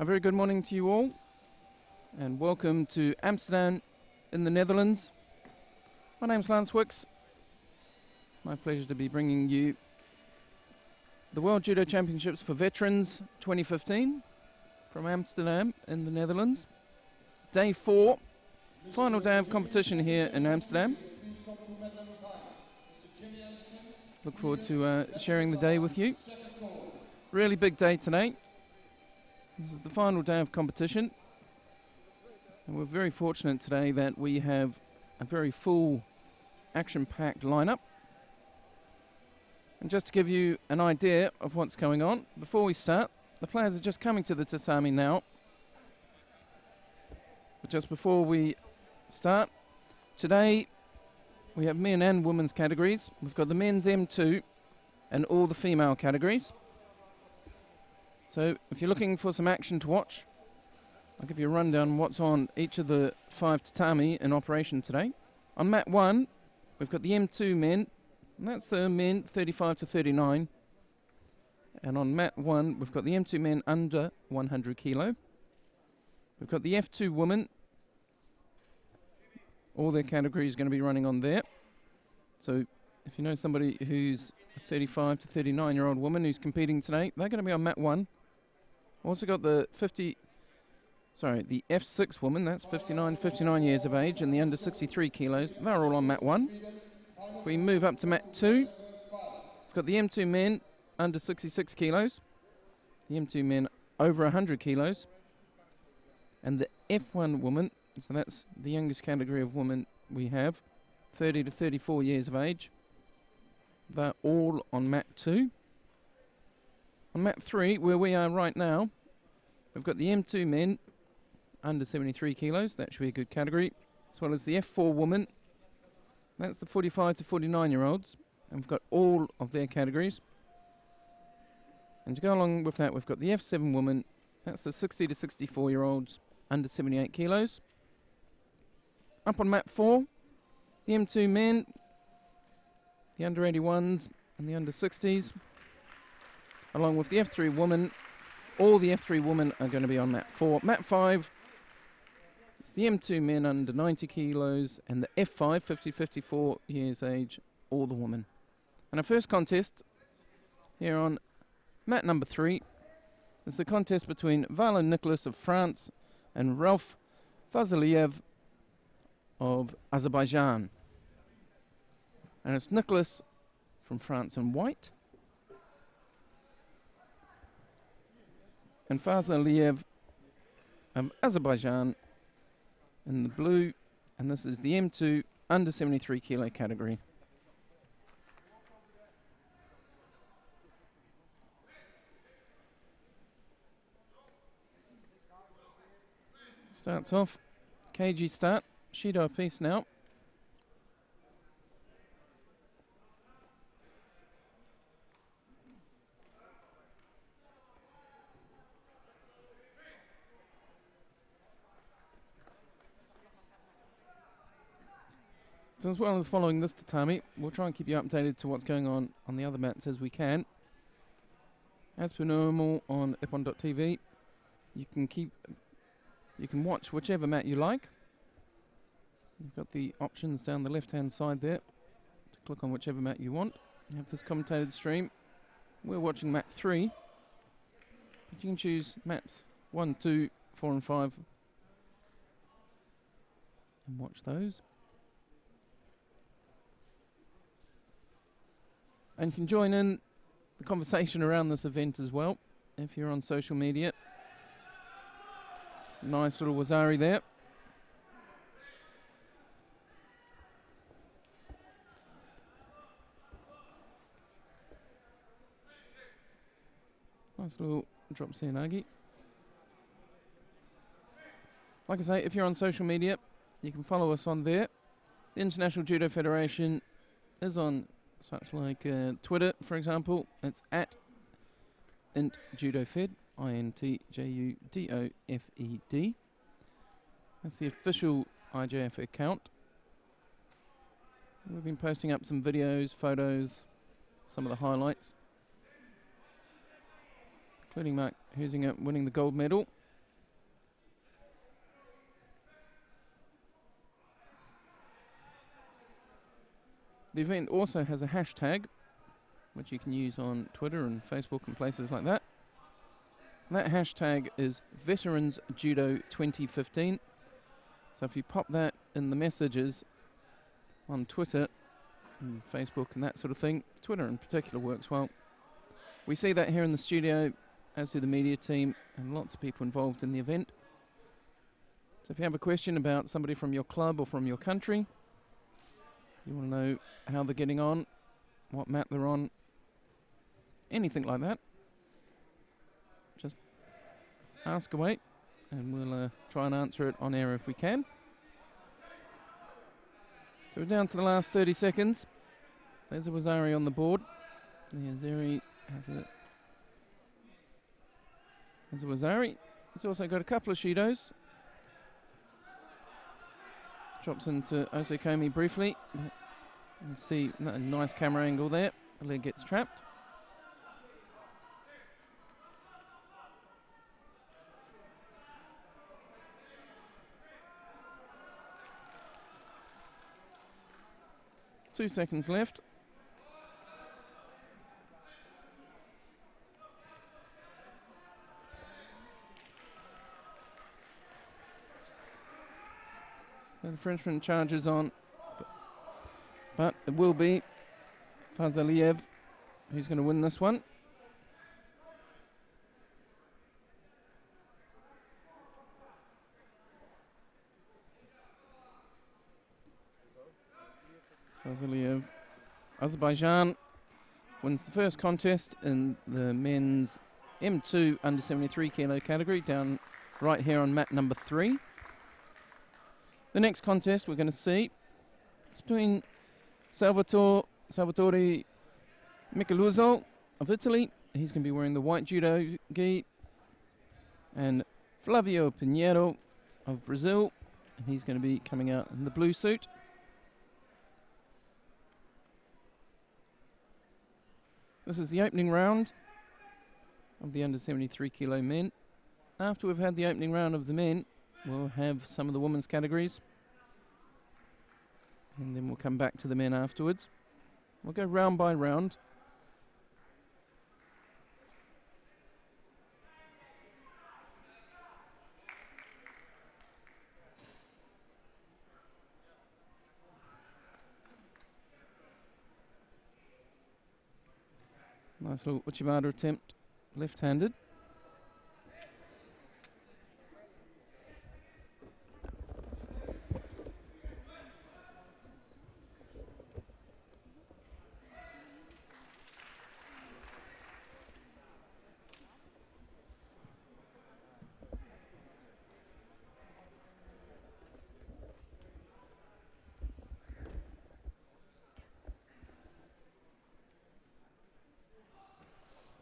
A very good morning to you all, and welcome to Amsterdam in the Netherlands. My name's Lance Wicks. My pleasure to be bringing you the World Judo Championships for Veterans 2015 from Amsterdam in the Netherlands. Day 4, final day of competition here in Amsterdam. Look forward to sharing the day with you. Really big day today. This is the final day of competition, and we're very fortunate today that we have a very full, action-packed lineup. And just to give you an idea of what's going on, before we start, the players are just coming to the tatami now. But just before we start, today we have men and women's categories. We've got the men's M2 and all the female categories. So if you're looking for some action to watch, I'll give you a rundown on what's on each of the 5 tatami in operation today. On mat 1, we've got the M2 men, and that's the men 35 to 39. And on mat 1, we've got the M2 men under 100 kilo. We've got the F2 women. All their categories are going to be running on there. So if you know somebody who's a 35 to 39-year-old woman who's competing today, they're going to be on mat 1. Also got the F6 woman, that's 59 years of age, and the under 63 kilos. They're all on mat 1. If we move up to mat 2, we've got the M2 men under 66 kilos, the M2 men over 100 kilos, and the F1 woman, so that's the youngest category of women we have, 30 to 34 years of age. They're all on mat 2. On mat 3, where we are right now, we've got the M2 men under 73 kilos. That should be a good category. As well as the F4 woman. That's the 45 to 49-year-olds. And we've got all of their categories. And to go along with that, we've got the F7 woman. That's the 60 to 64-year-olds under 78 kilos. Up on mat 4, the M2 men, the under 81s and the under 60s. Along with the F3 woman. All the F3 women are going to be on mat 4. Mat 5, it's the M2 men under 90 kilos and the F5, 50-54 years age, all the women. And our first contest here on mat number 3 is the contest between Valentin Nicholas of France and Ralph Vasiliev of Azerbaijan. And it's Nicholas from France in white, and Vasiliev of Azerbaijan in the blue, and this is the M2 under 73 kilo category. Starts off, kg start, Shido a piece now. So as well as following this tatami, we'll try and keep you updated to what's going on the other mats as we can. As per normal on ipon.tv, you can watch whichever mat you like. You've got the options down the left-hand side there to click on whichever mat you want. You have this commentated stream. We're watching mat 3, but you can choose mats 1, 2, 4 and 5 and watch those. And you can join in the conversation around this event as well if you're on social media. Nice little wazari there. Nice little drop Naigui. Like I say, if you're on social media, you can follow us on there. The International Judo Federation is on such like Twitter, for example. It's at IntJudoFed, INTJUDOFED. That's the official IJF account. We've been posting up some videos, photos, some of the highlights, including Mark Huizinga winning the gold medal The event also has a hashtag, which you can use on Twitter and Facebook and places like that. And that hashtag is Veterans Judo 2015. So if you pop that in the messages on Twitter and Facebook and that sort of thing, Twitter in particular works well. We see that here in the studio, as do the media team and lots of people involved in the event. So if you have a question about somebody from your club or from your country, you want to know how they're getting on, what mat they're on, anything like that, just ask away and we'll try and answer it on air if we can. So we're down to the last 30 seconds. There's a Wazari on the board. Zeri has a Wazari. He's also got a couple of Shidos. Drops into Osakomi briefly. You can see a nice camera angle there. The leg gets trapped. Two seconds left. So the Frenchman charges on, but it will be Fazaliev who's going to win this one. Fazaliev, Azerbaijan, wins the first contest in the men's M2 under 73 kilo category, down right here on mat number 3. The next contest we're going to see is between Salvatore Micheluzzo of Italy. He's going to be wearing the white judo gi, and Flavio Pinheiro of Brazil, and he's going to be coming out in the blue suit. This is the opening round of the under 73 kilo men. After we've had the opening round of the men, we'll have some of the women's categories, and then we'll come back to the men afterwards. We'll go round by round. Nice little Uchimata attempt, left-handed.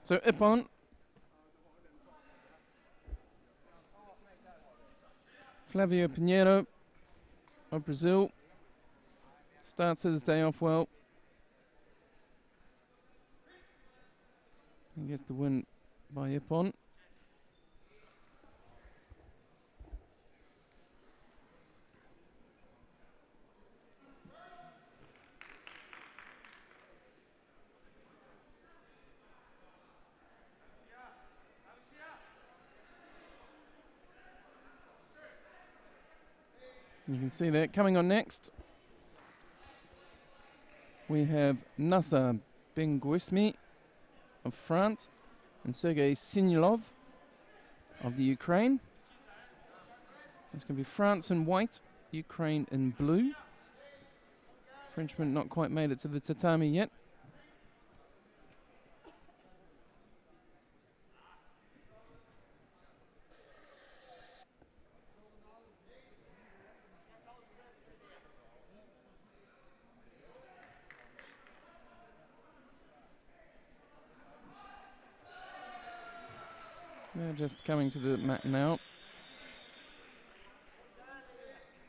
So Ippon, Flavio Pinheiro of Brazil, starts his day off well. He gets the win by Ippon. You can see that. Coming on next, we have Nasa Benguismi of France and Sergei Sinov of the Ukraine. It's going to be France in white, Ukraine in blue. Frenchman not quite made it to the tatami yet. They're just coming to the mat now.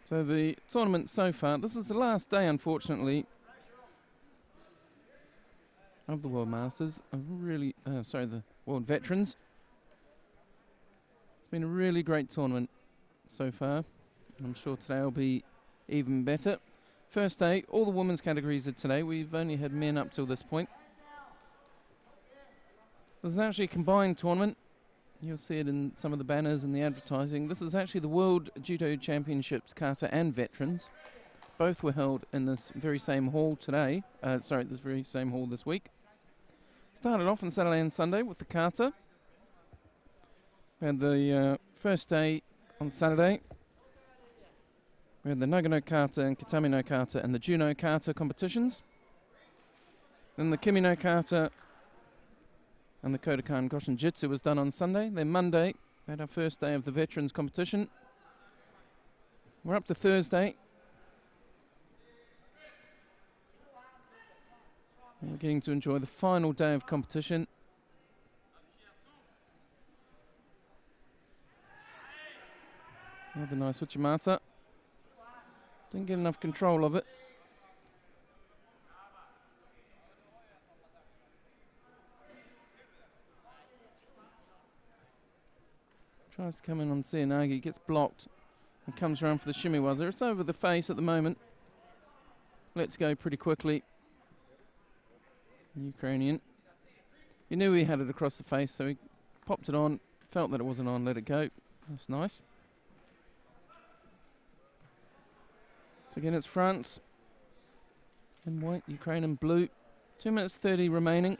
So the tournament so far, this is the last day, unfortunately, of the World Masters. The World Veterans. It's been a really great tournament so far. I'm sure today will be even better. First day, all the women's categories are today. We've only had men up till this point. This is actually a combined tournament. You'll see it in some of the banners and the advertising. This is actually the World Judo Championships, Kata and Veterans. Both were held in this very same hall today. This very same hall this week. Started off on Saturday and Sunday with the Kata. We had the first day on Saturday. We had the Nagano Kata and Kitami no Kata and the Juno Kata competitions. Then the Kimi no Kata and the Kodokan Goshin Jitsu was done on Sunday. Then Monday, we had our first day of the Veterans competition. We're up to Thursday. And we're getting to enjoy the final day of competition. Another nice Uchimata. Didn't get enough control of it. Tries to come in on Naigui, gets blocked and comes around for the shimiwaza. It's over the face at the moment. Let's go pretty quickly. Ukrainian. He knew he had it across the face, so he popped it on, felt that it wasn't on, let it go. That's nice. So again, it's France in white, Ukraine in blue. 2 minutes 30 remaining.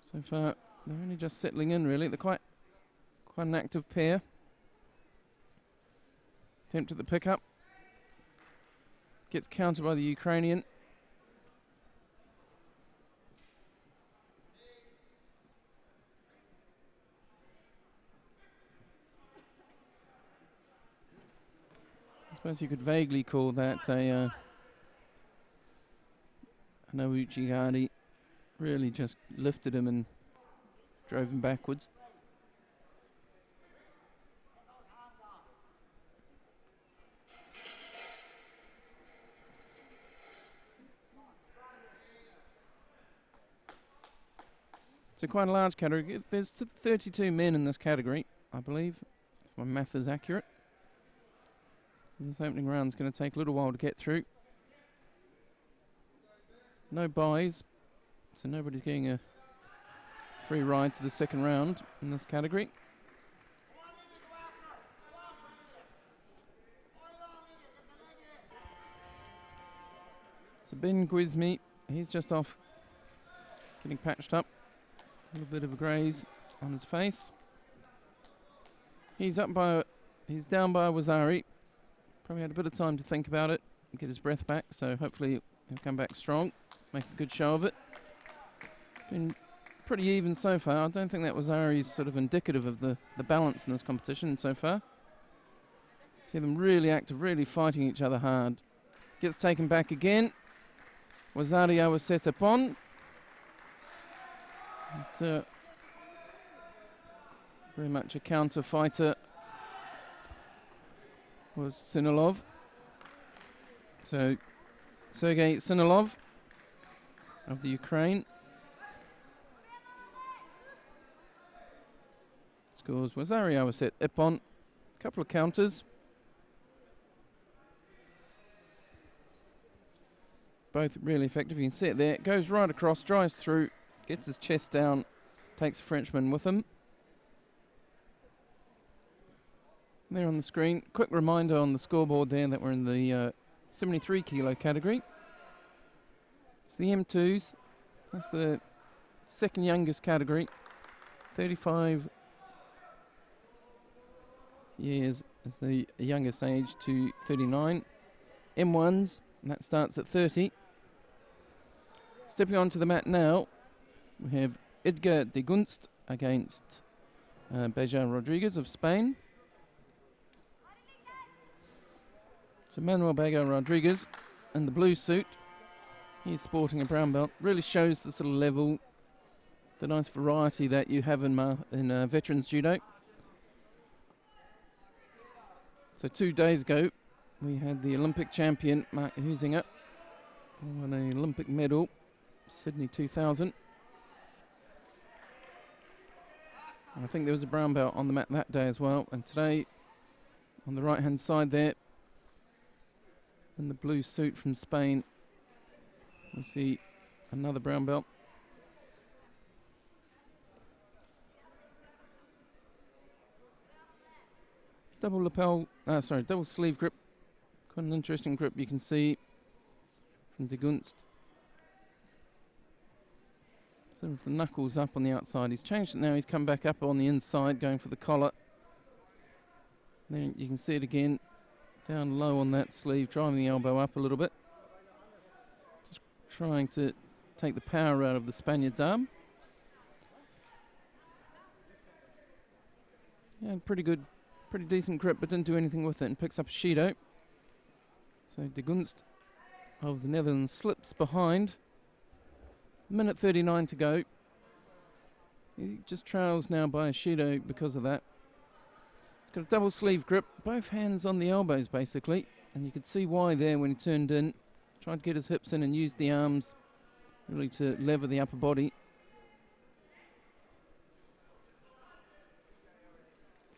So far, they're only just settling in, really. They're quite an active pair. Attempt at the pickup. Gets countered by the Ukrainian. I suppose you could vaguely call that a Uchi-gari. Really just lifted him and drove him backwards. It's quite a large category. There's 32 men in this category, I believe, if my math is accurate. This opening round's going to take a little while to get through. No buys. So nobody's getting a free ride to the second round in this category. So Ben Guizmi, he's just off getting patched up. A little bit of a graze on his face. He's down by Wazari. Probably had a bit of time to think about it and get his breath back, so hopefully he'll come back strong, make a good show of it. Been pretty even so far. I don't think that was Ari's sort of indicative of the balance in this competition so far. See them really active, really fighting each other hard. Gets taken back again. Wazario was set upon. Very much a counter fighter was Sinov. So Sergei Sinov of the Ukraine. Scores Wazario was set Ipon. Couple of counters. Both really effective. You can see it there. Goes right across, drives through, gets his chest down, takes a Frenchman with him. There on the screen. Quick reminder on the scoreboard there that we're in the 73 kilo category. It's the M2s. That's the second youngest category. 35 years is the youngest age to 39. M1s, and that starts at 30. Stepping onto the mat now, we have Edgar de Gunst against Beja Rodriguez of Spain. So Manuel Bega Rodriguez in the blue suit. He's sporting a brown belt. Really shows the sort of level, the nice variety that you have in veterans judo. So 2 days ago, we had the Olympic champion, Mark Huizinga, who won an Olympic medal, Sydney 2000. And I think there was a brown belt on the mat that day as well. And today, on the right-hand side there. In the blue suit from Spain, we see another brown belt. Double sleeve grip. Quite an interesting grip you can see from De Gunst. So with the knuckles up on the outside, he's changed it now, he's come back up on the inside, going for the collar. Then you can see it again, down low on that sleeve, driving the elbow up a little bit. Just trying to take the power out of the Spaniard's arm. Yeah, pretty decent grip, but didn't do anything with it, and picks up a Shido. So De Gunst of the Netherlands slips behind. Minute 39 to go. He just trails now by a Shido because of that. He's got a double sleeve grip, both hands on the elbows basically, and you could see why there when he turned in. Tried to get his hips in and use the arms really to lever the upper body.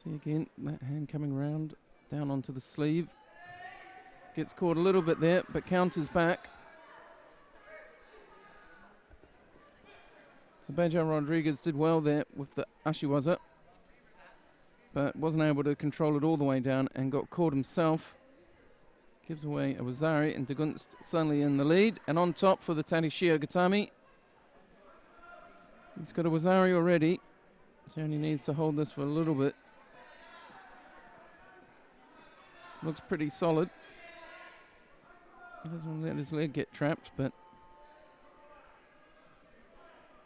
See again, that hand coming round, down onto the sleeve. Gets caught a little bit there, but counters back. So Bejar Rodriguez did well there with the Ashiwaza, but wasn't able to control it all the way down and got caught himself. Gives away a Wazari, and De Gunst suddenly in the lead. And on top for the Tadashio Gatami. He's got a Wazari already, so he only needs to hold this for a little bit. Looks pretty solid. He doesn't want to let his leg get trapped, but...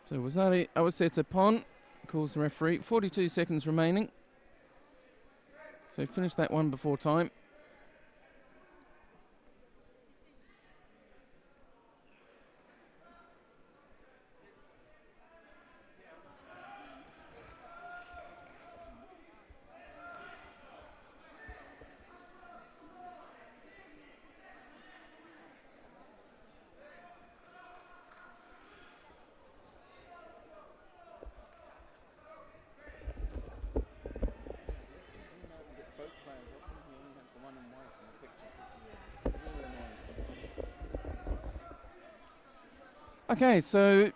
So Wazari Awaseta Pon calls the referee. 42 seconds remaining. So he finished that one before time. Okay, so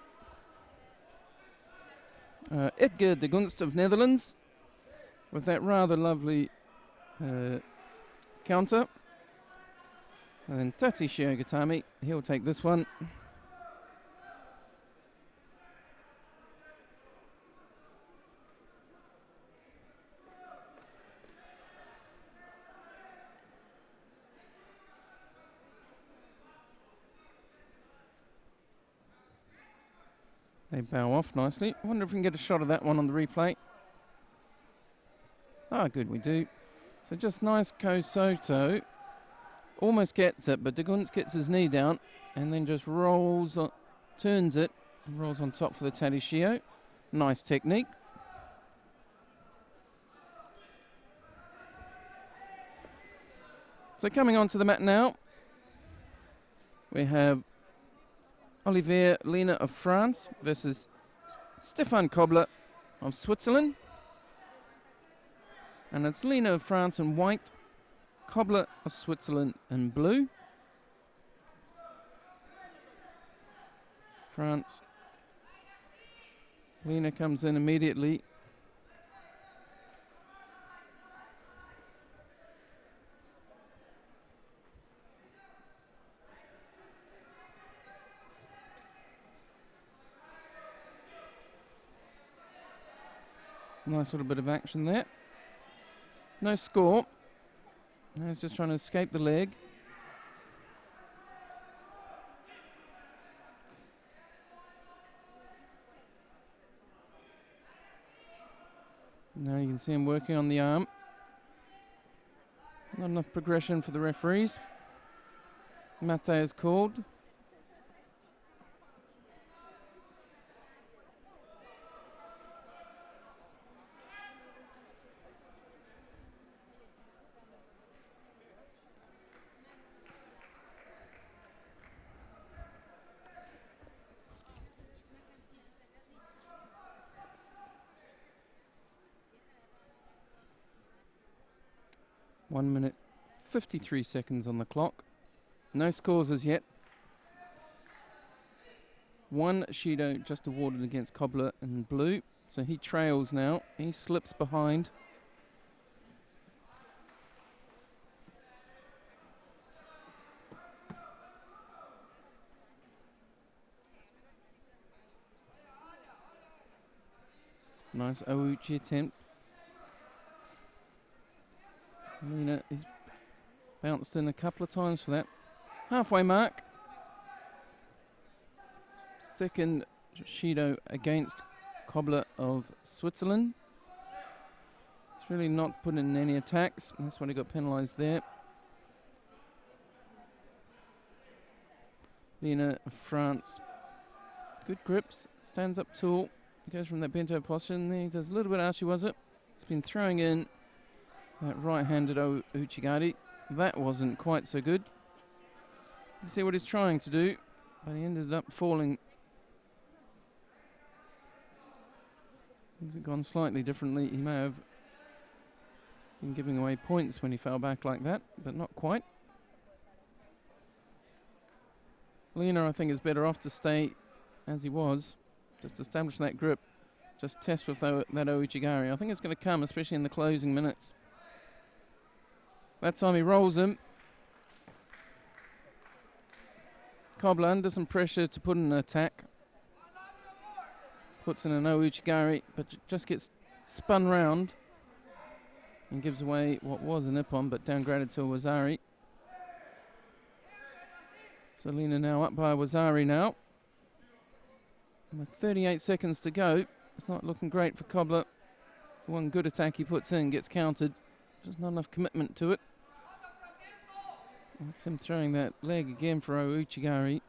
Edgar De Gunst of Netherlands with that rather lovely counter. And then Tati Shiogatami, he'll take this one. They bow off nicely. I wonder if we can get a shot of that one on the replay. Ah, good, we do. So just nice Kosoto. Almost gets it, but De Gunst gets his knee down and then just rolls, turns it, and rolls on top for the Tadashio. Nice technique. So coming onto the mat now, we have Olivier Lena of France versus Stefan Cobbler of Switzerland. And it's Lena of France in white, Cobbler of Switzerland in blue. France. Lena comes in immediately. Nice little bit of action there. No score. Now he's just trying to escape the leg. Now you can see him working on the arm. Not enough progression for the referees. Mate is called. 1 minute 53 seconds on the clock. No scores as yet. One Shido just awarded against Cobbler in blue. So he trails now. He slips behind. Nice Ouchi attempt. Lena is bounced in a couple of times for that. Halfway mark. Second Shido against Cobbler of Switzerland. It's really not put in any attacks. That's why he got penalised there. Lena of France. Good grips. Stands up tall. Goes from that bento posture, and then he does a little bit archie, was it? He's been throwing in that right-handed Uchigari. That wasn't quite so good. You see what he's trying to do, but he ended up falling. Things have gone slightly differently. He may have been giving away points when he fell back like that, but not quite. Lena, I think, is better off to stay as he was. Just establish that grip. Just test with that Ouchigari. I think it's going to come, especially in the closing minutes. That time he rolls him. Cobbler under some pressure to put in an attack. Puts in an Ouchigari, but just gets spun round and gives away what was an Ippon, but downgraded to a Wazari. So Lena now up by a Wazari now. And with 38 seconds to go, it's not looking great for Cobbler. The one good attack he puts in gets countered. Just not enough commitment to it. That's him throwing that leg again for Ouchigari.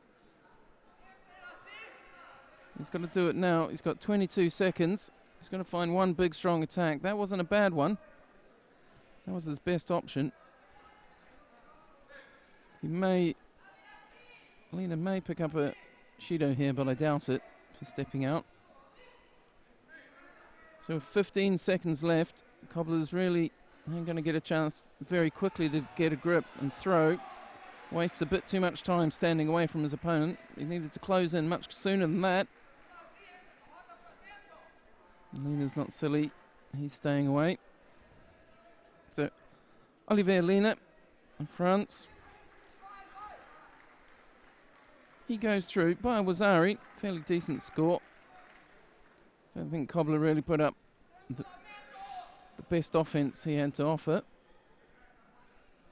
He's got to do it now. He's got 22 seconds. He's going to find one big strong attack. That wasn't a bad one. That was his best option. Lena may pick up a Shido here, but I doubt it. For stepping out. So 15 seconds left. Cobbler's really going to get a chance very quickly to get a grip and throw. Wastes a bit too much time standing away from his opponent. He needed to close in much sooner than that. Lena's not silly. He's staying away. So Olivier Lena in France. He goes through by a Wazari, fairly decent score. Don't think Cobbler really put up the best offense he had to offer.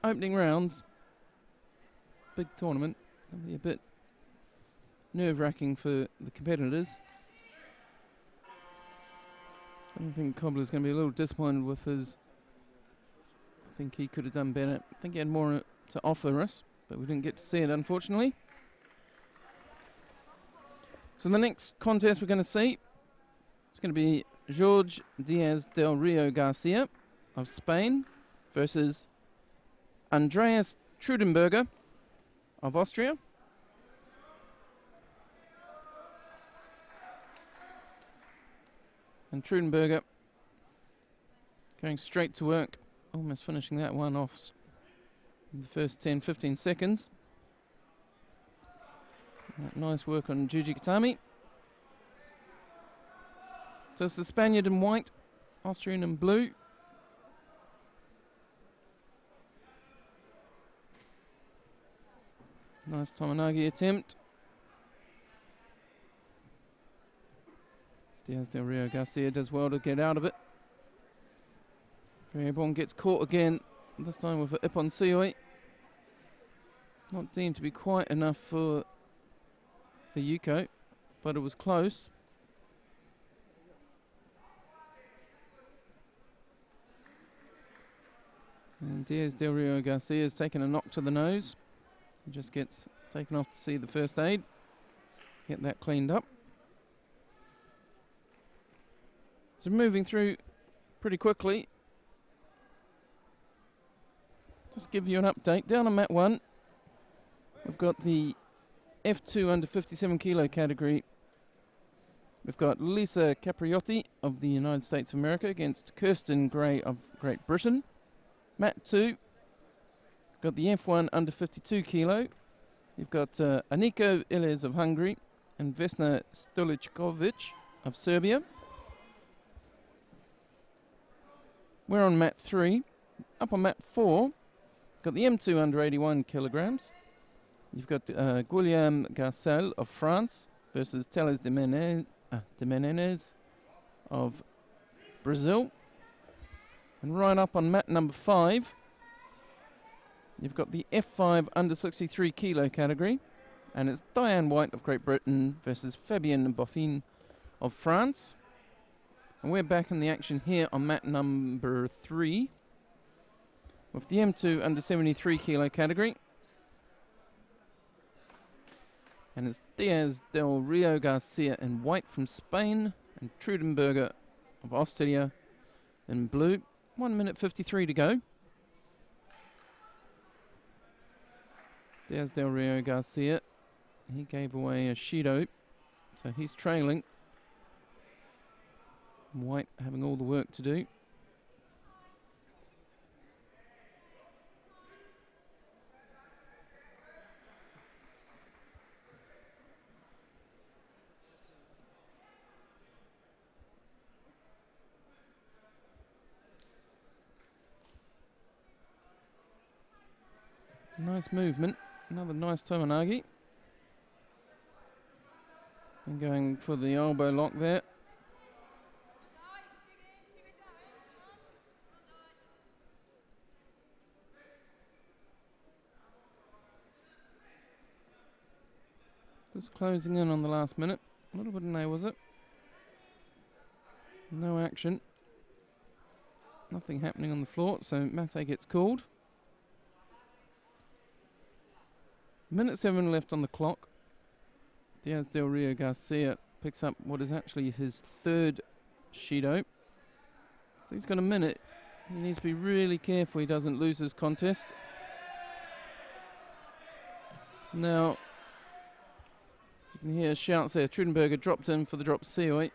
Opening rounds, big tournament, it'll be a bit nerve-wracking for the competitors. I don't think Cobbler's going to be a little disappointed with his. I think he could have done better. I think he had more to offer us, but we didn't get to see it, unfortunately. So the next contest we're going to see is going to be Jorge Diaz Del Rio Garcia of Spain versus Andreas Trudenburger of Austria. And Trudenburger going straight to work, almost finishing that one off in the first 10-15 seconds. Nice work on Juji Katami. So it's the Spaniard in white, Austrian in blue. Nice Tomonagi attempt. Diaz Del Rio Garcia does well to get out of it. Variabon gets caught again, this time with an Ippon Sioi. Not deemed to be quite enough for the Yuko, but it was close. And Diaz Del Rio Garcia has taken a knock to the nose. He just gets taken off to see the first aid. Get that cleaned up. So moving through pretty quickly. Just give you an update. Down on mat 1, we've got the F2 under 57 kilo category. We've got Lisa Capriotti of the United States of America against Kirsten Gray of Great Britain. Mat 2, got the F1 under 52 kilo. You've got Aniko Illes of Hungary and Vesna Stolickovic of Serbia. We're on mat 3. Up on mat 4, got the M2 under 81 kilograms. You've got Guillaume Garcel of France versus Teles de Menezes of Brazil. And right up on mat number 5, you've got the F5 under 63 kilo category. And it's Diane White of Great Britain versus Fabienne Boffin of France. And we're back in the action here on mat number 3 with the M2 under 73 kilo category. And it's Diaz Del Rio Garcia in white from Spain and Trudenburger of Austria in blue. 1 minute 53 to go. Diaz Del Rio Garcia, he gave away a Shido, so he's trailing. White having all the work to do. Nice movement. Another nice Tomonagi. And going for the elbow lock there. Just closing in on the last minute. A little bit of nay, was it? No action. Nothing happening on the floor, so Mate gets called. Minute 7 left on the clock. Diaz Del Rio Garcia picks up what is actually his third Shido. So he's got a minute. He needs to be really careful he doesn't lose his contest. Now, you can hear shouts there. Trudenburger dropped in for the drop Sioi.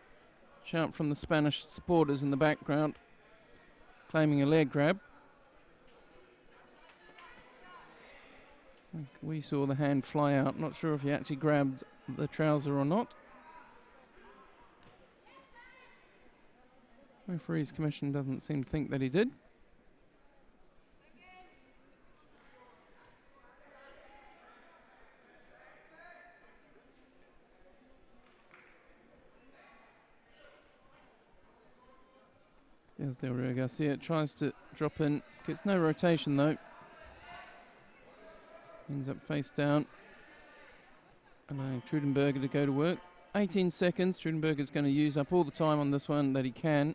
Shout from the Spanish supporters in the background, claiming a leg grab. We saw the hand fly out. Not sure if he actually grabbed the trouser or not. Referee's commission doesn't seem to think that he did. There's Del Rio Garcia. Tries to drop in. Gets no rotation though. Ends up face down. Allowing Trudenburger to go to work. 18 seconds. Trudenburger's going to use up all the time on this one that he can.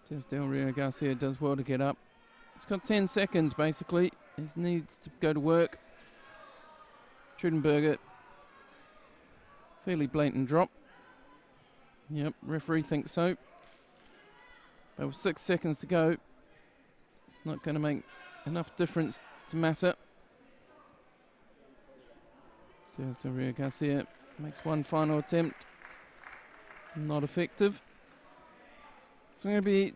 Just Del Rio Garcia does well to get up. He's got 10 seconds basically. He needs to go to work. Trudenburger. Fairly blatant drop. Yep, referee thinks so. But with 6 seconds to go, it's not going to make enough difference to matter. Diaz Del Rio Garcia makes one final attempt. Not effective. So going to be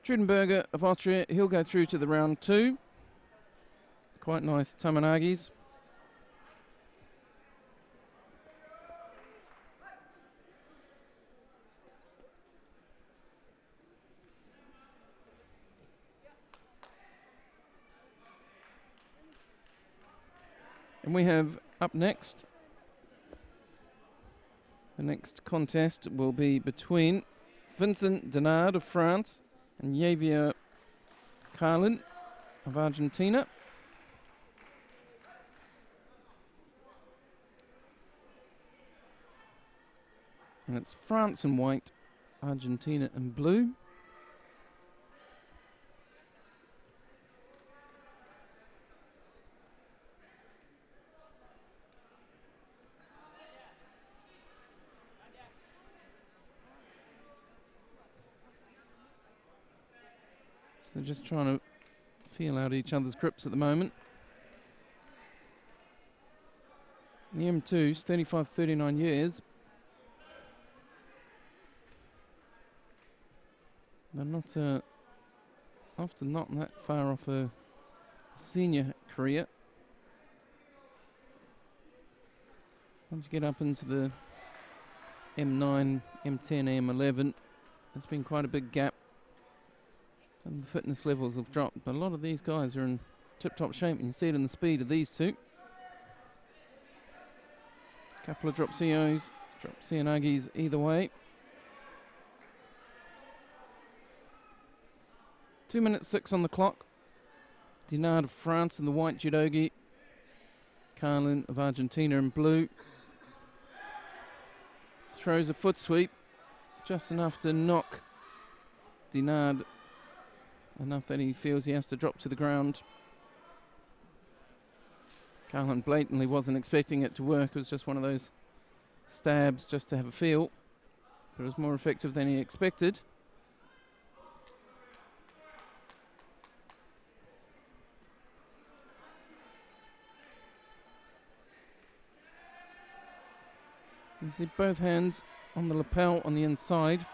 Trudenburger of Austria. He'll go through to the round 2. Quite nice Tomonagis. And we have up next, the next contest will be between Vincent Denard of France and Javier Carin of Argentina. And it's France in white, Argentina in blue. So just trying to feel out each other's grips at the moment. The M2's 35-39 years. They're not often not that far off a senior career. Once you get up into the M9, M10, M11, there's been quite a big gap. Some of the fitness levels have dropped, but a lot of these guys are in tip-top shape, and you see it in the speed of these two. Couple of drop COs, drop Cianagis either way. 2 minutes 6 on the clock. Dinard of France in the white judogi. Carin of Argentina in blue. Throws a foot sweep, just enough to knock Dinard, enough that he feels he has to drop to the ground. Carin blatantly wasn't expecting it to work. It was just one of those stabs just to have a feel, but it was more effective than he expected. You see both hands on the lapel on the inside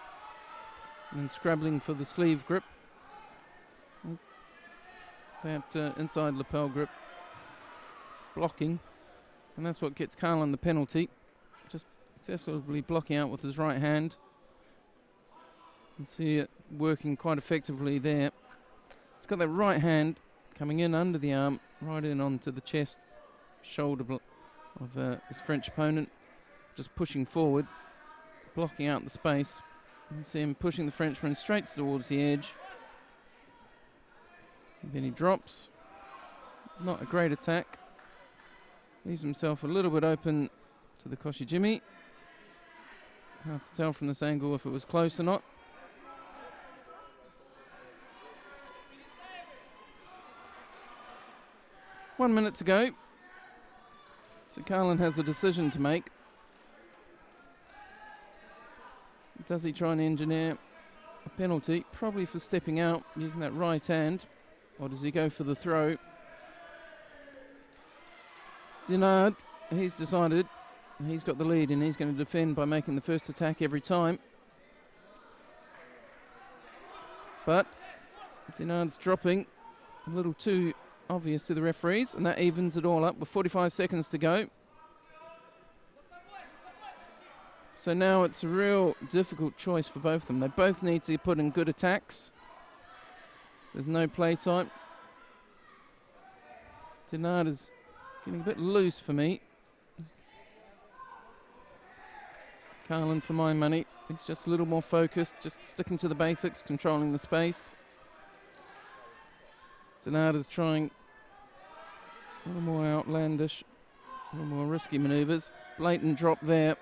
and scrabbling for the sleeve grip. That inside lapel grip blocking, and that's what gets Carin the penalty. Just excessively blocking out with his right hand. You can see it working quite effectively there. He's got that right hand coming in under the arm, right in onto the chest, shoulder of his French opponent. Just pushing forward, blocking out the space. You can see him pushing the Frenchman straight towards the edge. And then he drops. Not a great attack. Leaves himself a little bit open to the Koshijimi. Hard to tell from this angle if it was close or not. One minute to go. So Carin has a decision to make. Does he try and engineer a penalty? Probably for stepping out using that right hand. Or does he go for the throw? Dinard, he's decided he's got the lead and he's going to defend by making the first attack every time. But Dinard's dropping a little too obvious to the referees, and that evens it all up with 45 seconds to go. So now it's a real difficult choice for both of them. They both need to put in good attacks. There's no play time. Dinard is getting a bit loose for me. Carin, for my money, he's just a little more focused, just sticking to the basics, controlling the space. Dinard is trying a little more outlandish, a little more risky manoeuvres. Blatant drop there.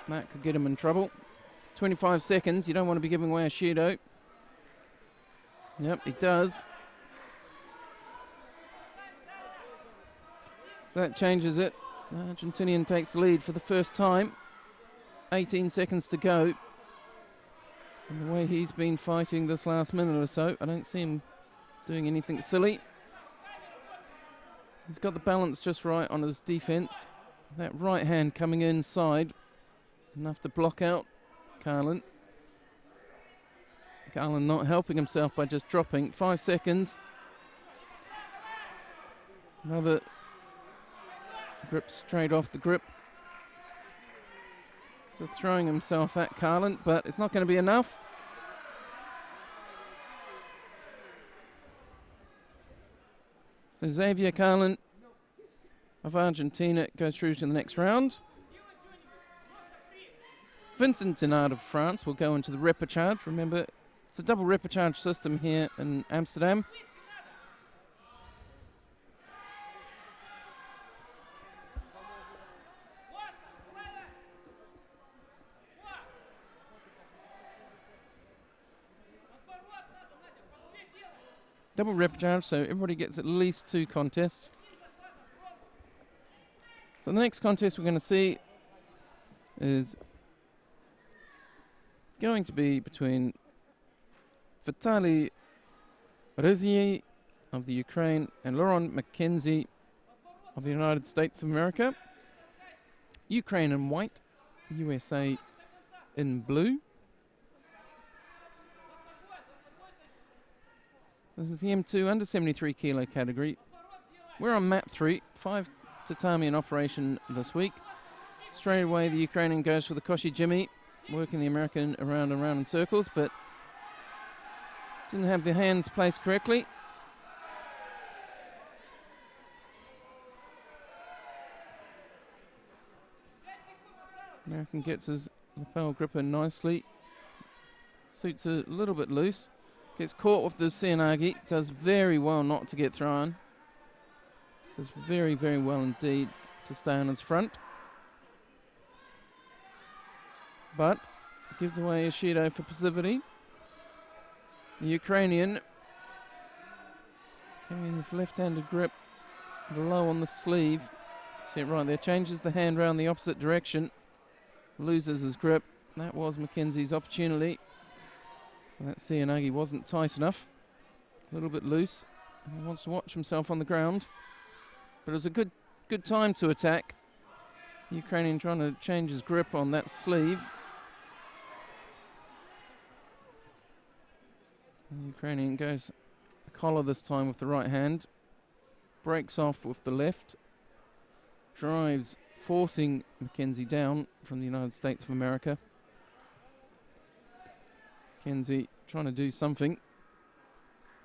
That could get him in trouble. 25 seconds. You don't want to be giving away a Shido. Yep, he does. So that changes it. The Argentinian takes the lead for the first time. 18 seconds to go. And the way he's been fighting this last minute or so, I don't see him doing anything silly. He's got the balance just right on his defense. That right hand coming inside, enough to block out Carin. Carin not helping himself by just dropping. 5 seconds. Another grip straight off the grip. So throwing himself at Carin, but it's not going to be enough. So Xavier Carin of Argentina goes through to the next round. Vincent Dinard of France will go into the repêchage. Remember, it's a double repêchage system here in Amsterdam. Double repêchage, so everybody gets at least 2 contests. So the next contest we're going to see is going to be between Vitaly Rizzy of the Ukraine and Laurent McKenzie of the United States of America. Ukraine in white, USA in blue. This is the M2 under 73 kilo category. We're on mat 3, 5 tatami in operation this week. Straight away, the Ukrainian goes for the Koshi Jimmy, working the American around and around in circles, but didn't have the hands placed correctly. American gets his lapel gripper nicely. Suits a little bit loose. Gets caught with the Seanagi. Does very well not to get thrown. Does very, very well indeed to stay on his front. But gives away a Shido for passivity. The Ukrainian coming in with left-handed grip, low on the sleeve. See it right there. Changes the hand round the opposite direction. Loses his grip. That was McKenzie's opportunity. That Seanagi wasn't tight enough. A little bit loose. He wants to watch himself on the ground. But it was a good time to attack. The Ukrainian trying to change his grip on that sleeve. The Ukrainian goes the collar this time with the right hand. Breaks off with the left. Drives, forcing McKenzie down from the United States of America. McKenzie trying to do something.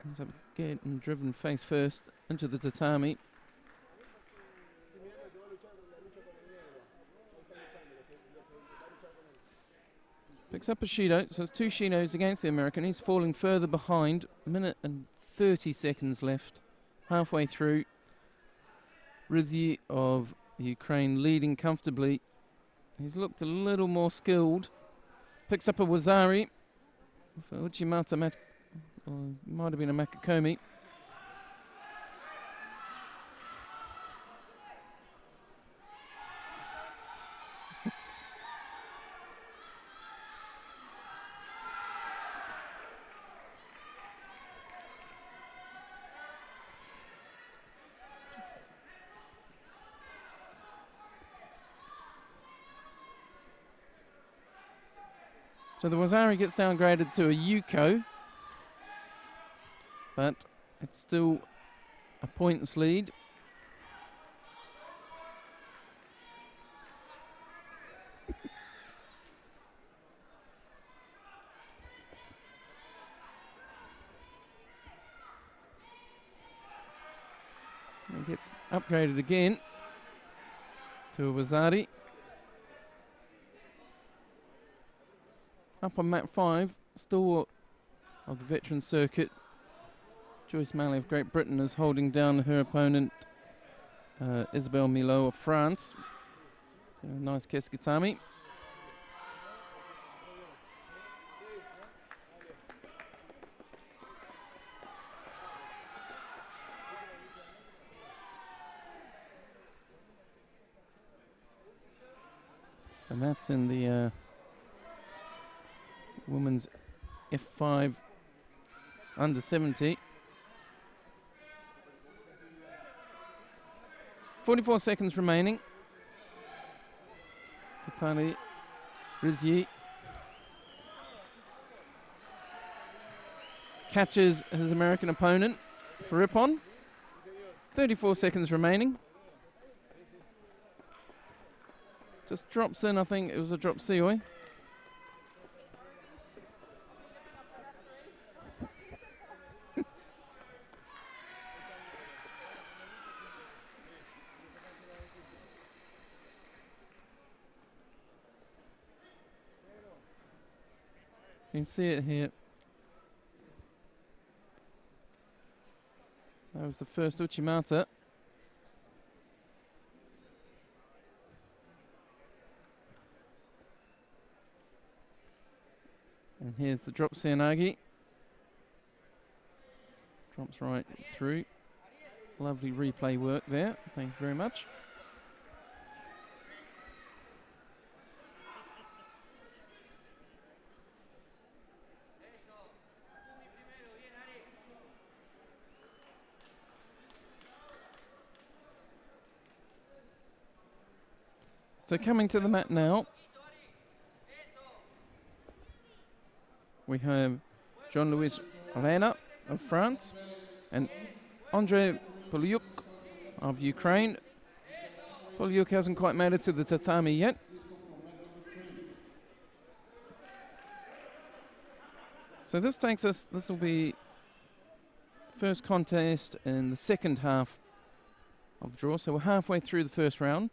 Ends up getting driven face first into the tatami. Picks up a Shido, so it's 2 Shidos against the American. He's falling further behind. Minute and 30 seconds left. Halfway through. Rizzy of Ukraine leading comfortably. He's looked a little more skilled. Picks up a Wazari for Uchimata, or might have been a Makakomi. So the Wazari gets downgraded to a Yuko, but it's still a points lead. It gets upgraded again to a Wazari. Up on mat 5, stalwart of the veteran circuit, Joyce Malley of Great Britain is holding down her opponent, Isabelle Milot of France. Nice Keskatami. And that's in the women's F5 under 70. 44 seconds remaining. Vitali Rizzy catches his American opponent for rip-on. 34 seconds remaining. Just drops in, I think it was a drop Sioi. You can see it here. That was the first Uchimata. And here's the drop Seanagi. Drops right through. Lovely replay work there. Thank you very much. So coming to the mat now, we have Jean-Louis Lena of France, and Andrei Polyuk of Ukraine. Polyuk hasn't quite made it to the tatami yet. So this will be first contest in the second half of the draw. So we're halfway through the first round.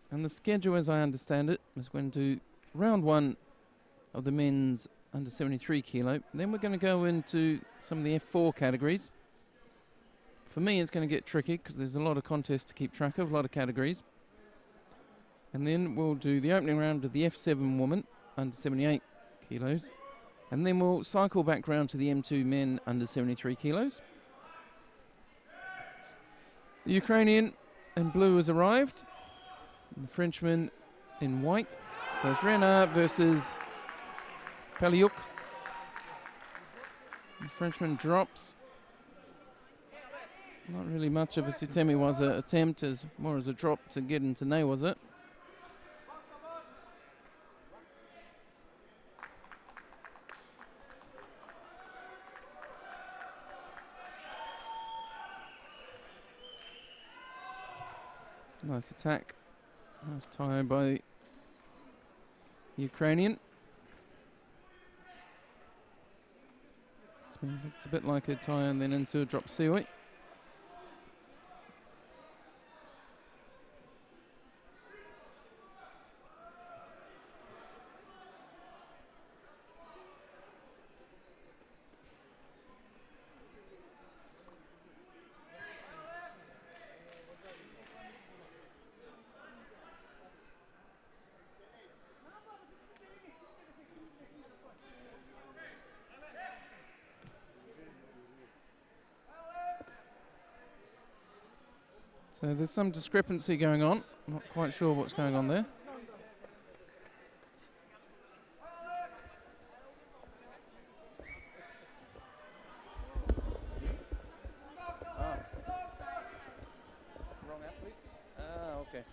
And the schedule, as I understand it, is going to round one of the men's under 73 kilo. Then we're going to go into some of the F4 categories. For me, it's going to get tricky because there's a lot of contests to keep track of, a lot of categories. And then we'll do the opening round of the F7 woman under 78 kilos. And then we'll cycle back round to the M2 men under 73 kilos. The Ukrainian in blue has arrived. The Frenchman in white. So it's Rena versus Polyuk. The Frenchman drops. Not really much of a Sutemi-waza attempt, as more as a drop to get into Neiwaza. Nice attack. Nice tie by the Ukrainian. It's a bit like a tie and then into a drop siwi. So there's some discrepancy going on. Not quite sure what's going on there. Wrong athlete? Okay.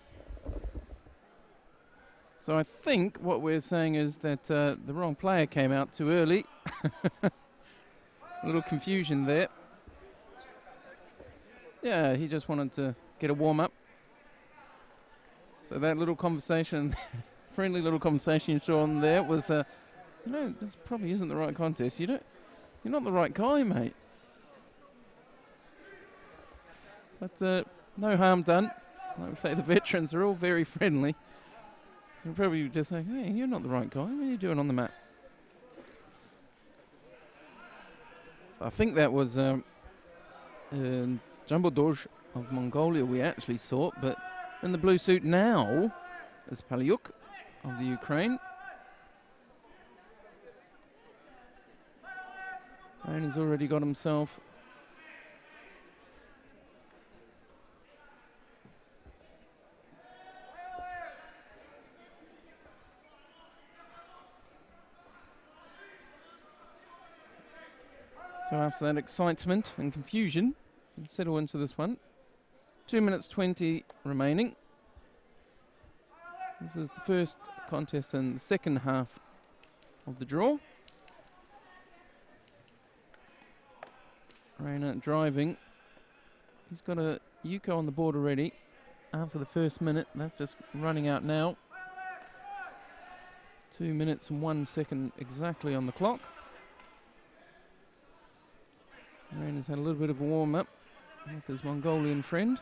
So I think what we're saying is that the wrong player came out too early. A little confusion there. Yeah, he just wanted to get a warm-up. So that little conversation, friendly little conversation you saw on there was, you know, this probably isn't the right contest. You're not the right guy, mate. But no harm done. Like we say, the veterans are all very friendly. So probably just saying, hey, you're not the right guy. What are you doing on the mat? I think that was Jambaldorge of Mongolia we actually saw, but in the blue suit now is Polyuk of the Ukraine. And he's already got himself so after that excitement and confusion, we'll settle into this one. 2 minutes 20 remaining. This is the first contest in the second half of the draw. Rena driving. He's got a Yuko on the board already after the first minute. That's just running out now. 2 minutes and 1 second exactly on the clock. Rena's had a little bit of a warm-up with his Mongolian friend.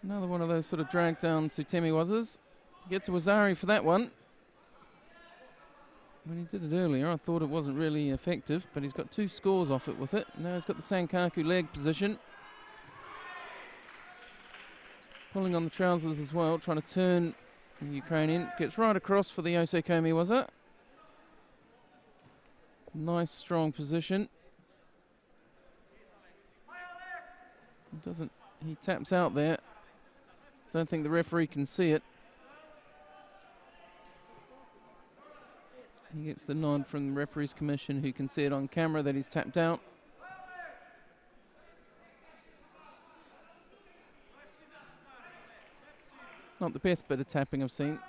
Another one of those sort of drag down Sutemi-wazas. Gets a Wazari for that one. When he did it earlier, I thought it wasn't really effective, but he's got 2 scores off it with it. Now he's got the Sankaku leg position. Pulling on the trousers as well, trying to turn the Ukrainian. Gets right across for the Yosekomi-waza. Nice strong position. He taps out there. Don't think the referee can see it. He gets the nod from the referee's commission, who can see it on camera that he's tapped out. Not the best bit of tapping I've seen.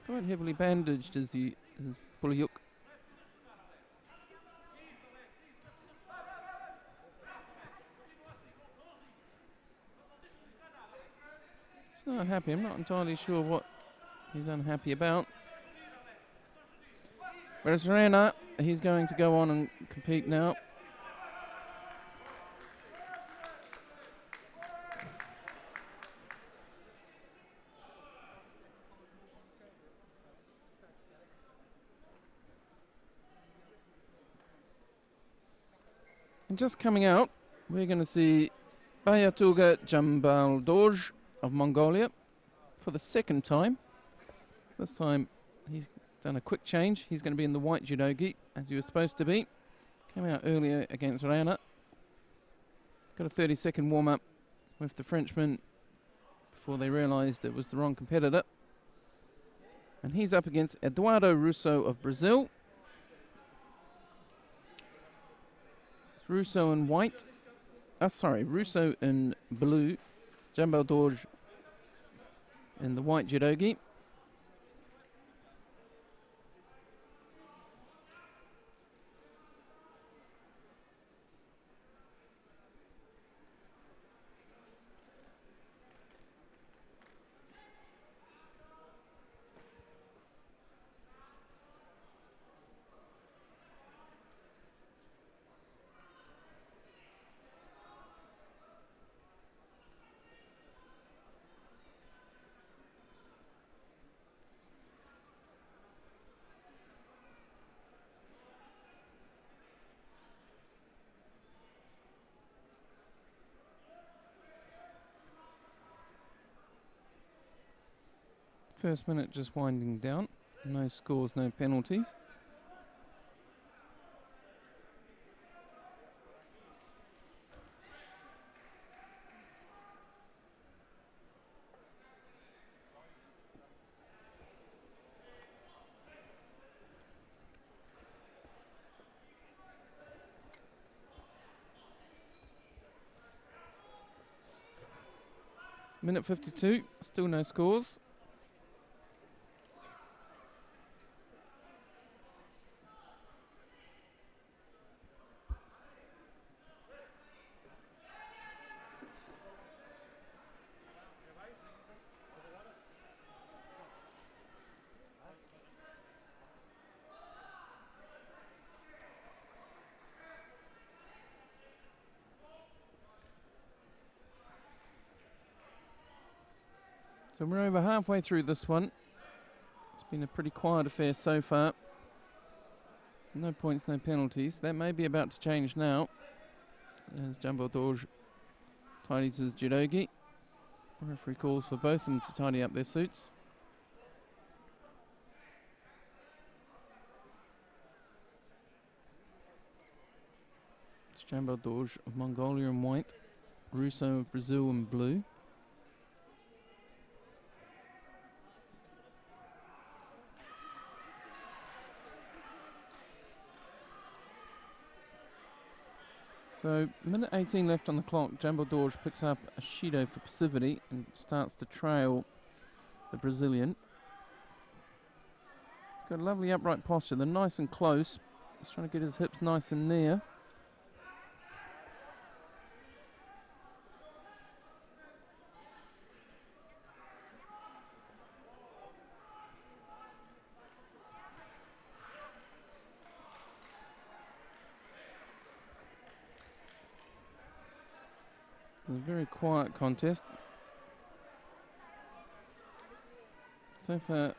Quite heavily bandaged is Bulyuk. He's not unhappy. I'm not entirely sure what he's unhappy about. Whereas Rena, he's going to go on and compete now. And just coming out, we're going to see Bayatuga Jambaldorge of Mongolia for the second time. This time he's done a quick change. He's going to be in the white judogi, as he was supposed to be. Came out earlier against Rena. Got a 30-second warm-up with the Frenchman before they realised it was the wrong competitor. And he's up against Eduardo Russo of Brazil. It's Russo in white. Russo in blue. Jambaldorge in the white judogi. First minute just winding down. No scores, no penalties. Minute 52, still no scores. So we're over halfway through this one. It's been a pretty quiet affair so far. No points, no penalties. That may be about to change now, as Jambaldorge tidies his judogi. The referee calls for both of them to tidy up their suits. It's Jambaldorge of Mongolia in white, Russo of Brazil in blue. So, minute 18 left on the clock. Jambaldorge picks up a Shido for passivity and starts to trail the Brazilian. He's got a lovely upright posture. They're nice and close. He's trying to get his hips nice and near. It's a very quiet contest. So far,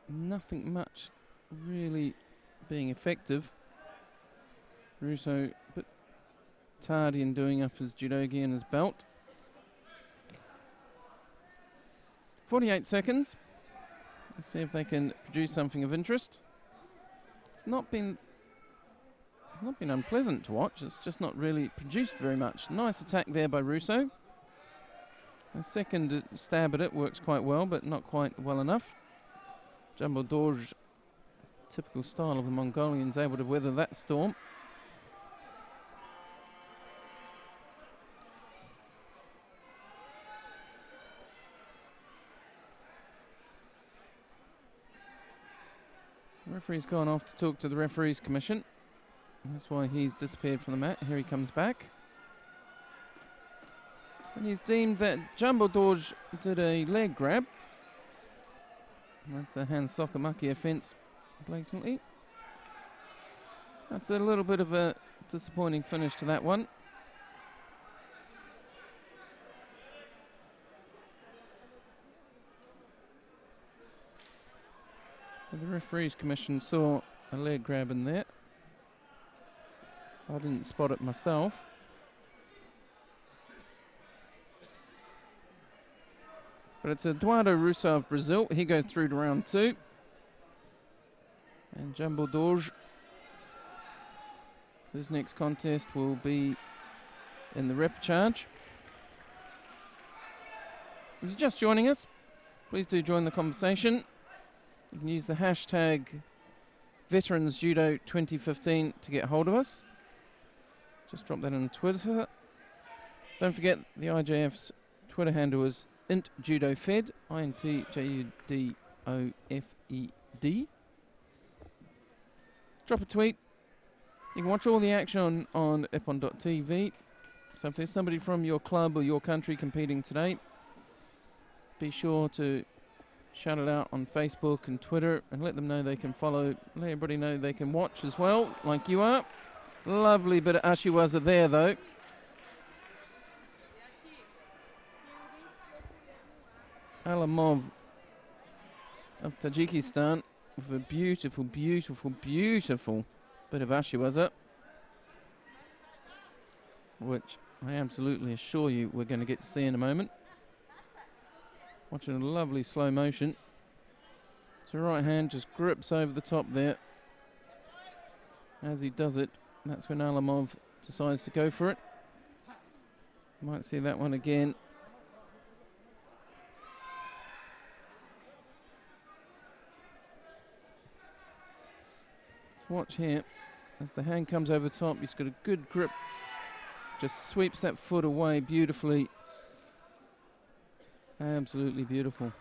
nothing much really being effective. Russo a bit tardy in doing up his judogi and his belt. 48 seconds. Let's see if they can produce something of interest. It's not been unpleasant to watch. It's just not really produced very much. Nice attack there by Russo. A second stab at it works quite well, but not quite well enough. Jambaldorge, typical style of the Mongolians, able to weather that storm. Referee's gone off to talk to the referees commission. That's why he's disappeared from the mat. Here he comes back. And he's deemed that Jambaldorge did a leg grab. That's a hand sokamaki offence, blatantly. That's a little bit of a disappointing finish to that one. The referees commission saw a leg grab in there. I didn't spot it myself. But it's Eduardo Russo of Brazil. He goes through to round 2. And Jambaldorge, his next contest will be in the repêchage. If you're just joining us, please do join the conversation. You can use the hashtag VeteransJudo2015 to get hold of us. Just drop that on Twitter. Don't forget the IJF's Twitter handle is IntJudoFed, INTJUDOFED. Drop a tweet. You can watch all the action on epon.tv. So if there's somebody from your club or your country competing today, be sure to shout it out on Facebook and Twitter and let them know they can follow. Let everybody know they can watch as well, like you are. Lovely bit of ashiwaza there, though. Alamov of Tajikistan with a beautiful, beautiful, beautiful bit of ashiwaza, which I absolutely assure you we're going to get to see in a moment. Watching a lovely slow motion. So right hand just grips over the top there. As he does it, that's when Alamov decides to go for it. Might see that one again. So watch here. As the hand comes over top, he's got a good grip. Just sweeps that foot away beautifully. Absolutely beautiful.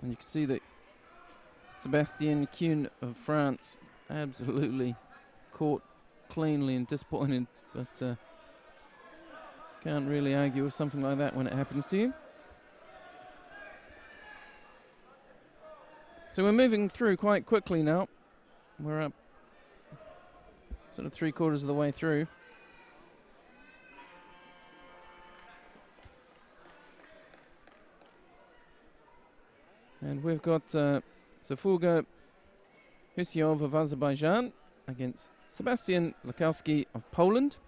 And you can see that Sébastien Kuhn of France absolutely caught cleanly and disappointed, but can't really argue with something like that when it happens to you. So we're moving through quite quickly now. We're up sort of 3/4 of the way through. And we've got Zafuga Husyov of Azerbaijan against Sebastian Lukowski of Poland.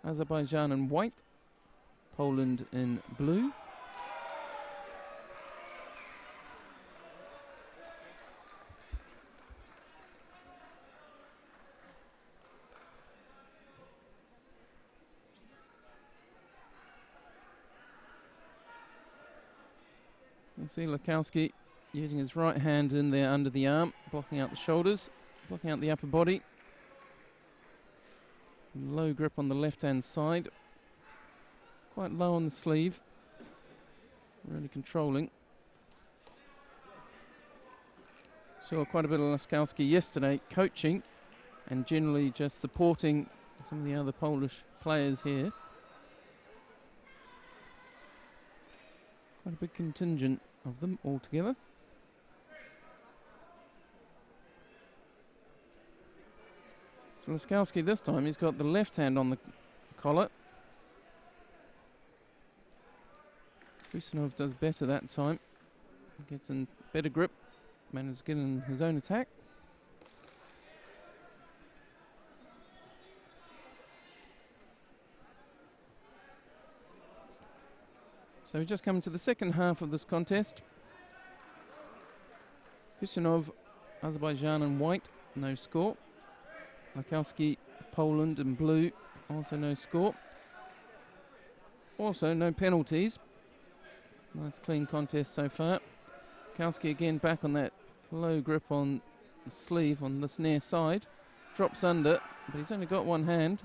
Azerbaijan in white, Poland in blue. You see Lukowski using his right hand in there under the arm, blocking out the shoulders, blocking out the upper body. Low grip on the left-hand side. Quite low on the sleeve. Really controlling. Saw quite a bit of Lukowski yesterday coaching and generally just supporting some of the other Polish players here. Quite a big contingent of them all together. So Lukowski this time, he's got the left hand on the collar. Sinov does better that time. Gets in better grip, manages to get in his own attack. So we just come to the second half of this contest. Husinov, Azerbaijan in white, no score. Lukowski, Poland in blue, also no score. Also no penalties. Nice clean contest so far. Lukowski again back on that low grip on the sleeve on this near side. Drops under, but he's only got one hand.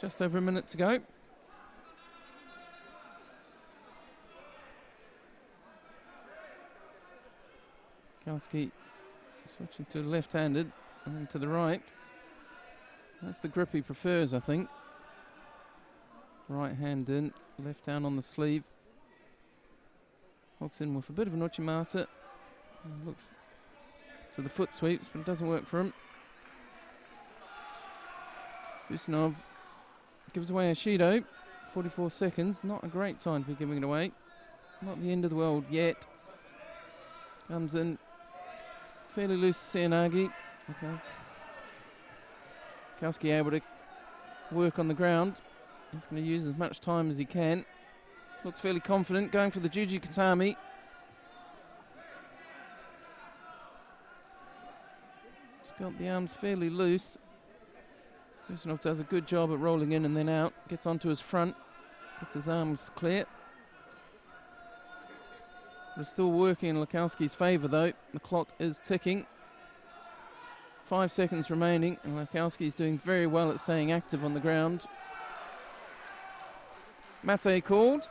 Just over a minute to go. Lukowski switching to left-handed and then to the right. That's the grip he prefers, I think. Right hand in, left down on the sleeve. Hooks in with a bit of an uchimata. Looks to the foot sweeps, but it doesn't work for him. Sinov gives away a Shido. 44 seconds, not a great time to be giving it away. Not the end of the world yet. Comes in fairly loose Sianagi. Okay. Lukowski able to work on the ground. He's going to use as much time as he can. Looks fairly confident, going for the Juji Katami. He's got the arms fairly loose. Sinov does a good job at rolling in and then out. Gets onto his front, gets his arms clear. We're still working in Lukowski's favour though. The clock is ticking. 5 seconds remaining, and Lukowski's doing very well at staying active on the ground. Mate called.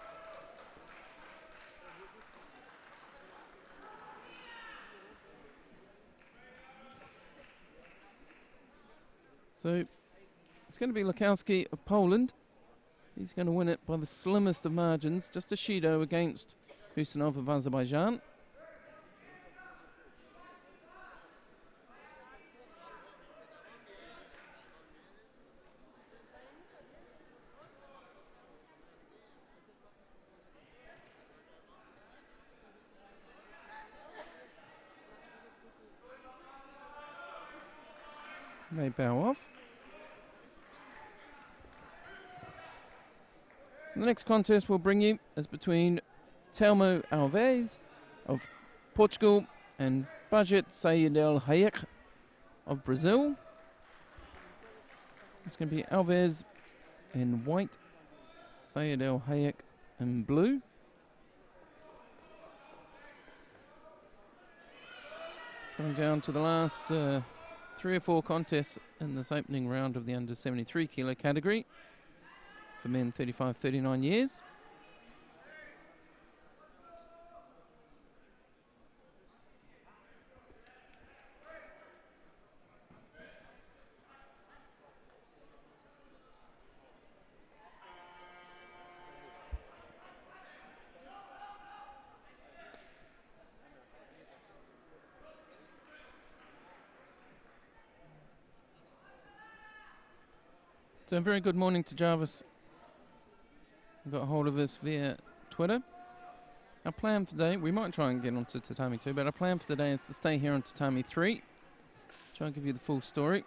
So it's going to be Lukowski of Poland. He's going to win it by the slimmest of margins, just a Shido against Husanov of Azerbaijan. They bow off. The next contest we'll bring you is between Telmo Alves of Portugal and Budget Sayedel Haek of Brazil. It's going to be Alves in white, Sayedel Haek in blue. Coming down to the last 3 or 4 contests in this opening round of the under 73 kilo category for men 35-39 years. So a very good morning to Jarvis. I got a hold of us via Twitter. Our plan for today, we might try and get onto Tatami 2, but our plan for today is to stay here on Tatami 3. Try and give you the full story.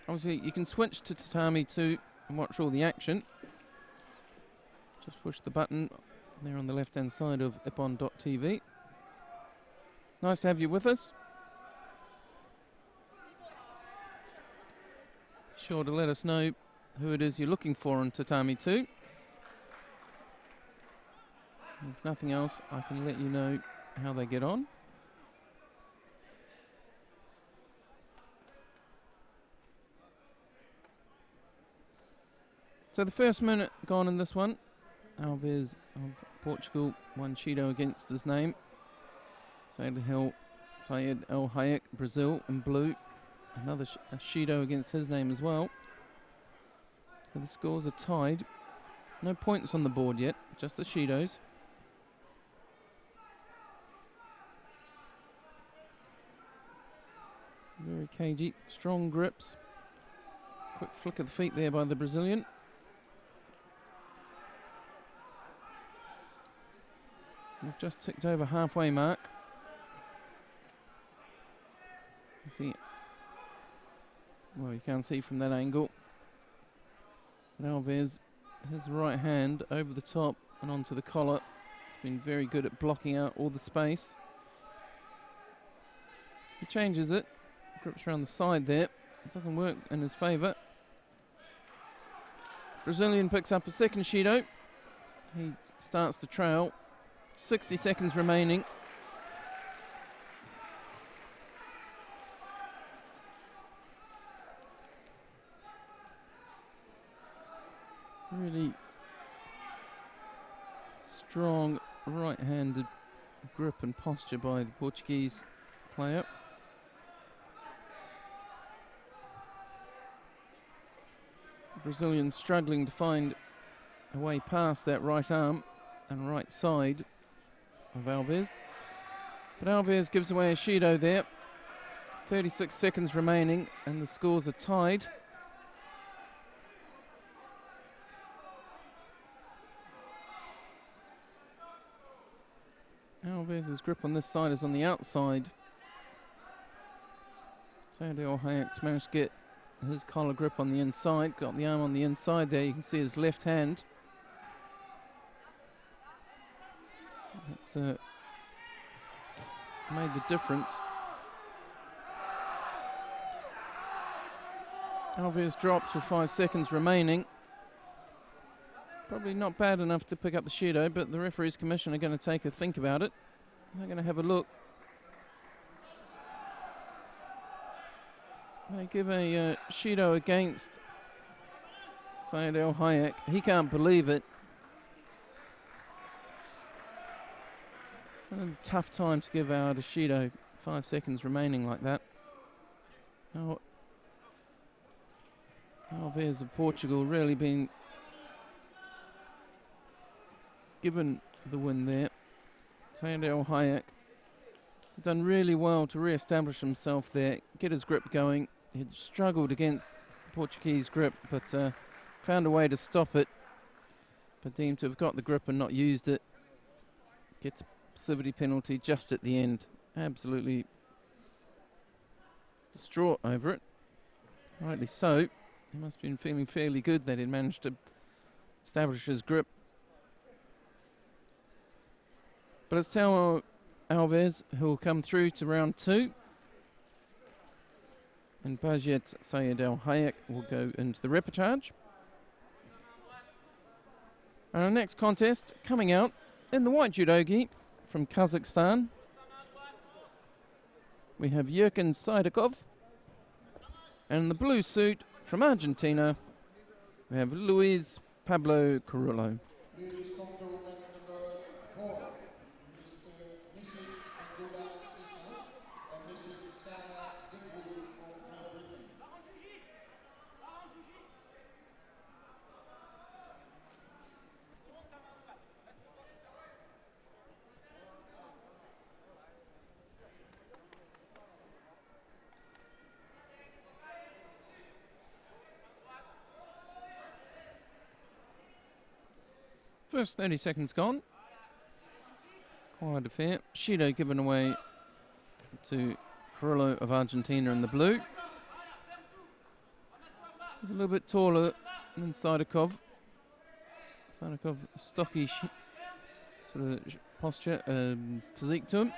Obviously, you can switch to Tatami 2 and watch all the action. Just push the button there on the left-hand side of ipon.tv. Nice to have you with us. Sure to let us know who it is you're looking for on Tatami 2. If nothing else, I can let you know how they get on. So the first minute gone in this one. Alves of Portugal won Shido against his name. Sayed El Haek, Brazil in blue. Another Shido against his name as well. So the scores are tied. No points on the board yet, just the Shidos. Very cagey, strong grips. Quick flick of the feet there by the Brazilian. We've just ticked over halfway mark. You see, well, you can't see from that angle. Alves, his right hand over the top and onto the collar. He's been very good at blocking out all the space. He changes it, grips around the side there. It doesn't work in his favour. Brazilian picks up a second Shido. He starts to trail. 60 seconds remaining. strong right-handed grip and posture by the Portuguese player. The Brazilian struggling to find a way past that right arm and right side of Alves. But Alves gives away a Shido there. 36 seconds remaining and the scores are tied. Alves' grip on this side is on the outside. Haek's managed to get his collar grip on the inside, got the arm on the inside there. You can see his left hand. That's made the difference. Alves drops with 5 seconds remaining. Probably not bad enough to pick up the Shido, but the referees commission are going to take a think about it. They're going to have a look. They give a Shido against Haek. He can't believe it. A tough time to give out a Shido. 5 seconds remaining like that. Alves of Portugal really been given the win there. Haek done really well to re-establish himself there, get his grip going. He'd struggled against the Portuguese grip, but found a way to stop it. But deemed to have got the grip and not used it. Gets a passivity penalty just at the end. Absolutely distraught over it. Rightly so. He must have been feeling fairly good that he'd managed to establish his grip. But it's Tao Alves who will come through to round 2. And Bajet Haek will go into the repêchage. And our next contest coming out in the white judogi from Kazakhstan. We have Jurgen Sidakov. And in the blue suit from Argentina, we have Luis Pablo Corollo. First 30 seconds gone. Quiet affair. Shido given away to Corollo of Argentina in the blue. He's a little bit taller than Sidakov. Sidakov, stocky sort of posture, physique to him.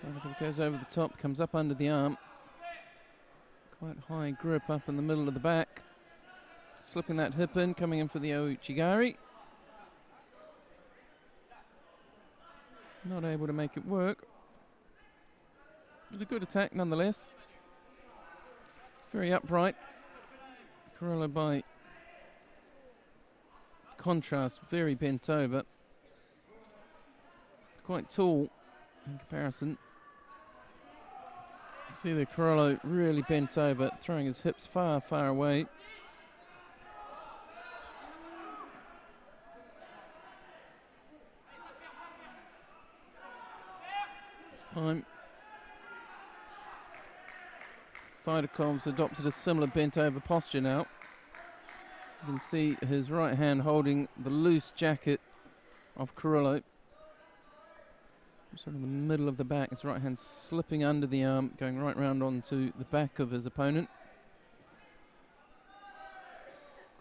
Sidakov goes over the top, comes up under the arm. Quite high grip up in the middle of the back. Slipping that hip in, coming in for the Ouchigari. Not able to make it work. But a good attack nonetheless. Very upright. Corollo by contrast, very bent over. Quite tall in comparison. See the Corollo really bent over, throwing his hips far, far away. Time. Sidakov's adopted a similar bent over posture now. You can see his right hand holding the loose jacket of Corollo. Sort of in the middle of the back, his right hand slipping under the arm, going right round onto the back of his opponent.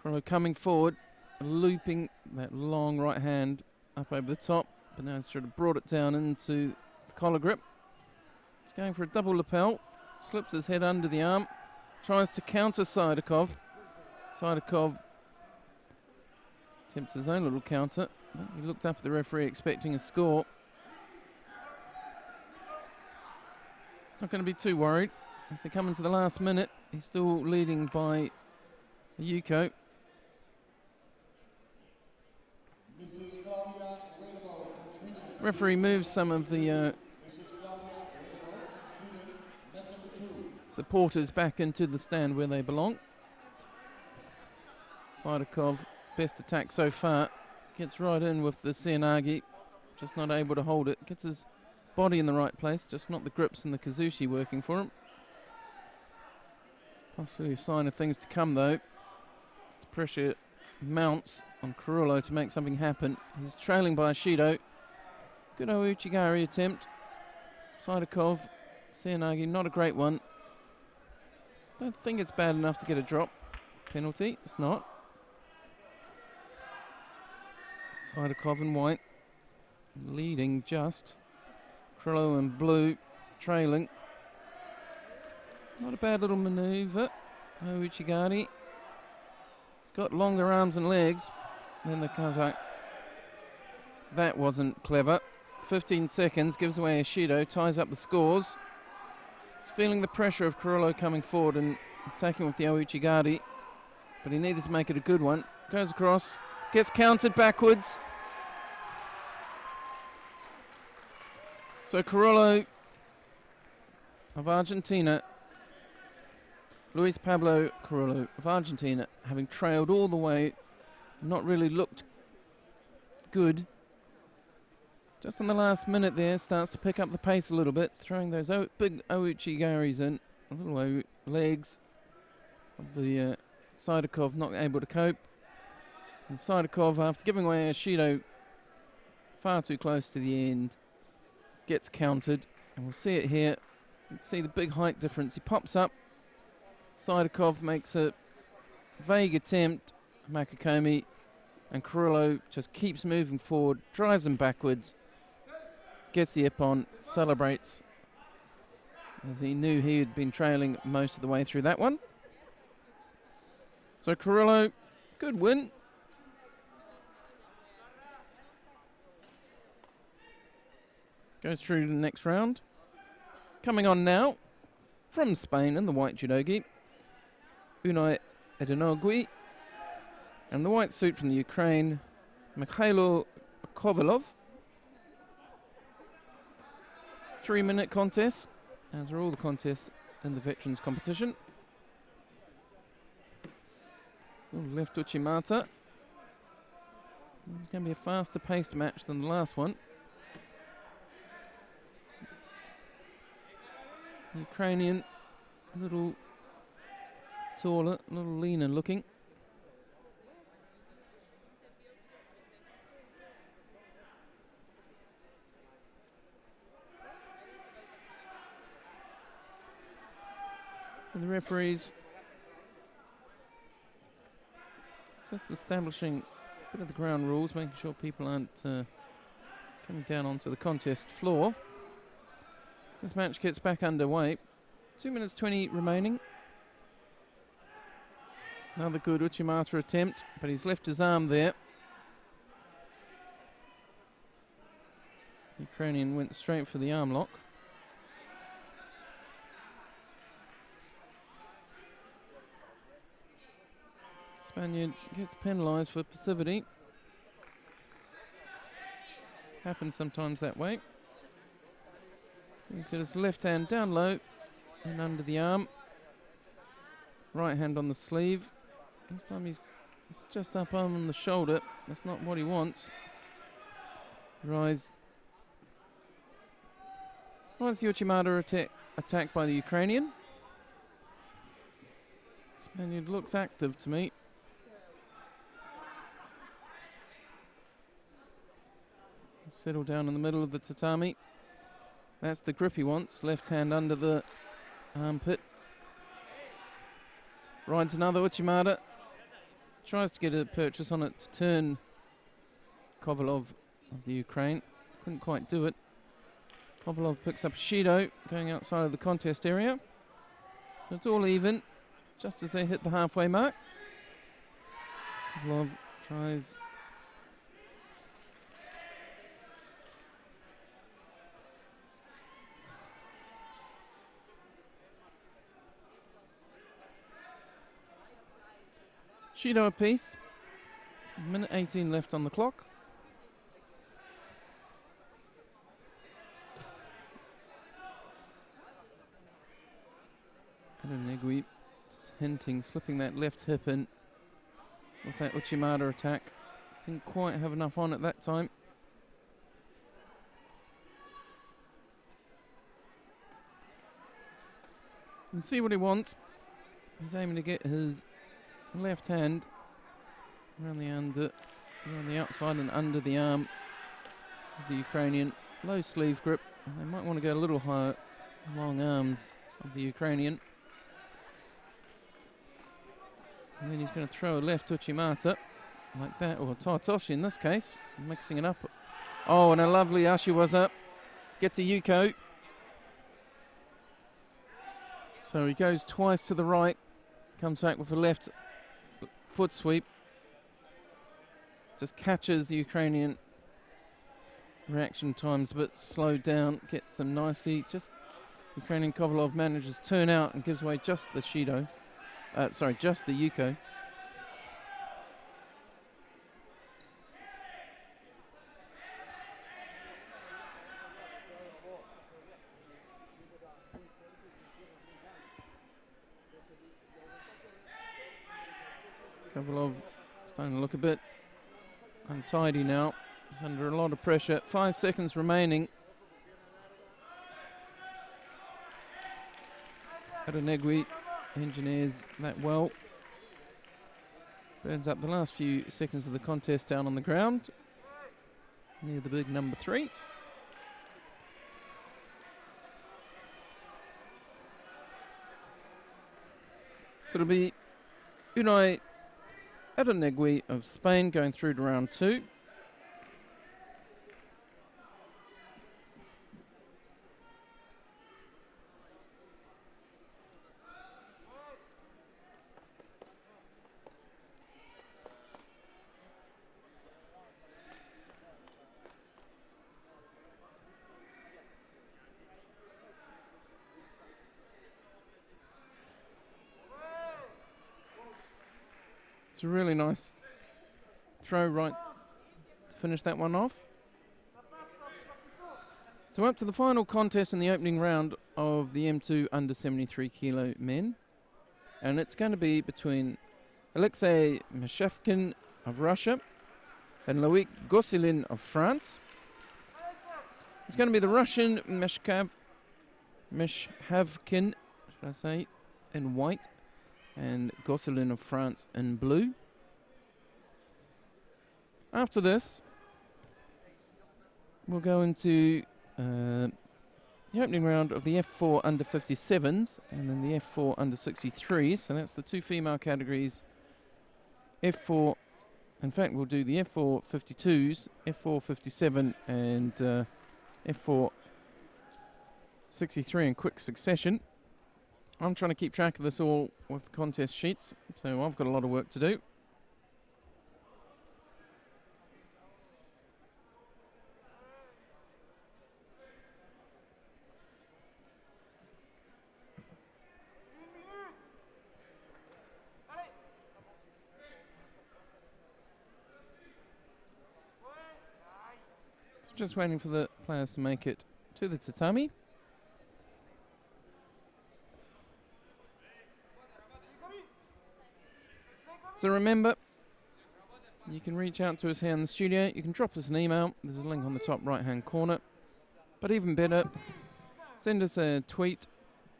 Corollo coming forward, looping that long right hand up over the top, but now he's sort of brought it down into collar grip. He's going for a double lapel, slips his head under the arm, tries to counter Sidakov. Sidakov attempts his own little counter. He looked up at the referee expecting a score. He's not going to be too worried as they come into the last minute. He's still leading by a Yuko. Referee moves some of the supporters back into the stand where they belong. Sidakov, best attack so far. Gets right in with the Sianagi, just not able to hold it. Gets his body in the right place, just not the grips and the Kazushi working for him. Possibly a sign of things to come though. As the pressure mounts on Corollo to make something happen. He's trailing by Shido. Good Ouchigari attempt. Sidakov, Sianagi, not a great one. Don't think it's bad enough to get a drop. Penalty, it's not. Sidakov in white, leading just. Corollo in blue, trailing. Not a bad little manoeuvre. Ouchigari. He's got longer arms and legs than the Kazakh. That wasn't clever. 15 seconds, gives away Ishido, ties up the scores. He's feeling the pressure of Corollo coming forward and attacking with the Ouchigari, but he needed to make it a good one. Goes across, gets countered backwards. So Corollo of Argentina, Luis Pablo Corollo of Argentina, having trailed all the way, not really looked good. Just in the last minute there, starts to pick up the pace a little bit, throwing those big Ouchigaris in, little legs of the Sidakov not able to cope. And Sidakov, after giving away Ishido far too close to the end, gets countered, and we'll see it here. You can see the big height difference. He pops up. Sidakov makes a vague attempt, Makakomi, and Corollo just keeps moving forward, drives him backwards, gets the ippon, celebrates, as he knew he had been trailing most of the way through that one. So Corollo, good win. Goes through to the next round. Coming on now, from Spain in the white judogi, Unai Edenogui, and the white suit from the Ukraine, Mikhailo Kovalov. 3-minute contest, as are all the contests in the veterans competition. Left Uchimata. It's going to be a faster paced match than the last one. Ukrainian, a little taller, a little leaner looking. And the referees just establishing a bit of the ground rules, making sure people aren't coming down onto the contest floor. This match gets back underway. 2 minutes 20 remaining. Another good Uchimata attempt, but he's left his arm there. Ukrainian went straight for the arm lock. Spaniard gets penalised for passivity. Happens sometimes that way. He's got his left hand down low and under the arm. Right hand on the sleeve. This time he's just up on the shoulder. That's not what he wants. Rise the Uchimata attacked by the Ukrainian. Spaniard looks active to me. Settle down in the middle of the tatami. That's the grip he wants. Left hand under the armpit. Rides another Uchimata. Tries to get a purchase on it to turn Kovalov of the Ukraine. Couldn't quite do it. Kovalov picks up Shido going outside of the contest area. So it's all even just as they hit the halfway mark. Kovalov tries Shido apiece. Minute 18 left on the clock. Naigui just hinting, slipping that left hip in with that Uchimata attack. Didn't quite have enough on at that time. And see what he wants. He's aiming to get his left hand around the outside and under the arm of the Ukrainian. Low sleeve grip. And they might want to go a little higher. Long arms of the Ukrainian. And then he's going to throw a left Uchimata like that, or Tartoshi in this case, mixing it up. Oh, and a lovely Ashiwaza. Gets a Yuko. So he goes twice to the right, comes back with a left foot sweep. Just catches the Ukrainian. Reaction time's a bit slowed down, gets him nicely. Just Ukrainian Kovalov manages to turn out and gives away just the Shido. Just the Yuko. Kovalov starting to look a bit untidy now. He's under a lot of pressure. 5 seconds remaining. Naigui engineers that well. Burns up the last few seconds of the contest down on the ground near the big number 3. So it'll be Unai Naigui of Spain going through to round 2. It's a really nice throw right to finish that one off. So up to the final contest in the opening round of the M2 under 73 kilo men. And it's going to be between Alexei Mshkin of Russia and Loic Goselin of France. It's going to be the Russian Mshkin, should I say, in white, and Goselin of France in blue. After this, we'll go into the opening round of the F4 under 57s and then the F4 under 63s. So that's the 2 female categories. F4, in fact, we'll do the F4 52s, F4 57 and F4 63 in quick succession. I'm trying to keep track of this all with contest sheets, so I've got a lot of work to do. So just waiting for the players to make it to the tatami. So remember, you can reach out to us here in the studio. You can drop us an email. There's a link on the top right-hand corner. But even better, send us a tweet.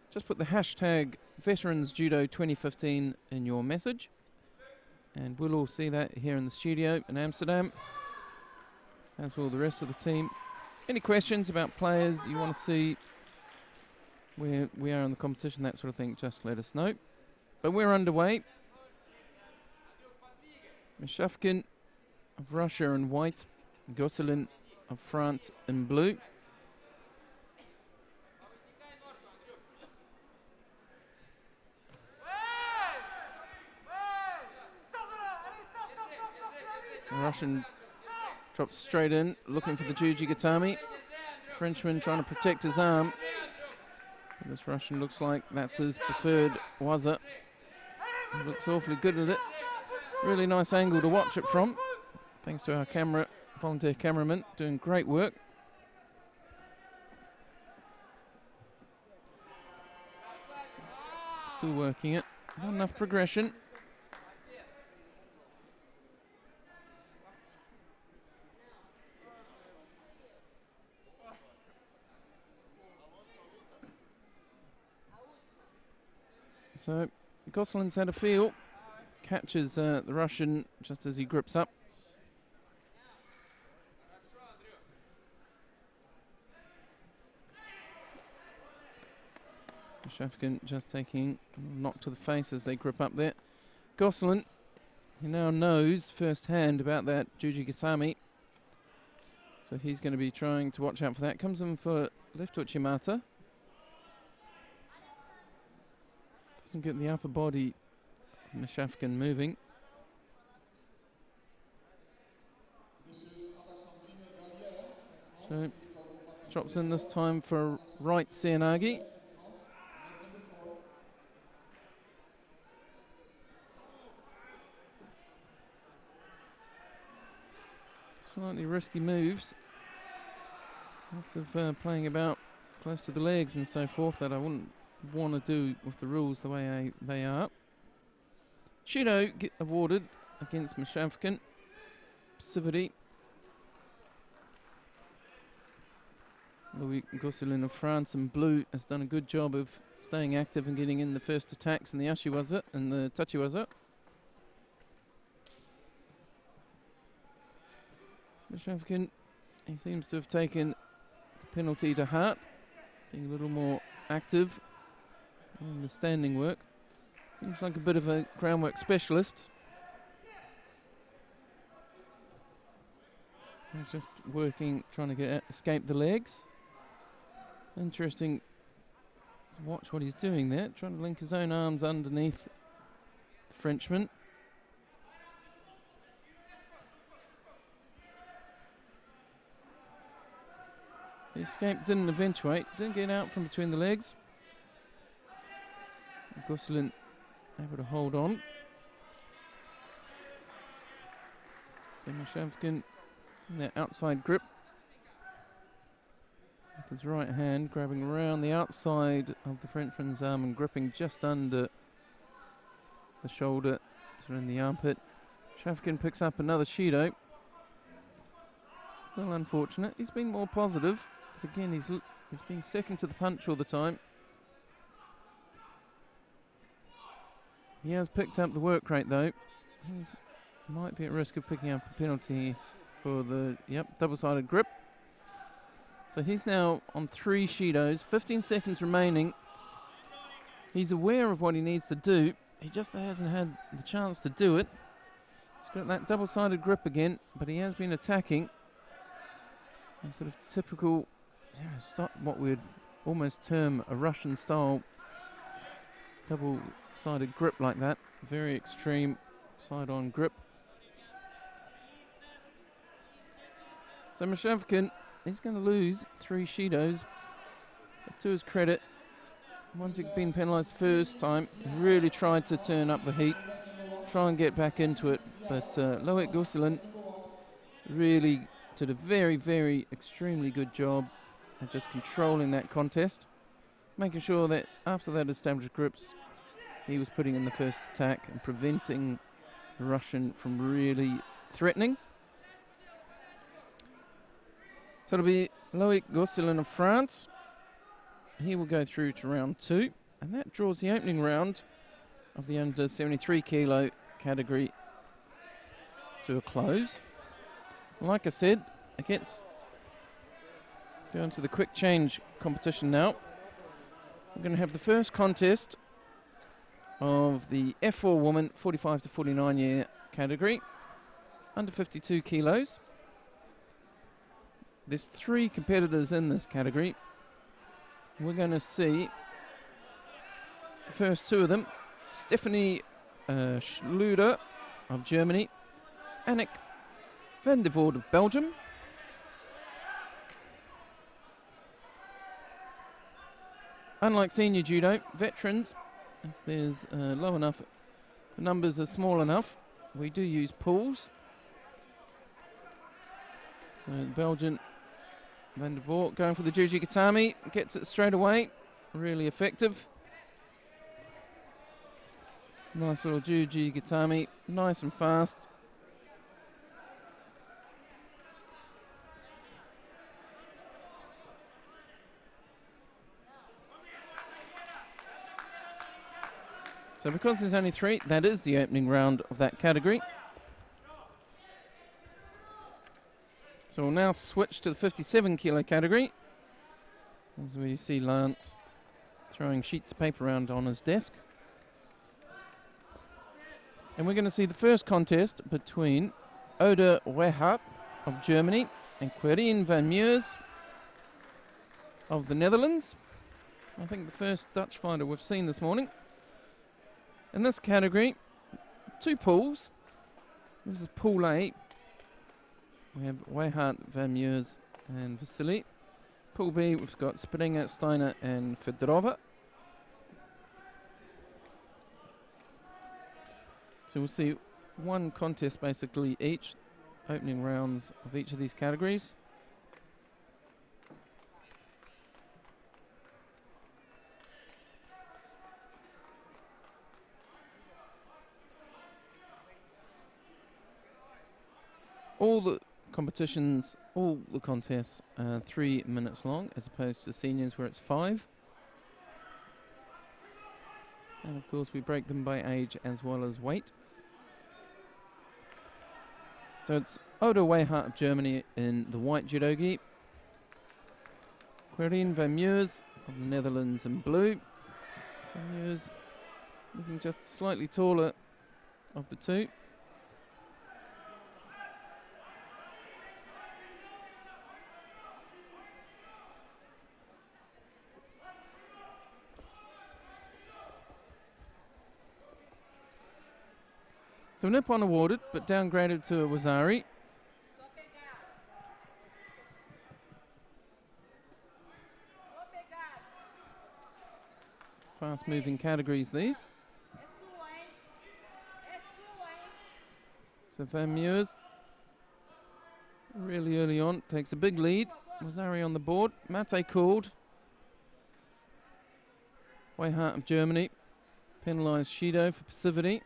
Just put the hashtag Veterans Judo 2015 in your message. And we'll all see that here in the studio in Amsterdam, as will the rest of the team. Any questions about players you want to see, where we are in the competition, that sort of thing, just let us know. But we're underway. Mshkin of Russia in white, Goselin of France in blue. The Russian drops straight in, looking for the Juji Gatami. Frenchman trying to protect his arm. And this Russian looks like that's his preferred waza. He looks awfully good at it. Really nice angle to watch it from. Thanks to our volunteer cameraman, doing great work. Still working it. Not enough progression. So Goselin's had a feel. Catches the Russian just as he grips up. Mshkin just taking a knock to the face as they grip up there. Goselin, he now knows firsthand about that Jujigatami. So he's going to be trying to watch out for that. Comes in for left Uchimata. Doesn't get the upper body of Mshkin moving. So drops in this time for right Seanagi. Slightly risky moves. Lots of playing about close to the legs and so forth that I wouldn't want to do with the rules the way they are. Judo get awarded against Mshkin. Passivity. Louis Goselin of France in blue has done a good job of staying active and getting in the first attacks in the Ashiwaza and the Tachiwaza. Mshkin, he seems to have taken the penalty to heart, being a little more active in the standing work. Seems like a bit of a groundwork specialist. He's just working, trying to escape the legs. Interesting to watch what he's doing there, trying to link his own arms underneath the Frenchman. The escape didn't eventuate, didn't get out from between the legs. Goselin able to hold on. So Mshkin in that outside grip. With his right hand grabbing around the outside of the Frenchman's arm and gripping just under the shoulder, sort of in the armpit. Mshkin picks up another Shido. Well, unfortunate. He's been more positive. But again, he's being second to the punch all the time. He has picked up the work rate though. He might be at risk of picking up a penalty for the double-sided grip. So he's now on 3 Shidos, 15 seconds remaining. He's aware of what he needs to do. He just hasn't had the chance to do it. He's got that double-sided grip again, but he has been attacking. A sort of typical, what we'd almost term a Russian-style double-sided grip like that. Very extreme side-on grip. So Mshkin, he's going to lose 3 Shidos. But to his credit, once he'd been penalised first time, he really tried to turn up the heat, try and get back into it. But Loic Goselin really did a very, very extremely good job at just controlling that contest, making sure that after that established grips, he was putting in the first attack and preventing the Russian from really threatening. So it'll be Loic Goselin of France. He will go through to round 2, and that draws the opening round of the under 73 kilo category to a close. Like I said, it gets going to the quick change competition now. We're going to have the first contest of the F4 woman 45 to 49 year category, under 52 kilos. There's 3 competitors in this category. We're going to see the first 2 of them. Stephanie Schluder of Germany, Annick van der Voort of Belgium. Unlike senior judo, veterans, if there's low enough, the numbers are small enough, we do use pools. So Belgian van der Voort going for the Jujigatami, gets it straight away, really effective. Nice little Juji Gatami, nice and fast. So because there's only 3, that is the opening round of that category. So we'll now switch to the 57 kilo category, as we see Lance throwing sheets of paper around on his desk. And we're going to see the first contest between Ode Weihart of Germany and Carin van Meurs of the Netherlands. I think the first Dutch fighter we've seen this morning. In this category, 2 pools. This is Pool A. We have Weihart, van Meurs and Vasily. Pool B, we've got Springer, Steiner and Fedorova. So we'll see 1 contest basically each, opening rounds of each of these categories. All the competitions, all the contests are 3 minutes long, as opposed to seniors where it's 5. And of course we break them by age as well as weight. So it's Odo Weihart of Germany in the white judogi. Carin van Meurs of the Netherlands in blue. Van Meurs looking just slightly taller of the 2. So Nippon awarded, but downgraded to a Wazari. Fast moving categories these. So Van Meurs, really early on, takes a big lead. Wazari on the board. Mate called. Weihart of Germany penalised Shido for passivity.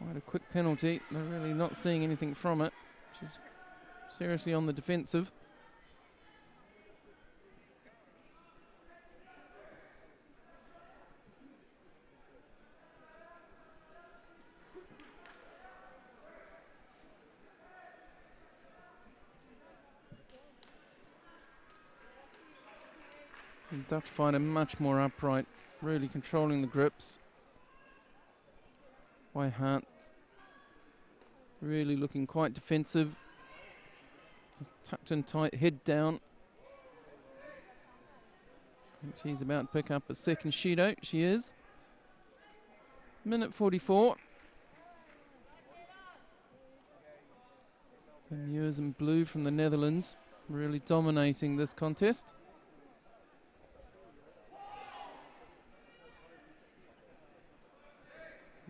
Quite a quick penalty. They're really not seeing anything from it. She's seriously on the defensive. The Dutch fighter much more upright, really controlling the grips. Weihart really looking quite defensive. Tucked in tight, head down. I think she's about to pick up a second Shido. She is. Minute 44. Van Meurs in blue from the Netherlands, really dominating this contest.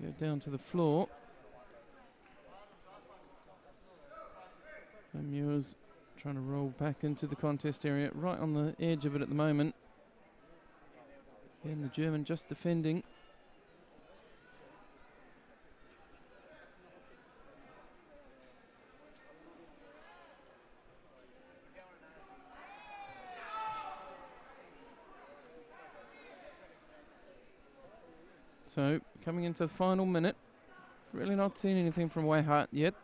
Go down to the floor. Van Meurs trying to roll back into the contest area, right on the edge of it at the moment. Again, the German just defending. So, coming into the final minute, really not seeing anything from Weihart yet.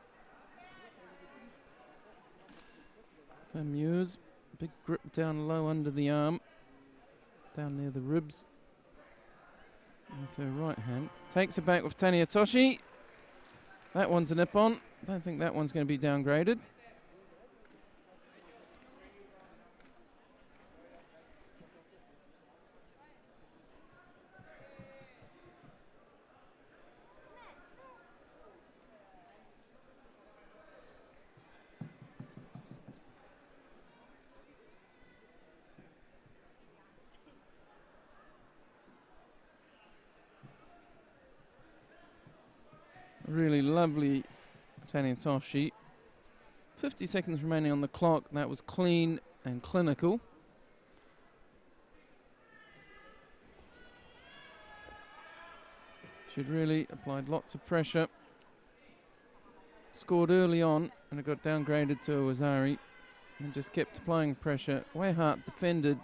Van Meurs, big grip down low under the arm, down near the ribs. With her right hand, takes it back with Tania Toshi. That one's a Nippon. Don't think that one's going to be downgraded. Really lovely Tania Toshi. 50 seconds remaining on the clock. That was clean and clinical. She'd really applied lots of pressure. Scored early on and it got downgraded to a Wazari and just kept applying pressure. Wayhart defended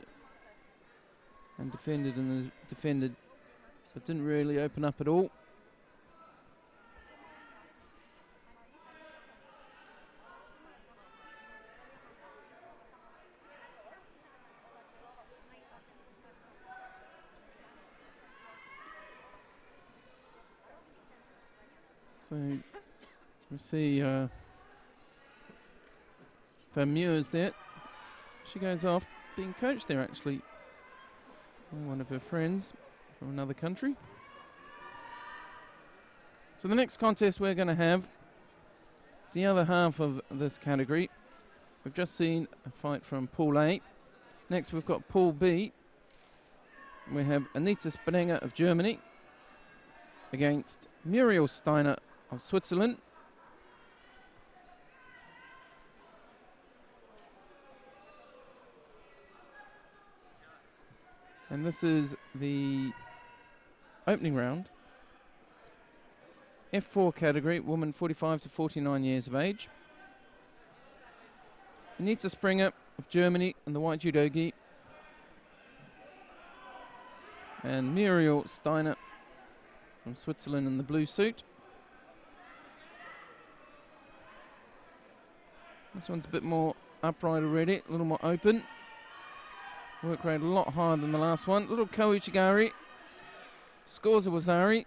and defended and defended, but didn't really open up at all. So we see Van Muur's there. She goes off being coached there actually by one of her friends from another country. So the next contest we're going to have is the other half of this category. We've just seen a fight from Pool A. Next we've got Pool B. We have Anita Sprenger of Germany against Muriel Steiner of Switzerland. And this is the opening round. F4 category, woman 45 to 49 years of age. Anita Sprenger of Germany in the white judogi. And Muriel Steiner from Switzerland in the blue suit. This one's a bit more upright already, a little more open. Work rate a lot higher than the last one. Little Ko Ichigari scores a Wazari.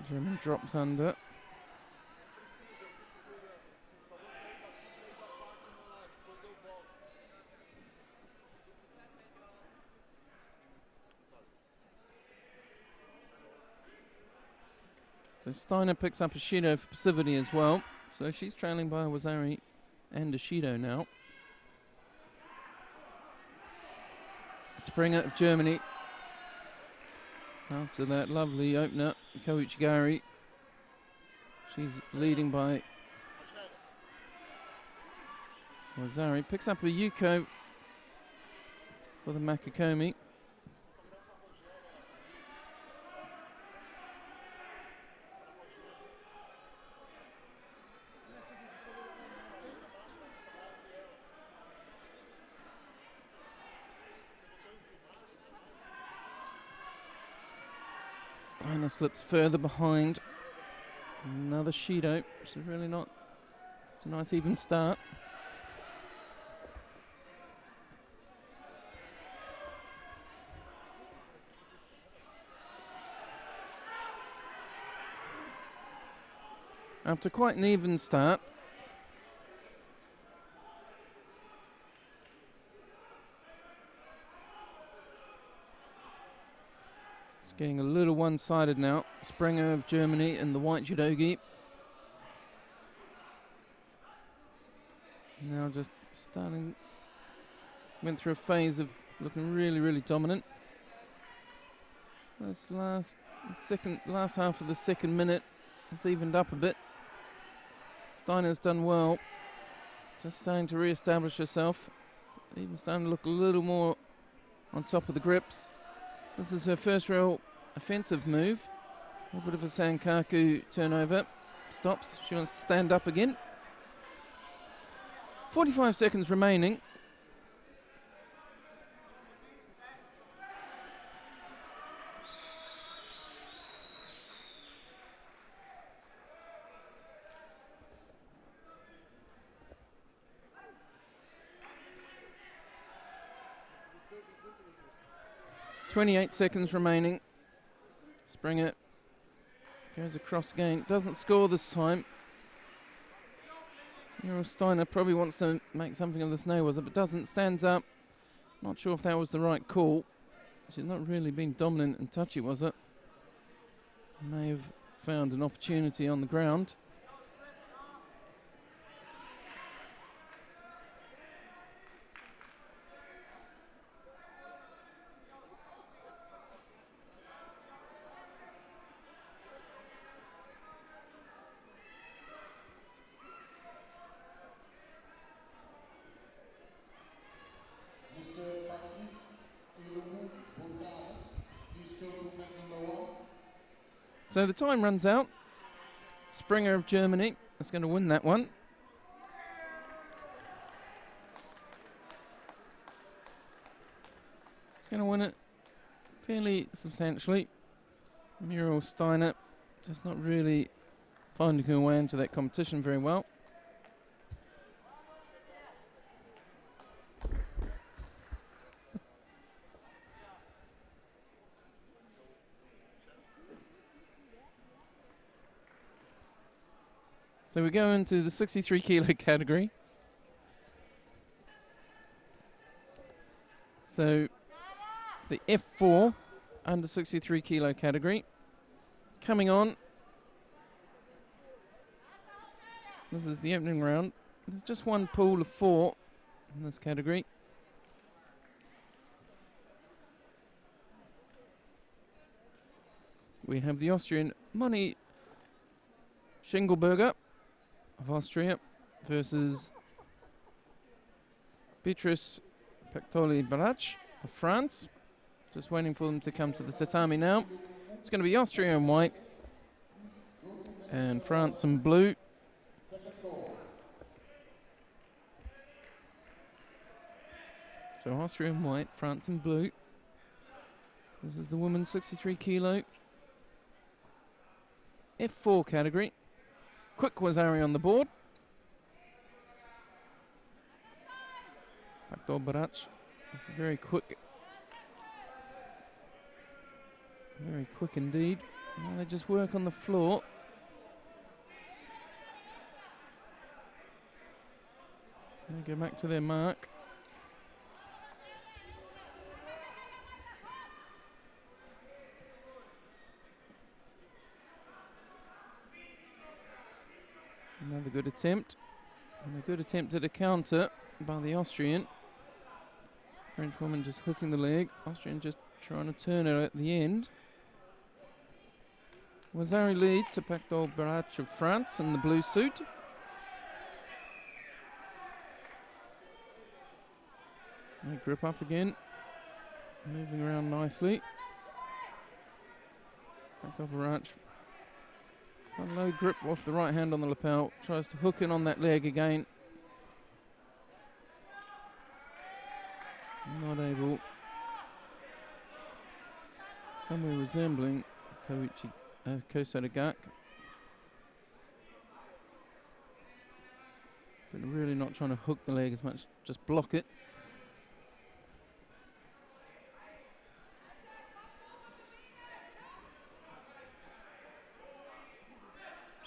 German drops under. So Steiner picks up a Shido for passivity as well. So she's trailing by a Wazari and a Shido now. Sprenger of Germany. After that lovely opener, Ko Ichigari. She's leading by Wazari. Picks up a Yuko for the Makakomi. Steiner slips further behind. Another Shido, which is really not a nice even start. After quite an even start, it's getting a little one-sided now. Sprenger of Germany in the white judogi. Now just starting, went through a phase of looking really, really dominant. This last half of the second minute, it's evened up a bit. Steiner's done well, just starting to re-establish herself, even starting to look a little more on top of the grips. This is her first real offensive move. A bit of a Sankaku turnover. Stops, she wants to stand up again. 45 seconds remaining. .28 seconds remaining. Sprenger goes across again. Doesn't score this time. Steiner probably wants to make something of this no, was it? But doesn't. Stands up. Not sure if that was the right call. She's not really been dominant and touchy, was it? May have found an opportunity on the ground. So the time runs out. Springer of Germany is going to win that one. He's going to win it fairly substantially. Muriel Steiner just not really finding her way into that competition very well. So we go into the 63 kilo category. So the F4 under 63 kilo category. Coming on. This is the opening round. There's just one pool of 4 in this category. We have the Austrian Moni Schingelberger of Austria versus Beatrice Pactoli-Barach of France. Just waiting for them to come to the tatami now. It's going to be Austria in white and France in blue. So Austria in white, France in blue. This is the women's 63 kilo F4 category. Quick Wazari on the board. Pactol-Barach. It's very quick. Very quick indeed. Now they just work on the floor. They go back to their mark. Another good attempt. And a good attempt at a counter by the Austrian. French woman just hooking the leg. Austrian just trying to turn her at the end. Wazari lead to Pactol-Barach of France in the blue suit. They grip up again. Moving around nicely. Pactol-Barach. A low grip off the right hand on the lapel. Tries to hook in on that leg again. Not able. Somewhere resembling Kosodagak. But really not trying to hook the leg as much, just block it.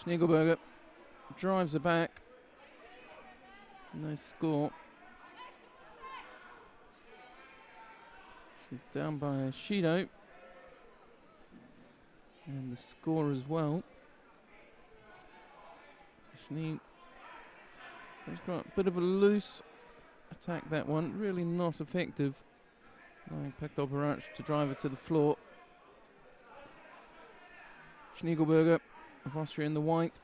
Schingelberger drives her back. No score. She's down by Judo. And the score as well. So she's got a bit of a loose attack, that one. Really not effective. Allowing Pactol-Barach to drive it to the floor. Schingelberger of Austria in the white.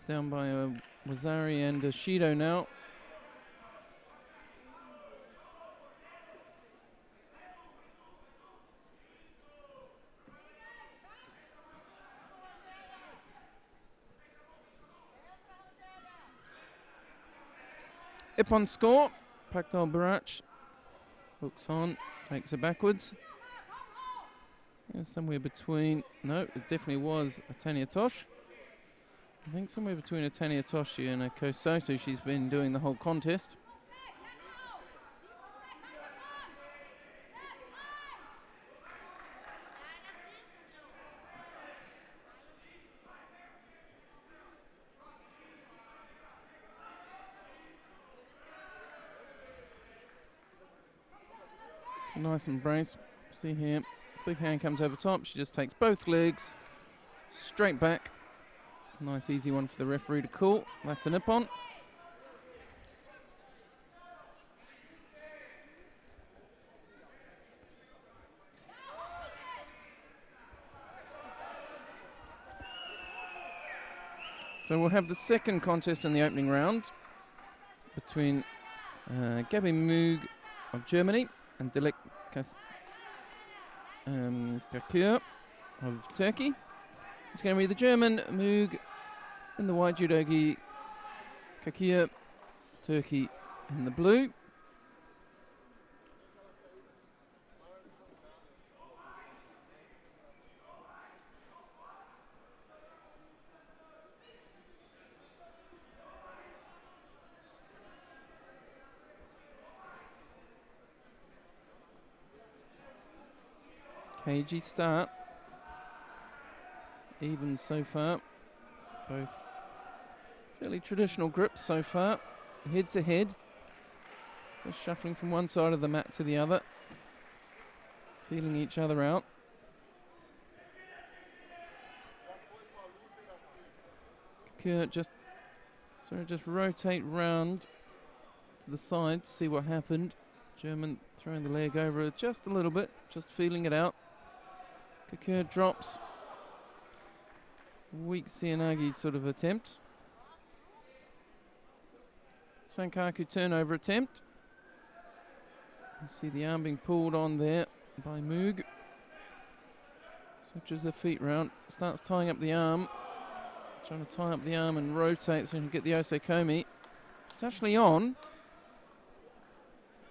Down by Wazari and Shido now. Ippon score. Pactol-Barach hooks on, takes it backwards. Somewhere between, no, it definitely was a Tanya Tosh. I think somewhere between a Tanya Toshi and a Kosoto she's been doing the whole contest. It's a nice embrace. See here, big hand comes over top. She just takes both legs straight back. Nice easy one for the referee to call. That's an Ippon. So we'll have the second contest in the opening round between Gabi Moog of Germany and Dilek Kakir of Turkey. It's going to be the German Moog in the white judogi, Kakia, Turkey in the blue. Cagey start. Even so far. Both fairly traditional grips so far. Head to head. Just shuffling from one side of the mat to the other. Feeling each other out. Kurt just rotate round to the side to see what happened. German throwing the leg over just a little bit, just feeling it out. Kakur drops. Weak Sianagi sort of attempt. Sankaku turnover attempt. You see the arm being pulled on there by Moog. Switches the feet round, starts tying up the arm. Trying to tie up the arm and rotate so he can get the osekomi. It's actually on.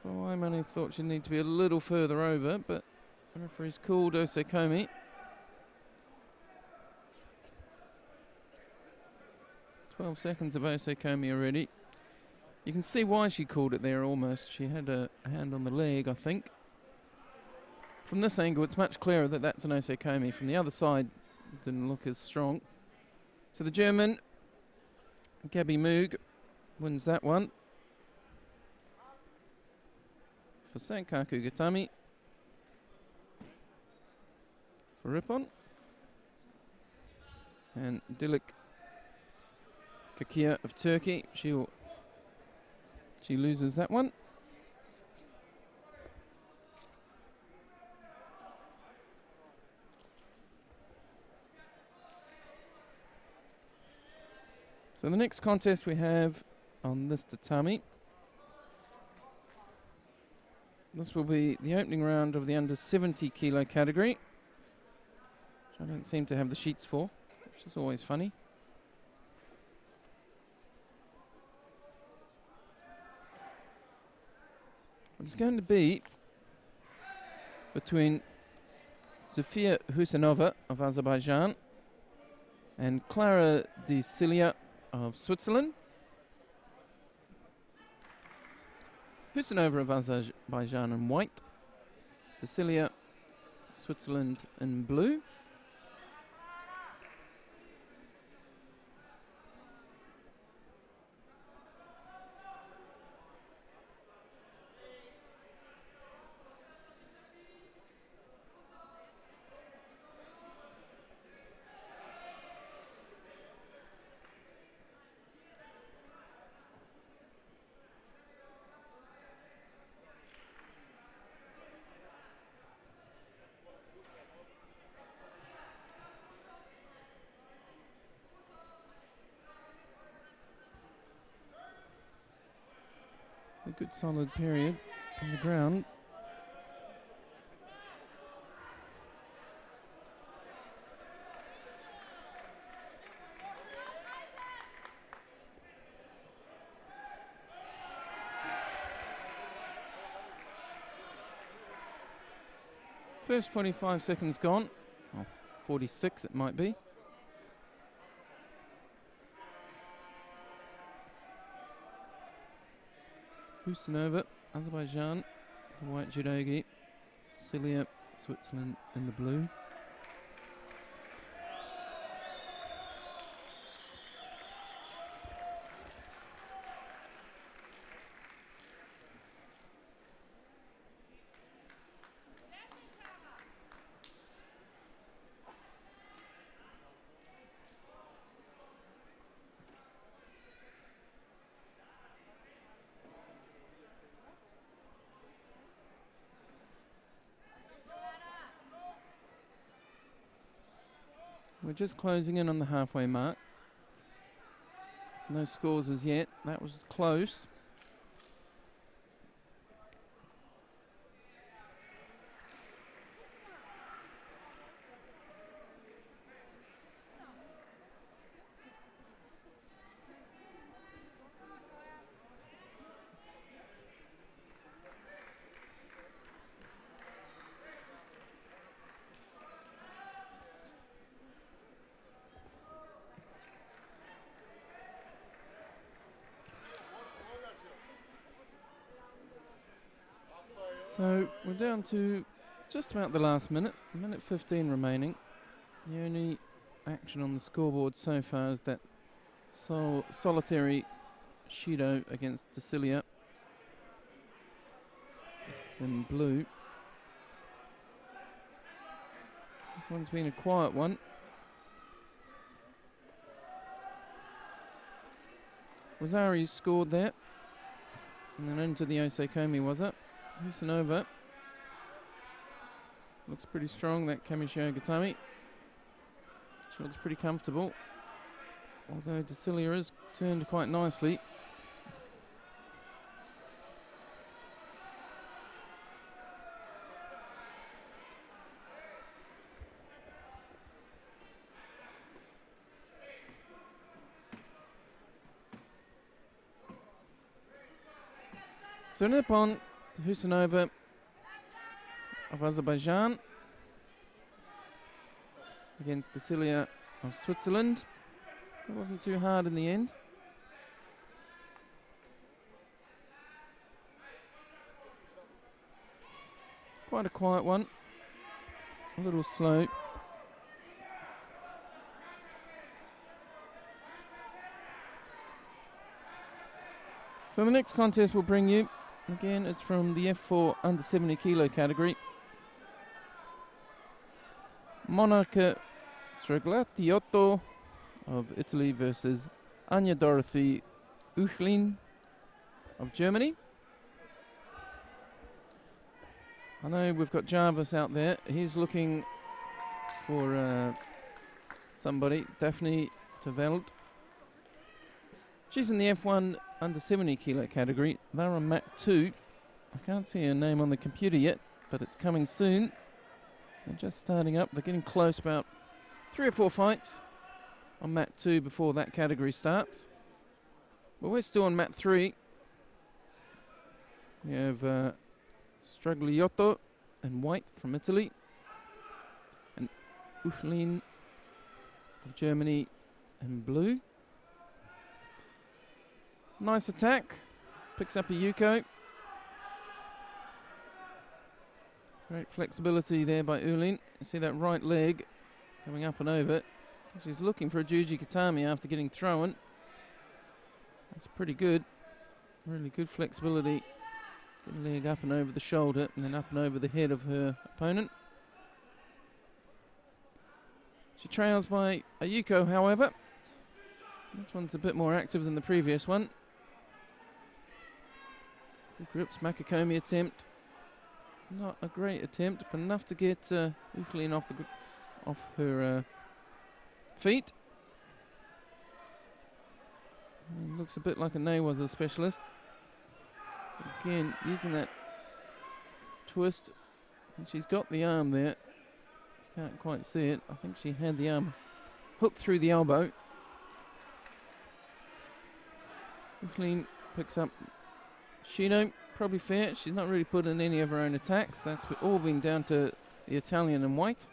Well, I only thought she'd need to be a little further over, but the referee's called osekomi. "12 seconds of osekomi already." You can see why she called it there almost. She had a hand on the leg, I think. From this angle, it's much clearer that that's an osekomi. From the other side, it didn't look as strong. So the German, Gabi Moog, wins that one. For Sankaku Gatami. For Rippon. And Dilek Kakia of Turkey. She loses that one. So the next contest we have on this tatami. This will be the opening round of the under 70 kilo category, which I don't seem to have the sheets for, which is always funny. It's going to be between Zofia Husanova of Azerbaijan and Clara de Cilia of Switzerland. Husanova of Azerbaijan in white, de Cilia, Switzerland in blue. A good solid period on the ground. First 45 seconds gone, or 46 it might be. Husanova, Azerbaijan, the white judogi. Cilia, Switzerland in the blue. We're just closing in on the halfway mark. No scores as yet. That was close. So we're down to just about the last minute, minute 15 remaining. The only action on the scoreboard so far is that solitary Judo against Desilia in blue. This one's been a quiet one. Wazari scored there. And then into the Osekomi, was it? Husanova. Looks pretty strong, that Kamishio Gatami. She looks pretty comfortable. Although Desilia has turned quite nicely. So Nippon, Husanova of Azerbaijan against Desilia of Switzerland. It wasn't too hard in the end. Quite a quiet one. A little slow. So the next contest will bring you, again, it's from the F4 under 70 kilo category. Monica Stragliotto of Italy versus Anya Dorothy Ulin of Germany. I know we've got Jarvis out there. He's looking for somebody, Daphne Teveld. She's in the F1 under 70 kilo category. They're on mat 2. I can't see her name on the computer yet, but it's coming soon. They're just starting up. They're getting close, about 3 or 4 fights on mat 2 before that category starts. But we're still on mat 3. We have Stragliotto and White from Italy, and Ulin of Germany in blue. Nice attack. Picks up a Yuko. Great flexibility there by Ulin. You see that right leg coming up and over. She's looking for a Juji Katami after getting thrown. That's pretty good. Really good flexibility. Good leg up and over the shoulder and then up and over the head of her opponent. She trails by a Yuko, however. This one's a bit more active than the previous one. Good grips, Makakomi attempt. Not a great attempt, but enough to get Ulin off her feet. And looks a bit like a Neiwaza specialist. Again, using that twist. And she's got the arm there. You can't quite see it. I think she had the arm hooked through the elbow. Ulin picks up Shino, probably fair. She's not really put in any of her own attacks. That's all been down to the Italian in white.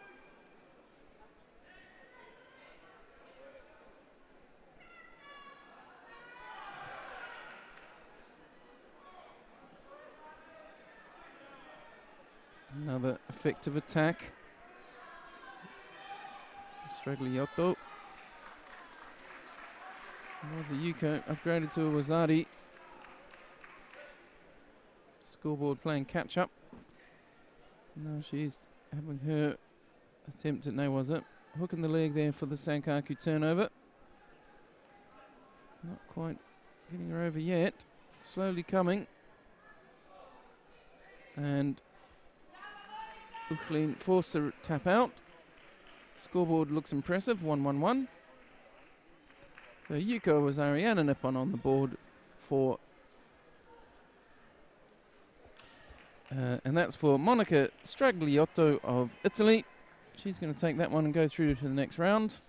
Another effective attack. Stragliotto. There's a Yuko upgraded to a Wazari. Scoreboard playing catch up. Now she's having her attempt at Neiwaza. Hooking the leg there for the Sankaku turnover. Not quite getting her over yet. Slowly coming. And Ulin forced to tap out. Scoreboard looks impressive, 1-1-1. So Yuko was Ariana Nippon on the board for, and that's for Monica Stragliotto of Italy. She's going to take that one and go through to the next round.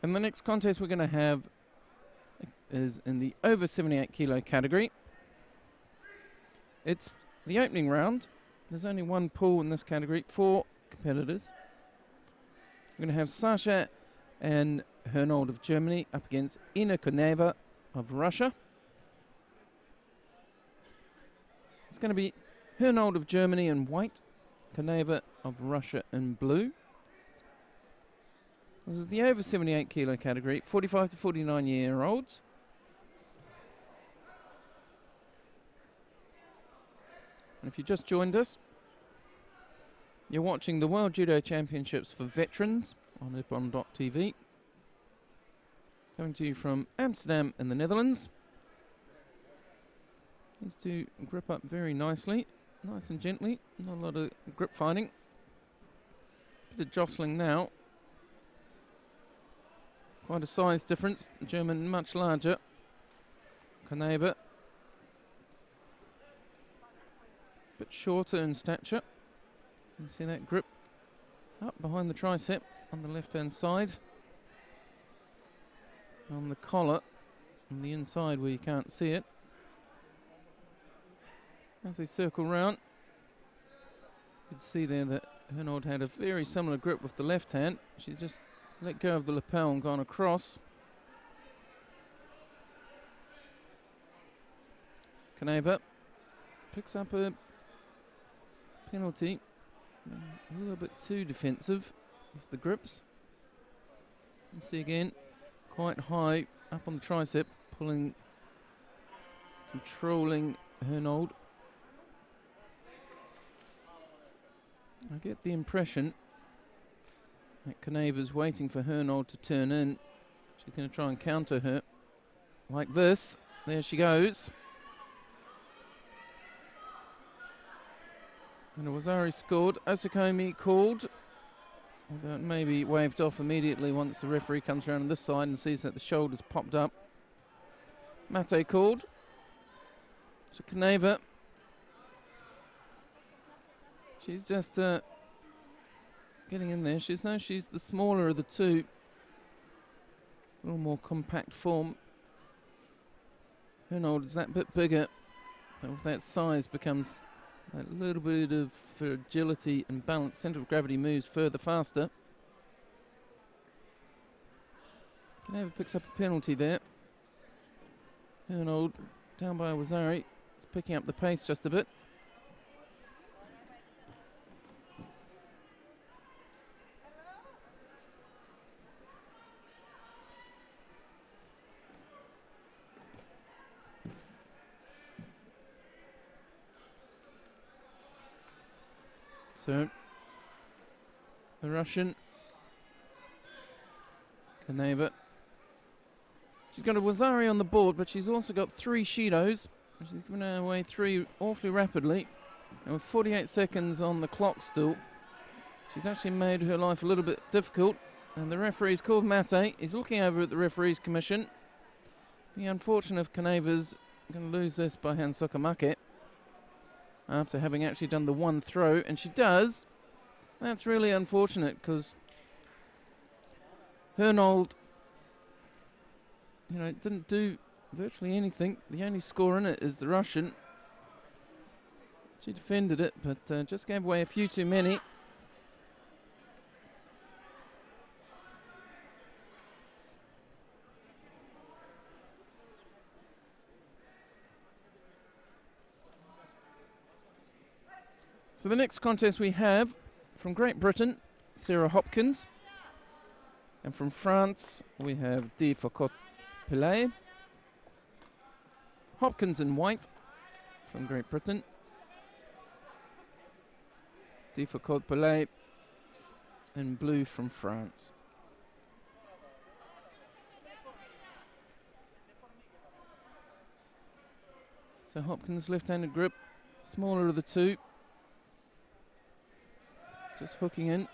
And the next contest we're going to have is in the over 78 kilo category. It's the opening round. There's only one pool in this category, 4 competitors. We're going to have Sasha and Hernold of Germany up against Ina Koneva of Russia. It's going to be Hernold of Germany in white, Koneva of Russia in blue. This is the over 78 kilo category, 45 to 49-year-olds. And if you just joined us, you're watching the World Judo Championships for Veterans on Nippon.tv. Coming to you from Amsterdam in the Netherlands. These two grip up very nicely, nice and gently, not a lot of grip fighting. Bit of jostling now. Quite a size difference, the German much larger. Koneva, bit shorter in stature. You see that grip up behind the tricep on the left hand side. On the collar on the inside where you can't see it. As they circle round, you can see there that Hernold had a very similar grip with the left hand. She just let go of the lapel and gone across. Koneva picks up a penalty. A little bit too defensive with the grips. You see again, quite high up on the tricep, pulling, controlling Hernold. I get the impression that Koneva's waiting for Hernold to turn in. She's going to try and counter her like this. There she goes. And Wazari scored. Osakomi called. Although maybe waved off immediately once the referee comes around on this side and sees that the shoulder's popped up. Mate called. So Koneva. She's just getting in there. She's the smaller of the two. A little more compact form. Hernold is that bit bigger. But with that size becomes a little bit of agility and balance. Centre of gravity moves further faster. Koneva picks up a penalty there. Hernold down by Wazari. It's picking up the pace just a bit. So, the Russian, Koneva. She's got a Wazari on the board, but she's also got 3 Shidos. She's given away 3 awfully rapidly. And with 48 seconds on the clock still, she's actually made her life a little bit difficult. And the referee's called Mate. He's looking over at the referee's commission. Be unfortunate if Koneva's going to lose this by hand sokamake. After having actually done the one throw, and she does. That's really unfortunate because Hernold, didn't do virtually anything. The only score in it is the Russian. She defended it, but just gave away a few too many. So the next contest we have from Great Britain, Sarah Hopkins. And from France, we have Di Foucault-Pellet. Hopkins in white from Great Britain. Di Foucault-Pellet in blue from France. So Hopkins left-handed grip, smaller of the two. Just hooking in.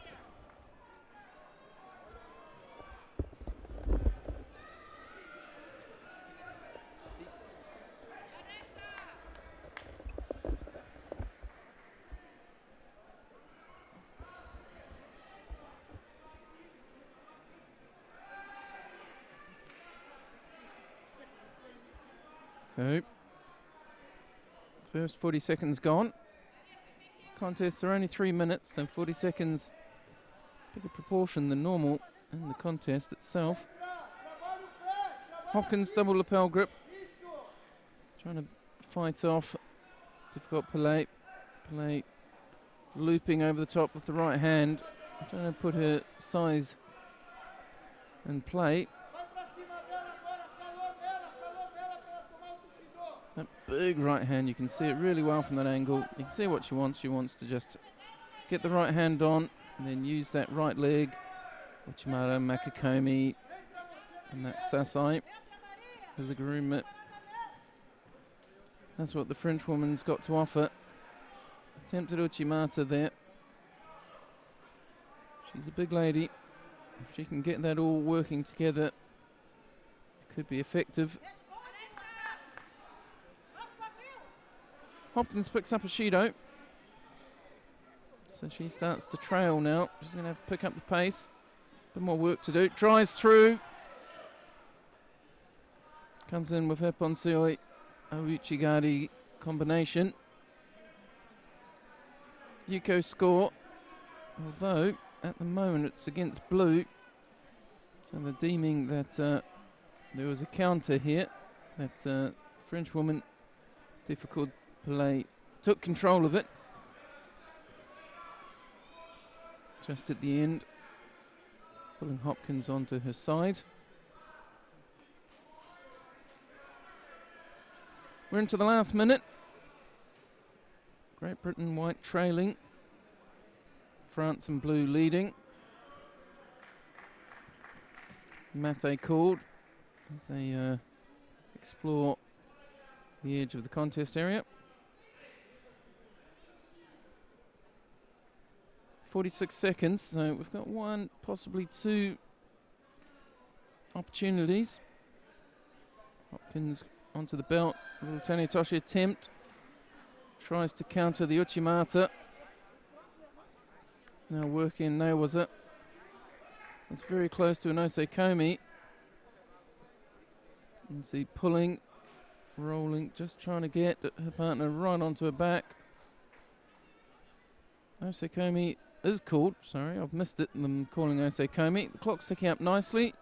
So, first 40 seconds gone. contests are only 3 minutes, so 40 seconds, bigger proportion than normal in the contest itself. Hopkins double lapel grip, trying to fight off difficult Pelé. Pelé looping over the top with the right hand, trying to put her size in play. That big right hand, you can see it really well from that angle. You can see what she wants. She wants to just get the right hand on and then use that right leg. Ochimata, Makikomi, and that Sasai as a groomit. That's what the French woman's got to offer. Attempted Uchimata there. She's a big lady. If she can get that all working together, it could be effective. Hopkins picks up a Judo. So she starts to trail now. She's going to have to pick up the pace. A bit more work to do. Drives through. Comes in with her Ponsioi Ouchigari combination. Yuko score. Although, at the moment, it's against blue. So they're deeming that there was a counter here. That French woman, difficult play, took control of it. Just at the end, pulling Hopkins onto her side. We're into the last minute. Great Britain white trailing. France and blue leading. Mate called as they explore the edge of the contest area. 46 seconds, so we've got one, possibly two opportunities. Hopkins onto the belt, a little Tanitoshi attempt. Tries to counter the Uchimata. Now working, no was it. It's very close to an Osekomi. You can see pulling, rolling, just trying to get her partner right onto her back. Osekomi is called, sorry, I've missed it, them calling Osekomi. The clock's ticking up nicely.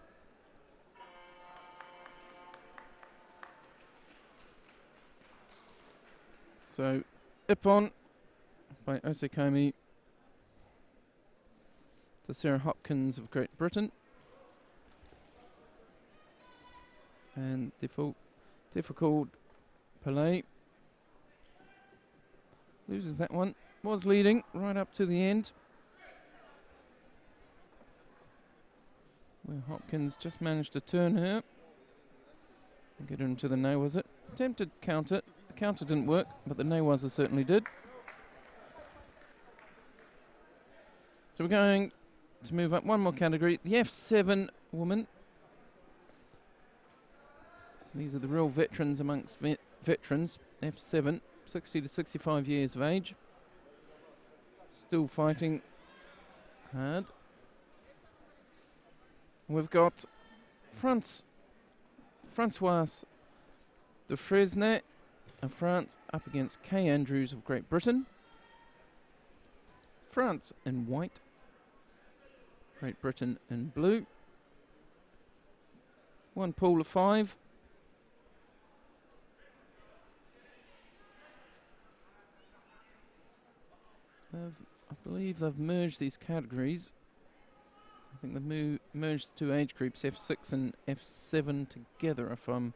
So, Ippon by Osekomi to Sarah Hopkins of Great Britain. And difficult Pelé loses that one. Was leading right up to the end, where Hopkins just managed to turn her and get her into the no, was it? Attempted counter. The counter didn't work, but the no-waza certainly did. So we're going to move up one more category. The F7 woman. These are the real veterans amongst veterans. F7, 60 to 65 years of age. Still fighting hard. We've got Francois de Fresnay of France up against Kay Andrews of Great Britain. France in white, Great Britain in blue. One pool of 5. I believe they've merged these categories. I think they've merged the two age groups, F6 and F7, together, if I'm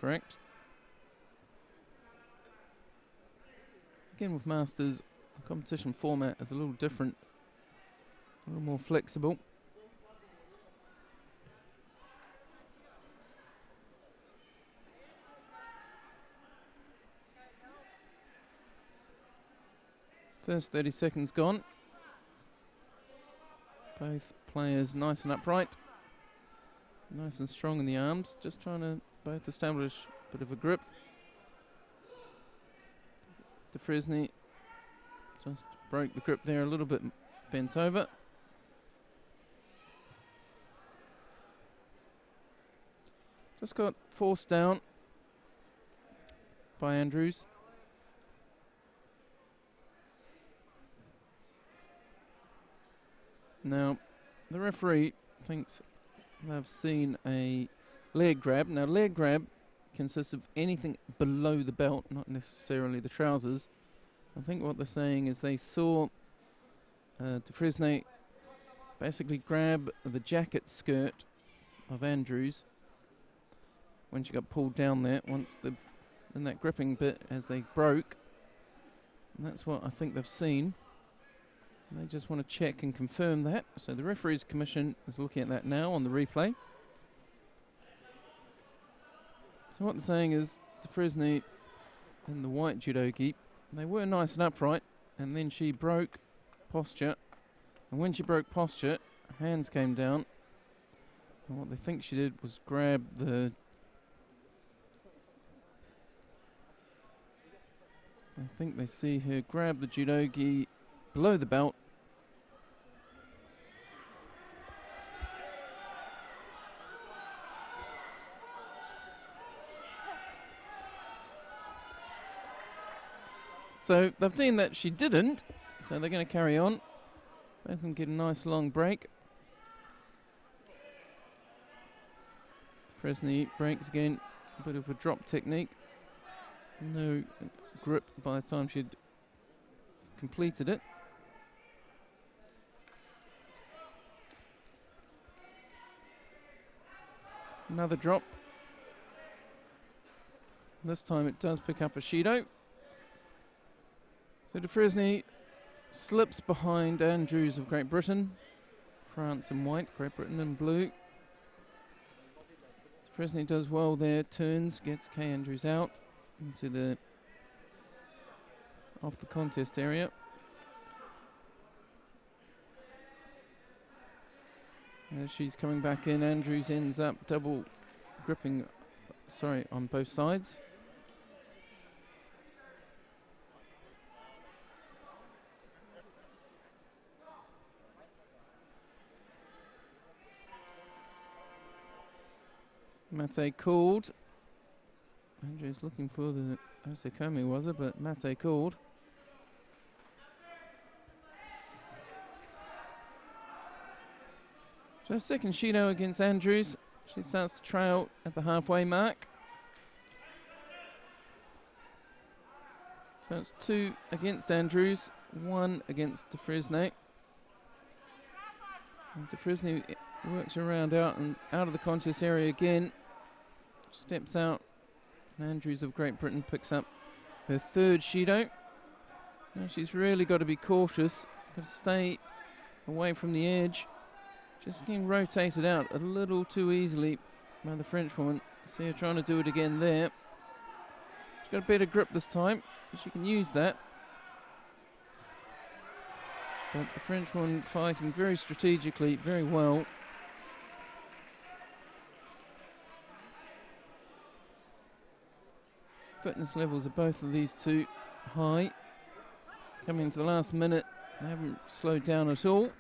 correct. Again, with Masters, the competition format is a little different, a little more flexible. First 30 seconds gone. Both players nice and upright. Nice and strong in the arms. Just trying to both establish a bit of a grip. De Fresnay just broke the grip there, a little bit bent over. Just got forced down by Andrews. Now, the referee thinks they've seen a leg grab. Now, leg grab consists of anything below the belt, not necessarily the trousers. I think what they're saying is they saw Dufresne basically grab the jacket skirt of Andrews when she got pulled down there, in that gripping bit as they broke. And that's what I think they've seen. And they just want to check and confirm that. So the referees commission is looking at that now on the replay. So what they're saying is Dufresne and the white judogi, they were nice and upright, and then she broke posture. And when she broke posture, hands came down. And what they think she did was grab the... I think they see her grab the judogi below the belt. So they've seen that she didn't, so they're going to carry on. Both of them get a nice long break. Fresney breaks again, a bit of a drop technique. No grip by the time she'd completed it. Another drop. This time it does pick up a Shido. So Dufresne slips behind Andrews of Great Britain. France in white, Great Britain in blue. Dufresne does well there, turns, gets Kay Andrews out into the off the contest area. As she's coming back in, Andrews ends up double gripping, on both sides. Mate called. Andrews looking for the Osakomi, was it? But Mate called. Just second Shido against Andrews. She starts to trail at the halfway mark. So it's 2 against Andrews, 1 against Dufresne. And Dufresne works around out and out of the contest area again. Steps out. And Andrews of Great Britain picks up her third Shido. Now she's really got to be cautious. Got to stay away from the edge. Just getting rotated out a little too easily by the French woman. See her trying to do it again there. She's got a better grip this time. She can use that. But the French one fighting very strategically, very well. Fitness levels of both of these two high. Coming into the last minute, they haven't slowed down at all.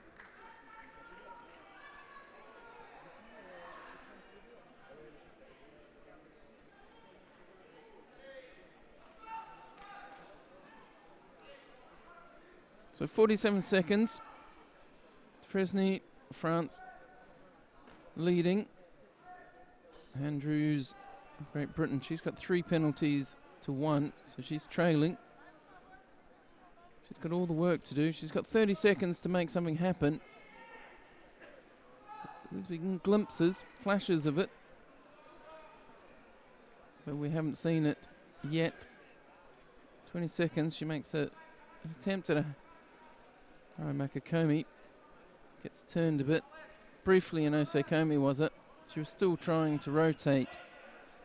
So 47 seconds. Fresney, France, leading. Andrews, Great Britain. She's got 3 penalties to 1, so she's trailing. She's got all the work to do. She's got 30 seconds to make something happen. There's been glimpses, flashes of it, but we haven't seen it yet. 20 seconds. She makes an attempt at a Makakomi. Gets turned a bit. Briefly in Osakomi, was it? She was still trying to rotate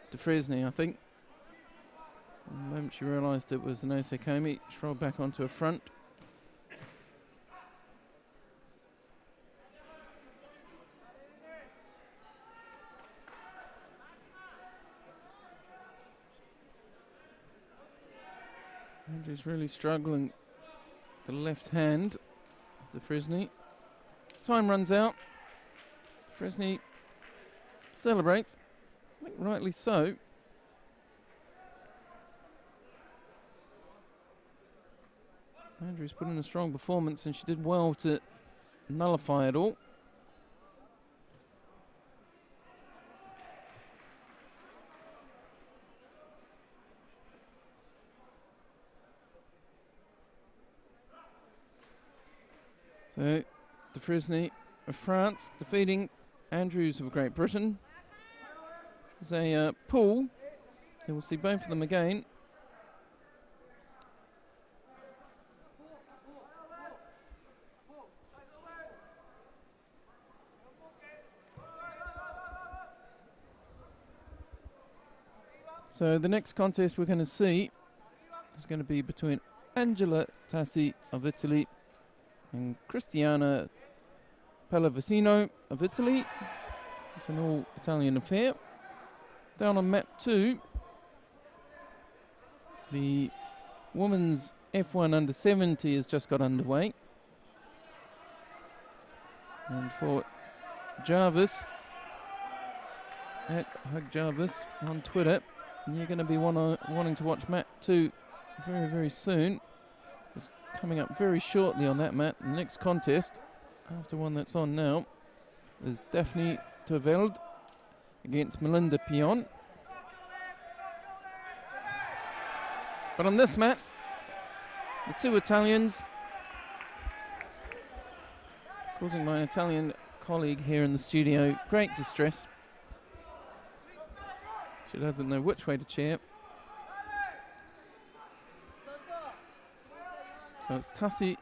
Dufresne, I think. The moment she realised it was an Osakomi, she rolled back onto her front. Andrew's really struggling the left hand. Dufresne. Time runs out. Dufresne celebrates. I think rightly so. Andrews put in a strong performance and she did well to nullify it all. So, De Fresnay of France defeating Andrews of Great Britain. There's a pool, so we'll see both of them again. So the next contest we're going to see is going to be between Angela Tassi of Italy and Cristiana Pallavicino of Italy. It's an all-Italian affair. Down on mat 2, the women's F1 under 70 has just got underway. And for Jarvis, at Hug Jarvis on Twitter, you're going to be wanting to watch mat 2 very, very soon. It's coming up very shortly on that mat. The next contest, after one that's on now, is Daphne Terveld against Melinda Pion. But on this mat, the two Italians, causing my Italian colleague here in the studio great distress. She doesn't know which way to cheer. So it's Tassi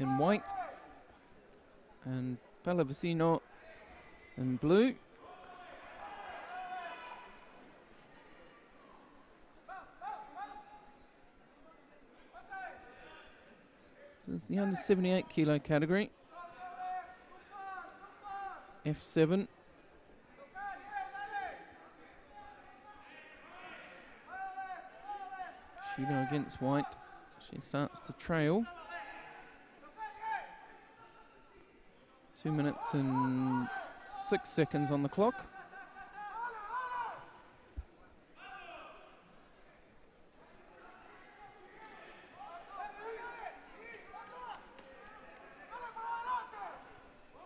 in white and Pallavicino in blue. So it's the under 78 kilo category. F7. Judo against white. She starts to trail. 2 minutes and 6 seconds on the clock.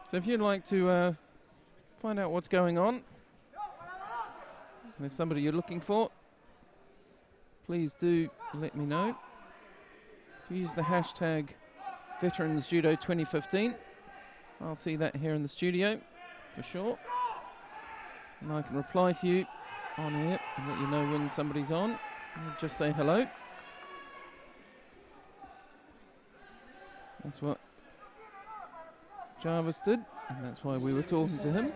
So if you'd like to find out what's going on, if there's somebody you're looking for, please do let me know. If you use the hashtag Veterans Judo 2015, I'll see that here in the studio for sure. And I can reply to you on air and let you know when somebody's on. And just say hello. That's what Jarvis did, and that's why we were talking to him.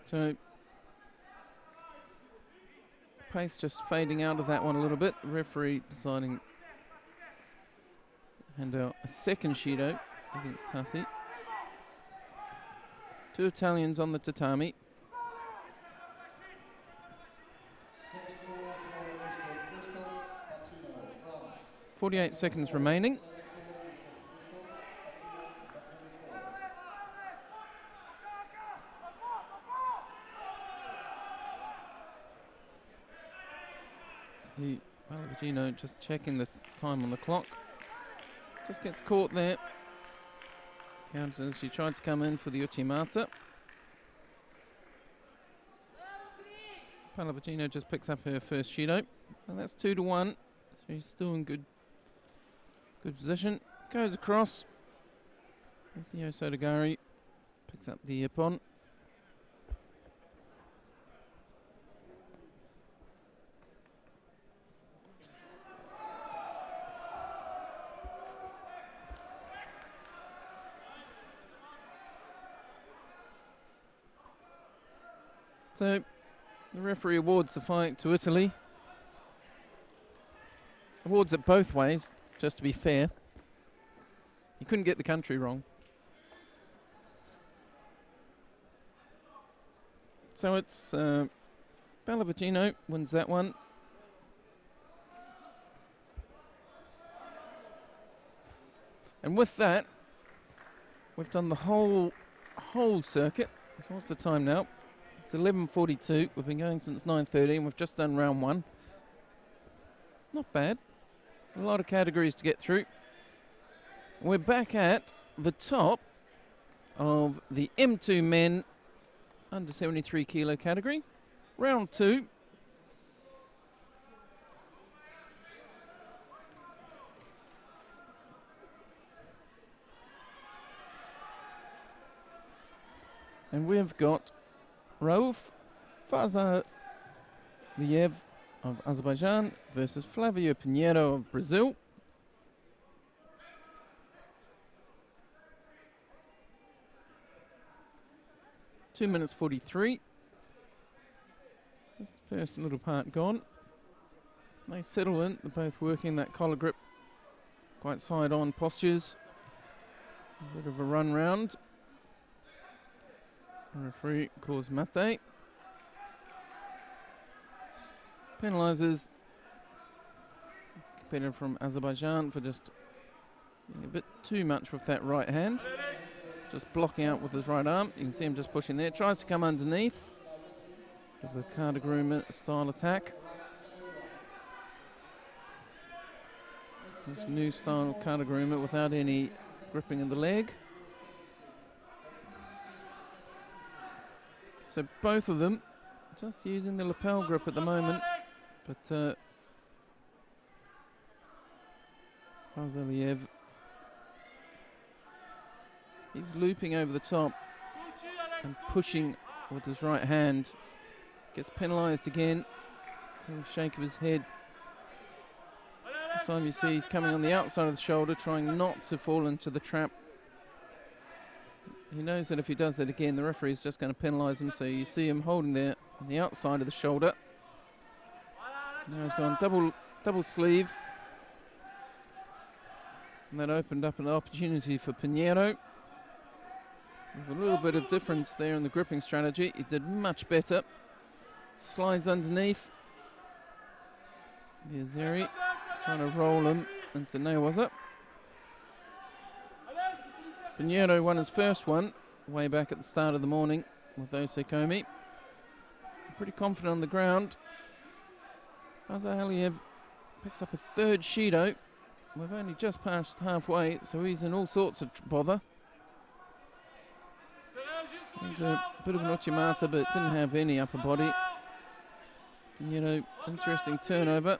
So, pace just fading out of that one a little bit. The referee deciding to hand out a second Shido against Tassi. Two Italians on the tatami. .48 seconds remaining. Pallavicino just checking the time on the clock. Just gets caught there. Counters. She tried to come in for the Uchimata. Pallavicino just picks up her first Shido. And that's 2-1. So she's still in good position. Goes across. Theo Sodagari picks up the Ippon. So, the referee awards the fight to Italy. Awards it both ways, just to be fair. You couldn't get the country wrong. So it's Pallavicino wins that one. And with that, We've done the whole circuit. So what's the time now? It's 11:42. We've been going since 9:30 and we've just done round 1. Not bad. A lot of categories to get through. We're back at the top of the M2 men under 73 kilo category. Round 2. And we've got Rauf Fazaliev of Azerbaijan versus Flavio Pinheiro of Brazil. Two minutes 43. Just the first little part gone. They settle in. They're both working that collar grip. Quite side-on postures. A bit of a run round. The referee calls mate. Penalises competitor from Azerbaijan for just being a bit too much with that right hand. Just blocking out with his right arm. You can see him just pushing there. Tries to come underneath with a Kardaguruma style attack. This new style Kardaguruma without any gripping of the leg. So both of them just using the lapel grip at the moment, but Fazaliev, he's looping over the top and pushing with his right hand. Gets penalised again. A little shake of his head. This time you see he's coming on the outside of the shoulder, trying not to fall into the trap. He knows that if he does that again, the referee is just going to penalise him, so you see him holding there on the outside of the shoulder. Now he's gone double sleeve. And that opened up an opportunity for Pinheiro. There's a little bit of difference there in the gripping strategy. He did much better. Slides underneath. The Azeri trying to roll him into Newaza. Pinheiro won his first one way back at the start of the morning with Osekomi. Pretty confident on the ground. Fazaliev picks up a third Shido. We've only just passed halfway, so he's in all sorts of bother. He's a bit of an Uchimata, but didn't have any upper body. Pinheiro, interesting turnover.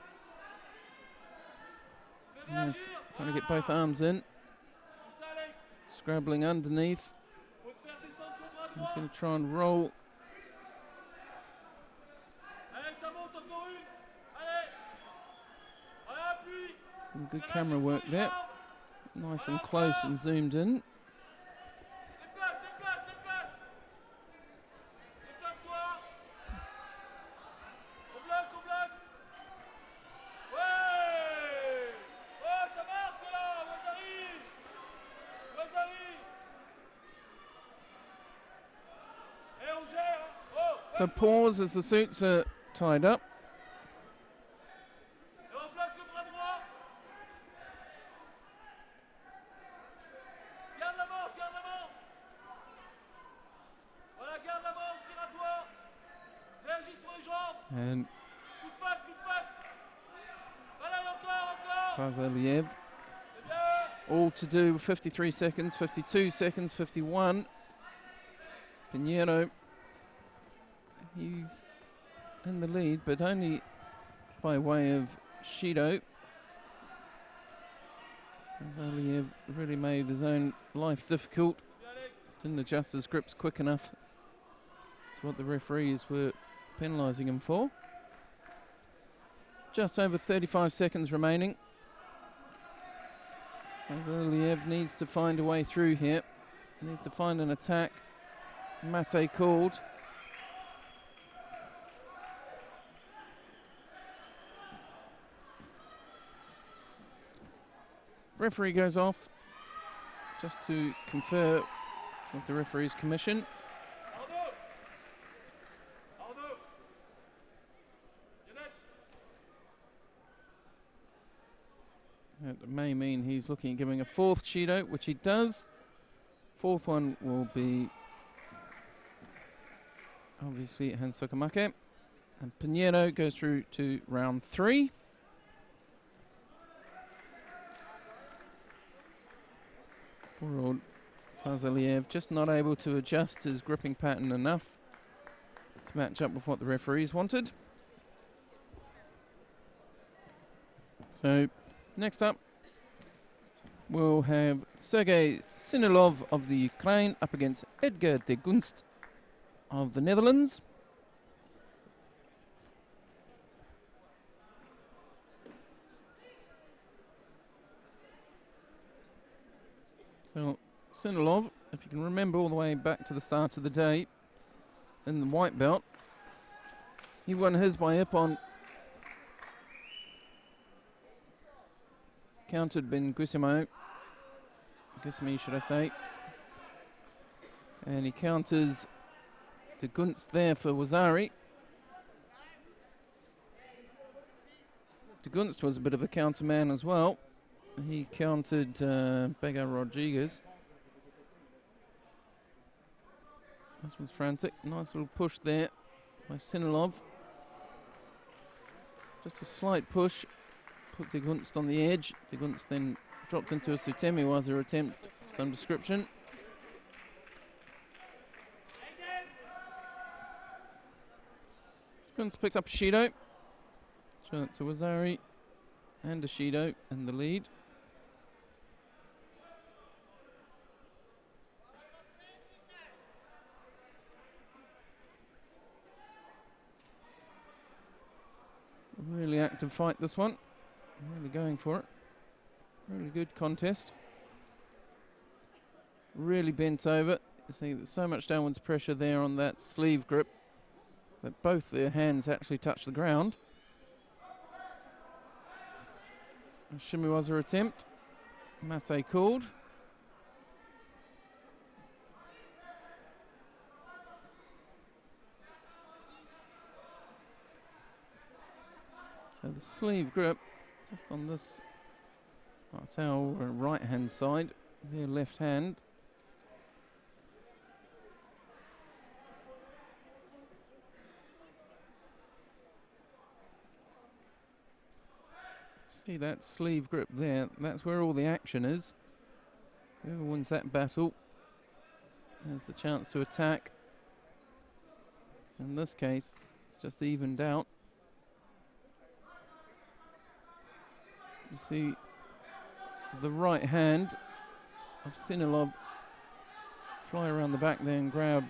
Yes, trying to get both arms in. Scrabbling underneath. He's going to try and roll. Some good camera work there. Nice and close and zoomed in. So pause as the suits are tied up. And Fazaliev, all to do 53 seconds, 52 seconds, 51. Pinheiro, he's in the lead, but only by way of Shido. Fazaliev really made his own life difficult. Didn't adjust his grips quick enough. That's what the referees were penalising him for. Just over 35 seconds remaining. Fazaliev needs to find a way through here. Needs to find an attack. Mate called. Referee goes off just to confer with the referee's commission. That may mean he's looking at giving a fourth Shido, which he does, Fourth one will be obviously Hansukamake. And Pinheiro goes through to round 3. Poor old Vazaliev just not able to adjust his gripping pattern enough to match up with what the referees wanted. So next up we'll have Sergei Sinilov of the Ukraine up against Edgar de Gunst of the Netherlands. So Sinilov, if you can remember all the way back to the start of the day in the white belt, he won his by Ippon. Countered Ben Gusimi should I say. And he counters de Gunst there for Wazari. De Gunst was a bit of a counter man as well. He countered Bega Rodriguez. This one's frantic. Nice little push there by Sinilov. Just a slight push. Put de Gunst on the edge. De Gunst then dropped into a Sutemiwaza attempt of some description. Gunst picks up a Shido. So it's a Wazari and a Shido in the lead. Really active fight this one. Really going for it. Really good contest. Really bent over. You see there's so much downwards pressure there on that sleeve grip that both their hands actually touch the ground. A Shimiwaza attempt. Mate called. So the sleeve grip just on this Martel right hand side, their left hand. See that sleeve grip there, that's where all the action is. Whoever wins that battle has the chance to attack. In this case, it's just evened out. You see the right hand of Sinilov fly around the back there and grab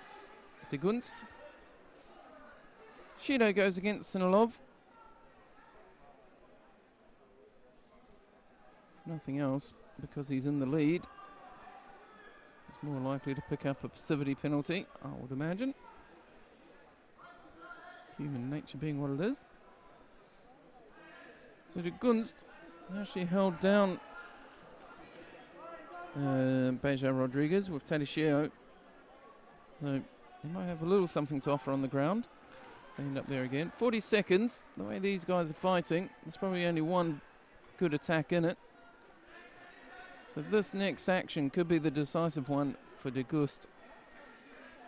de Gunst. Shido goes against Sinilov. Nothing else because he's in the lead. He's more likely to pick up a passivity penalty, I would imagine. Human nature being what it is. So de Gunst actually held down Beja Rodriguez with Tadishio. So he might have a little something to offer on the ground. They end up there again. 40 seconds. The way these guys are fighting, there's probably only one good attack in it. So this next action could be the decisive one for de Gunst.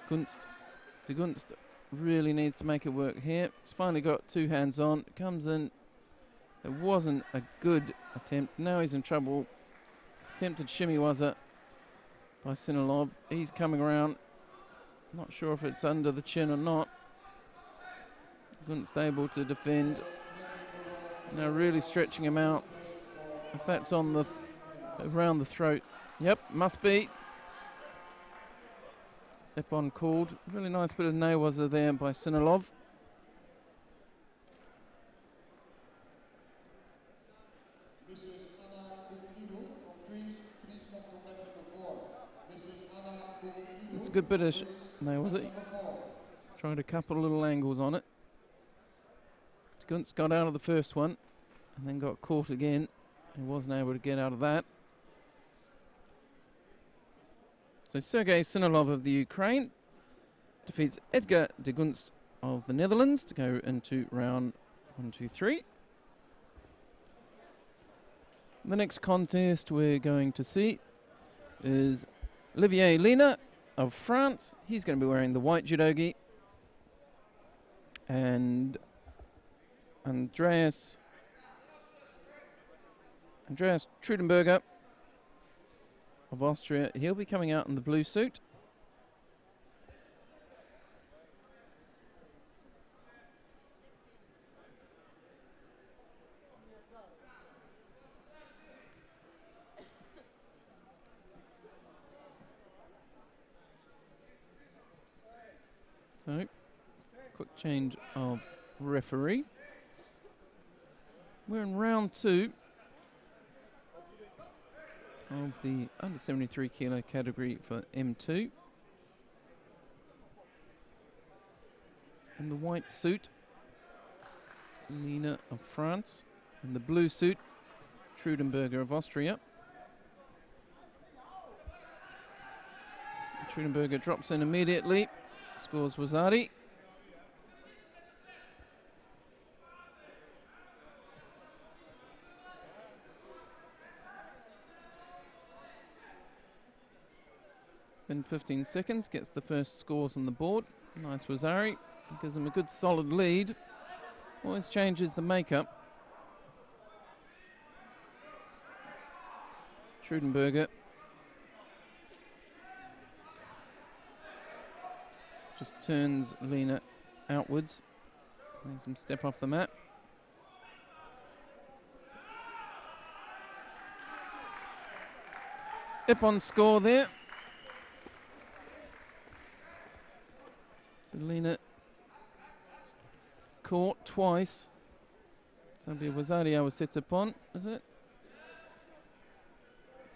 De Gunst really needs to make it work here. He's finally got two hands on. Comes in. It wasn't a good attempt. Now he's in trouble. Attempted Shimiwaza by Sinilov. He's coming around. Not sure if it's under the chin or not. Gunst able to defend. Now really stretching him out. If that's on the around the throat. Yep, must be. Ippon called. Really nice bit of Neiwaza there by Sinilov. It's a good bit of Neiwaza. Trying to couple little angles on it. Gunst got out of the first one and then got caught again. He wasn't able to get out of that. So Sergei Sinilov of the Ukraine defeats Edgar de Gunst of the Netherlands to go into round 1, 2, 3. The next contest we're going to see is Lena of France. He's going to be wearing the white judogi. And Andreas Trudenburger of Austria. He'll be coming out in the blue suit. So, quick change of referee. We're in round 2 of the under 73 kilo category for M2. In the white suit, Lena of France. In the blue suit, Trudenburger of Austria. Trudenburger drops in immediately, scores Wazari. In 15 seconds, gets the first scores on the board. Nice Wazari, gives him a good solid lead. Always changes the makeup. Trudenburger just turns Lena outwards, makes him step off the mat. Ippon score there. So Lena caught twice. So it'll be Wazari I was set upon, is it?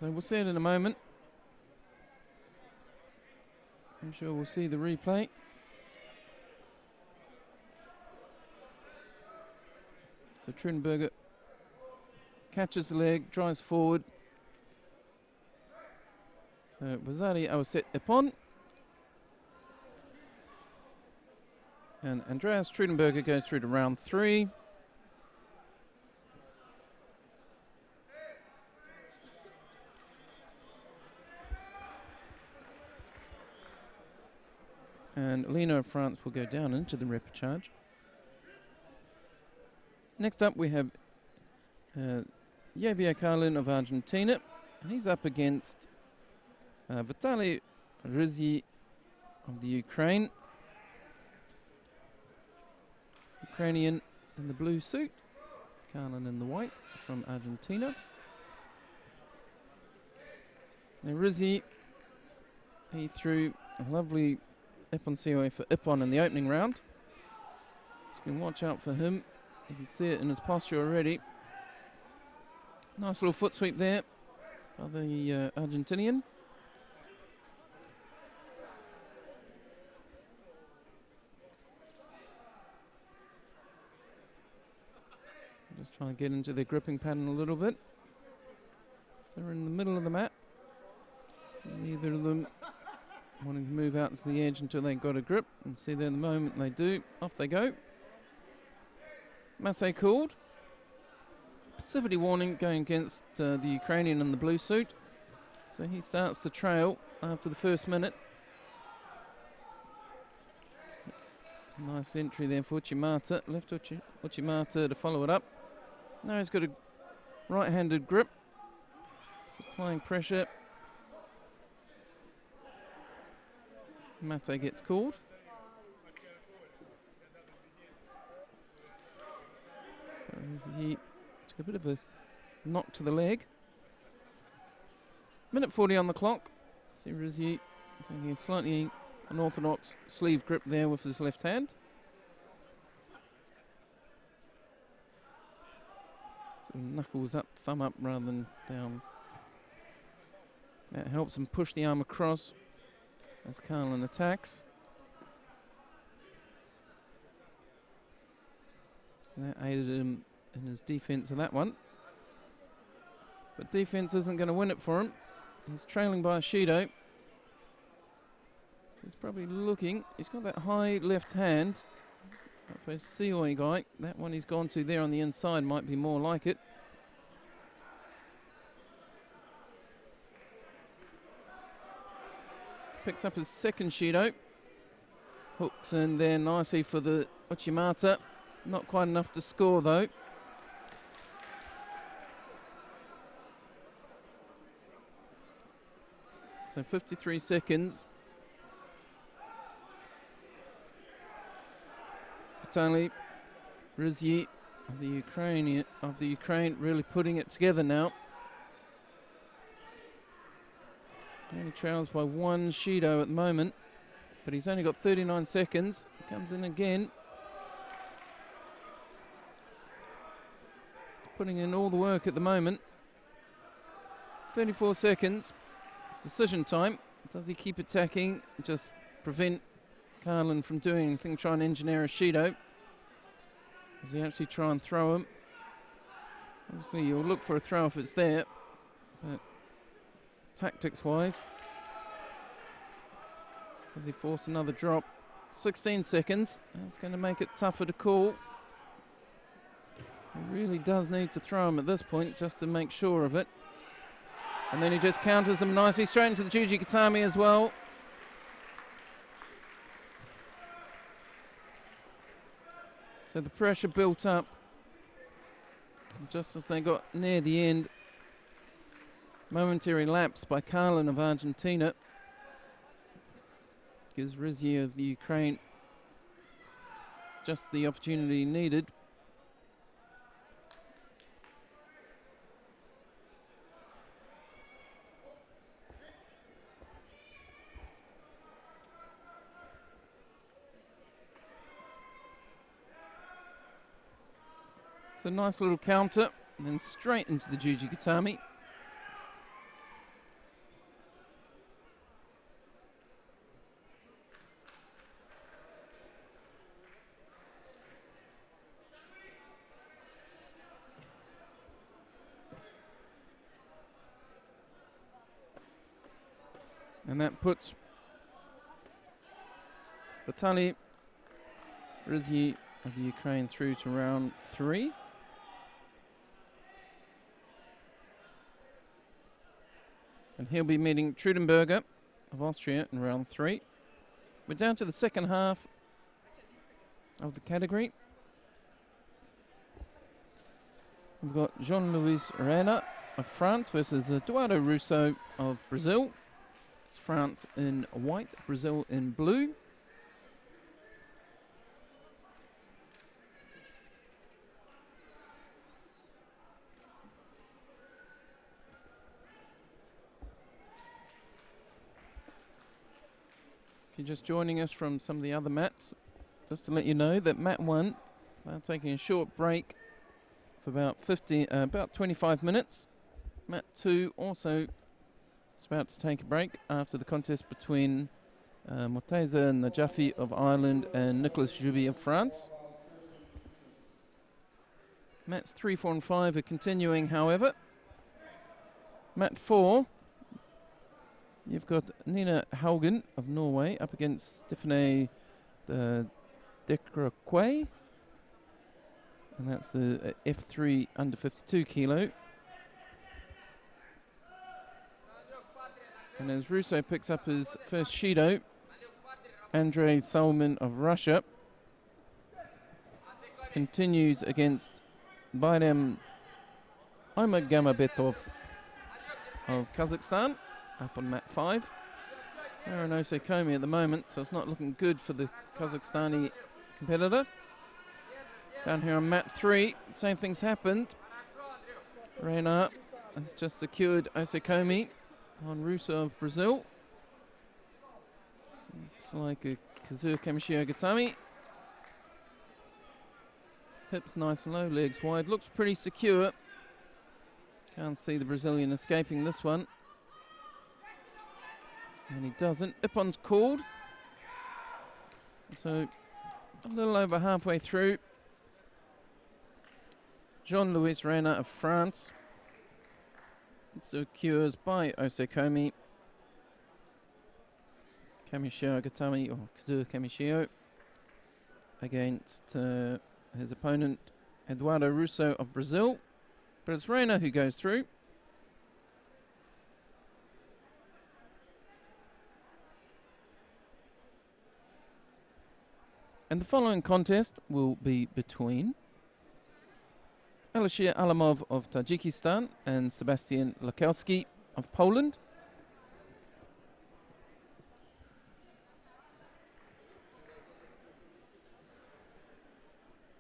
So we'll see it in a moment. I'm sure we'll see the replay. So Trudenburger catches the leg, drives forward. So Wazari I was set upon. And Andreas Trudenburger goes through to round 3. And Lena of France will go down into the repechage. Next up we have Javier Carin of Argentina. And he's up against Vitaly Rizzy of the Ukraine. Ukrainian in the blue suit, Carin in the white from Argentina. Now Rizzy, he threw a lovely Ippon COA for Ippon in the opening round. So you can watch out for him. You can see it in his posture already. Nice little foot sweep there by the Argentinian. Just trying to get into their gripping pattern a little bit. They're in the middle of the mat. Neither of them wanting to move out to the edge until they got a grip. And see there the moment they do, off they go. Mate called. Passivity warning going against the Ukrainian in the blue suit. So he starts to trail after the first minute. Nice entry there for Uchimata. Left Uchimata to follow it up. Now he's got a right-handed grip. So applying pressure. Mate gets called. So he took a bit of a knock to the leg. Minute 40 on the clock. See Rizzy taking a slightly unorthodox sleeve grip there with his left hand. So knuckles up, thumb up rather than down. That helps him push the arm across as Carin attacks. That aided him in his defense of that one. But defense isn't going to win it for him. He's trailing by a Shido. He's probably looking. He's got that high left hand. For a COI guy, that one he's gone to there on the inside might be more like it. picks up his second Shido. Hooks in there nicely for the Uchimata. Not quite enough to score though. So 53 seconds. Vitali Rizzy of the Ukraine really putting it together now. He only trails by one Shido at the moment, but he's only got 39 seconds. Comes in again. He's putting in all the work at the moment. 34 seconds. Decision time. Does he keep attacking? Just prevent Carin from doing anything, try and engineer a Shido? Does he actually try and throw him? Obviously you'll look for a throw if it's there, but tactics wise, does he force another drop? 16 seconds. That's going to make it tougher to call. He really does need to throw him at this point just to make sure of it. And then he just counters him nicely straight into the Juji Katami as well. So the pressure built up just as they got near the end. Momentary lapse by Carin of Argentina gives Rizzy of the Ukraine just the opportunity needed. It's a nice little counter, and then straight into the Juji Katami. And that puts Vitali Rizzy of the Ukraine through to round 3. And he'll be meeting Trudenburger of Austria in round 3. We're down to the second half of the category. We've got Jean-Louis Rena of France versus Eduardo Russo of Brazil. It's France in white, Brazil in blue. If you're just joining us from some of the other mats, just to let you know that mat 1, they're taking a short break for about 25 minutes. Mat 2 also is about to take a break after the contest between Morteza Najafi of Ireland and Nicolas Jouvi of France. Mats 3, 4 and 5 are continuing, however. Mat 4, you've got Nina Haugen of Norway up against Stephanie Dekrakwe. And that's the F3 under 52 kilo. And as Russo picks up his first Shido, Andrei Salman of Russia continues against Bayram Imagambetov of Kazakhstan up on mat 5. They're in Osekomi at the moment, so it's not looking good for the Kazakhstani competitor. Down here on mat 3, same thing's happened. Rena has just secured Osekomi on Russo of Brazil. Looks like a Kazuo Kamishio Gatami. Hips nice and low, legs wide. Looks pretty secure. Can't see the Brazilian escaping this one. And he doesn't. Ippon's called. So a little over halfway through. Jean-Louis Rena of France secures by Osekomi. Kamishio Gatami, or Kazuo Kamishio, against his opponent Eduardo Russo of Brazil. But it's Rena who goes through. And the following contest will be between Alashir Alamov of Tajikistan and Sebastian Lukowski of Poland.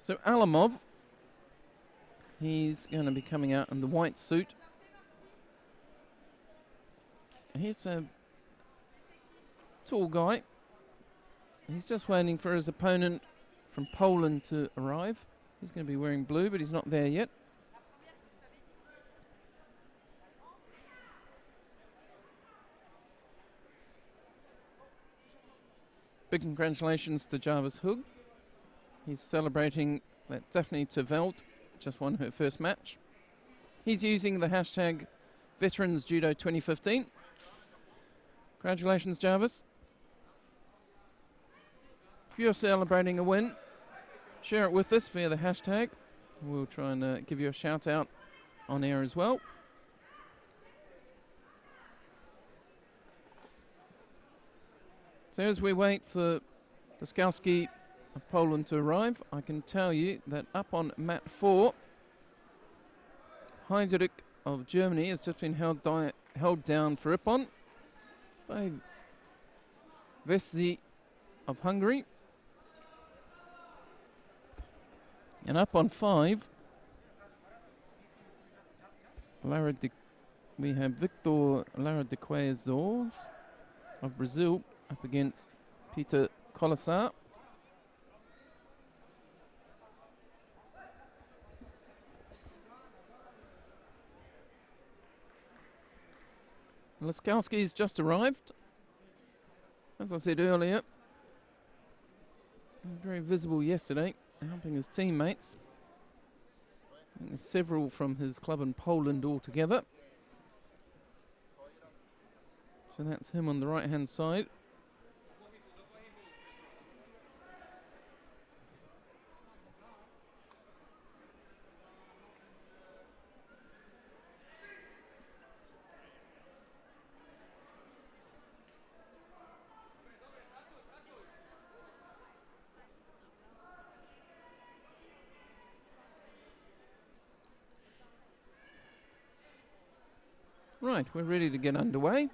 So Alamov, he's going to be coming out in the white suit. He's a tall guy. He's just waiting for his opponent from Poland to arrive. He's going to be wearing blue, but he's not there yet. Big congratulations to Jarvis Hug. He's celebrating that Daphne Terveld just won her first match. He's using the hashtag Veterans Judo 2015. Congratulations, Jarvis. If you're celebrating a win, share it with us via the hashtag. We'll try and give you a shout out on air as well. So as we wait for Lukowski of Poland to arrive, I can tell you that up on mat 4, Heidrich of Germany has just been held down for Ippon by Rizzy of Hungary. And up on 5, we have Victor Lara de Quezos of Brazil up against Peter Colassar. Lukowski's just arrived. As I said earlier, very visible yesterday, helping his teammates. And there's several from his club in Poland altogether. So that's him on the right hand side. Right, we're ready to get underway.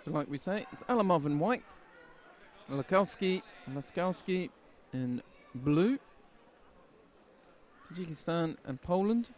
So like we say, it's Alamov in white, Lukowski in blue, Tajikistan and Poland.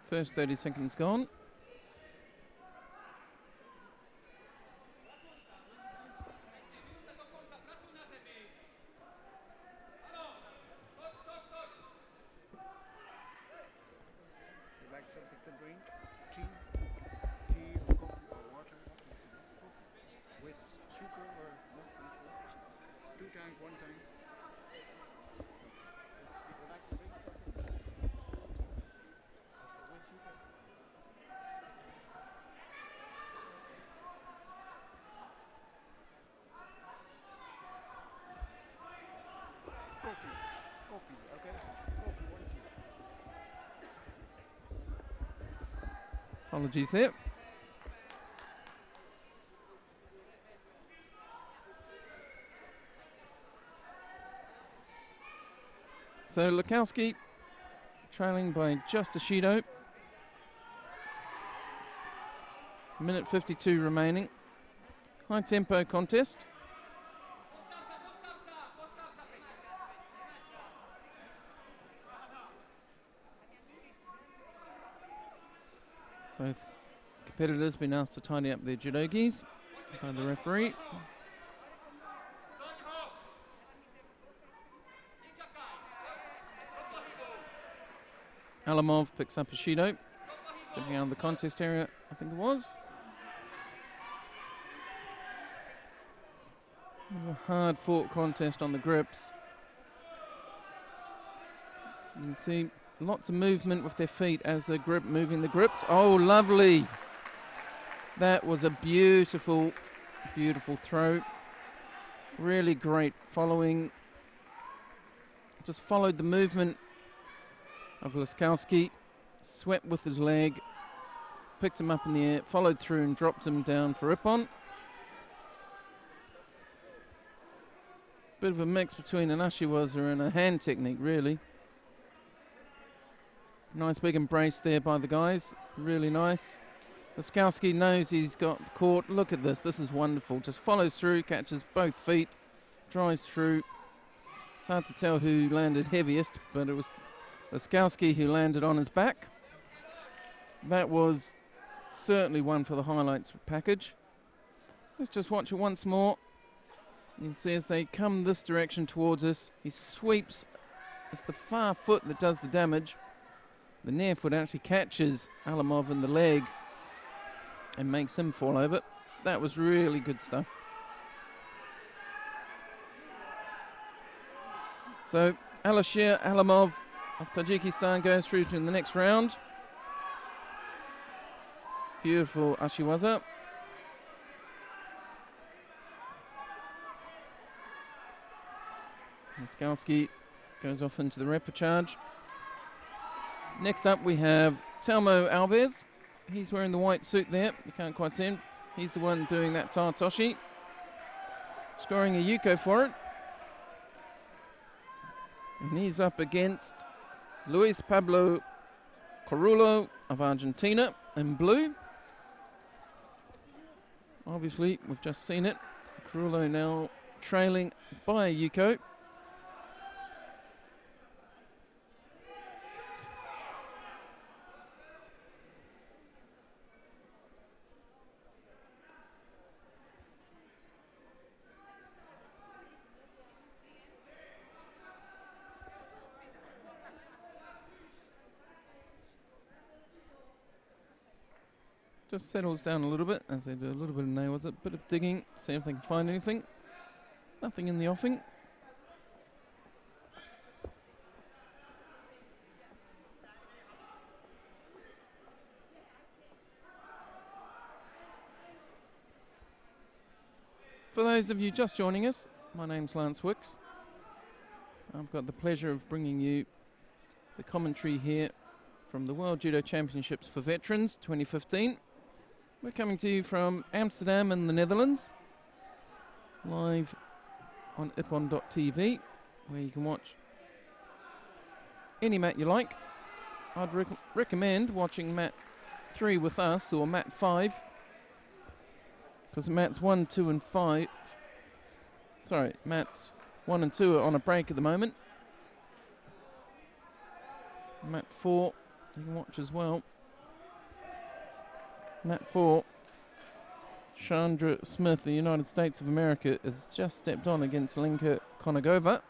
First 30 seconds gone. Would like something to drink? Tea, coffee or water? With sugar or not? 2 times, 1 time? Would like to drink something? With sugar? Coffee, okay? Coffee, 1 tea. Apologies there. So Lukowski trailing by just a Shido. Minute 52 remaining. High tempo contest. Both competitors been asked to tidy up their judogis by the referee. Alamov picks up a Shido, stepping out of the contest area, I think it was. It was a hard-fought contest on the grips. You can see lots of movement with their feet as the grip moving the grips. Oh, lovely! That was a beautiful, beautiful throw. Really great following. Just followed the movement of Lukowski, swept with his leg, picked him up in the air, followed through and dropped him down for Ippon. Bit of a mix between an Ashiwaza and a hand technique, really. Nice big embrace there by the guys, really nice. Lukowski knows he's got caught. Look at this, this is wonderful. Just follows through, catches both feet, drives through. It's hard to tell who landed heaviest, but it was Lukowski who landed on his back. That was certainly one for the highlights package. Let's just watch it once more. You can see as they come this direction towards us, he sweeps. It's the far foot that does the damage. The near foot actually catches Alamov in the leg and makes him fall over. That was really good stuff. So Alashir Alamov of Tajikistan goes through to the next round. Beautiful Ashiwaza. Lukowski goes off into the repechage. Next up we have Telmo Alves. He's wearing the white suit there. You can't quite see him. He's the one doing that Tartoshi. Scoring a Yuko for it. And he's up against Luis Pablo Corollo of Argentina in blue. Obviously, we've just seen it. Corollo now trailing by a Yuko. Just settles down a little bit as they do a little bit of nails, a bit of digging, see if they can find anything. Nothing in the offing. For those of you just joining us, my name's Lance Wicks. I've got the pleasure of bringing you the commentary here from the World Judo Championships for Veterans 2015. We're coming to you from Amsterdam in the Netherlands, live on ippon.tv, where you can watch any mat you like. I'd recommend watching mat 3 with us, or mat 5, because mats 1, 2 and 5, sorry, mats 1 and 2 are on a break at the moment. Mat 4 you can watch as well. Mat 4, Chandra Smith, the United States of America, has just stepped on against Lenka Konagova.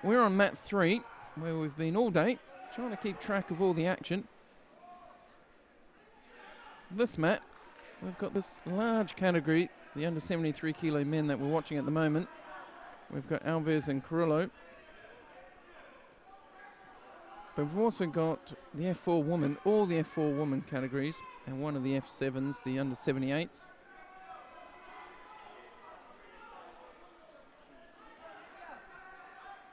We're on mat 3, where we've been all day, trying to keep track of all the action. This mat, we've got this large category, the under 73 kilo men that we're watching at the moment. We've got Alves and Corollo. But we've also got the F4 woman, all the F4 woman categories, and one of the F7s, the under 78s.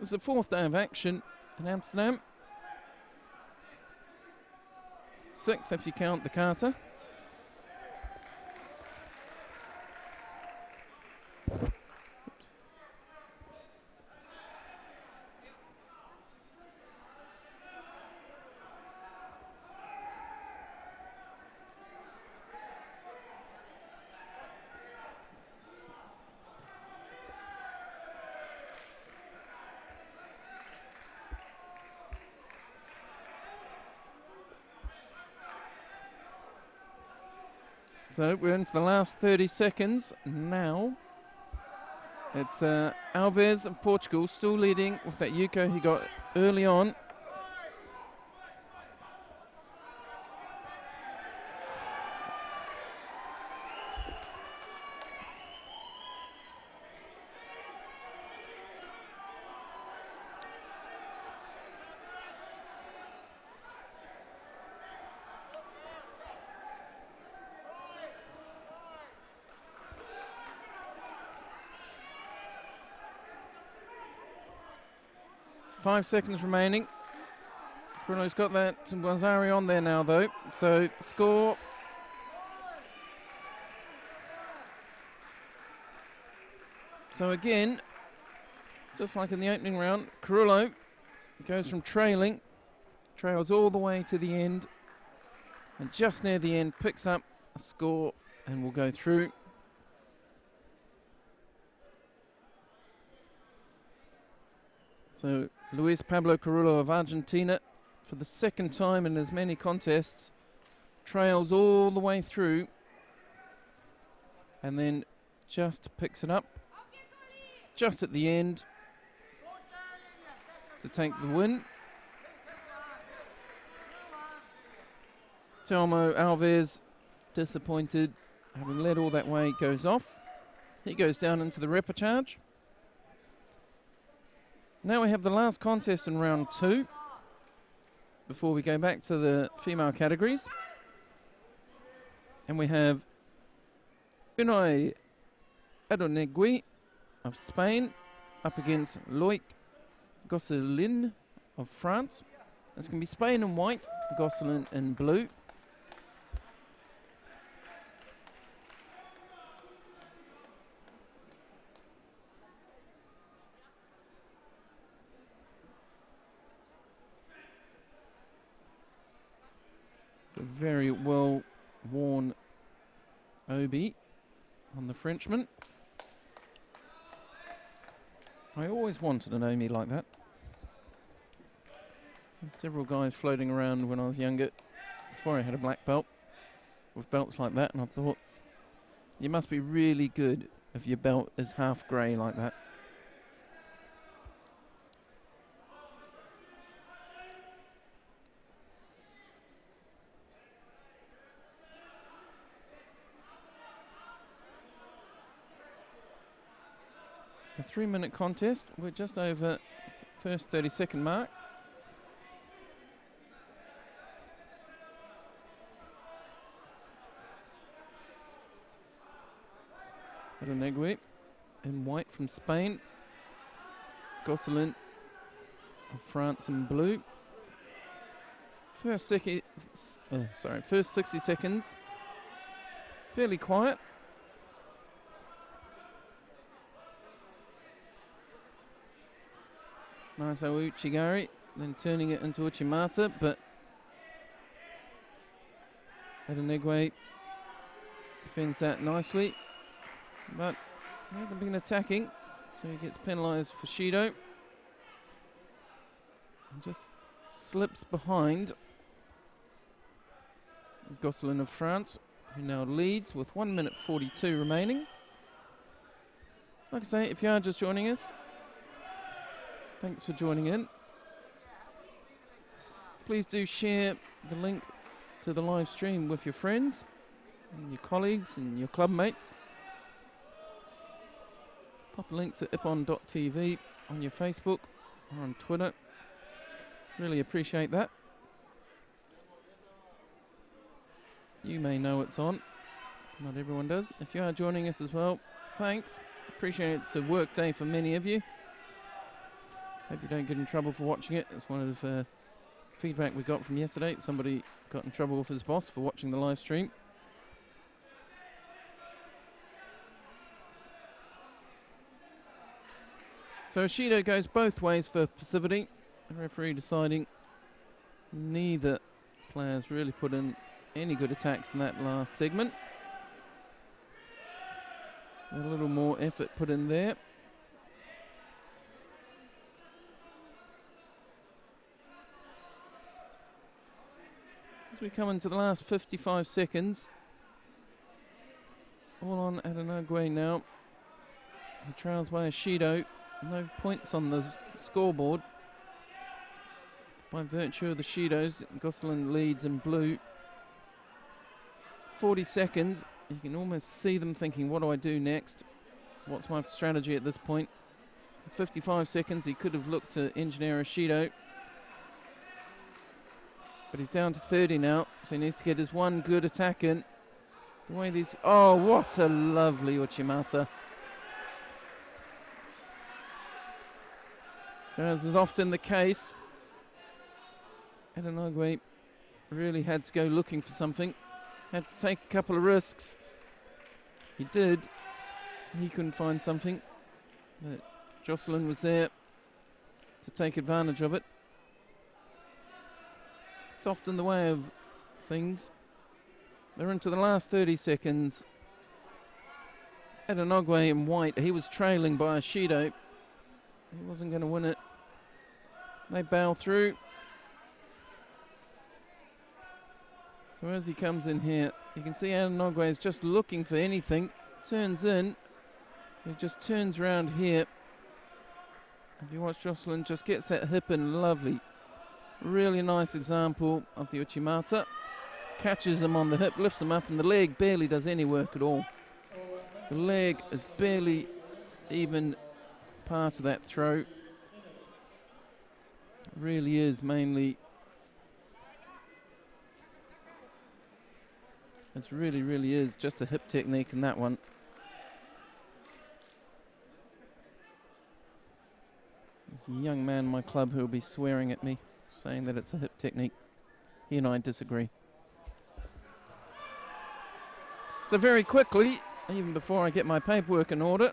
It's the 4th day of action in Amsterdam. 6th if you count the kata. So we're into the last 30 seconds now. It's Alves of Portugal still leading with that Yuko he got early on. 5 seconds remaining. Corollo's got that Wazari on there now, though. So, score. So again, just like in the opening round, Corollo goes from trailing, trails all the way to the end, and just near the end picks up a score and will go through. So Luis Pablo Corollo of Argentina, for the second time in as many contests, trails all the way through and then just picks it up just at the end to take the win. Telmo Alves, disappointed, having led all that way, goes off. He goes down into the repechage. Now we have the last contest in round 2 before we go back to the female categories. And we have Unai Adoneigui of Spain up against Loic Goselin of France. It's going to be Spain in white, Goselin in blue. It's a very well worn obi on the Frenchman. I always wanted an obi like that. There's several guys floating around when I was younger, before I had a black belt, with belts like that, and I thought, you must be really good if your belt is half grey like that. A 3-minute contest. We're just over first 30-second mark. Adoneigui in white from Spain. Goselin of France in blue. First 60 seconds. Fairly quiet. Nice Uchigari, then turning it into Uchimata, but Adoneigui defends that nicely, but he hasn't been attacking, so he gets penalised for Judo. And just slips behind Goselin of France, who now leads with 1 minute 42 remaining. Like I say, if you are just joining us, thanks for joining in. Please do share the link to the live stream with your friends and your colleagues and your club mates. Pop a link to ipon.tv on your Facebook or on Twitter. Really appreciate that. You may know it's on. Not everyone does. If you are joining us as well, thanks. Appreciate it. It's a work day for many of you. Hope you don't get in trouble for watching it. It's one of the feedback we got from yesterday. Somebody got in trouble with his boss for watching the live stream. So Shido goes both ways for passivity. The referee deciding neither players really put in any good attacks in that last segment. A little more effort put in there. As we come into the last 55 seconds, all on Adoneigui now. He trails by a Shido. No points on the scoreboard. By virtue of the Shidos, Goselin leads in blue. 40 seconds. You can almost see them thinking, what do I do next? What's my strategy at this point? 55 seconds, he could have looked to engineer a Shido. But he's down to 30 now, so he needs to get his one good attack in. The way these... Oh, what a lovely Uchimata. So as is often the case, Naigui really had to go looking for something. Had to take a couple of risks. He did. He couldn't find something. But Goselin was there to take advantage of it. It's often the way of things. They're into the last 30 seconds. Naigui in white, he was trailing by a Judo. He wasn't going to win it. They bail through. So as he comes in here, you can see Naigui is just looking for anything. Turns in. He just turns around here. If you watch Goselin, just gets that hip in lovely. Really nice example of the Uchimata. Catches him on the hip, lifts him up, and the leg barely does any work at all. The leg is barely even part of that throw. It really is mainly. It really is just a hip technique in that one. There's a young man in my club who will be swearing at me, saying that it's a hip technique. He and I disagree. So very quickly, even before I get my paperwork in order,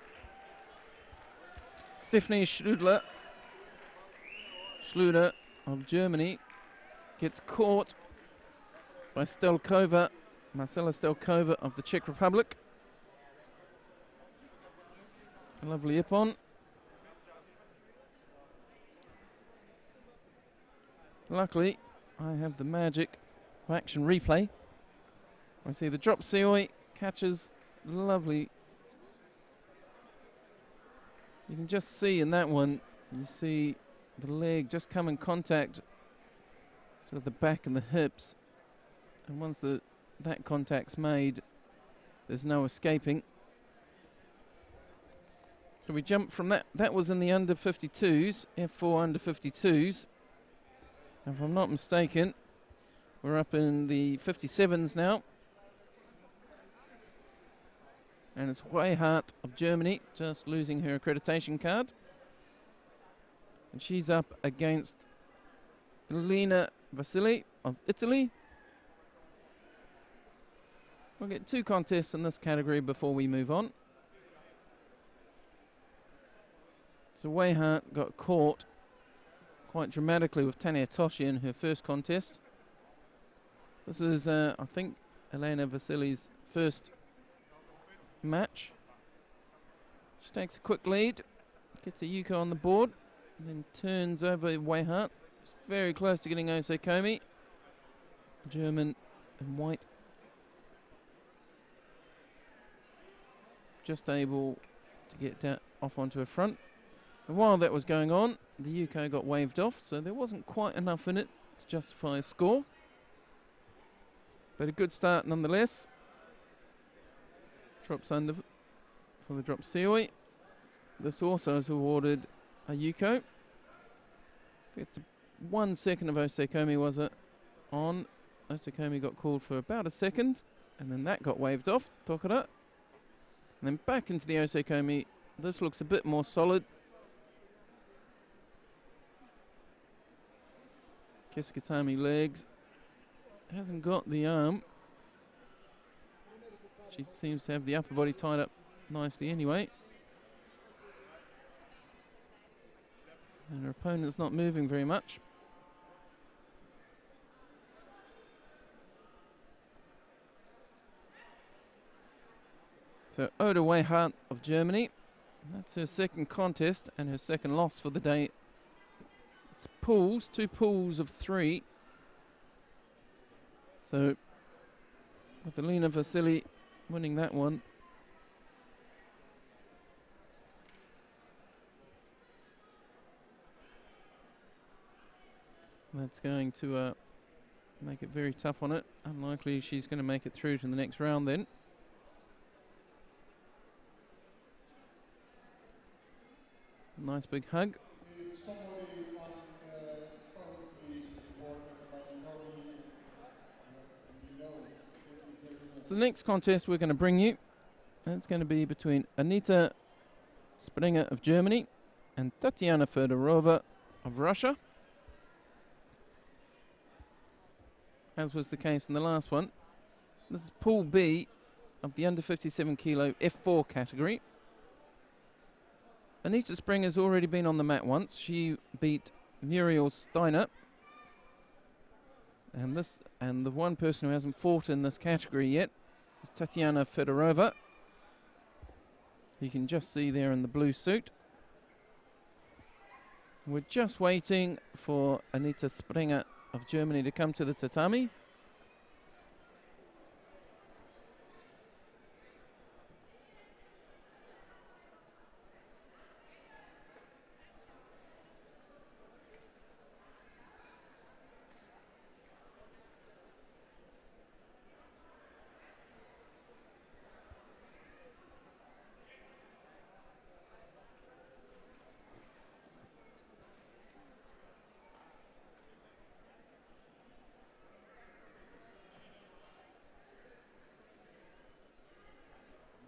Stephanie Schluder of Germany gets caught by Marcela Stelkova of the Czech Republic. A lovely ippon. Luckily, I have the magic of action replay. I see the drop seoi catches lovely. You can just see in that one, you see the leg just come in contact, sort of the back and the hips. And once that contact's made, there's no escaping. So we jump from that. That was in the under 52s, F4 under 52s. If I'm not mistaken, we're up in the 57s now. And it's Weihart of Germany just losing her accreditation card. And she's up against Lena Vasili of Italy. We'll get 2 contests in this category before we move on. So Weihart got caught quite dramatically with Tania Toshi in her first contest. This is, I think, Elena Vasili's first match. She takes a quick lead, gets a Yuko on the board, and then turns over Weihart. It's very close to getting Osekomi. German in white. Just able to get off onto her front. And while that was going on, the Yuko got waved off, so there wasn't quite enough in it to justify a score. But a good start nonetheless. Drops under for the drop seoi. This also is awarded a Yuko. It's 1 second of Osekomi was it on. Osekomi got called for about a second, and then that got waved off. Tokara. And then back into the Osekomi. This looks a bit more solid. Keskatami legs. Hasn't got the arm. She seems to have the upper body tied up nicely anyway. And her opponent's not moving very much. So Oda Weihart of Germany. That's her second contest and her second loss for the day. It's pools, 2 pools of 3. So with Lena Vasili winning that one. That's going to make it very tough on it. Unlikely she's going to make it through to the next round then. Nice big hug. So the next contest we're going to bring you, that's going to be between Anita Springer of Germany and Tatiana Fedorova of Russia, as was the case in the last one. This is Pool B of the under 57 kilo F4 category. Anita Springer's already been on the mat once. She beat Muriel Steiner. And the one person who hasn't fought in this category yet is Tatiana Fedorova. You can just see there in the blue suit. We're just waiting for Anita Springer of Germany to come to the tatami.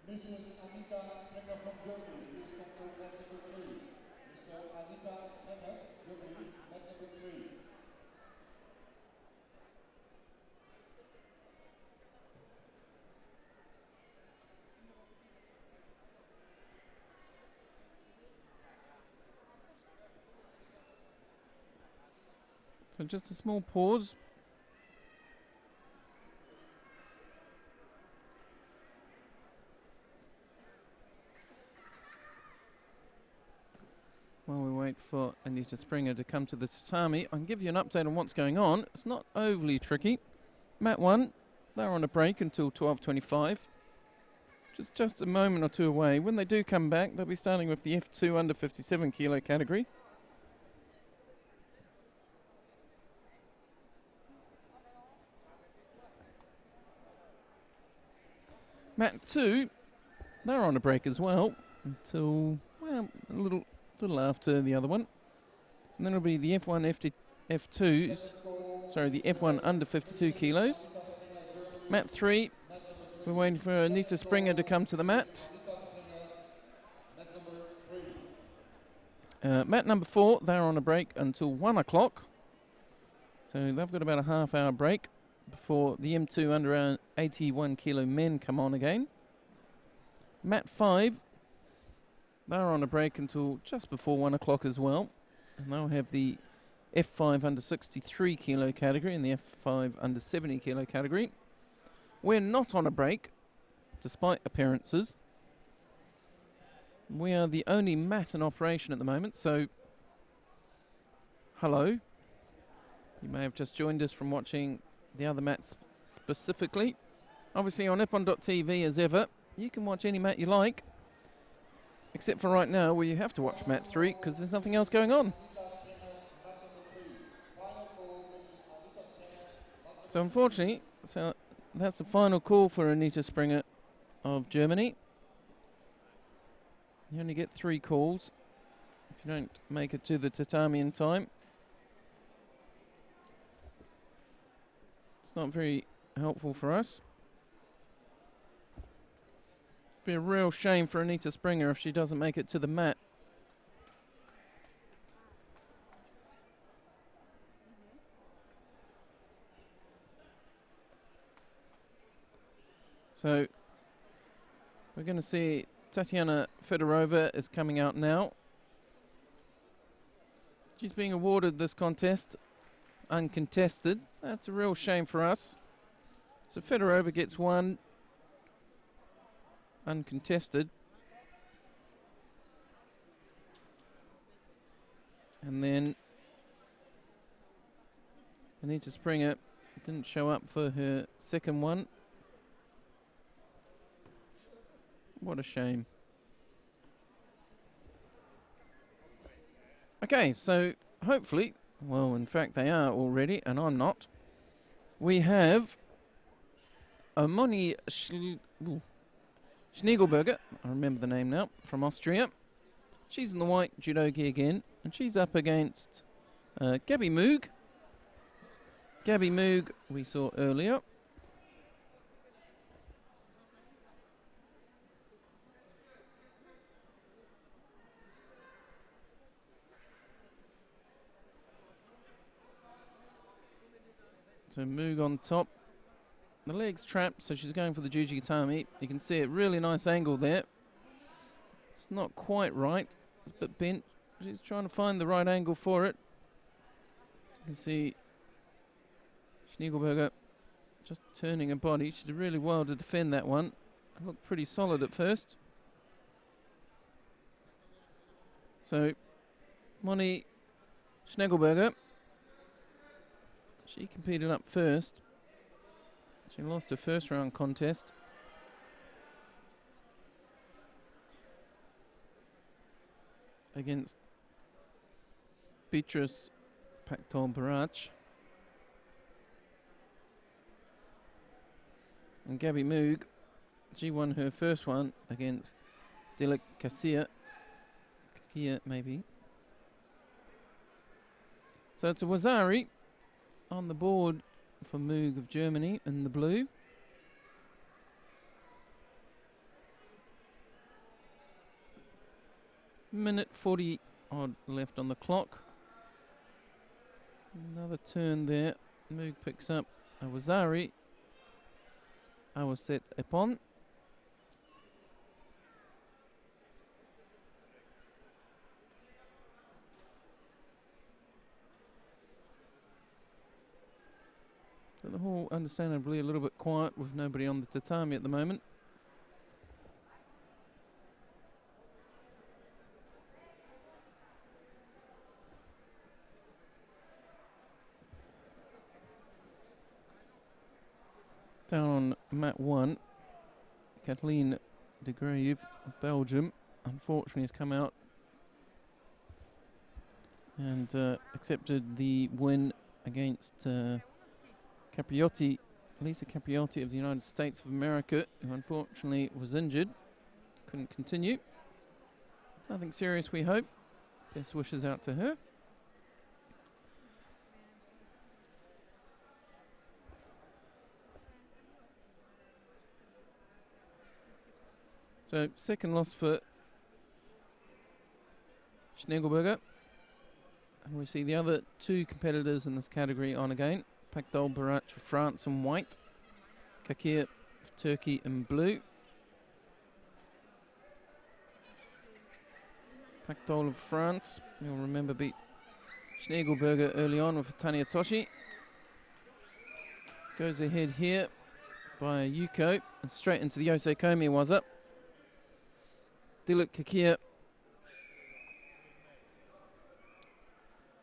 Mrs. Anita Springer from Germany, please come to mat number 3. Mr. Anita Springer, Germany, mat number 3. So just a small pause. While we wait for Anita Springer to come to the tatami, I can give you an update on what's going on. It's not overly tricky. Mat 1, they're on a break until 12:25. Just a moment or two away. When they do come back, they'll be starting with the F2 under 57 kilo category. Mat 2, they're on a break as well until, well, a little after the other one. And then it'll be the F1 F2s, sorry, the F1 under 52 kilos. Mat 3, we're waiting for Anita Springer to come to the mat. Mat number 4, they're on a break until 1 o'clock. So they've got about a half-hour break before the M2 under 81 kilo men come on again. Mat 5, they're on a break until just before 1 o'clock as well. And they'll have the F5 under 63 kilo category and the F5 under 70 kilo category. We're not on a break, despite appearances. We are the only mat in operation at the moment, so hello. You may have just joined us from watching the other mats specifically. Obviously on Nippon.tv as ever, you can watch any mat you like. Except for right now, where you have to watch mat 3 because there's nothing else going on. So unfortunately, that's the final call for Anita Springer of Germany. You only get 3 calls if you don't make it to the tatami in time. It's not very helpful for us. Be a real shame for Anita Springer if she doesn't make it to the mat. So we're going to see Tatiana Fedorova is coming out now. She's being awarded this contest uncontested. That's a real shame for us. So Fedorova gets 1 uncontested. And then Anita Springer didn't show up for her second one. What a shame. Okay, so hopefully, well, in fact they are already, and I'm not. We have Moni Schniegelberger, I remember the name now, from Austria. She's in the white judo gi again, and she's up against Gabby Moog. Gabby Moog we saw earlier. So Moog on top. The leg's trapped, so she's going for the Jujigatami. You can see it, really nice angle there. It's not quite right. It's a bit bent. She's trying to find the right angle for it. You can see Schniegelberger just turning her body. She did really well to defend that one. It looked pretty solid at first. So Moni Schniegelberger, she competed up first. She lost her first round contest. Against Beatrice Pactol-Barach. And Gabby Moog, she won her first one against Dilek Kasia. Kakia, maybe. So it's a Wazari on the board for Moog of Germany in the blue. Minute 40 odd left on the clock. Another turn there. Moog picks up a Wazari. Awaset Epon. So the hall, understandably, a little bit quiet with nobody on the tatami at the moment. Down on mat 1, Kathleen de Grave of Belgium, unfortunately has come out and accepted the win against Capriotti, Lisa Capriotti of the United States of America, who unfortunately was injured, couldn't continue. Nothing serious, we hope. Best wishes out to her. So, second loss for Schniegelberger. And we see the other two competitors in this category on again. Pactol-Barach for France in white. Kakir for Turkey in blue. Pactol of France, you'll remember, beat Schniegelberger early on with Tanya Toshi. Goes ahead here by Yuko and straight into the Yosei Komi was up. Dilek Kakir.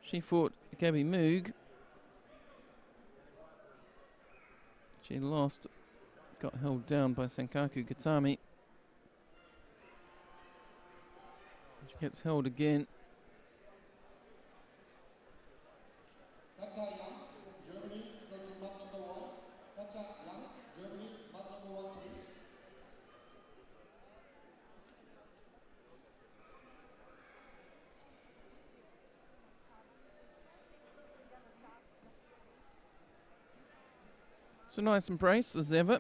She fought Gabby Moog. She lost, got held down by Senkaku Gatami. She gets held again. Katja Young from Germany, go to mat number 1. Katja Young, Germany, mat number 1, please. It's a nice embrace as ever.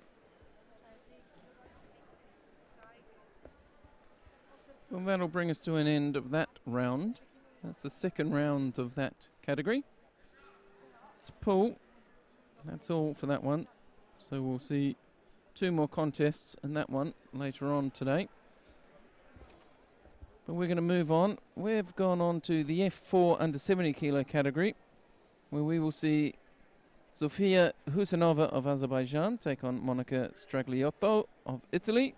Well, that'll bring us to an end of that round. That's the second round of that category. It's a pull. That's all for that one. So we'll see two more contests in that one later on today. But we're going to move on. We've gone on to the F4 under 70 kilo category, where we will see Sofia Husanova of Azerbaijan take on Monica Stragliotto of Italy.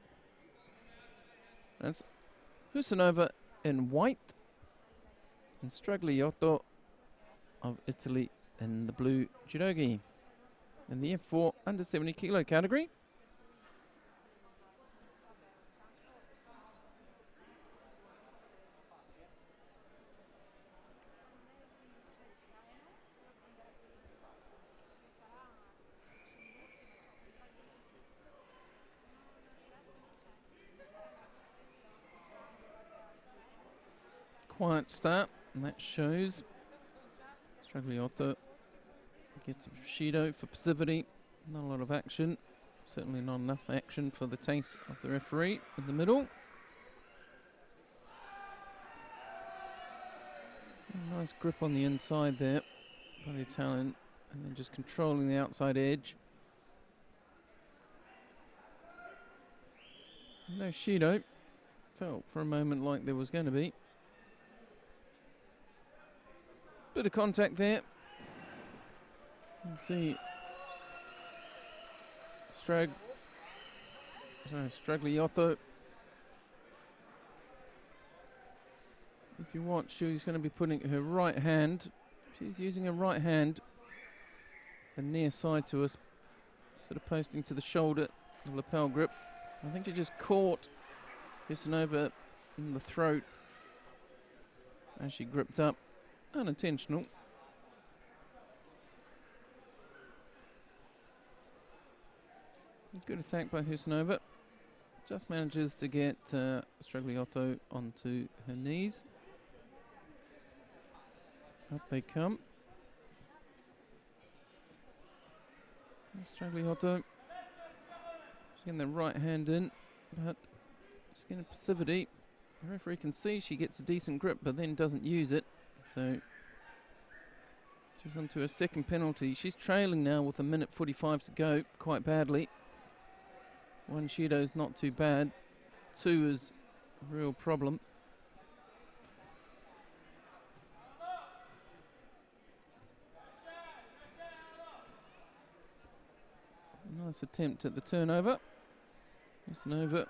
That's Husanova in white and Stragliotto of Italy in the blue judogi in the F4 under 70 kilo category. Quiet start, and that shows. Stragliotto gets a Shido for passivity. Not a lot of action. Certainly not enough action for the taste of the referee in the middle. Nice grip on the inside there by the Italian And then just controlling the outside edge. No Shido. Felt for a moment like there was going to be. Bit of contact there. You can see Stragliotto. If you watch, she's going to be putting her right hand. She's using her right hand, the near side to us, sort of posting to the shoulder, the lapel grip. I think she just caught Husanova in the throat as she gripped up. Unintentional. Good attack by Husanova. Just manages to get Stragliotto onto her knees. Up they come. Stragliotto. She's getting the right hand in, but skin of passivity. The referee can see she gets a decent grip, but then doesn't use it. So she's onto her second penalty. She's trailing now with 1:45 to go, quite badly. One Shido's not too bad. Two is a real problem. Nice attempt at the turnover. Usanova,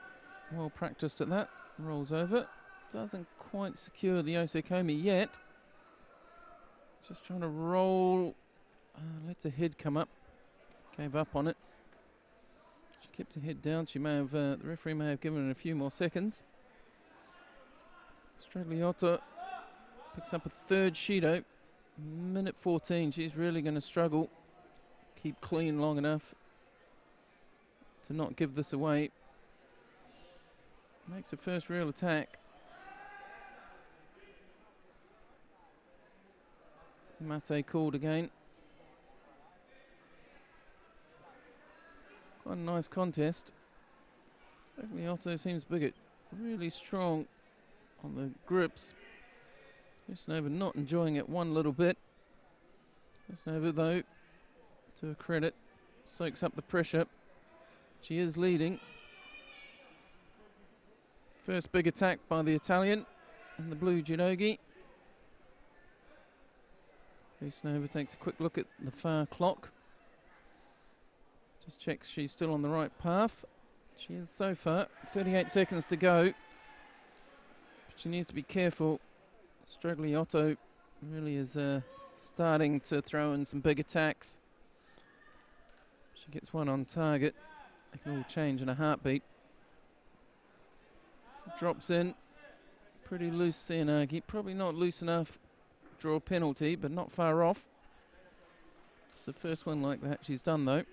well practiced at that. Rolls over. Doesn't quite secure the Osekomi yet. Just trying to roll. Lets her head come up. Gave up on it. She kept her head down. She may have, the referee may have given her a few more seconds. Stragliotto picks up a third Shido. 1:14. She's really going to struggle. Keep clean long enough to not give this away. Makes her first real attack. Mate called again. Quite a nice contest. Stragliotto seems bigger, really strong on the grips. Usanova not enjoying it one little bit. Usanova though, to her credit, soaks up the pressure. She is leading. First big attack by the Italian and the blue judogi. Usanova takes a quick look at the far clock. Just checks she's still on the right path. She is so far. 38 seconds to go. But she needs to be careful. Stragliotto really is starting to throw in some big attacks. She gets one on target. It can all change in a heartbeat. Drops in. Pretty loose Seanagi. Probably not loose enough. Draw a penalty, but not far off. It's the first one like that she's done though.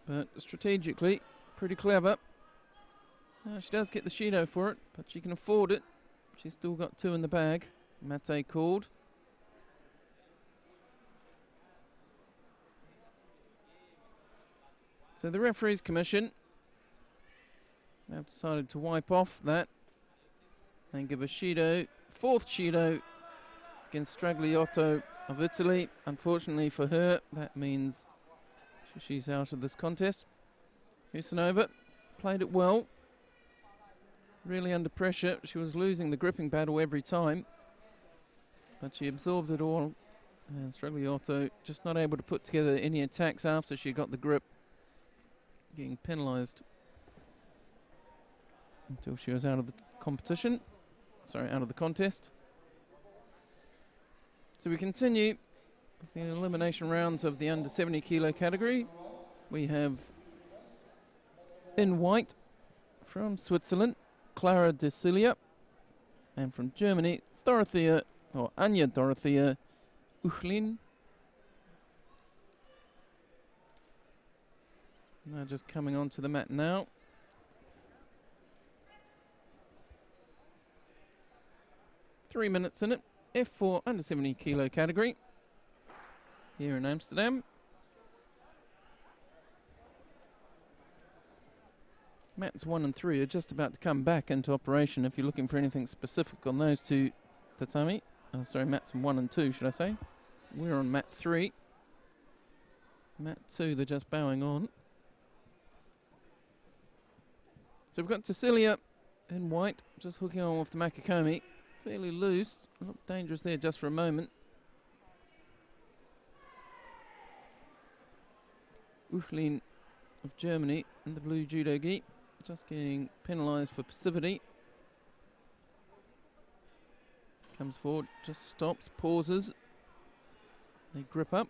But strategically, pretty clever. She does get the Shido for it, but she can afford it. She's still got two in the bag. Mate called. So the referees commission have decided to wipe off that and give a Shido, fourth Shido against Stragliotto of Italy. Unfortunately for her, that means she's out of this contest. Husanova played it well. Really under pressure. She was losing the gripping battle every time, but she absorbed it all. And Stragliotto just not able to put together any attacks after she got the grip. Getting penalised until she was out of the competition. Sorry, out of the contest. So we continue with the elimination rounds of the under 70 kilo category. We have in white from Switzerland, Clara de Cilia, and from Germany, Anya Dorothea Ulin. They're just coming onto the mat now. Three minutes in it. F4 under 70 kilo category here in Amsterdam. Mats 1 and 3 are just about to come back into operation if you're looking for anything specific on those two tatami. Oh, sorry, mats 1 and 2, should I say. We're on mat 3. Mat 2, they're just bowing on. So we've got Tassilia in white, just hooking on with the Makikomi. Fairly loose, not dangerous there just for a moment. Ulin of Germany in the blue judo gi, just getting penalised for passivity. Comes forward, just stops, pauses. They grip up.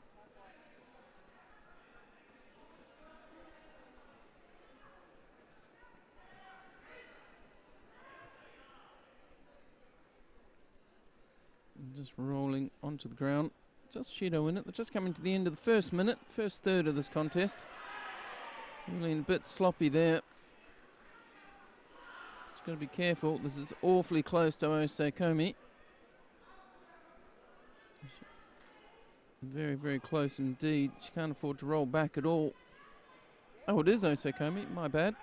And just rolling onto the ground. Just Judo in it. They're just coming to the end of the first minute, first third of this contest. Really a bit sloppy there. Just got to be careful. This is awfully close to Osekomi. Very, very close indeed. She can't afford to roll back at all. Oh, it is Osekomi. My bad.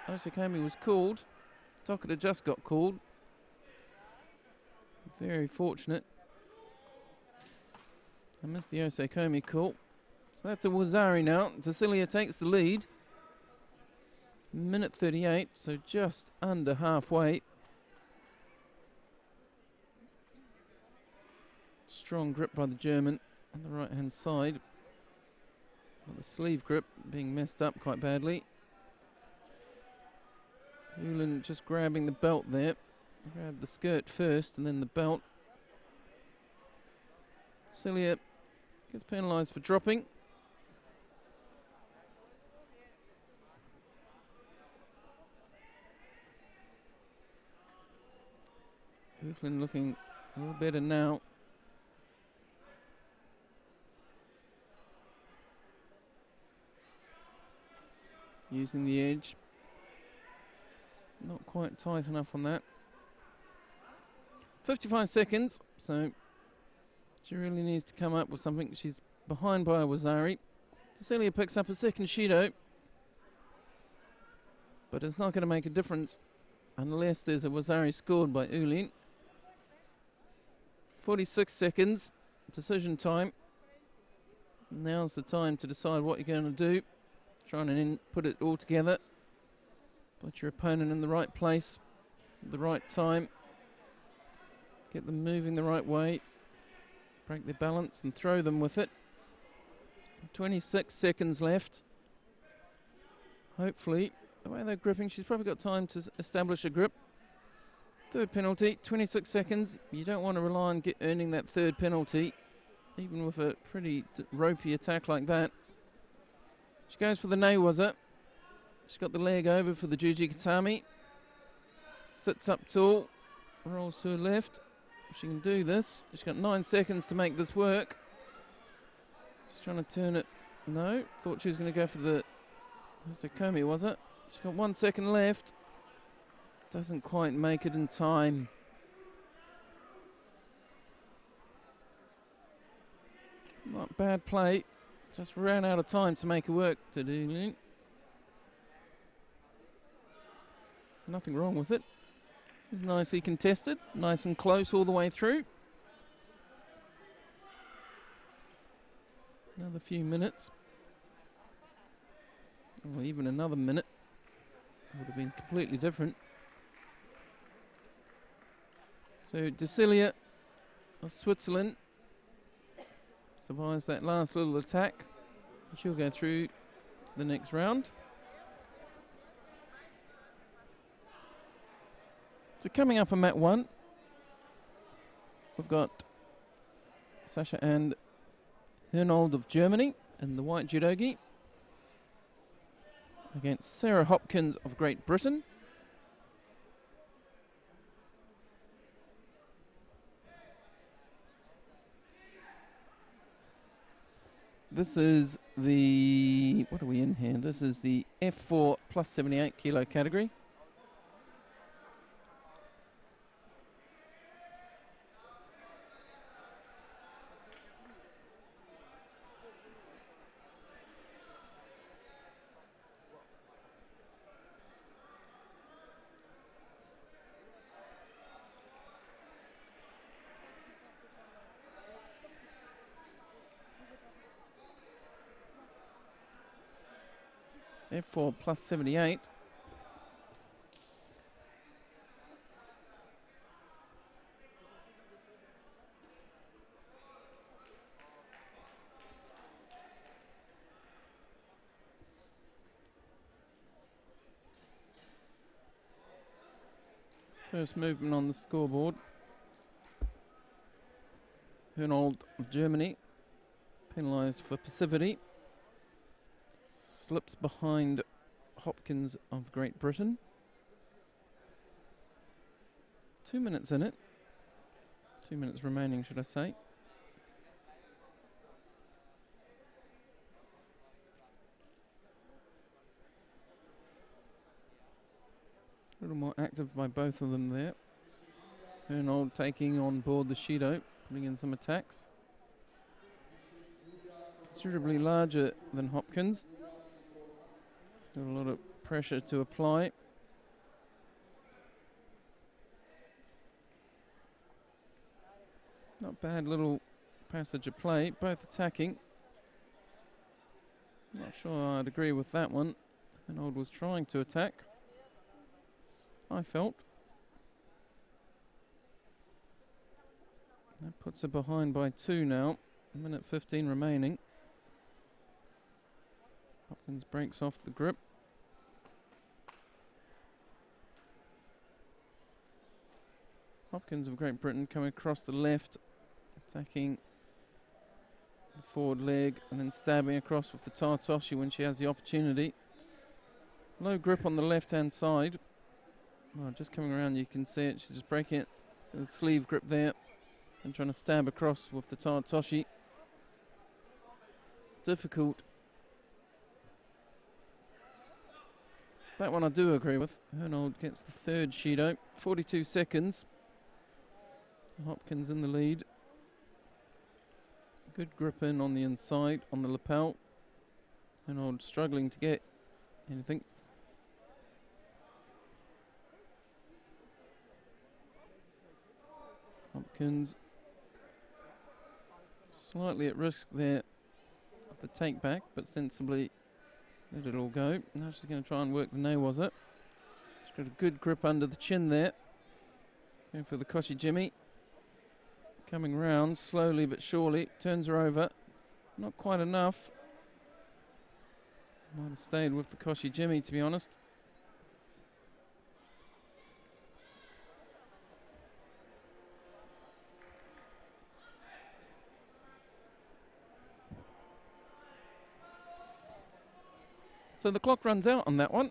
Osekomi was called. Tokita just got called. Very fortunate. I missed the Osekomi call. So that's a Wazari now. Tassilia takes the lead. Minute 38, so just under halfway. Strong grip by the German on the right hand side. But the sleeve grip being messed up quite badly. Ulin just grabbing the belt there. Grabbed the skirt first and then the belt. Tassilia gets penalised for dropping. Ulin looking a little better now. Using the edge. Not quite tight enough on that. 55 seconds, so she really needs to come up with something. She's behind by Wazari. Tassilia picks up a second Shido. But it's not going to make a difference unless there's a Wazari scored by Ulin. 46 seconds, decision time. Now's the time to decide what you're going to do. Trying to put it all together. Put your opponent in the right place, at the right time. Get them moving the right way. Break their balance and throw them with it. 26 seconds left. Hopefully, the way they're gripping, she's probably got time to establish a grip. Third penalty, 26 seconds. You don't want to rely on earning that third penalty, even with a pretty ropey attack like that. She goes for the Neiwaza. She's got the leg over for the Juji Katami. Sits up tall, rolls to her left. If she can do this, she's got 9 seconds to make this work. She's trying to turn it. No, thought she was going to go for the Komi, was it? She's got 1 second left. Doesn't quite make it in time. Not bad play. Just ran out of time to make it work to do. Nothing wrong with it. It's nicely contested, nice and close all the way through. Another few minutes. Or even another minute. Would have been completely different. So Tassilia of Switzerland survives that last little attack. She'll go through to the next round. So coming up on mat 1, we've got Sasha and Hernold of Germany in the white judogi against Sarah Hopkins of Great Britain. This is the, what are we in here? This is the F4 plus 78 kilo category. F4 plus 78. First movement on the scoreboard. Hernold of Germany, penalised for passivity. Slips behind Hopkins of Great Britain. 2 minutes in it. 2 minutes remaining, should I say. A little more active by both of them there. Hernold taking on board the Shido, putting in some attacks. Considerably larger than Hopkins. Got a lot of pressure to apply. Not bad little passage of play, both attacking. Not sure I'd agree with that one. Hernold was trying to attack, I felt. That puts her behind by 2 now. 1:15 remaining. Hopkins breaks off the grip. Hopkins of Great Britain coming across the left, attacking the forward leg and then stabbing across with the Tartoshi when she has the opportunity. Low grip on the left hand side. Well, just coming around you can see it, she's just breaking it. The sleeve grip there and trying to stab across with the Tartoshi. Difficult. That one I do agree with. Hernold gets the third Shido. 42 seconds. So Hopkins in the lead. Good grip in on the inside, on the lapel. Hernold struggling to get anything. Hopkins slightly at risk there of the take back, but sensibly let it all go. Now she's going to try and work the Newaza. She's got a good grip under the chin there. Going for the Koshi Jimmy. Coming round slowly but surely. Turns her over. Not quite enough. Might have stayed with the Koshi Jimmy, to be honest. So the clock runs out on that one.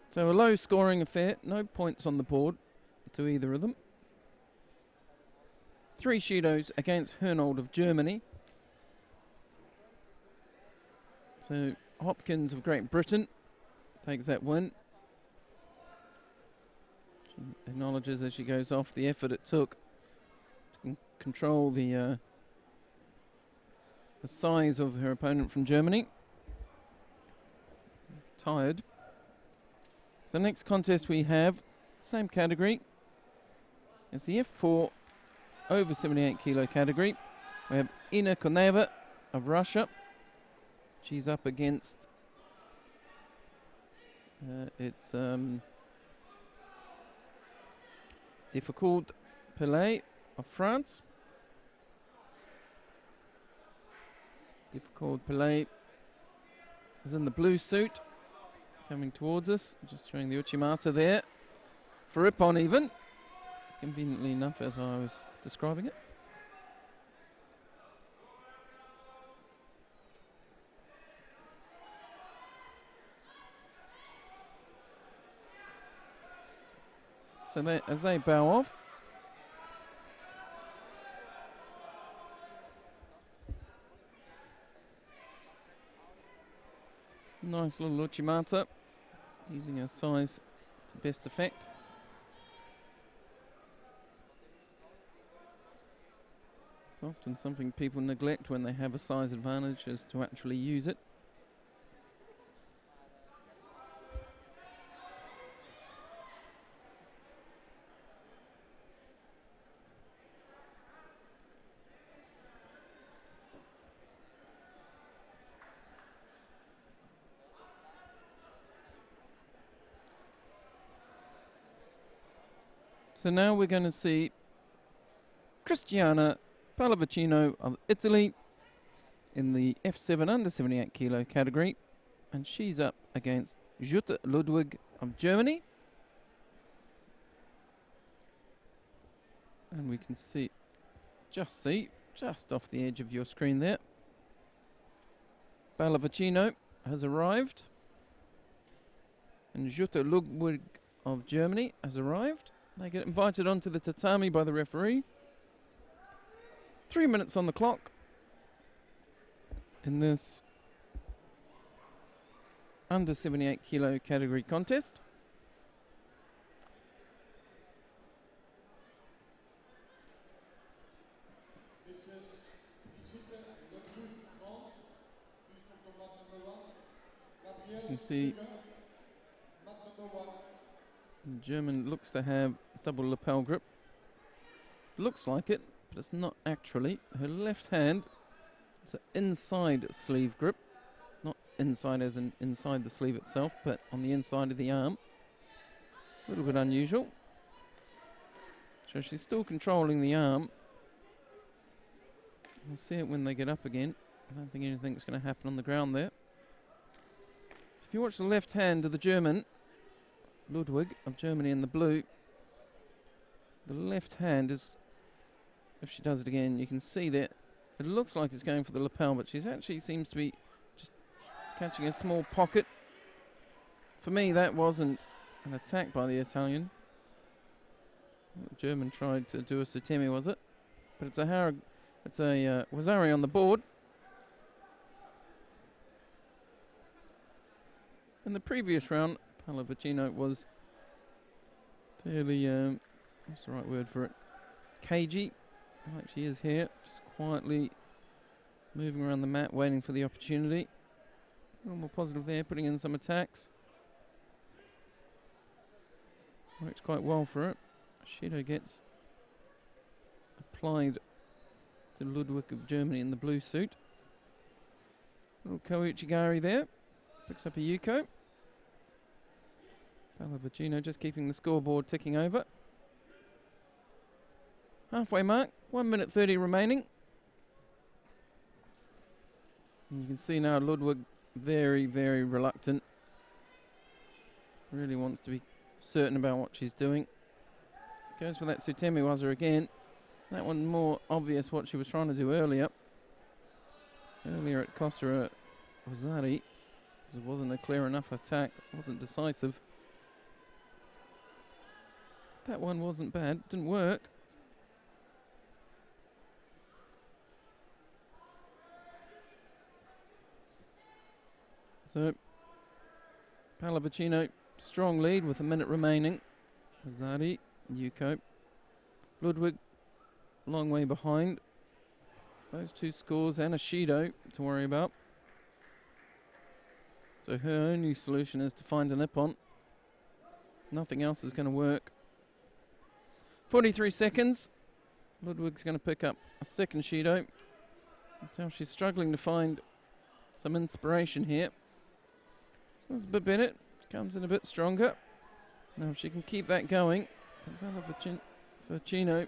So a low scoring affair, no points on the board to either of them. 3 Shidos against Hernold of Germany. So Hopkins of Great Britain takes that win. She acknowledges as she goes off the effort it took to control the size of her opponent from Germany. Tired. So next contest we have, same category, it's the F4 over 78 kilo category. We have Ina Koneva of Russia. She's up against it's Difficult Pelé of France. Difficult Pelé is in the blue suit. Coming towards us, just showing the Uchimata there. For Ippon even, conveniently enough as I was describing it. So as they bow off, nice little Uchimata. Using her size to best effect. It's often something people neglect when they have a size advantage, is to actually use it. So now we're going to see Cristiana Pallavicino of Italy in the F7 under 78 kilo category, and she's up against Jutta Ludwig of Germany. And we can see just off the edge of your screen there, Pallavicino has arrived, and Jutta Ludwig of Germany has arrived. They get invited onto the tatami by the referee. 3 minutes on the clock in this under 78 kilo category contest. This is Jutta Ludwig, France. Please come to mat number 1. Gabriel, You can see mat number 1. the German looks to have double lapel grip. Looks like it, but it's not actually. Her left hand, it's an inside sleeve grip. Not inside as in inside the sleeve itself, but on the inside of the arm. A little bit unusual. So she's still controlling the arm. We'll see it when they get up again. I don't think anything's going to happen on the ground there. So if you watch the left hand of the German, Ludwig of Germany in the blue, the left hand is, if she does it again, you can see that it looks like it's going for the lapel, but she's actually seems to be just catching a small pocket. For me, that wasn't an attack by the Italian. The German tried to do a sutemi, was it? But it's a Wazari on the board. In the previous round, Pallavicino was fairly, what's the right word for it? Cagey, like she is here, just quietly moving around the mat, waiting for the opportunity. A little more positive there, putting in some attacks. Works quite well for her. Shido gets applied to Ludwig of Germany in the blue suit. Little Kouchigari there, picks up a Yuko. Pallavicino just keeping the scoreboard ticking over. Halfway mark, 1 minute 30 remaining. And you can see now Ludwig very, very reluctant. Really wants to be certain about what she's doing. Goes for that Sutemi Waza again. That one more obvious what she was trying to do earlier. Earlier it cost her a Wazari, because it wasn't a clear enough attack, it wasn't decisive. That one wasn't bad, didn't work. So, Pallavicino, strong lead with a minute remaining. Wazari, Yuko. Ludwig, long way behind. Those two scores and a Shido to worry about. So her only solution is to find a Nippon. Nothing else is going to work. 43 seconds. Ludwig's going to pick up a second Shido. Until she's struggling to find some inspiration here. There's a bit better. Comes in a bit stronger. Now if she can keep that going. Pallavicino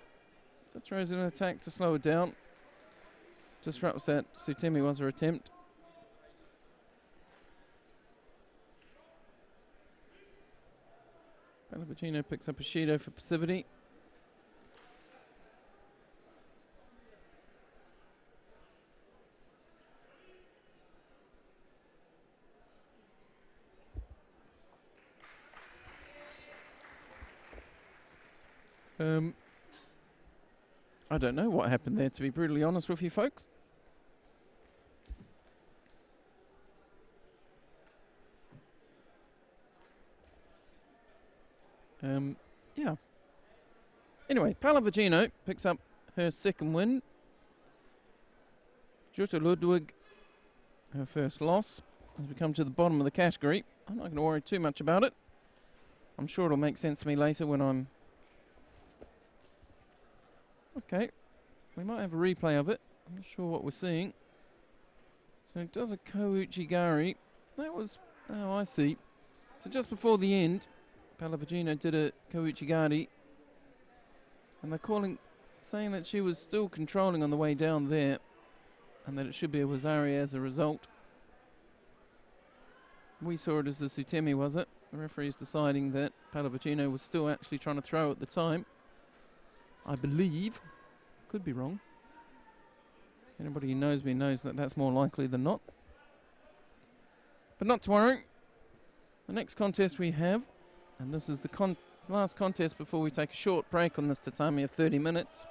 just throws in an attack to slow it down. Disrupts that Sutemi Waza attempt. Pallavicino picks up a Shido for passivity. I don't know what happened there, to be brutally honest with you folks. Yeah. Anyway, Pallavicino picks up her second win. Jutta Ludwig, her first loss. As we come to the bottom of the category, I'm not going to worry too much about it. I'm sure it'll make sense to me later when I'm... Okay, we might have a replay of it. I'm not sure what we're seeing. So it does a Kouchigari. That was... Oh, I see. So just before the end, Pallavicino did a Kouchigari And they're saying that she was still controlling on the way down there, and that it should be a Wazari as a result. We saw it as the Sutemi, was it? The referee's deciding that Pallavicino was still actually trying to throw at the time. I believe. Could be wrong. Anybody who knows me knows that that's more likely than not. But not to worry. The next contest we have, and this is the last contest before we take a short break on this tatami of 30 minutes.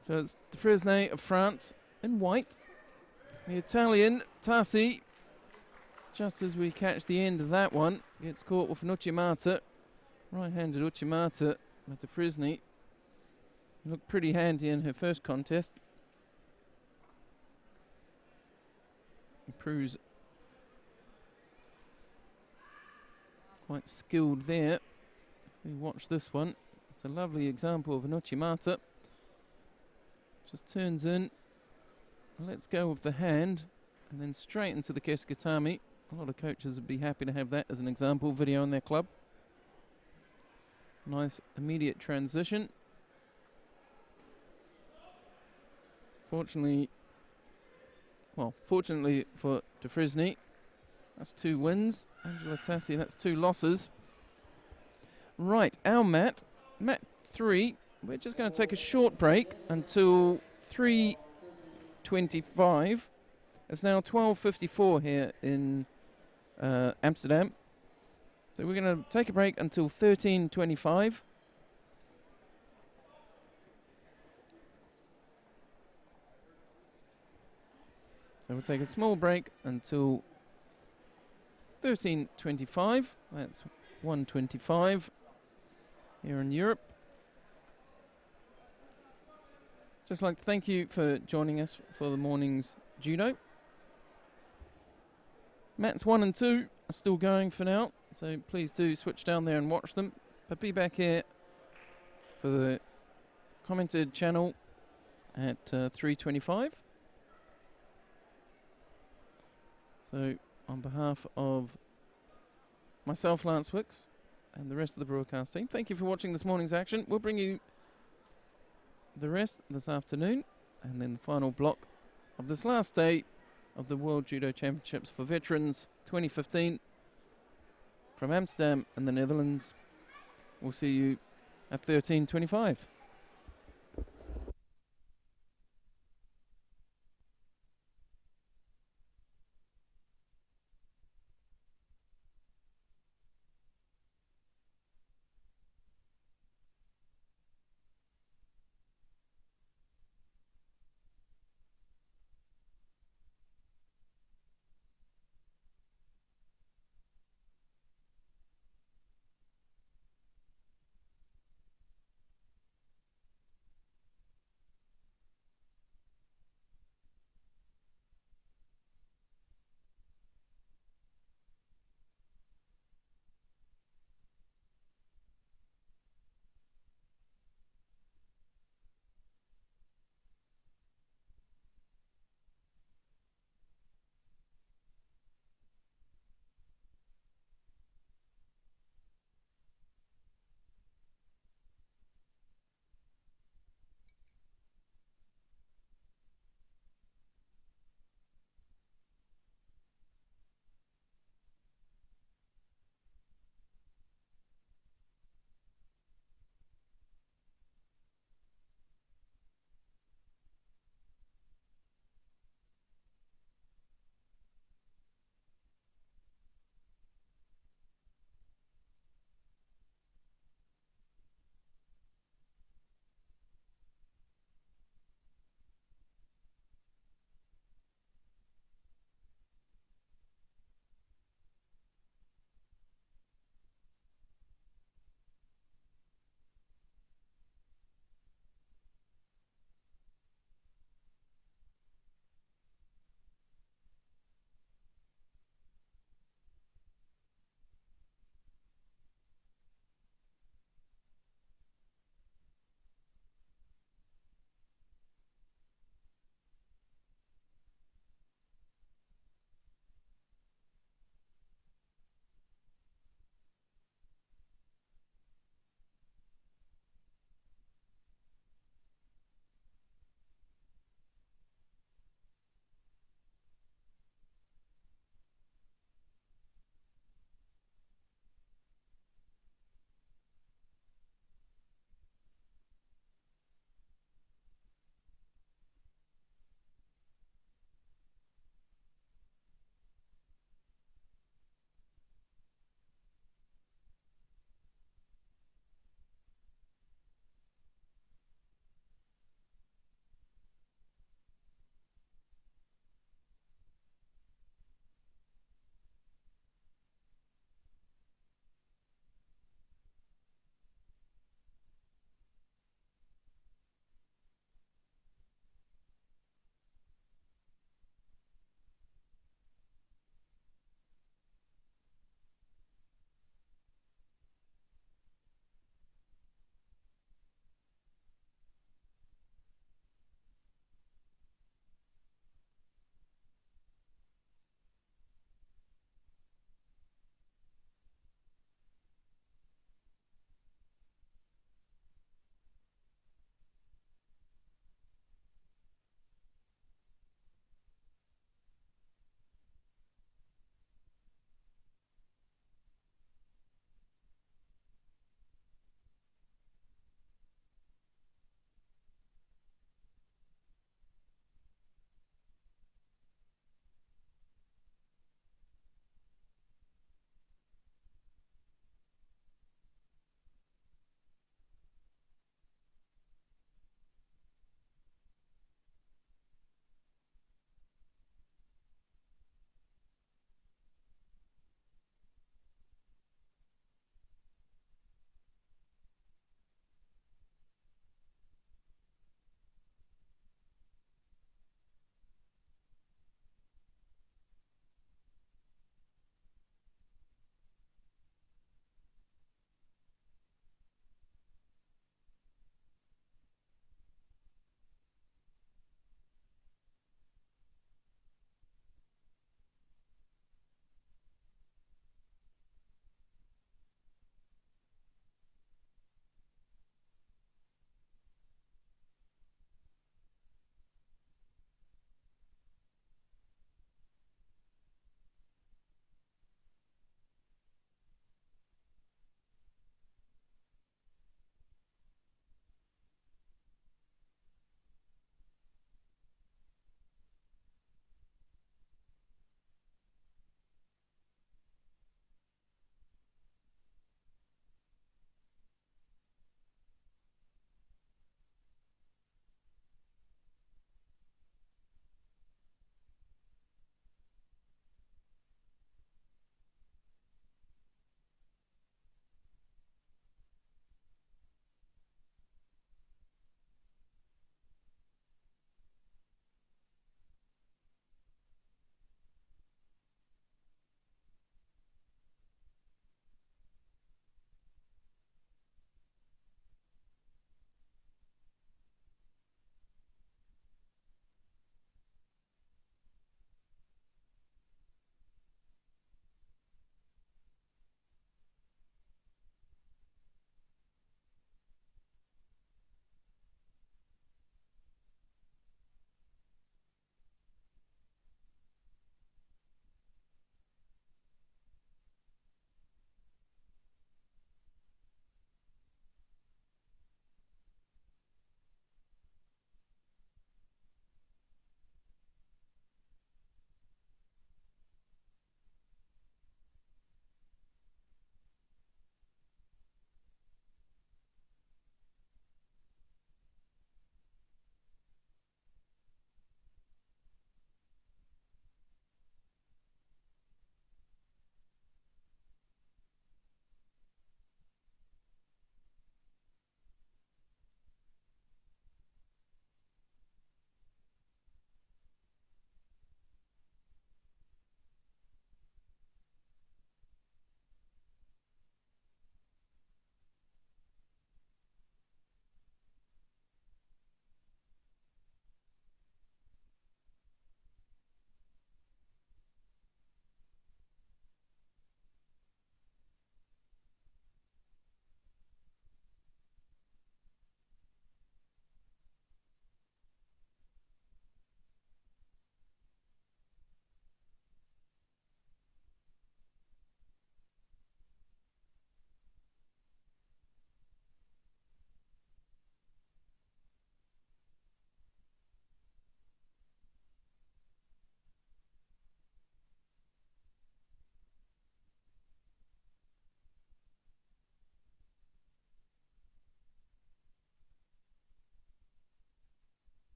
So it's the Fresnay of France in white. The Italian, Tassi, just as we catch the end of that one, gets caught with an Uchimata. Right-handed Uchimata with the Fresnay. Looked pretty handy in her first contest. Proves quite skilled there. If we watch this one, it's a lovely example of an Uchimata. Just turns in, lets go with the hand, and then straight into the Keskatami. A lot of coaches would be happy to have that as an example video in their club. Nice immediate transition. Fortunately for De Fresnay, that's 2 wins. Angela Tassi, that's 2 losses. Right, our mat 3. We're just going to take a short break until 3:25. It's now 12:54 here in Amsterdam. So we're going to take a break until 13:25. So we'll take a small break until 13:25. That's 1:25 here in Europe. Just like to thank you for joining us for the morning's judo. Mats 1 and 2 are still going for now, so please do switch down there and watch them. But be back here for the commented channel at 3:25. So on behalf of myself, Lance Wicks, and the rest of the broadcast team, thank you for watching this morning's action. We'll bring you the rest this afternoon, and then the final block of this last day of the World Judo Championships for Veterans 2015 from Amsterdam and the Netherlands. We'll see you at 13:25.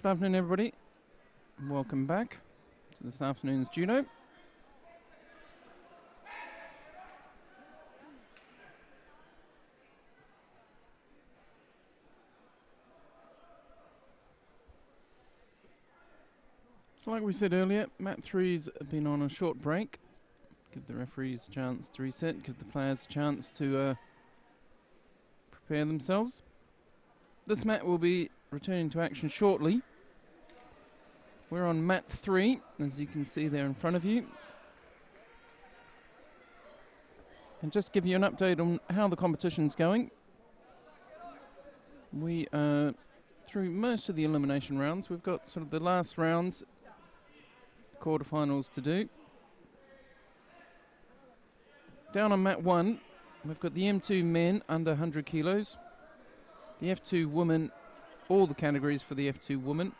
Good afternoon, everybody. Welcome back to this afternoon's judo. So like we said earlier, Mat 3's been on a short break. Give the referees a chance to reset, give the players a chance to prepare themselves. This mat will be returning to action shortly. We're on mat 3, as you can see there in front of you. And just give you an update on how the competition's going. We are through most of the elimination rounds. We've got sort of the last rounds, quarterfinals to do. Down on mat 1, we've got the M2 men under 100 kilos, the F2 women, all the categories for the F2 woman,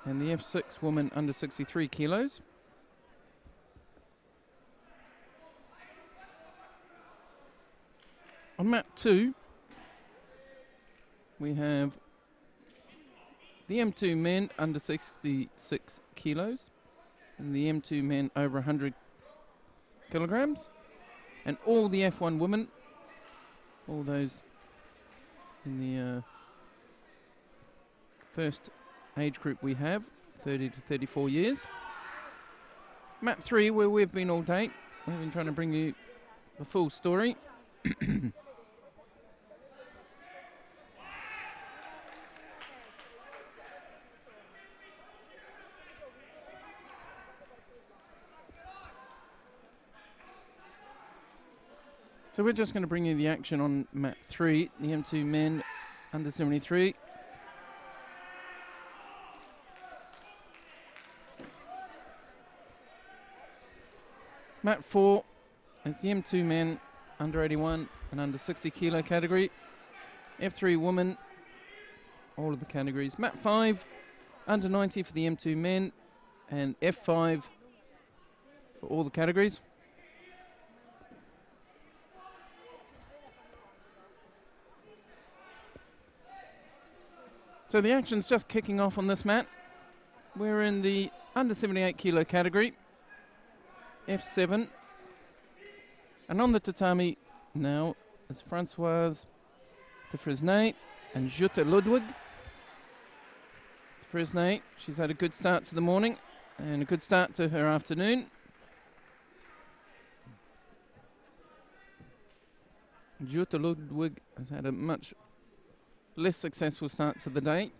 and the F6 woman under 63 kilos. On mat 2, we have the M2 men under 66 kilos, and the M2 men over 100 kilograms, and all the F1 women, all those in the first age group we have, 30 to 34 years. Mat 3, where we've been all day, we've been trying to bring you the full story. So we're just going to bring you the action on mat 3, the M2 men under 73. Mat 4 is the M2 men under 81 and under 60 kilo category. F3 women, all of the categories. Mat 5, under 90 for the M2 men, and F5 for all the categories. So the action's just kicking off on this mat. We're in the under 78 kilo category, F7. And on the tatami now is Françoise de Fresnay and Jutta Ludwig. Fresnay, she's had a good start to the morning and a good start to her afternoon. Jutta Ludwig has had a much less successful start to the day.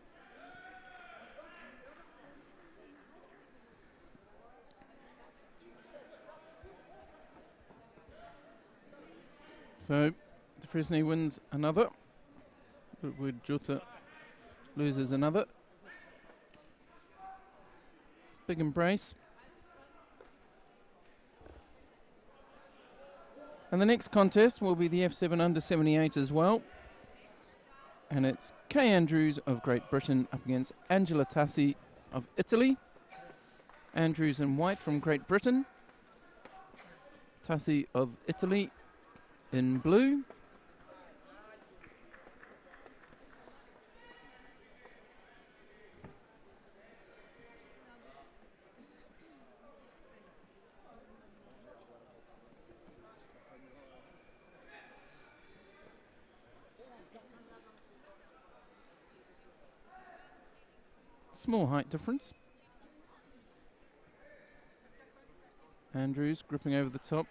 So, the Fresnay wins another. With Jutta loses another. Big embrace. And the next contest will be the F7 under 78 as well. And it's Kay Andrews of Great Britain up against Angela Tassi of Italy. Andrews in white from Great Britain. Tassi of Italy in blue. Small height difference. Andrews gripping over the top.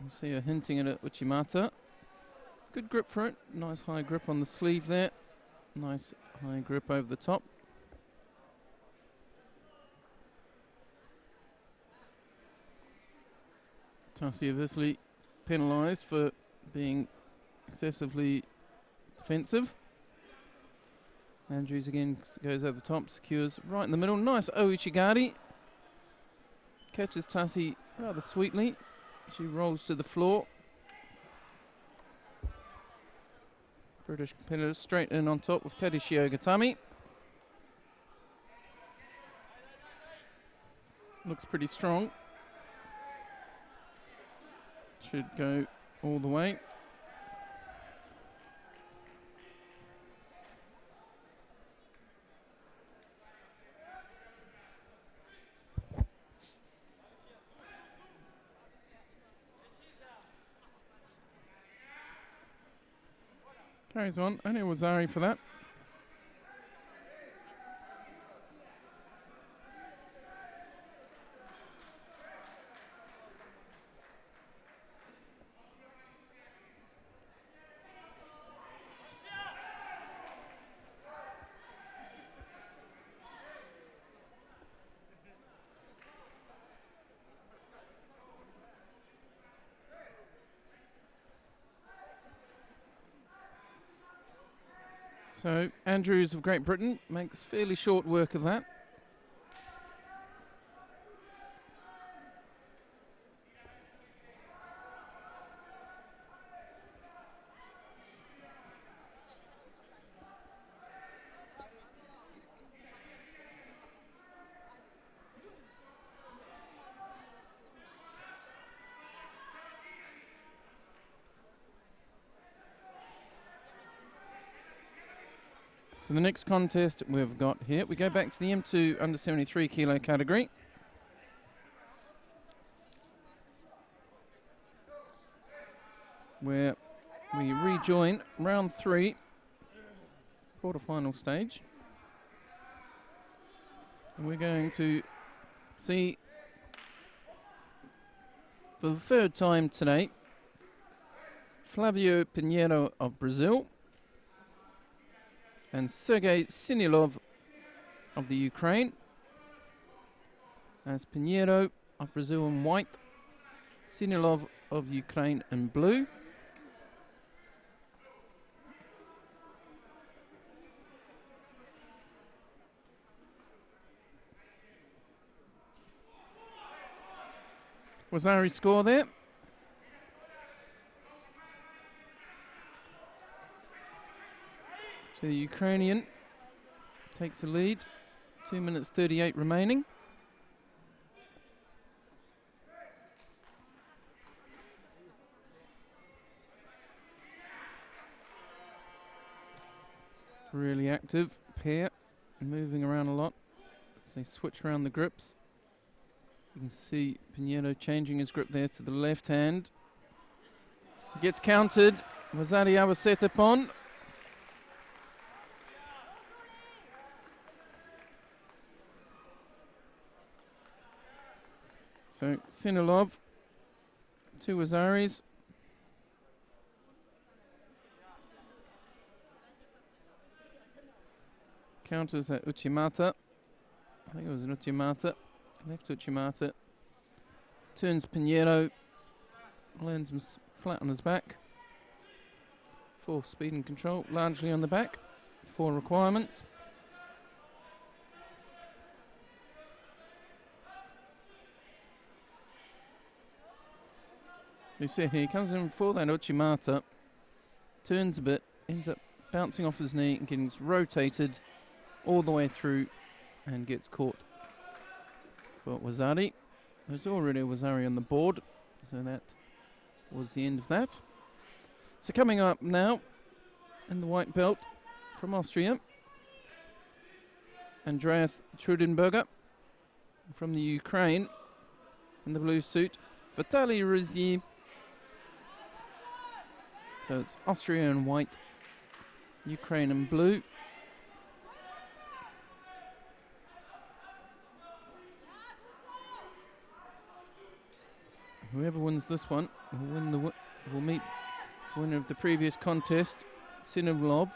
You see her hinting at it, Uchimata. Good grip for it. Nice high grip on the sleeve there. Nice high grip over the top. Tassi of Italy penalised for being excessively defensive. Andrews again goes over the top, secures right in the middle. Nice Ouichigari. Catches Tassi rather sweetly. She rolls to the floor. British competitor straight in on top with Tadashio Gatami. Looks pretty strong. Should go all the way. Carries on. Only Wazari for that. So Andrews of Great Britain makes fairly short work of that. So the next contest we've got here, we go back to the M2 under 73 kilo category. Where we rejoin round 3, quarter-final stage. And we're going to see, for the third time today, Flavio Pinheiro of Brazil and Sergei Sinilov of the Ukraine. As Pinheiro of Brazil in white, Sinilov of Ukraine in blue. Wazari's score there. So the Ukrainian takes the lead. 2 minutes 38 remaining. Really active pair, moving around a lot as they switch around the grips. You can see Pinheiro changing his grip there to the left hand. Gets countered. Wazari was set upon. So Sinilov, 2 Wazaris. Counters at Uchimata. I think it was an Uchimata. Left Uchimata. Turns Pinheiro. Lands him flat on his back. 4 speed and control, largely on the back. 4 requirements. You see here, he comes in for that Uchimata, turns a bit, ends up bouncing off his knee and getting rotated all the way through and gets caught for Wazari. There's already a Wazari on the board, so that was the end of that. So coming up now in the white belt from Austria, Andreas Trudenburger. From the Ukraine in the blue suit, Vitaly Rizzy. So it's Austria in white, Ukraine in blue. Whoever wins this one will win the will meet the winner of the previous contest, Sinov.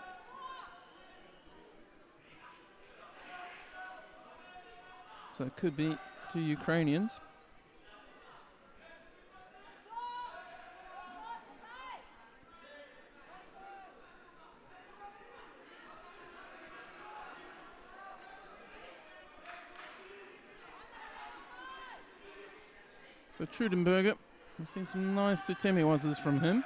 So it could be 2 Ukrainians. So Trudenburger, we've seen some nice Sutemi-wazas from him.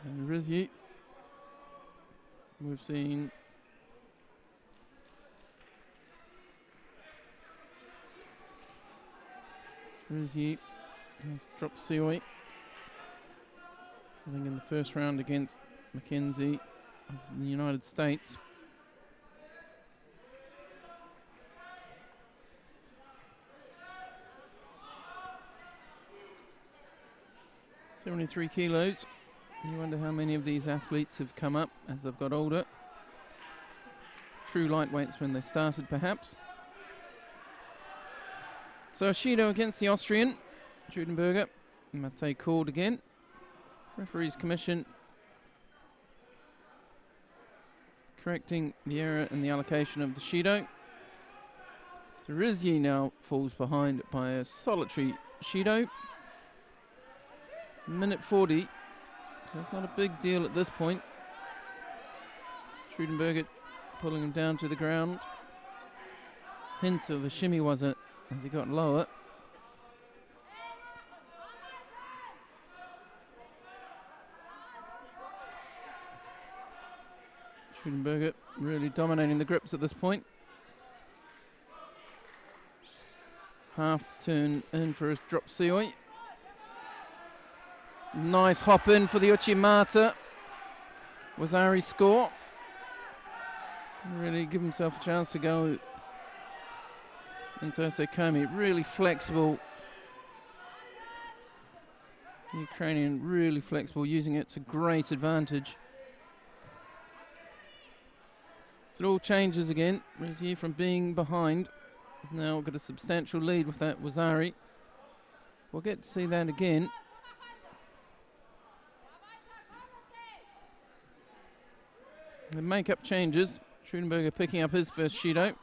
And Rizzy, we've seen Rizzy has dropped Sioi, I think in the first round against McKenzie of the United States. .73 kilos You wonder how many of these athletes have come up as they've got older. True lightweights when they started, perhaps. So Shido against the Austrian, Trudenburger. Mate called again. Referee's commission correcting the error in the allocation of the Shido. So Rizzy now falls behind by a solitary Shido. Minute 40, so it's not a big deal at this point. Trudenburger pulling him down to the ground. Hint of a shimmy was it as he got lower. Trudenburger really dominating the grips at this point. Half turn in for his drop Sioi. Nice hop in for the Uchimata. Wazari score. Really give himself a chance to go into Komi. Really flexible. The Ukrainian really flexible, using it to great advantage. So it all changes again. Rizzy from being behind has now got a substantial lead with that Wazari. We'll get to see that again. The make-up changes. Trudenburger picking up his first Shido.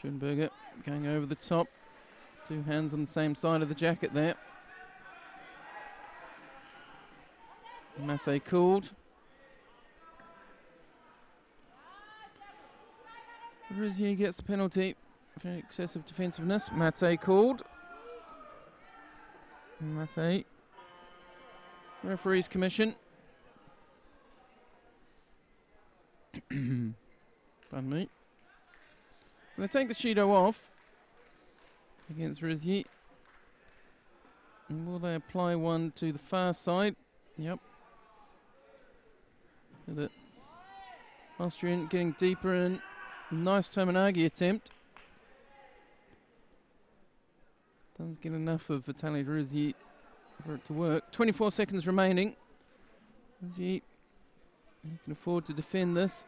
Trudenburger going over the top. Two hands on the same side of the jacket there. Mate called. Rizzy gets the penalty for excessive defensiveness. Mate called. Mate. Referee's commission. Pardon me. They take the Shido off against Rizzy. And will they apply one to the far side? Yep. The Austrian getting deeper in. Nice Tominagi attempt. Doesn't get enough of Vitaly Rizzy for it to work. 24 seconds remaining. Rizzy, he can afford to defend this.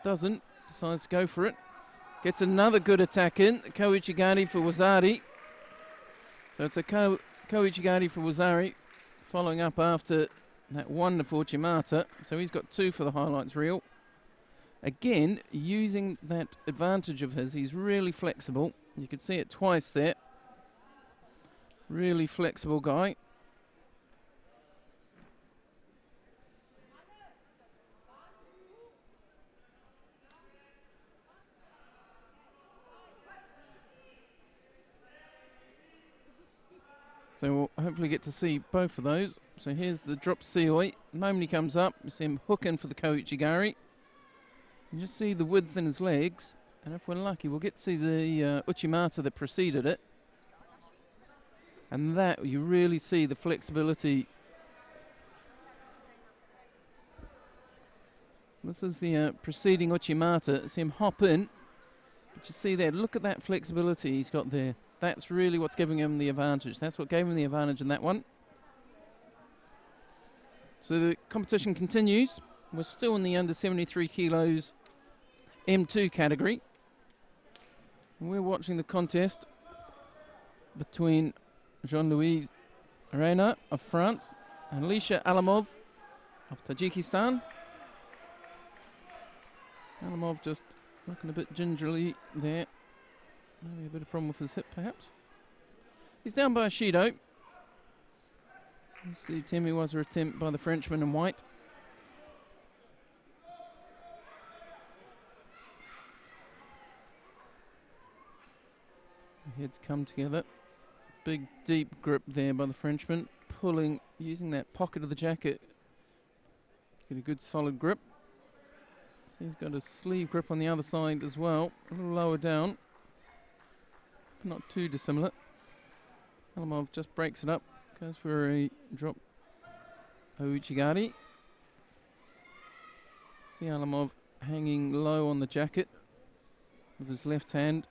Doesn't. Decides to go for it. Gets another good attack in. Koichigari for Wazari. So it's a Koichigari for Wazari, following up after that wonderful Chimata. So he's got two for the highlights reel. Again, using that advantage of his, he's really flexible. You could see it twice there. Really flexible guy. So we'll hopefully get to see both of those. So here's the drop Sioi. The moment he comes up, you see him hooking for the Koichigari. You just see the width in his legs. And if we're lucky, we'll get to see the Uchimata that preceded it. And that, you really see the flexibility. This is the preceding Uchimata. See him hop in. But you see there, look at that flexibility he's got there. That's really what's giving him the advantage. That's what gave him the advantage in that one. So the competition continues. We're still in the under 73 kilos M2 category. And we're watching the contest between Jean-Louis Rena of France and Lisha Alamov of Tajikistan. Alamov just looking a bit gingerly there. Maybe a bit of problem with his hip, perhaps. He's down by a Shido. You see Timmy was an attempt by the Frenchman in white. The heads come together. Big, deep grip there by the Frenchman. Pulling, using that pocket of the jacket. Get a good solid grip. He's got a sleeve grip on the other side as well. A little lower down. Not too dissimilar. Alamov just breaks it up. Goes for a drop Ouchigari. See Alamov hanging low on the jacket with his left hand.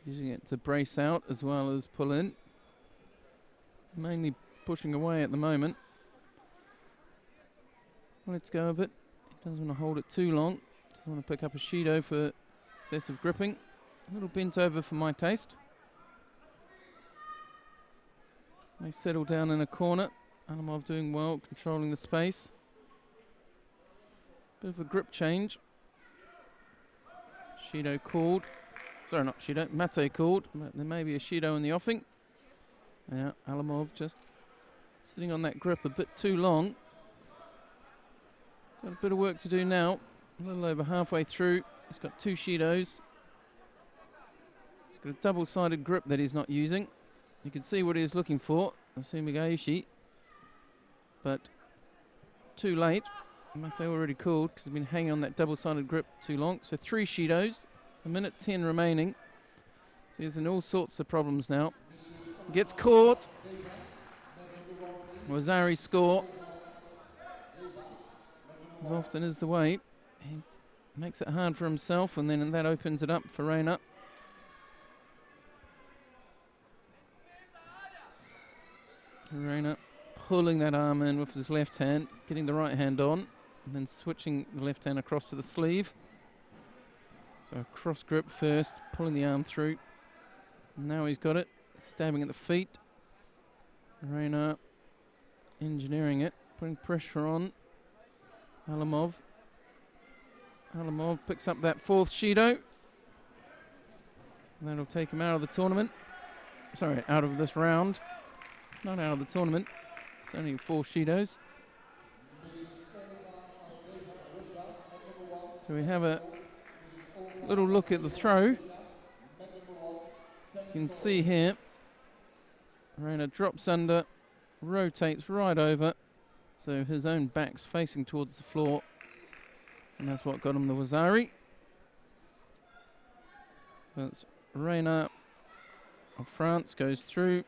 using it to brace out as well as pull in. Mainly pushing away at the moment. Let's go of it. He doesn't want to hold it too long. Doesn't want to pick up a Shido for excessive gripping. A little bent over for my taste. They settle down in a corner. Alamov doing well, controlling the space. Bit of a grip change. Shido called. Sorry, not Shido. Mate called. But there may be a Shido in the offing. Yeah, Alamov just sitting on that grip a bit too long. Got a bit of work to do now. A little over halfway through. He's got 2 Shidos. He's got a double-sided grip that he's not using. You can see what he was looking for, assuming Aishi. But too late. Mate already called because he's been hanging on that double-sided grip too long. So 3 Shidos, 1:10 remaining. So he's in all sorts of problems now. Gets caught. Wazari score. As often is the way. He makes it hard for himself, and then that opens it up for Rena. Rena pulling that arm in with his left hand, getting the right hand on, and then switching the left hand across to the sleeve. So a cross grip first, pulling the arm through. Now he's got it, stabbing at the feet. Rena engineering it, putting pressure on. Alamov picks up that 4th Shido. And that'll take him out of the tournament. Sorry, out of this round. Not out of the tournament. It's only 4 Shidos. So we have a little look at the throw. You can see here, Rena drops under, rotates right over. So his own back's facing towards the floor. And that's what got him the Wazari. That's Rena of France goes through.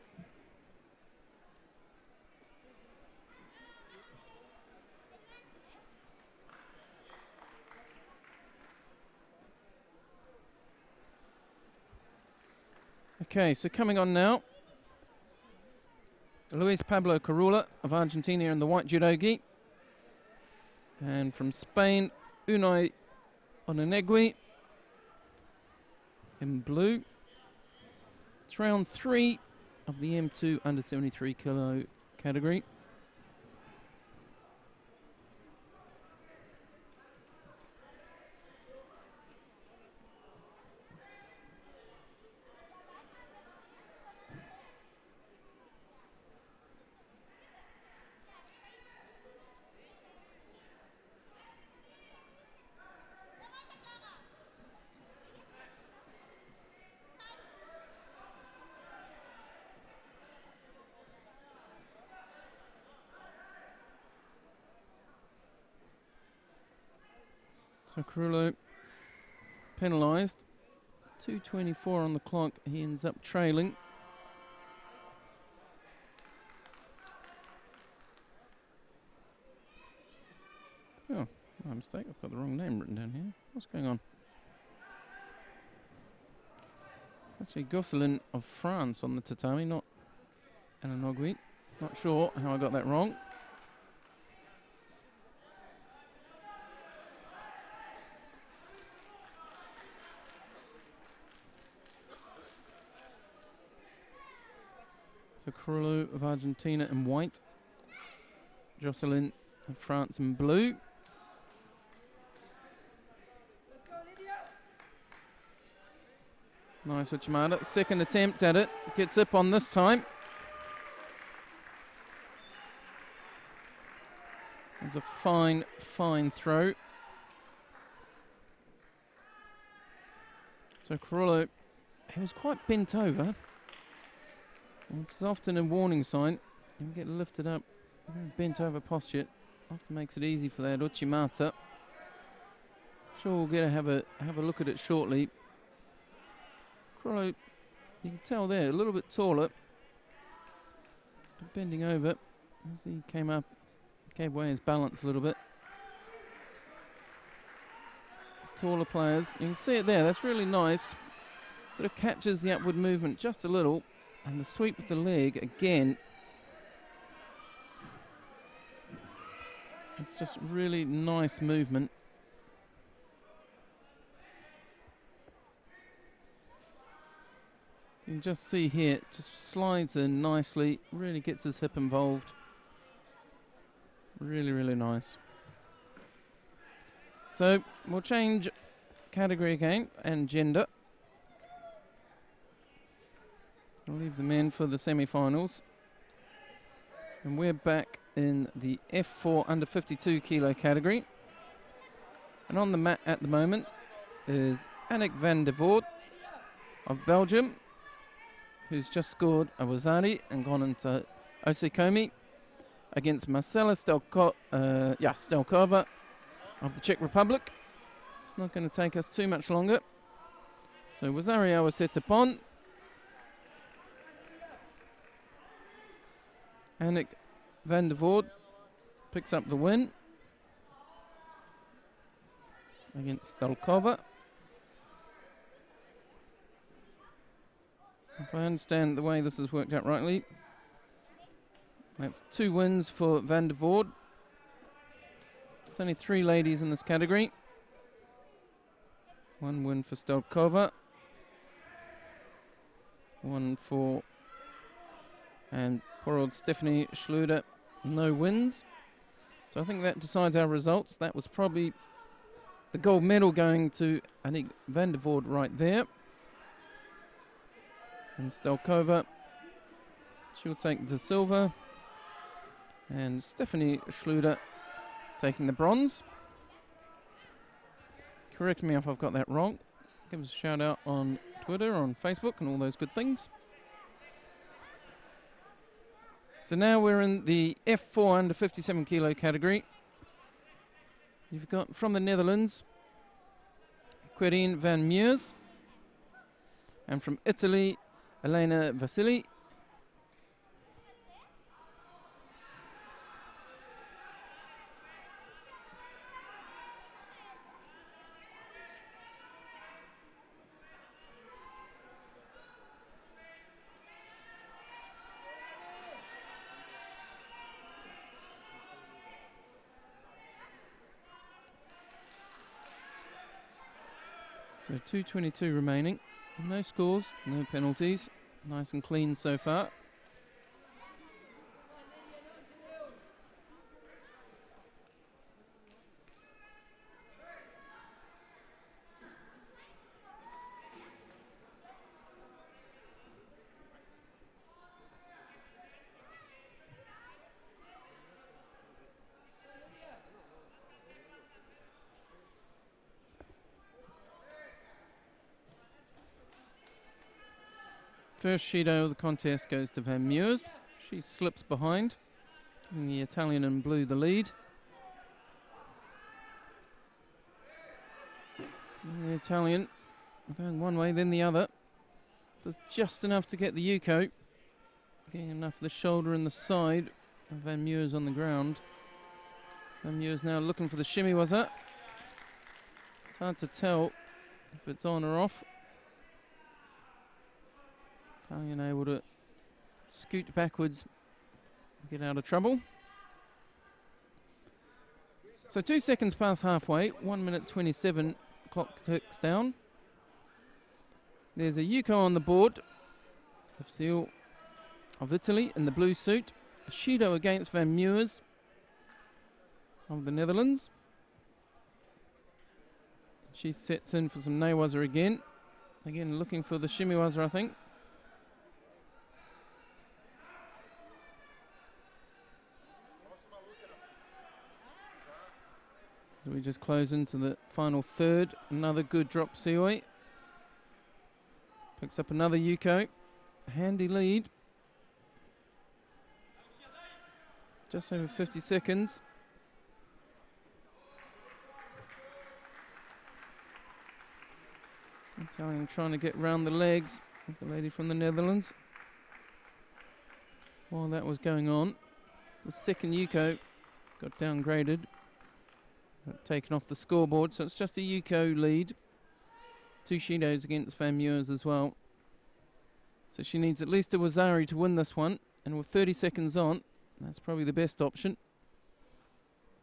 Okay, so coming on now, Luis Pablo Corollo of Argentina in the white judogi. And from Spain, Unai Naigui in blue. It's round 3 of the M2 under 73 kilo category. So Corollo penalised. 2:24 on the clock. He ends up trailing. Oh, my mistake. I've got the wrong name written down here. What's going on? Actually, Goselin of France on the tatami, not Naigui. Not sure how I got that wrong. So Corollo of Argentina in white. Jocelyn of France in blue. Nice Uchimata. Second attempt at it. Gets up on this time. It's a fine, fine throw. So Corollo, he was quite bent over. It's often a warning sign. You get lifted up, bent over posture. Often makes it easy for that Uchimata. Sure, we'll get to have a look at it shortly. Corollo, you can tell there, a little bit taller, but bending over as he came up, gave away his balance a little bit. Taller players, you can see it there. That's really nice. Sort of captures the upward movement just a little, and the sweep with the leg again. It's just really nice movement. You can just see here, it just slides in nicely, really gets his hip involved. Really, really nice. So we'll change category again and gender. I'll leave the men for the semi-finals. And we're back in the F4 under 52 kilo category. And on the mat at the moment is Haek van der Voort of Belgium, who's just scored a Wazari and gone into Osekomi against Marcela Stelkova of the Czech Republic. It's not going to take us too much longer. So Wazario was set upon. Haek van der Voort picks up the win against Stelkova. If I understand the way this has worked out rightly, that's 2 wins for van der Voort. There's only 3 ladies in this category. 1 win for Stelkova. 1 for, and poor old Stephanie Schluter, no wins. So I think that decides our results. That was probably the gold medal going to Haek van der Voort right there. And Stelkova, she'll take the silver. And Stephanie Schluter taking the bronze. Correct me if I've got that wrong. Give us a shout out on Twitter, on Facebook, and all those good things. So now we're in the F4 under 57 kilo category. You've got from the Netherlands, Carin van Meurs. And from Italy, Elena Vasili. So 2:22 remaining. No scores, no penalties. Nice and clean so far. First Shido of the contest goes to Van Meurs. She slips behind, giving the Italian in blue the lead. And the Italian going one way, then the other. Does just enough to get the Yuko. Getting enough of the shoulder and the side of Van Meurs on the ground. Van Meurs now looking for the shimmy waza. It's hard to tell if it's on or off. Italian able to scoot backwards, get out of trouble. So 2 seconds past halfway, 1 minute 27, clock ticks down. There's a Yuko on the board, the seal of Italy in the blue suit. A Shido against Van Meurs of the Netherlands. She sets in for some Neiwaza again. Again looking for the Shimiwaza, I think. So we just close into the final third. Another good drop Sioi. Picks up another Yuko. Handy lead. Just over 50 seconds. Italian trying to get round the legs of the lady from the Netherlands. While that was going on, the second Yuko got downgraded. Taken off the scoreboard, so it's just a Yuko lead. 2 Shidos against Van Meurs as well. So she needs at least a Wazari to win this one. And with 30 seconds on, that's probably the best option.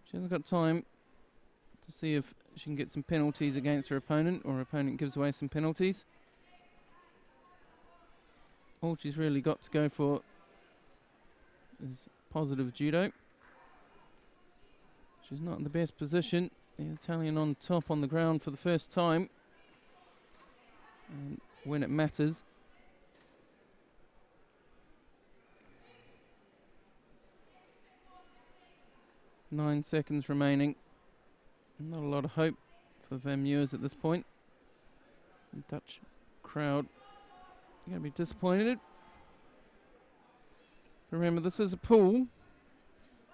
She hasn't got time to see if she can get some penalties against her opponent, or her opponent gives away some penalties. All she's really got to go for is positive judo. She's not in the best position. The Italian on top on the ground for the first time. And when it matters. Nine seconds remaining. Not a lot of hope for Van Meurs at this point. The Dutch crowd are going to be disappointed. Remember, this is a pool.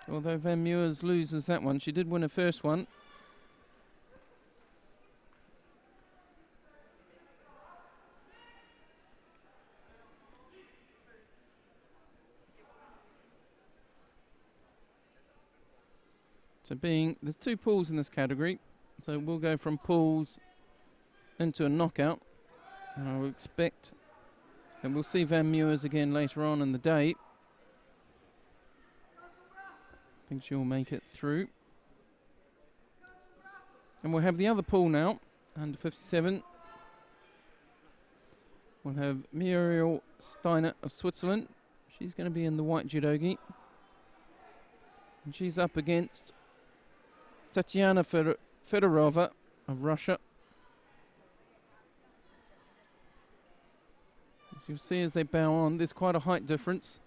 Although Van Meurs loses that one, she did win her first one. So there's 2 pools in this category, so we'll go from pools into a knockout. And I will expect, and we'll see Van Meurs again later on in the day. I think she'll make it through. And we'll have the other pool now, under 57. We'll have Muriel Steiner of Switzerland. She's going to be in the white judogi. And she's up against Tatiana Fedorova of Russia. As you'll see as they bow on, there's quite a height difference.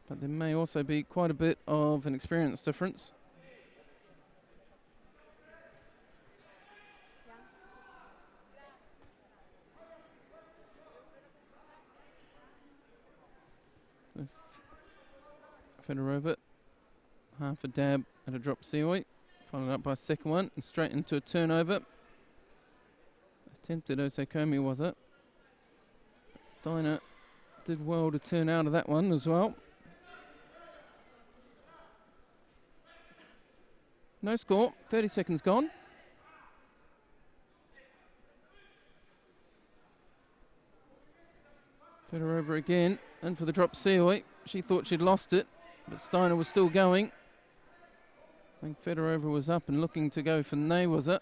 But there may also be quite a bit of an experience difference. Fedorova, half a dab and a drop Seoi, followed up by a second one and straight into a turnover. Attempted Osekomi, was it? But Steiner did well to turn out of that one as well. No score, 30 seconds gone. Fedorova again, and for the drop Seoi. She thought she'd lost it, but Steiner was still going. I think Fedorova was up and looking to go for Ney, was it?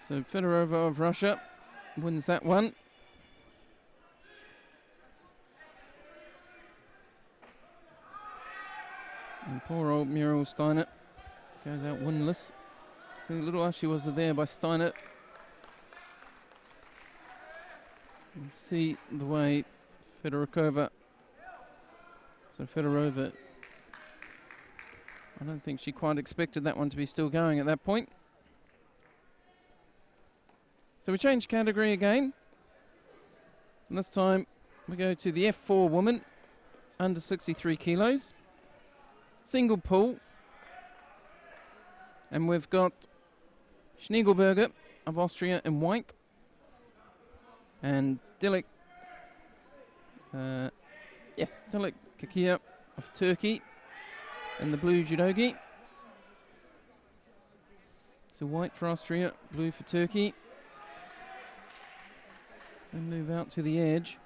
So Fedorova of Russia wins that one. And poor old Muriel Steiner goes out winless. See, a little Ushi was there by Steiner. You see the way Fedorova, I don't think she quite expected that one to be still going at that point. So we change category again. And this time we go to the F4 woman, under 63 kilos. Single pool. And we've got Schniegelberger of Austria in white. And Dilek Kakia of Turkey in the blue judogi. So white for Austria, blue for Turkey. And move out to the edge.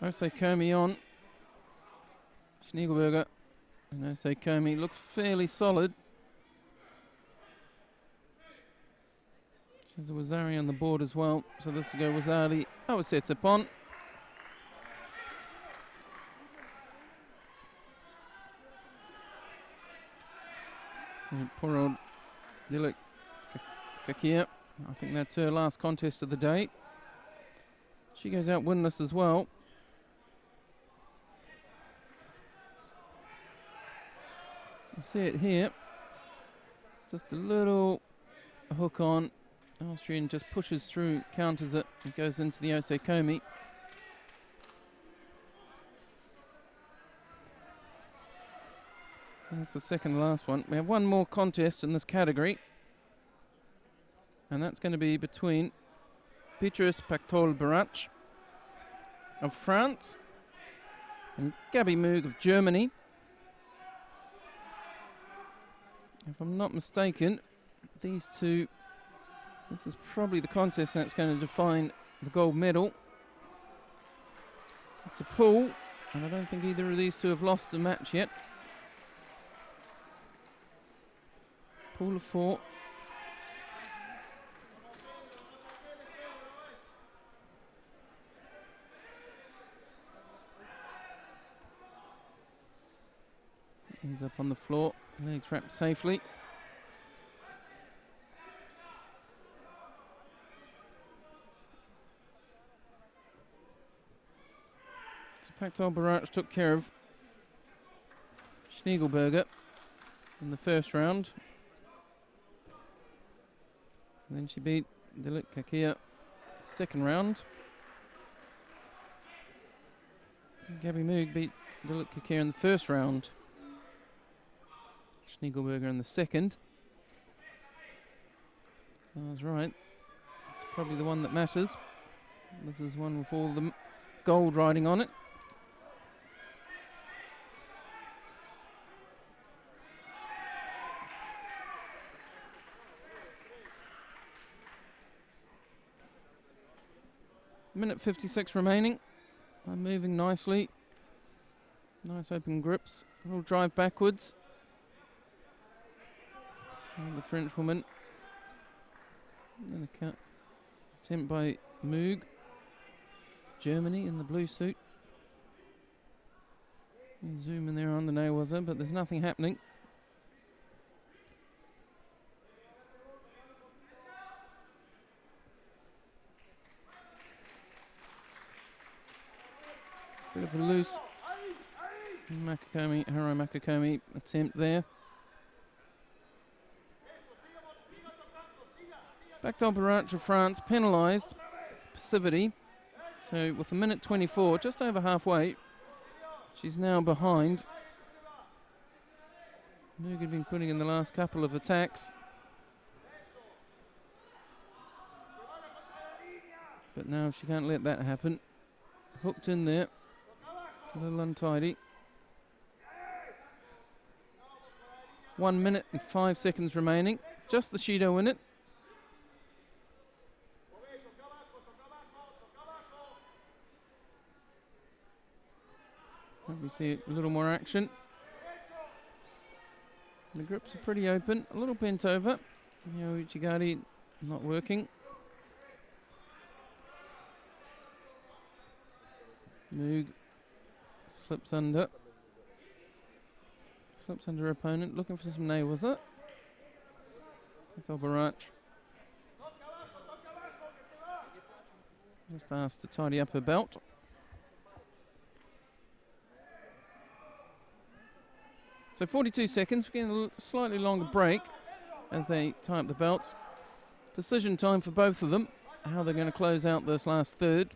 Osekomi on. Schniegelberger and Osekomi looks fairly solid. There's a Wazari on the board as well, so this will go Wazari. Sets upon. And poor old Dilek Kakia. I think that's her last contest of the day. She goes out winless as well. You see it here. Just a little hook on. Austrian just pushes through, counters it, and goes into the Osekomi. And that's the second to last one. We have one more contest in this category. And that's going to be between Beatrice Pactol-Barach of France and Gabby Moog of Germany. If I'm not mistaken, these two, this is probably the contest that's going to define the gold medal. It's a pool, and I don't think either of these two have lost a match yet. Pool of 4. Ends up on the floor, legs wrapped safely. So Pactol-Barach took care of Schniegelberger in the first round. And then she beat Delut-Kakia second round. And Gabby Moog beat Delut-Kakia in the first round. Schniegelberger in the second. So I was right. It's probably the one that matters. This is one with all the gold riding on it. Minute 56 remaining. I'm moving nicely. Nice open grips. A little drive backwards. And the French woman. And a attempt by Moog. Germany in the blue suit. Zoom in there on the nail was but there's nothing happening. Bit of a loose Haro Makakomi attempt there. Pactol-Barach of France penalised passivity. So with a minute 24, just over halfway, she's now behind. Moog had been putting in the last couple of attacks. But now she can't let that happen. Hooked in there. A little untidy. 1 minute and 5 seconds remaining. Just the Shido in it. Hope we see a little more action. The grips are pretty open. A little bent over. Uchigari not working. Moog slips under. Slips under opponent. Looking for some nail, was it? Pactol-Barach. Just asked to tidy up her belt. So 42 seconds. We're getting a slightly longer break as they tie up the belts. Decision time for both of them. How they're going to close out this last third.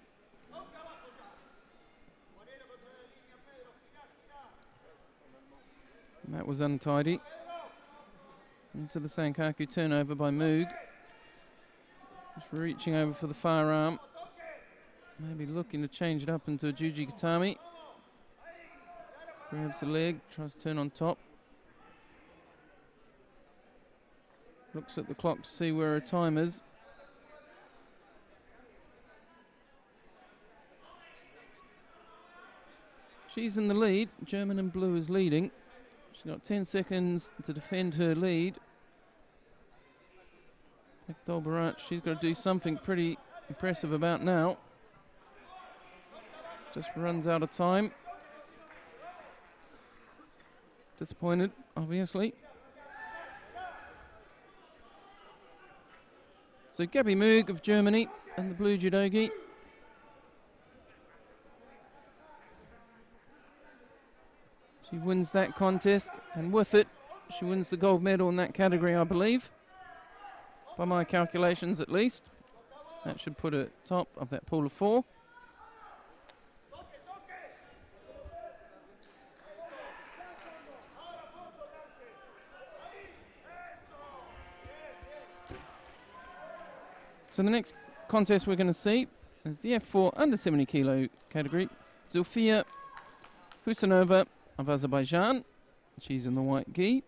And that was untidy. Into the Sankaku turnover by Moog. Just reaching over for the firearm. Maybe looking to change it up into a Juji Gatami. Grabs the leg, tries to turn on top. Looks at the clock to see where her time is. She's in the lead. German and blue is leading. She's got 10 seconds to defend her lead. Pactol-Barach, she's got to do something pretty impressive about now. Just runs out of time. Disappointed, obviously. So Gabby Moog of Germany and the blue judogi. She wins that contest, and with it, she wins the gold medal in that category, I believe. By my calculations, at least. That should put her top of that pool of 4. So the next contest we're going to see is the F4 under 70 kilo category. Zulfiya Husanova of Azerbaijan, she's in the white gi,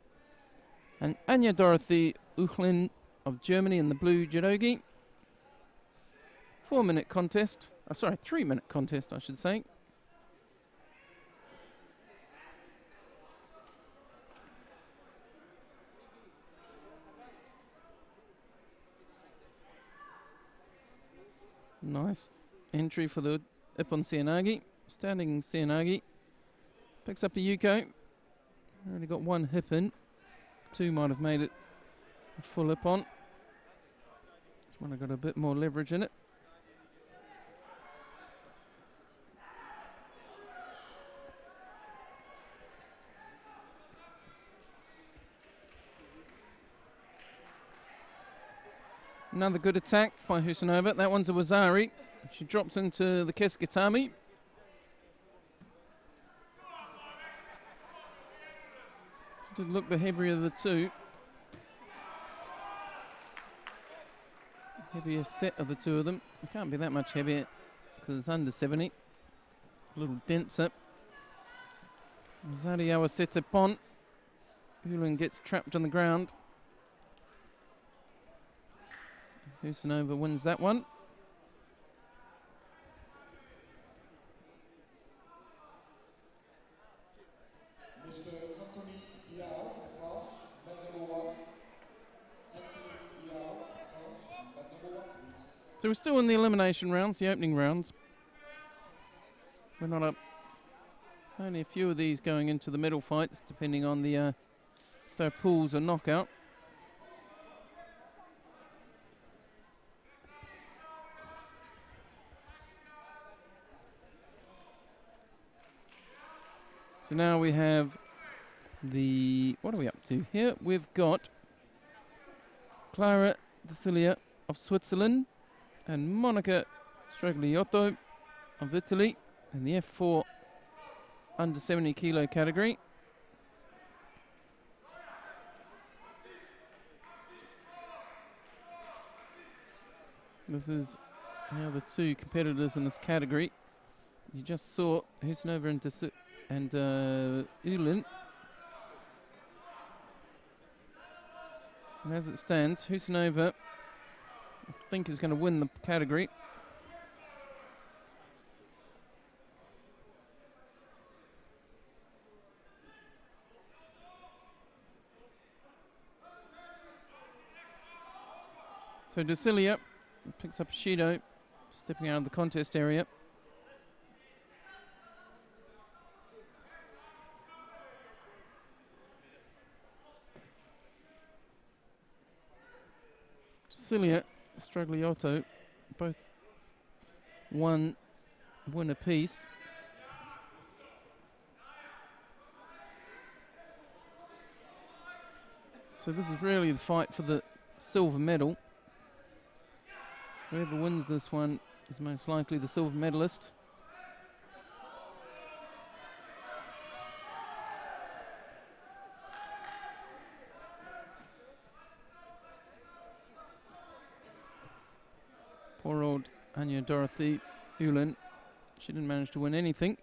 and Anya Dorothy Ulin of Germany in the blue judo gi. 4-minute contest, 3-minute contest I should say. Nice entry for the Ippon Seoinage. Standing Seoinage. Picks up a Yuko. Already got one hip in. 2 might have made it a full Ippon. This one I got a bit more leverage in it. Another good attack by Husanova. That one's a Wazari. She drops into the Keskitami. Did look the heavier of the two. Heavier set of the two of them. It can't be that much heavier because it's under 70. A little denser. Zadiawa sets a pon. Ulin gets trapped on the ground. Husanova wins that one. Mr. Anthony Diaz of France, mat number 1. Anthony Diaz of France, mat number 1, please. So we're still in the elimination rounds, the opening rounds. We're not up. Only a few of these going into the medal fights, depending on the if they're pools or knockout. So now we have the, what are we up to here? We've got Clara Dicilia of Switzerland and Monica Stragliotto of Italy in the F4 under 70 kilo category. This is now the two competitors in this category. You just saw Husanova and Ulin. And as it stands, Husanova, I think, is going to win the category. So Dicilia picks up a Shido, stepping out of the contest area. Dicilia, Stragliotto, both win apiece. So this is really the fight for the silver medal. Whoever wins this one is most likely the silver medalist. Poor old Anya Dorothy Ulin. She didn't manage to win anything.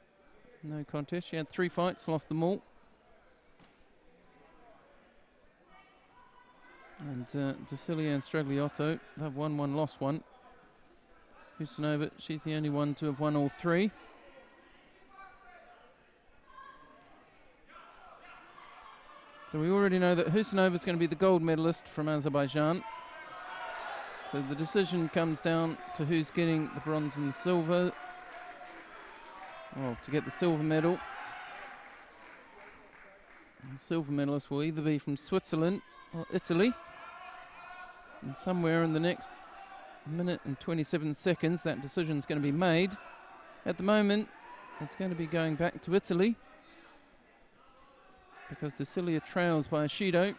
No contest. She had 3 fights, lost them all. And Dicilia and Stragliotto have won one, lost one. Husanova, she's the only one to have won all 3. So we already know that Husanova is going to be the gold medalist from Azerbaijan. So the decision comes down to who's getting the bronze and the silver. Well, to get the silver medal. And the silver medalist will either be from Switzerland or Italy. And somewhere in the next minute and 27 seconds, that decision is going to be made. At the moment, it's going to be going back to Italy because Dicilia trails by a Shido.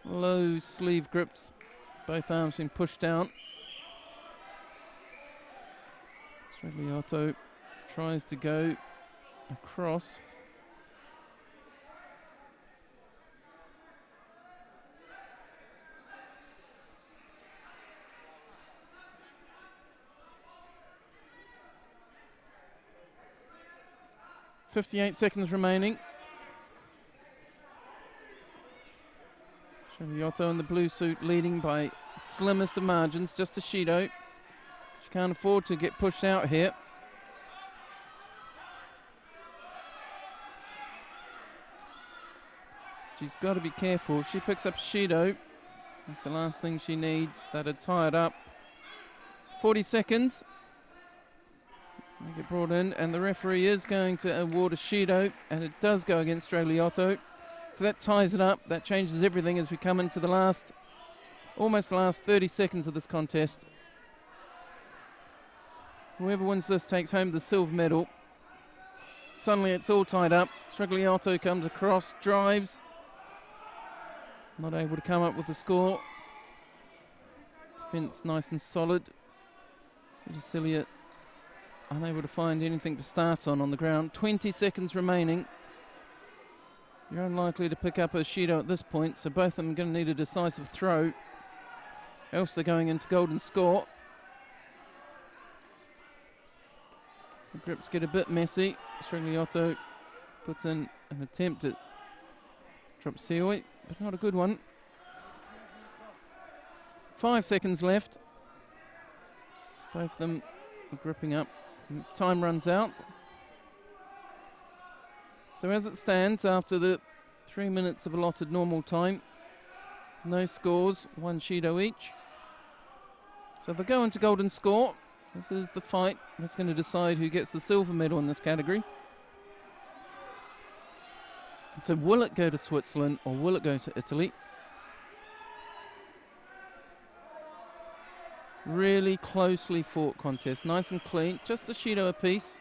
Low sleeve grips, both arms being pushed down. Stragliotto tries to go across. 58 seconds remaining. Stragliotto in the blue suit leading by slimmest of margins, just a Shido. She can't afford to get pushed out here. She's got to be careful. She picks up Shido. That's the last thing she needs. That'd tie it up. 40 seconds. They get brought in, and the referee is going to award a Shido, and it does go against Stragliotto. So that ties it up. That changes everything as we come into the last, almost the last 30 seconds of this contest. Whoever wins this takes home the silver medal. Suddenly it's all tied up. Stragliotto comes across, drives. Not able to come up with the score. Defence nice and solid. Jusilia unable to find anything to start on the ground. 20 seconds remaining. You're unlikely to pick up a Shido at this point, so both of them are going to need a decisive throw. Else they're going into golden score. The grips get a bit messy. Stragliotto puts in an attempt at drop Sioi, but not a good one. 5 seconds left. Both of them are gripping up. Time runs out. So as it stands, after the 3 minutes of allotted normal time, no scores, 1 Shido each. So they'll go into golden score. This is the fight that's going to decide who gets the silver medal in this category. So will it go to Switzerland or will it go to Italy? Really closely fought contest, nice and clean, just a Shido apiece.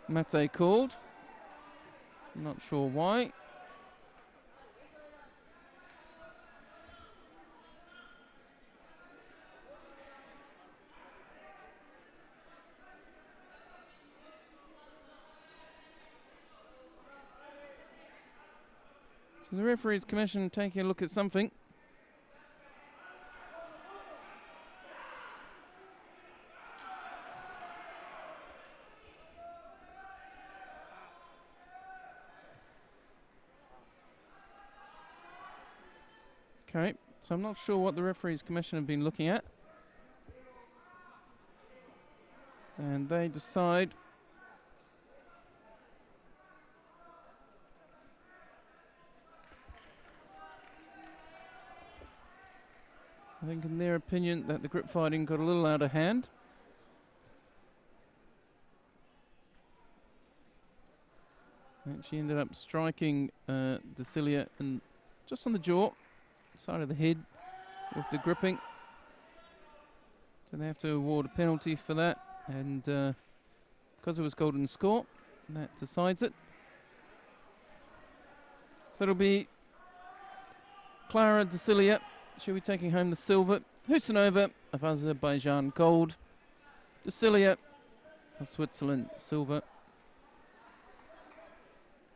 Mate called. Not sure why. So the referees commission taking a look at something. Okay, so I'm not sure what the referees commission have been looking at. And they decide I think in their opinion that the grip fighting got a little out of hand. And she ended up striking Jusilia just on the jaw, side of the head with the gripping. So they have to award a penalty for that, and because it was golden score, that decides it. So it'll be Clara Jusilia. She'll be taking home the silver. Husanova of Azerbaijan gold. Jusilia of Switzerland silver.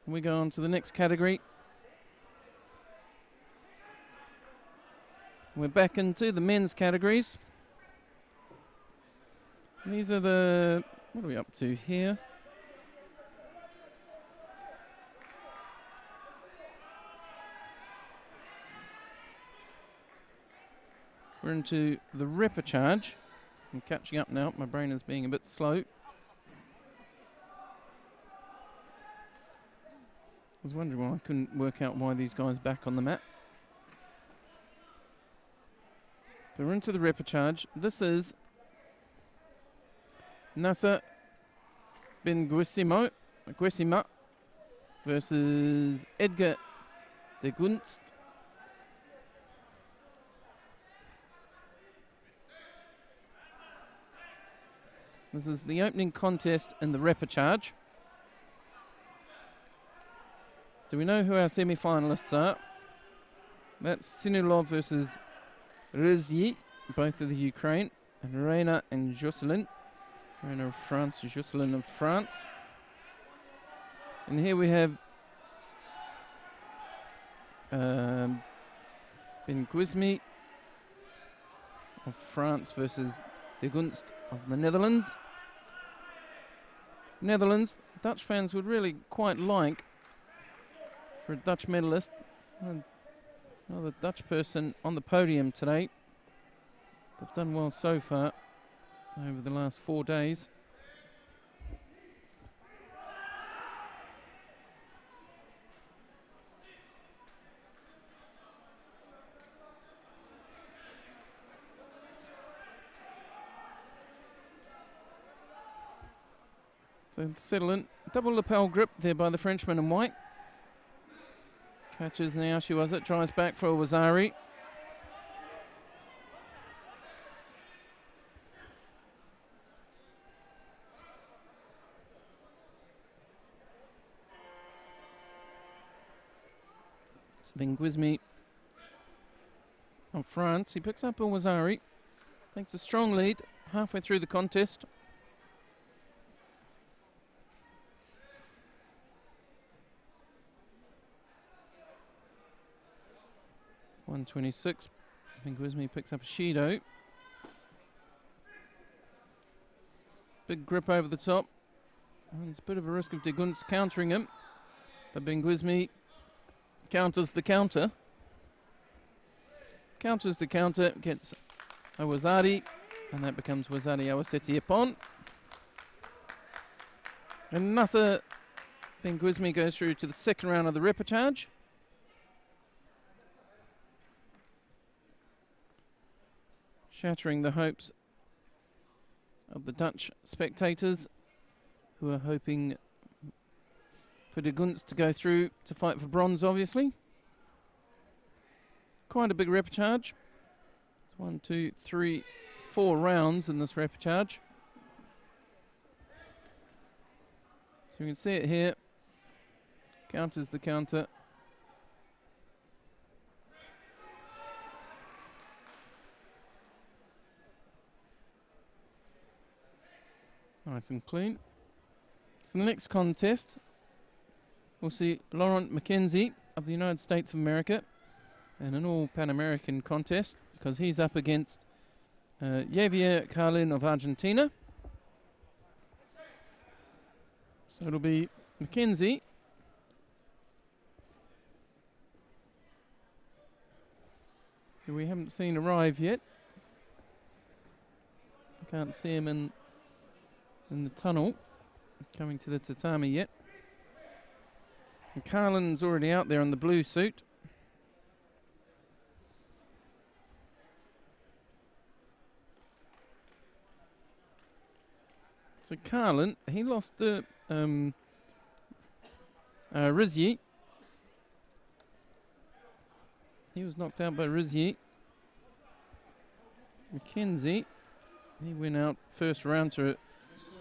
And we go on to the next category. We're back into the men's categories. And these are the, what are we up to here? We're into the repêchage. I'm catching up now. My brain is being a bit slow. I was wondering why I couldn't work out why these guys are back on the mat. So we're into the repêchage. This is Nasser Guessima versus Edgar de Gunst. This is the opening contest in the repêchage. So we know who our semi-finalists are. That's Sinov versus Rizzy, both of the Ukraine, and Rena and Goselin. Rena of France, Goselin of France. And here we have Benguizmi of France versus De Gunst of the Netherlands. Netherlands, Dutch fans would really quite like for a Dutch medalist. Another Dutch person on the podium today. They've done well so far over the last 4 days. So settle in. Double lapel grip there by the Frenchman in white. Catches now, she was it. Drives back for Wazari. Benguizmi of France. He picks up Wazari. Takes a strong lead halfway through the contest. .126. Benguizmi picks up a Shido. Big grip over the top. And it's a bit of a risk of De Gunst countering him. But Benguizmi counters the counter. Counters the counter, gets Awazadi, and that becomes Wazadi Awaseti upon. And Nasser Benguizmi goes through to the second round of the repechage. Shattering the hopes of the Dutch spectators who are hoping for De Gunst to go through to fight for bronze, obviously. Quite a big repechage. It's 1, 2, 3, 4 rounds in this repechage. So you can see it here. Counters the counter. Nice and clean. So the next contest, we'll see Laurent McKenzie of the United States of America in an all-Pan-American contest because he's up against Javier Carin of Argentina. So it'll be McKenzie who we haven't seen arrive yet. I can't see him in the tunnel coming to the tatami yet. And Carlin's already out there in the blue suit. So Carlin, he lost to Rizzy. He was knocked out by Rizzy. McKenzie, he went out first round to a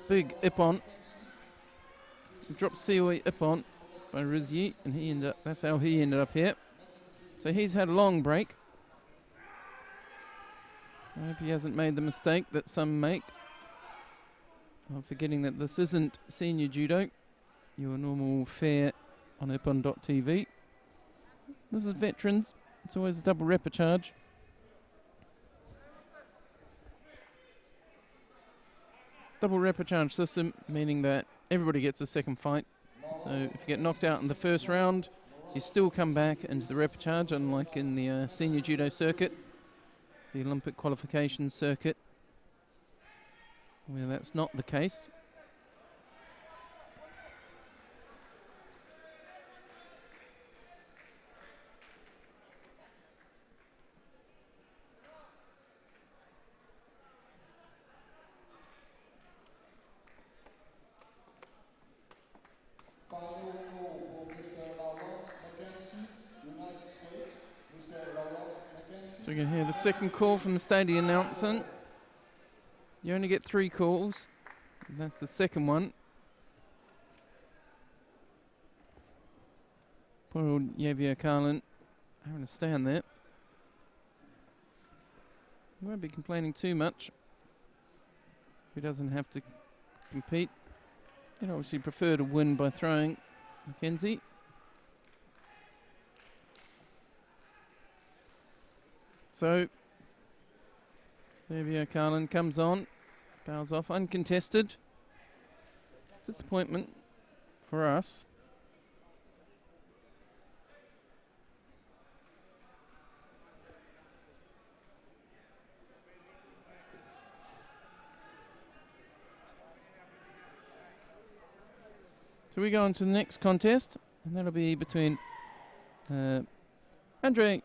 big Ippon. Dropped Sioi Ippon by Rizzy, and he ended up, that's how he ended up here. So he's had a long break. I hope he hasn't made the mistake that some make of forgetting that this isn't senior judo, your normal fare on Ippon.tv. This is veterans. It's always a double repechage. Double repechage system, meaning that everybody gets a second fight. So if you get knocked out in the first round, you still come back into the repechage, unlike in the senior judo circuit, the Olympic qualification circuit, where that's not the case. So you can hear the second call from the stadium announcer. You only get 3 calls. And that's the second one. Poor old Javier Carlin having to stand there. He won't be complaining too much. He doesn't have to compete. He'd obviously prefer to win by throwing McKenzie. So Fabio Carlin comes on, bows off, uncontested. Disappointment for us. So we go on to the next contest, and that'll be between Andrei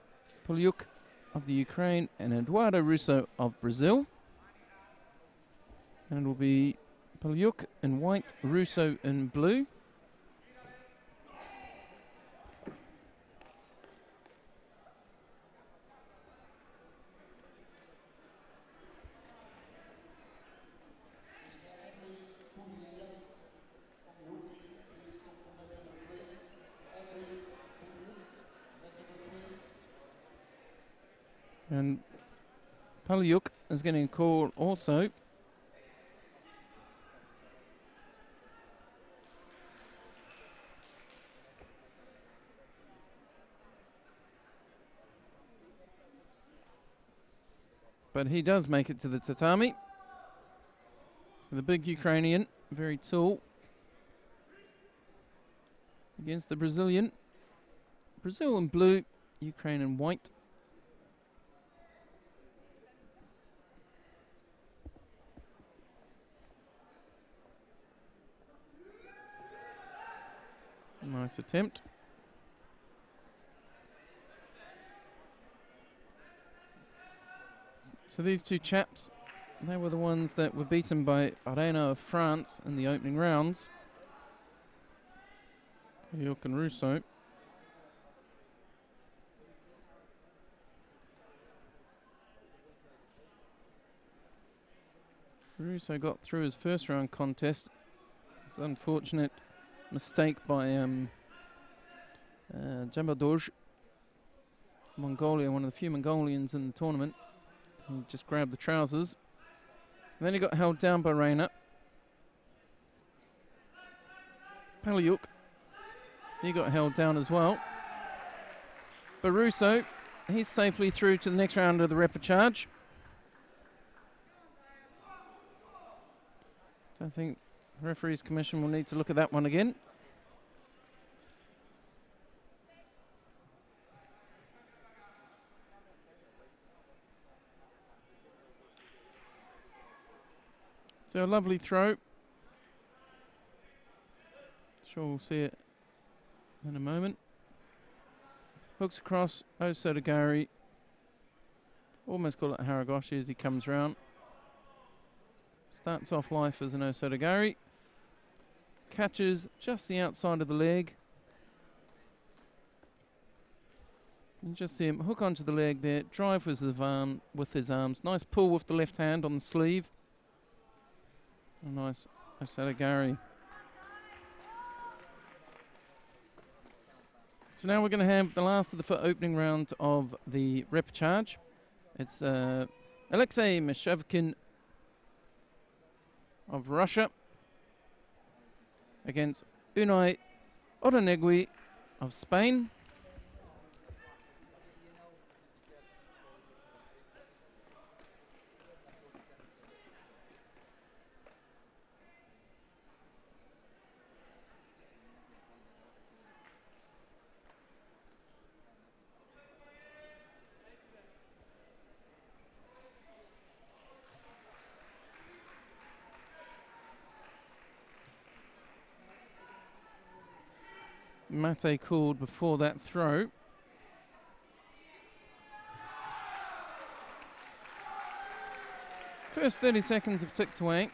Polyuk of the Ukraine and Eduardo Russo of Brazil. And it will be Polyuk in white, Russo in blue. And Polyuk is getting a call also. But he does make it to the tatami. So the big Ukrainian, very tall, against the Brazilian. Brazil in blue, Ukraine in white. Nice attempt. So these two chaps, they were the ones that were beaten by Rena of France in the opening rounds. Haek and Russo. Russo got through his first round contest. It's an unfortunate mistake by Jambaldorge, Mongolia, one of the few Mongolians in the tournament. He just grabbed the trousers. And then he got held down by Rena. Polyuk, he got held down as well. But Russo, he's safely through to the next round of the repêchage. I think the referees commission will need to look at that one again. So a lovely throw. Sure we'll see it in a moment. Hooks across, Osodagari. Almost call it Haragoshi as he comes round. Starts off life as an Osodagari. Catches just the outside of the leg. You just see him hook onto the leg there, drive with his arms. Nice pull with the left hand on the sleeve. A nice Osodagari. So now we're going to have the last of the opening round of the repêchage. It's Alexei Mshkin of Russia against Unai Naigui of Spain. Mate called before that throw. First 30 seconds have ticked away.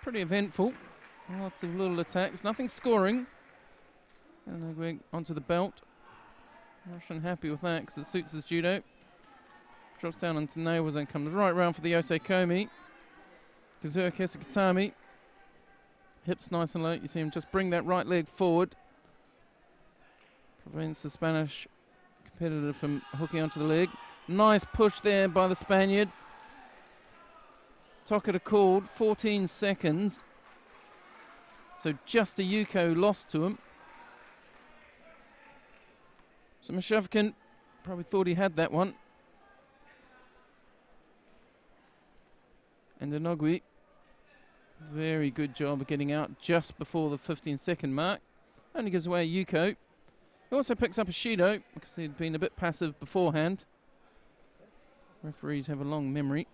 Pretty eventful. Lots of little attacks. Nothing scoring. And going onto the belt. Russian happy with that because it suits his judo. Drops down onto nails and comes right round for the Yosekomi. Kazuya Kesakatami. Hips nice and low. You see him just bring that right leg forward. Prevents the Spanish competitor from hooking onto the leg. Nice push there by the Spaniard. Tokita called 14 seconds. So just a Yuko lost to him. So Mshkin probably thought he had that one. And Naigui, very good job of getting out just before the 15-second mark. Only gives away a Yuko. He also picks up a Shido because he'd been a bit passive beforehand. Referees have a long memory.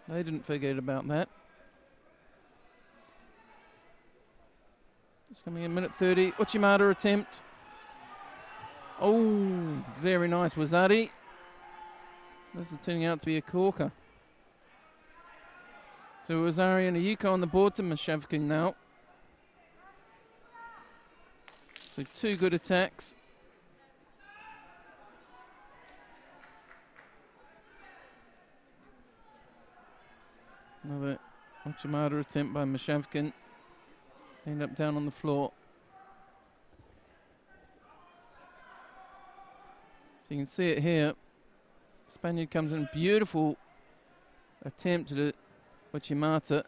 They didn't forget about that. It's coming in minute 30. Uchimata attempt. Oh, very nice Wazari. This is turning out to be a corker. So Wazari and a Yuko on the board to Mshkin now. So 2 good attacks. Another Uchimata attempt by Mshkin. End up down on the floor. So you can see it here. Spaniard comes in, beautiful attempt at Uchimata.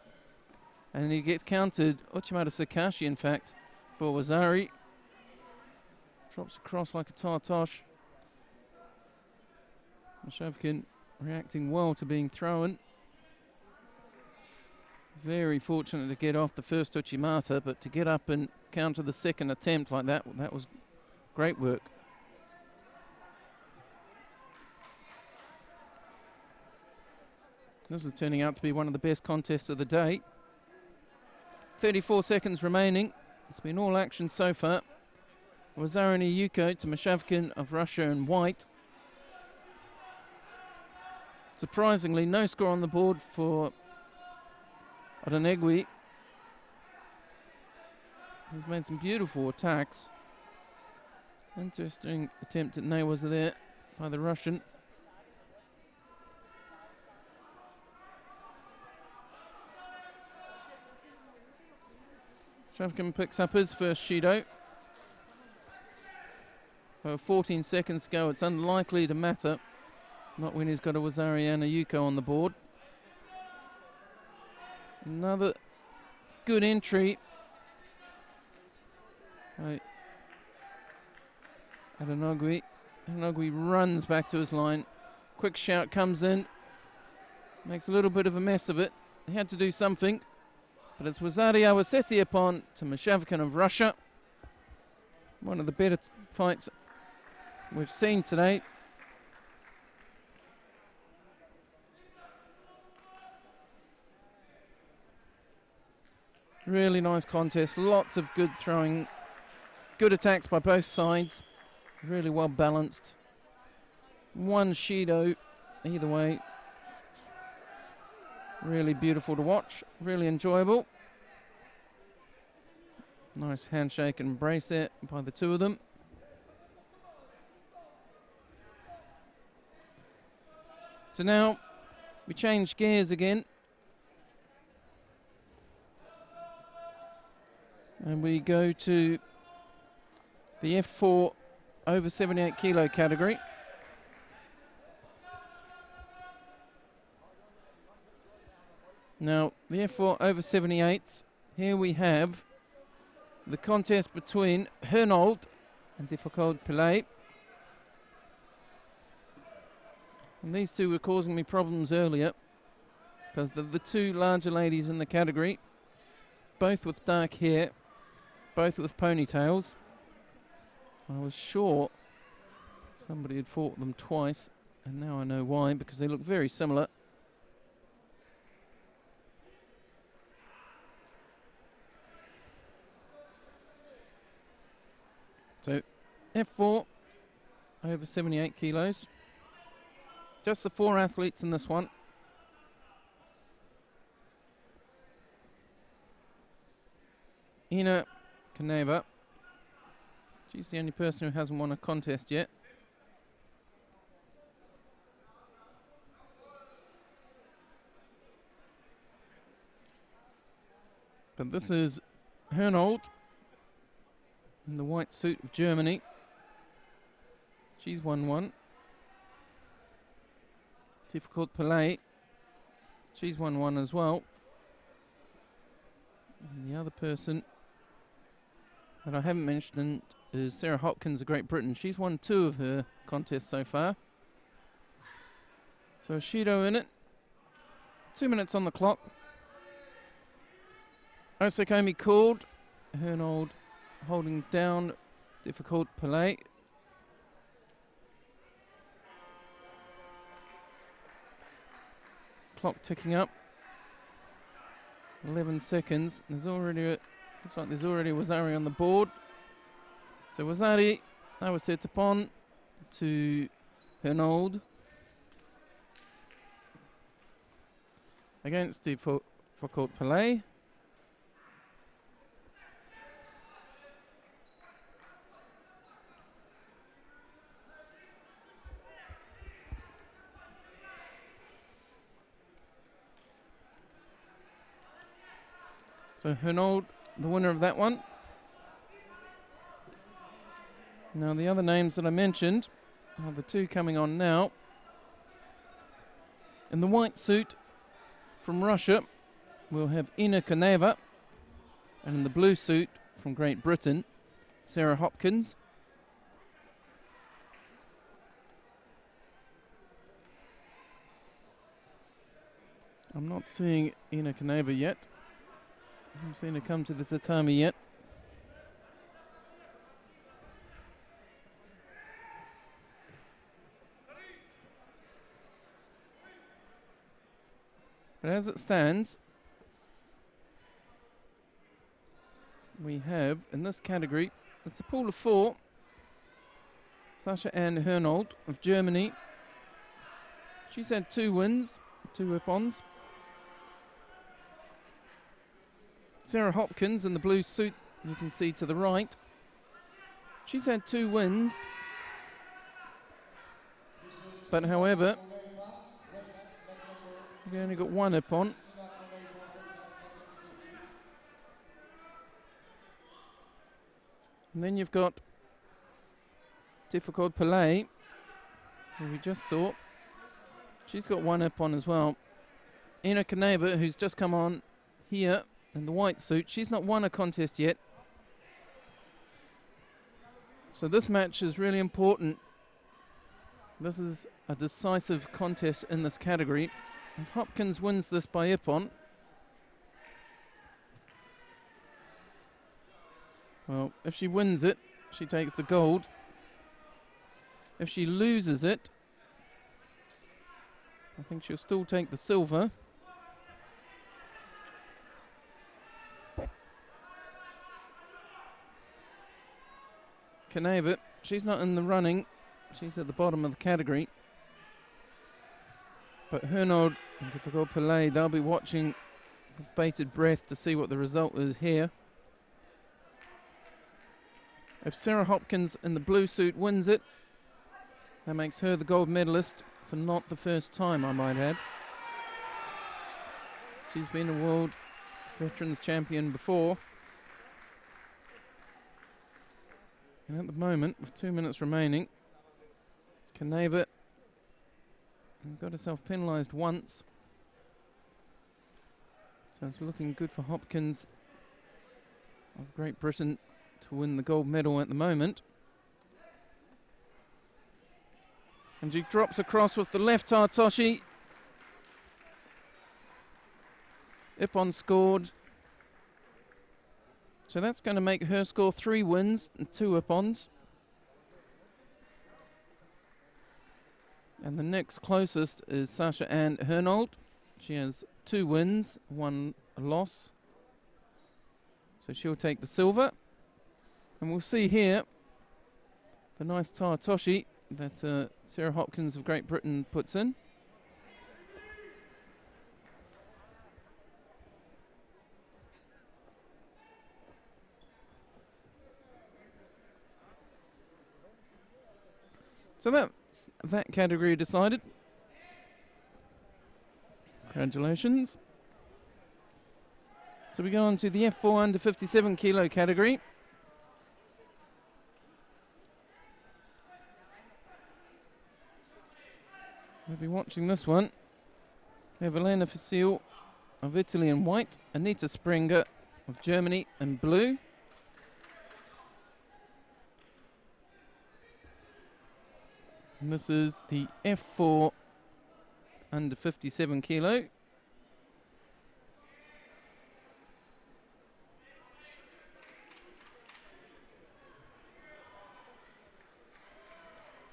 And he gets countered, Uchimata Sakashi in fact, for Wazari. Drops across like a tartosh. Mshkin reacting well to being thrown. Very fortunate to get off the first Uchimata, but to get up and counter the second attempt like that, that was great work. This is turning out to be one of the best contests of the day. 34 seconds remaining. It's been all action so far. Wazarani Yuko to Mshkin of Russia and white. Surprisingly, no score on the board for Naigui. He's made some beautiful attacks. Interesting attempt at Nawas there by the Russian. Mshkin picks up his first Shido. 14 seconds to go. It's unlikely to matter. Not when he's got a Wazari and a Yuko on the board. Another good entry. Right. Naigui. Naigui runs back to his line. Quick shout comes in. Makes a little bit of a mess of it. He had to do something. But it's Wazari Awaseti upon to Mshkin of Russia. One of the better fights we've seen today. Really nice contest, lots of good throwing, good attacks by both sides, really well balanced. One Shido either way. Really beautiful to watch, really enjoyable. Nice handshake and embrace there by the two of them. So now we change gears again. And we go to the F4 over 78 kilo category. Now, the F4 over 78s, here we have the contest between Hernold and Difficult Pillay. And these two were causing me problems earlier because they're the two larger ladies in the category, both with dark hair, both with ponytails. I was sure somebody had fought them twice, and now I know why, because they look very similar. So, F4, over 78 kilos. Just the 4 athletes in this one. Ina Kaneva. She's the only person who hasn't won a contest yet. But this is Hernold in the white suit of Germany. She's won one. Difficult Pillay. She's won one as well. And the other person that I haven't mentioned is Sarah Hopkins of Great Britain. She's won 2 of her contests so far. So Shido in it. 2 minutes on the clock. Osakomi called. Hernold holding down. Difficult play. Clock ticking up. 11 seconds. There's already looks like there's already Wazari on the board. So Wazari, that was set upon to Hernold against the Foucault Palais. So Hernold, the winner of that one. Now the other names that I mentioned are the two coming on now. In the white suit from Russia, we'll have Ina Koneva. And in the blue suit from Great Britain, Sarah Hopkins. I'm not seeing Ina Koneva yet. I haven't seen her come to the tatami yet. But as it stands, we have, in this category, it's a pool of 4. Sasha Ann Hernold of Germany. She's had 2 wins, 2 whip-ons. Sarah Hopkins in the blue suit, you can see to the right. She's had 2 wins. But however, you've only got 1 upon. And then you've got Difficult Palais, who we just saw. She's got 1 upon as well. Ina Koneva, who's just come on here in the white suit, she's not won a contest yet. So this match is really important. This is a decisive contest in this category. If Hopkins wins this by ippon, well, if she wins it, she takes the gold. If she loses it, I think she'll still take the silver. Koneva, she's not in the running. She's at the bottom of the category. But Hernold and Difficult Palais, they'll be watching with bated breath to see what the result is here. If Sarah Hopkins in the blue suit wins it, that makes her the gold medalist for not the first time, I might add. She's been a world veterans champion before. And at the moment, with 2 minutes remaining, Koneva has got herself penalised once. So it's looking good for Hopkins of Great Britain to win the gold medal at the moment. And she drops across with the left Tartoshi. Ippon scored. So that's going to make her score 3 wins and 2 ippons. And the next closest is Sasha Ann Hernold. She has 2 wins, 1 loss. So she'll take the silver. And we'll see here the nice Tartoshi that Sarah Hopkins of Great Britain puts in. So that's that category decided. Congratulations. So we go on to the F4 under 57 kilo category. We'll be watching this one. We have Lena Facile of Italy in white, Anita Springer of Germany in blue. And this is the F4 under 57 kilo.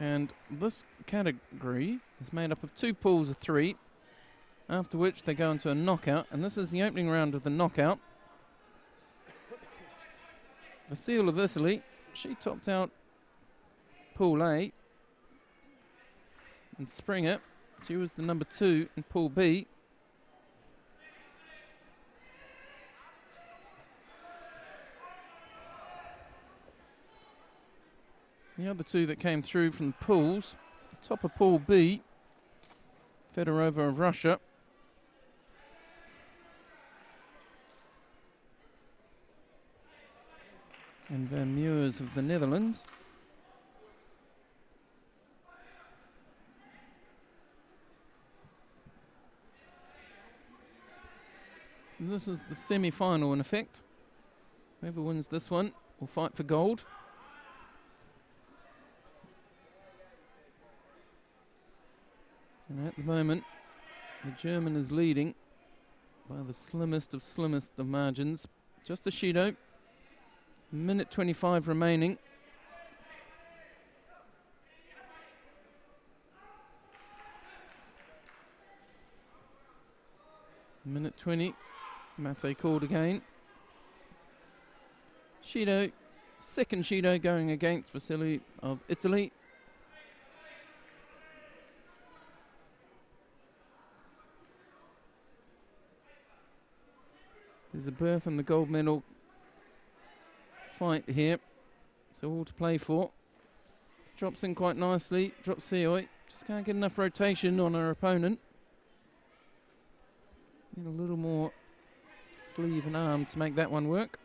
And this category is made up of 2 pools of 3, after which they go into a knockout, and this is the opening round of the knockout. Vasil of Italy, she topped out Pool A, and Springer, she was the number 2 in Pool B. The other 2 that came through from the pools, top of Pool B, Fedorova of Russia, and Van Meurs of the Netherlands. So this is the semi-final in effect. Whoever wins this one will fight for gold. And at the moment, the German is leading by the slimmest of margins. Just a Shido. Minute 25 remaining. Minute 20. Mate called again. Shido. Second Shido going against Vasily of Italy. There's a berth and the gold medal fight here. So all to play for. Drops in quite nicely. Drops Sioi. Just can't get enough rotation on her opponent. Need a little more sleeve and arm to make that one work.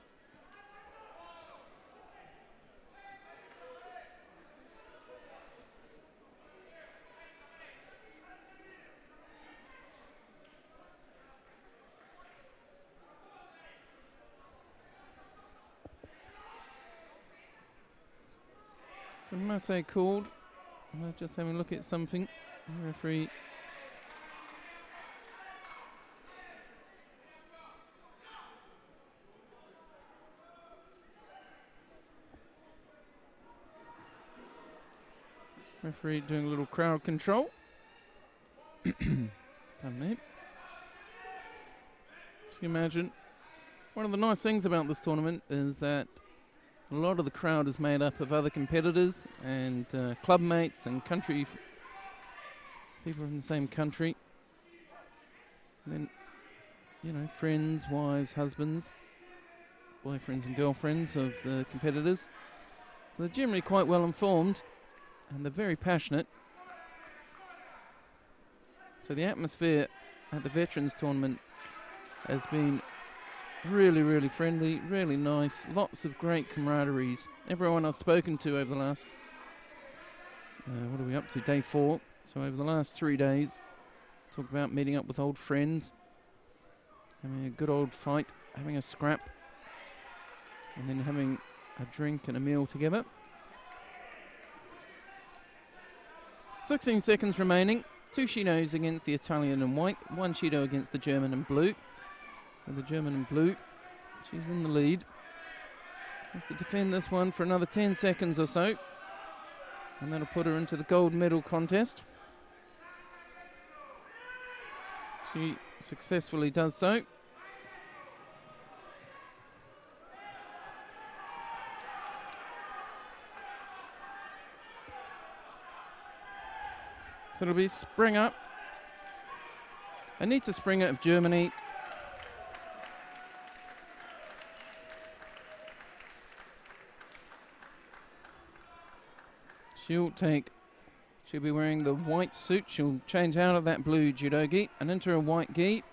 So Mate called. I'm just having a look at something. The referee. Referee doing a little crowd control. Pardon me. So you imagine, one of the nice things about this tournament is that a lot of the crowd is made up of other competitors and club mates and country people from the same country. And then, you know, friends, wives, husbands, boyfriends and girlfriends of the competitors. So they're generally quite well informed and they're very passionate. So the atmosphere at the Veterans Tournament has been really, really friendly, really nice. Lots of great camaraderies. Everyone I've spoken to over the last, what are we up to, day 4. So over the last 3 days, talk about meeting up with old friends, having a good old fight, having a scrap, and then having a drink and a meal together. 16 seconds remaining. 2 Shidos against the Italian in white, 1 Shido against the German in blue. And the German in blue, she's in the lead. Has to defend this one for another 10 seconds or so. And that'll put her into the gold medal contest. She successfully does so. So it'll be Springer. Anita Springer of Germany. She'll be wearing the white suit. She'll change out of that blue judo gi and into a white gi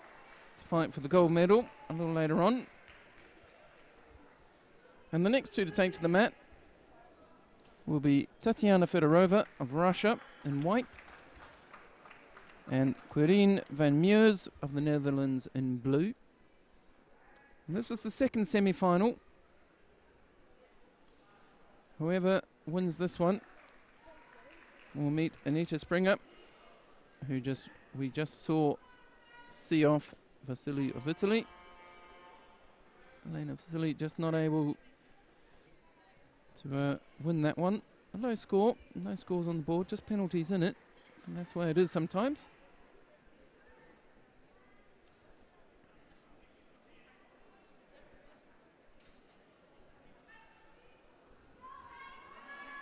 to fight for the gold medal a little later on. And the next 2 to take to the mat will be Tatiana Fedorova of Russia in white and Carin van Meurs of the Netherlands in blue. And this is the second semi-final. Whoever wins this one will meet Anita Springer, who we just saw see off Vasily of Italy. Lena of Italy just not able to win that one. a low score. No scores on the board, just penalties in it. And that's the way it is sometimes.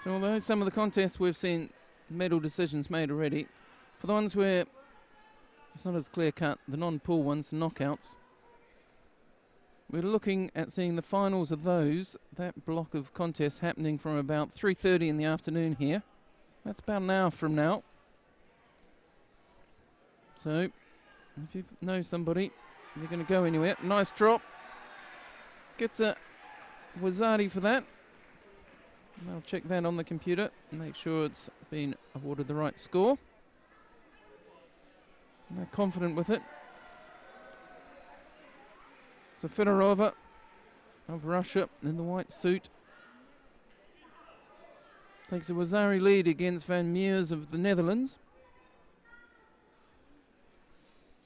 So although some of the contests we've seen medal decisions made already, for the ones where it's not as clear-cut, the non-pool ones, the knockouts, we're looking at seeing the finals of those, that block of contests happening from about 3:30 in the afternoon here. That's about an hour from now. So, if you know somebody, you're going to go anywhere. Nice drop. Gets a Wazadi for that. I'll check that on the computer and make sure it's been awarded the right score. They're confident with it. So Fedorova of Russia in the white suit takes a Wazari lead against Van Meers of the Netherlands.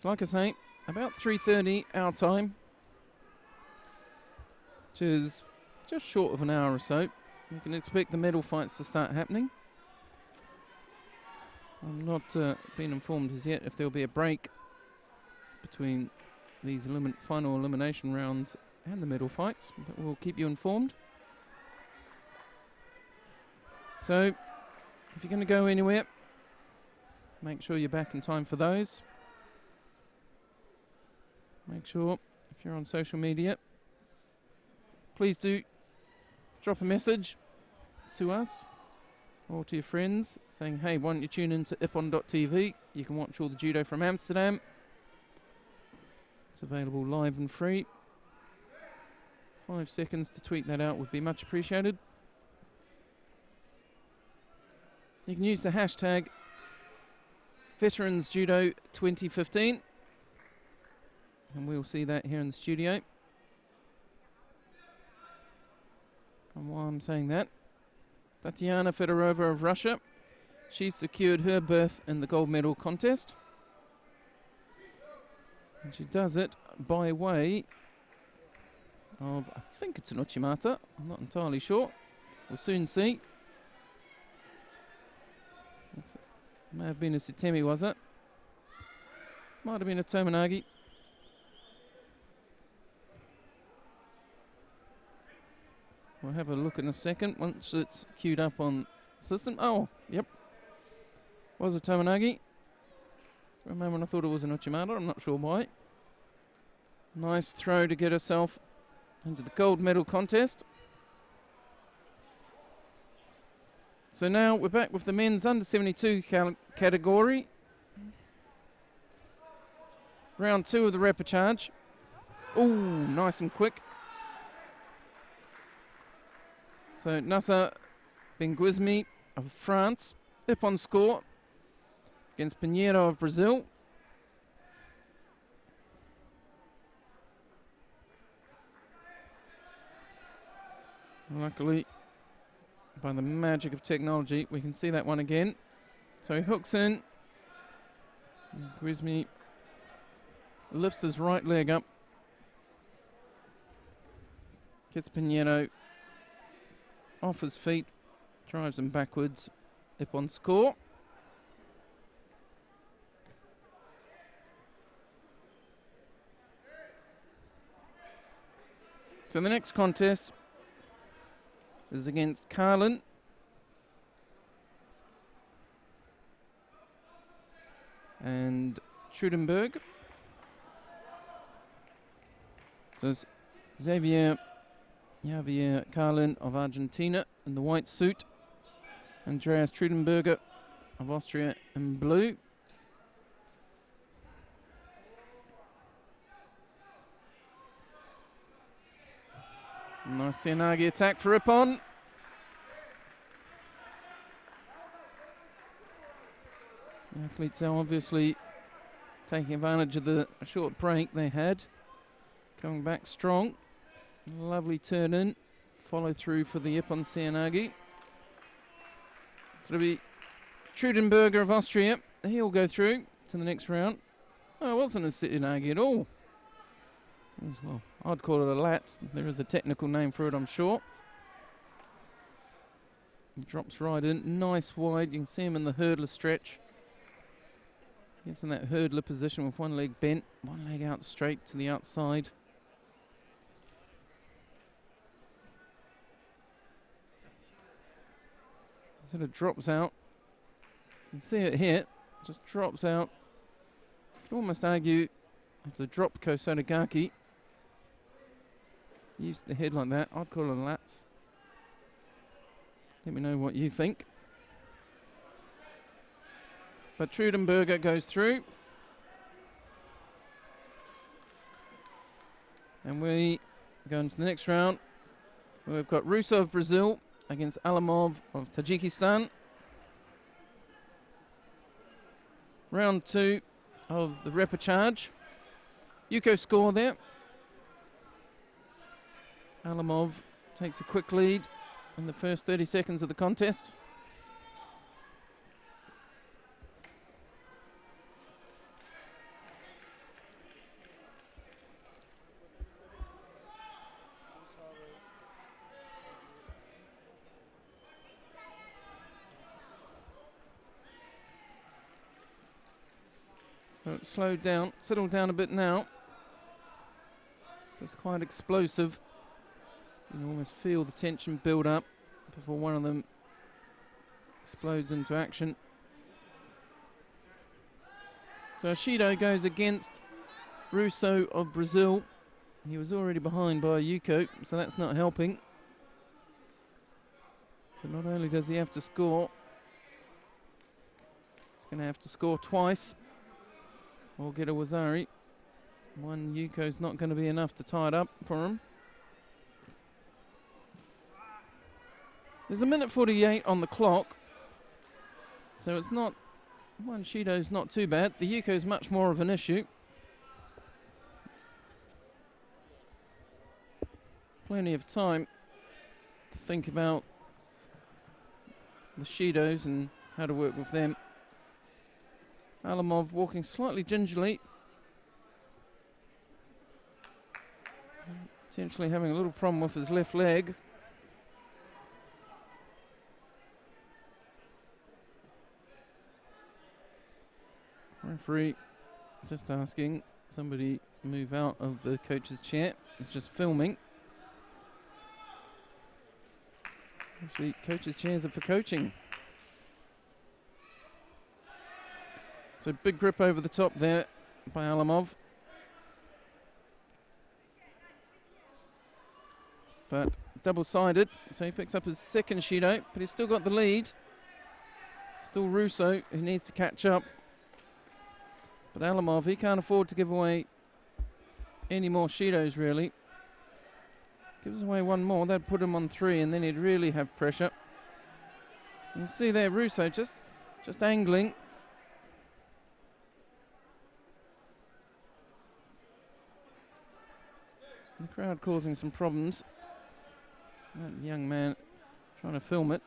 So like I say, about 3:30 our time, which is just short of an hour or so. You can expect the medal fights to start happening. I'm not been informed as yet if there'll be a break between these final elimination rounds and the medal fights, but we'll keep you informed. So, if you're going to go anywhere, make sure you're back in time for those. Make sure, if you're on social media, please do drop a message to us or to your friends saying, hey, why don't you tune in to ippon.tv? You can watch all the judo from Amsterdam. It's available live and free. 5 seconds to tweet that out would be much appreciated. You can use the hashtag Veterans Judo 2015, and we'll see that here in the studio. And while I'm saying that, Tatiana Fedorova of Russia, she's secured her berth in the gold medal contest. And she does it by way of, I think it's an Uchimata, I'm not entirely sure. We'll soon see. May have been a Sitemi, was it? Might have been a Tominagi. We'll have a look in a second once it's queued up on system. Oh, yep. Was a Tominagi. For a moment I thought it was an Uchimata, I'm not sure why. Nice throw to get herself into the gold medal contest. So now we're back with the men's under 72 category. Round 2 of the repechage. Ooh, nice and quick. So Nassa Benguismi of France, up on score against Pinheiro of Brazil. Luckily, by the magic of technology, we can see that one again. So he hooks in. Guizmi lifts his right leg up. Gets Pinheiro off his feet, drives him backwards, up on score. So the next contest is against Carin and Trudenburger. So it's Javier Carin of Argentina in the white suit, Andreas Trudenburger of Austria in blue. Nice Sianagi attack for Ippon. The athletes are obviously taking advantage of the short break they had. Coming back strong. Lovely turn in. Follow through for the Ippon Sianagi. So it'll be Trudenburger of Austria. He'll go through to the next round. Oh, it wasn't a Sianagi at all. Well, I'd call it a lapse. There is a technical name for it, I'm sure. He drops right in, nice wide. You can see him in the hurdler stretch. Gets in that hurdler position with one leg bent, one leg out straight to the outside. Sort of drops out. You can see it here, just drops out. You could almost argue it's a drop Kosodagaki. Use the head like that. I'd call it a lats. Let me know what you think. But Trudenburger goes through. And we go into the next round. We've got Russo of Brazil against Alamov of Tajikistan. Round 2 of the repechage. Yuko score there. Alamov takes a quick lead in the first 30 seconds of the contest. So it's slowed down, settled down a bit now. It's quite explosive. You can almost feel the tension build up before one of them explodes into action. So Shido goes against Russo of Brazil. He was already behind by Yuko, so that's not helping. So not only does he have to score, he's going to have to score twice or get a Wazari. One Yuko's not going to be enough to tie it up for him. There's a minute 48 on the clock, so it's not, one Shido's not too bad. The Yuko's much more of an issue. Plenty of time to think about the Shidos and how to work with them. Alamov walking slightly gingerly. Potentially having a little problem with his left leg. Referee just asking somebody move out of the coach's chair. He's just filming. Actually, coaches' chairs are for coaching. So big grip over the top there by Alamov. But double-sided, so he picks up his second Shido, but he's still got the lead. Still Russo, who needs to catch up. But Alamov, he can't afford to give away any more Shidos, really. Gives away one more, that'd put him on 3, and then he'd really have pressure. You see there, Russo just angling. The crowd causing some problems. That young man trying to film it.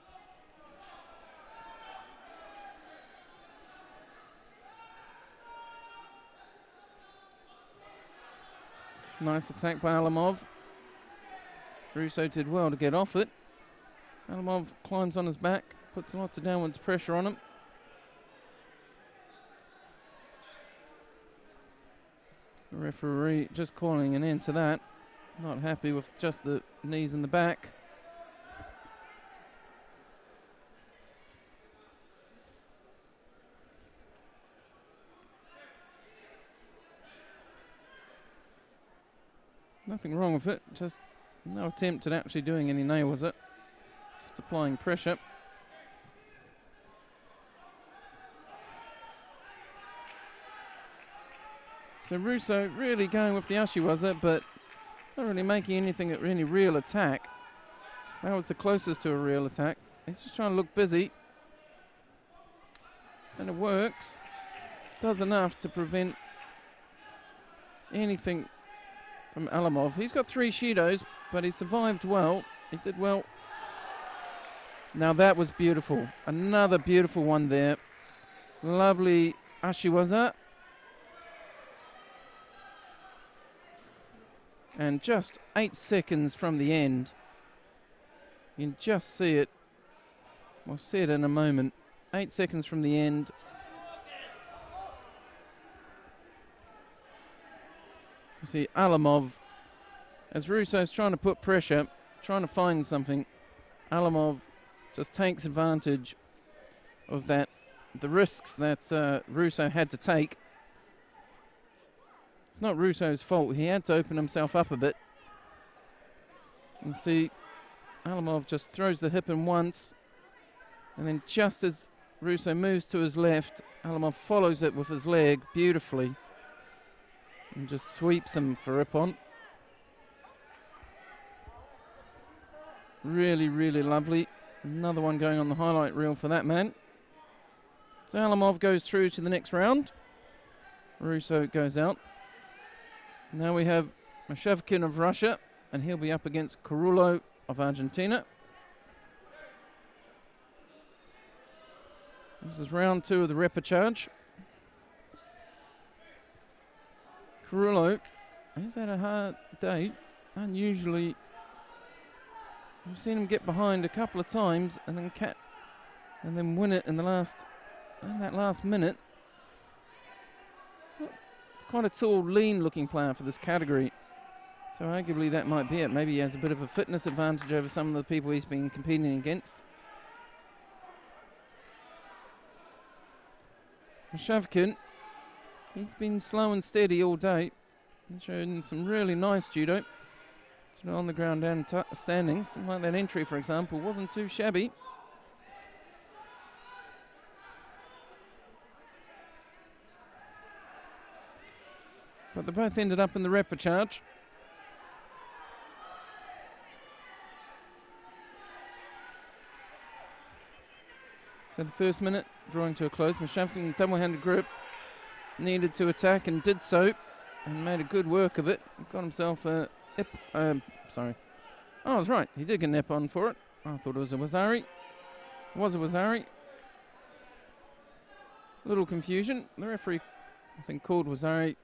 Nice attack by Alamov. Russo did well to get off it. Alamov climbs on his back, puts lots of downwards pressure on him. The referee just calling an end to that. Not happy with just the knees in the back. Nothing wrong with it, just no attempt at actually doing any nail, was it? Just applying pressure. So Russo really going with the Ashiwaza, but not really making anything at any real attack. That was the closest to a real attack. He's just trying to look busy. And it works. Does enough to prevent anything from Alamov. He's got 3 Shidos, but he survived well. He did well. Now that was beautiful. Another beautiful one there. Lovely Ashiwaza. And just 8 seconds from the end, you can just see it. We'll see it in a moment. 8 seconds from the end. You see Alamov, as Russo's trying to put pressure, trying to find something, Alamov just takes advantage of that, the risks that Russo had to take. It's not Russo's fault. He had to open himself up a bit. You see Alamov just throws the hip in once, and then just as Russo moves to his left, Alamov follows it with his leg beautifully and just sweeps him for Ippon. Really, really lovely. Another one going on the highlight reel for that man. So Alamov goes through to the next round. Russo goes out. Now we have Mshkin of Russia, and he'll be up against Corollo of Argentina. This is round 2 of the repechage. Corollo has had a hard day. Unusually, we've seen him get behind a couple of times and then win it in that last minute. Quite a tall, lean-looking player for this category. So arguably that might be it. Maybe he has a bit of a fitness advantage over some of the people he's been competing against. Mshkin, he's been slow and steady all day. He's shown some really nice judo. On the ground and standings. Something like that entry, for example, wasn't too shabby. But they both ended up in the repechage. So the first minute drawing to a close. Mshkin, double-handed grip, needed to attack and did so, and made a good work of it. Got himself a sorry. Oh, I was right. He did get an Ippon for it. I thought it was a Wazari. It was a Wazari. Little confusion. The referee, I think, called Wazari.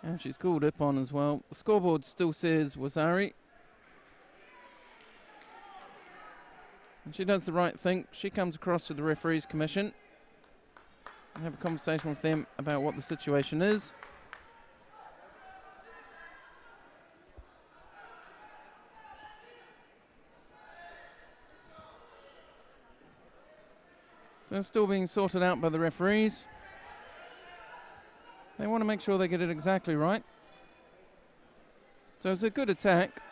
And she's called Ippon as well. The scoreboard still says Wazari. And she does the right thing. She comes across to the referees commission and have a conversation with them about what the situation is. So it's still being sorted out by the referees. They want to make sure they get it exactly right. So it's a good attack.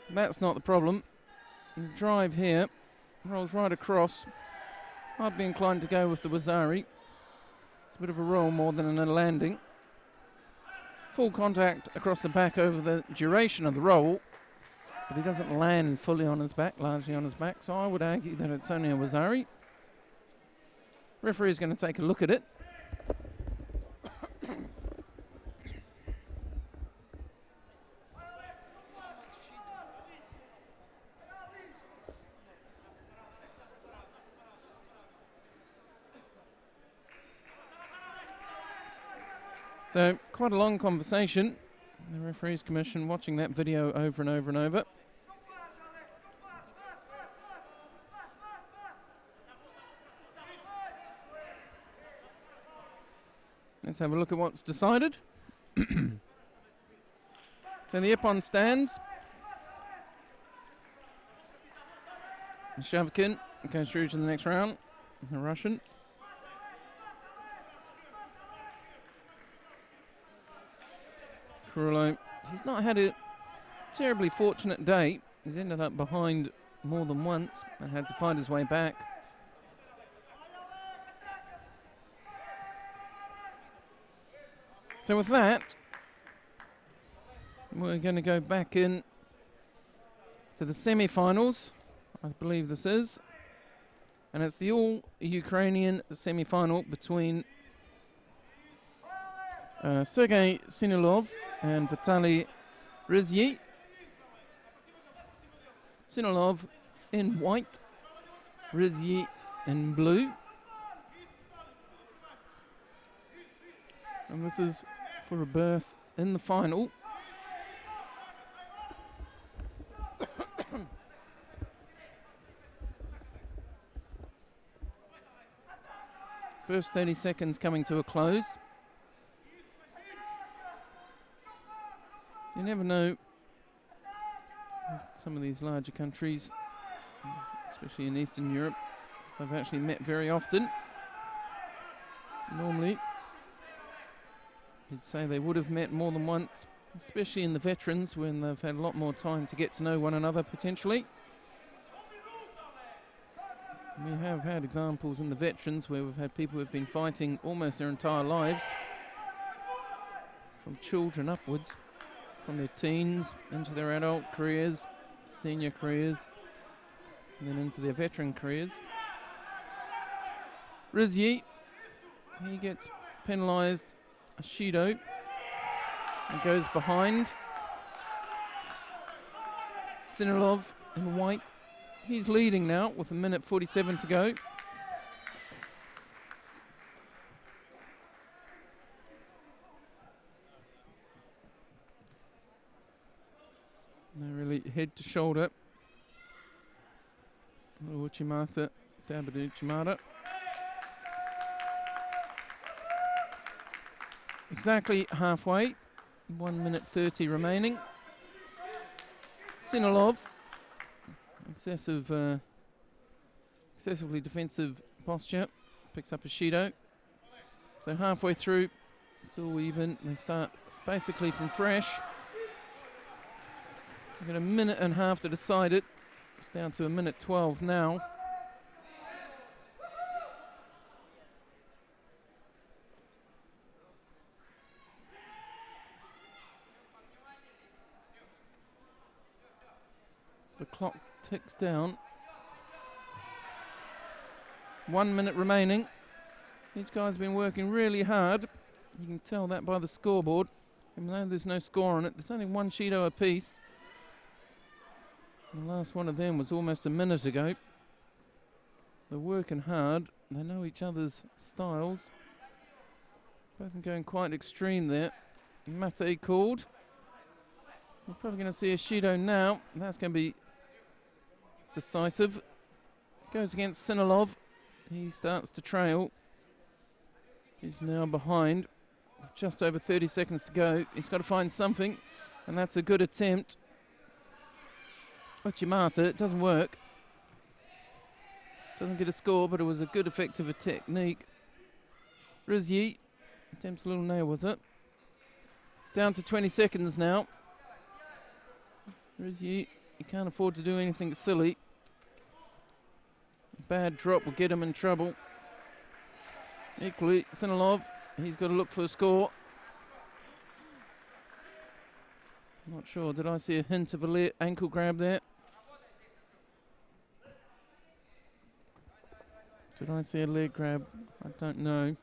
That's not the problem. The drive here rolls right across. I'd be inclined to go with the Wazari. It's a bit of a roll more than a landing. Full contact across the back over the duration of the roll, but he doesn't land fully on his back, largely on his back. So I would argue that it's only a Wazari. Referee is going to take a look at it. So quite a long conversation. The referees commission watching that video over and over and over. Let's have a look at what's decided. So the Ippon stands. Mshkin goes through to the next round. The Russian. Corollo, he's not had a terribly fortunate day. He's ended up behind more than once and had to find his way back. So with that, we're going to go back in to the semi-finals, I believe this is. And it's the all-Ukrainian semi-final between Sergei Sinov and Vitaly Rizzy. Sinov in white, Rizzy in blue. And this is for a berth in the final. First 30 seconds coming to a close. You never know. Some of these larger countries, especially in Eastern Europe, they've actually met very often. Normally, you'd say they would have met more than once, especially in the veterans when they've had a lot more time to get to know one another potentially. We have had examples in the veterans where we've had people who have been fighting almost their entire lives, from children upwards, from their teens into their adult careers, senior careers, and then into their veteran careers. Rizzy, he gets penalised. Judo, and goes behind. Sinov in white. He's leading now with 1:47 to go. They're really head to shoulder. Uchimata, Dabadu Uchimata. Exactly halfway. 1:30 remaining. Sinov. Excessively defensive posture. Picks up a Shido. So halfway through, it's all even. They start basically from fresh. We've got a minute and a half to decide it. It's down to 1:12 now. The clock ticks down. 1 minute remaining. These guys have been working really hard. You can tell that by the scoreboard. Even though there's no score on it, there's only one Shido apiece. The last one of them was almost a minute ago. They're working hard. They know each other's styles. Both of them going quite extreme there. Mate called. We're probably going to see a Shido now. That's going to be decisive. Goes against Sinov. He starts to trail. He's now behind. Just over 30 seconds to go. He's got to find something, and that's a good attempt. Uchimata, it doesn't work. Doesn't get a score, but it was a good effective technique. Rizzy attempts a little nail, was it? Down to 20 seconds now. Rizzy, you can't afford to do anything silly. Bad drop will get him in trouble. Equally, Sinov, he's got to look for a score. Not sure, did I see a hint of a ankle grab there? Did I see a leg grab? I don't know.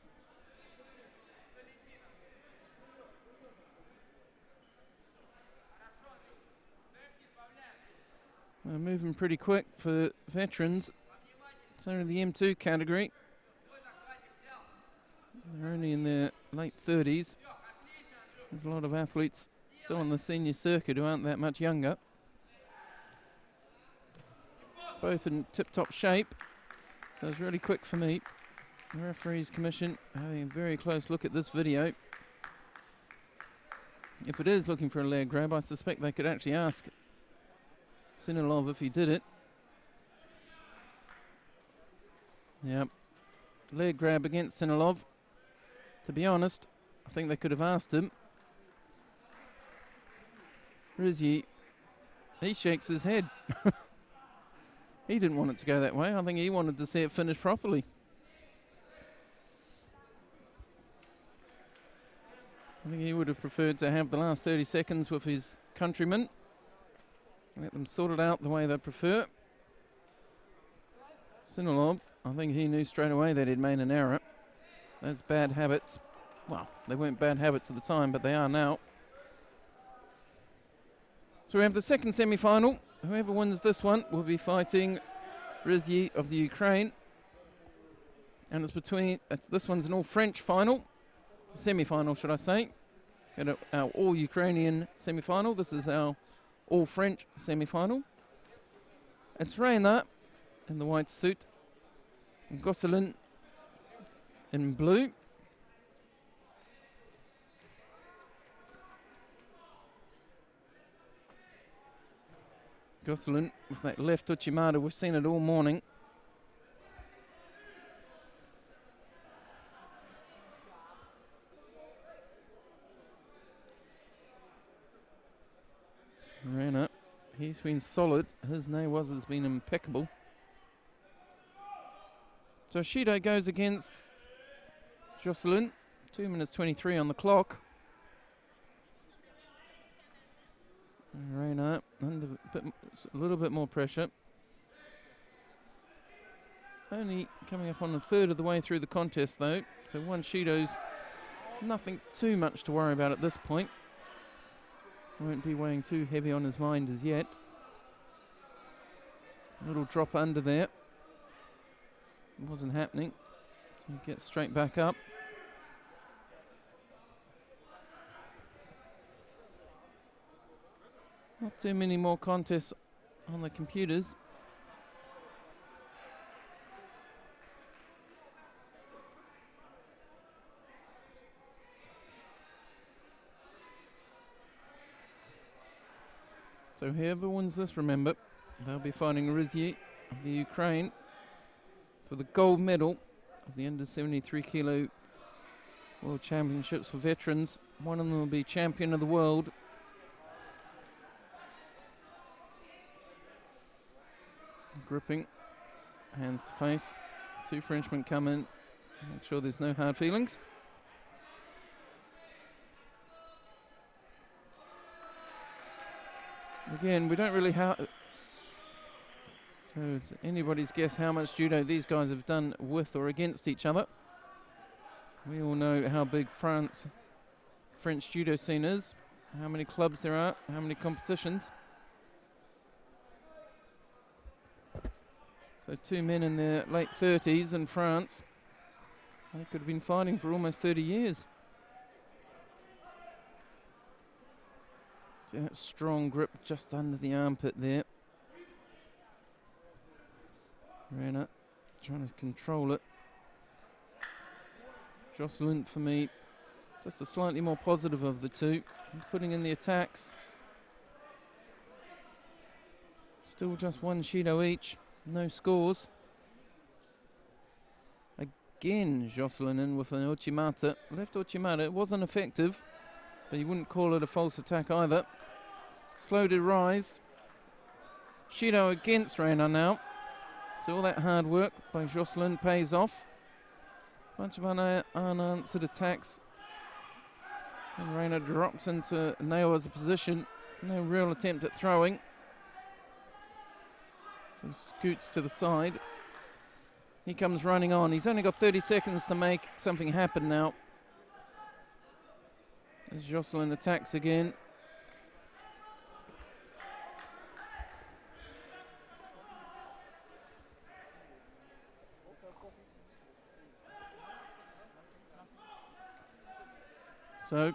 They're moving pretty quick for veterans. It's only the M2 category. They're only in their late 30s. There's a lot of athletes still on the senior circuit who aren't that much younger. Both in tip-top shape. So it's really quick for me. The referees commission having a very close look at this video. If it is looking for a leg grab, I suspect they could actually ask Sinov if he did it. Yep. Leg grab against Sinov. To be honest, I think they could have asked him. Rizzy, he shakes his head. He didn't want it to go that way. I think he wanted to see it finished properly. I think he would have preferred to have the last 30 seconds with his countrymen. Let them sort it out the way they prefer. Sinov, I think he knew straight away that he'd made an error. Those bad habits, well, they weren't bad habits at the time, but they are now. So we have the second semi-final. Whoever wins this one will be fighting Rizzy of the Ukraine. And it's between, this one's an all-French final. Semi-final, should I say. Got our all-Ukrainian semi-final. This is our all-French semi-final. It's Rena in the white suit. And Goselin in blue. Goselin with that left Uchimata. We've seen it all morning. Rena, he's been solid. His Nawaz has been impeccable. So Judo goes against Goselin. 2 minutes 23 on the clock. Rena under a little bit more pressure. Only coming up on a third of the way through the contest though. So one Judo's nothing too much to worry about at this point. Won't be weighing too heavy on his mind as yet. A little drop under there. Wasn't happening. So he gets straight back up. Not too many more contests on the computers. So whoever wins this, remember, they'll be fighting Rizzy of the Ukraine for the gold medal of the under 73 kilo World Championships for veterans. One of them will be champion of the world. Gripping, hands to face. Two Frenchmen come in. Make sure there's no hard feelings. Again, we don't really have. So it's anybody's guess how much judo these guys have done with or against each other. We all know how big French judo scene is, how many clubs there are, how many competitions. So two men in their late 30s in France. They could have been fighting for almost 30 years. See that strong grip just under the armpit there. Rena trying to control it. Goselin, for me, just a slightly more positive of the two. He's putting in the attacks. Still just one Shido each. No scores. Again, Goselin in with an Uchimata. Left Uchimata. It wasn't effective, but you wouldn't call it a false attack either. Slow to rise. Shido against Rena now. So all that hard work by Goselin pays off. Bunch of unanswered attacks. And Rena drops into Nao's position. No real attempt at throwing. So scoots to the side. He comes running on. He's only got 30 seconds to make something happen now. As Goselin attacks again. So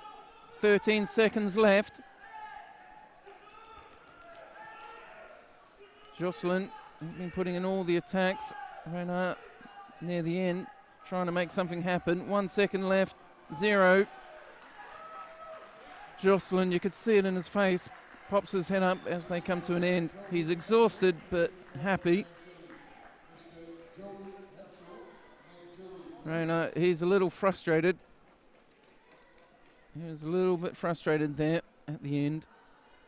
13 seconds left. Goselin has been putting in all the attacks. Rena near the end, trying to make something happen. 1 second left, 0. Goselin, you could see it in his face, pops his head up as they come to an end. He's exhausted but happy. Rena, he's a little frustrated. He was a little bit frustrated there at the end.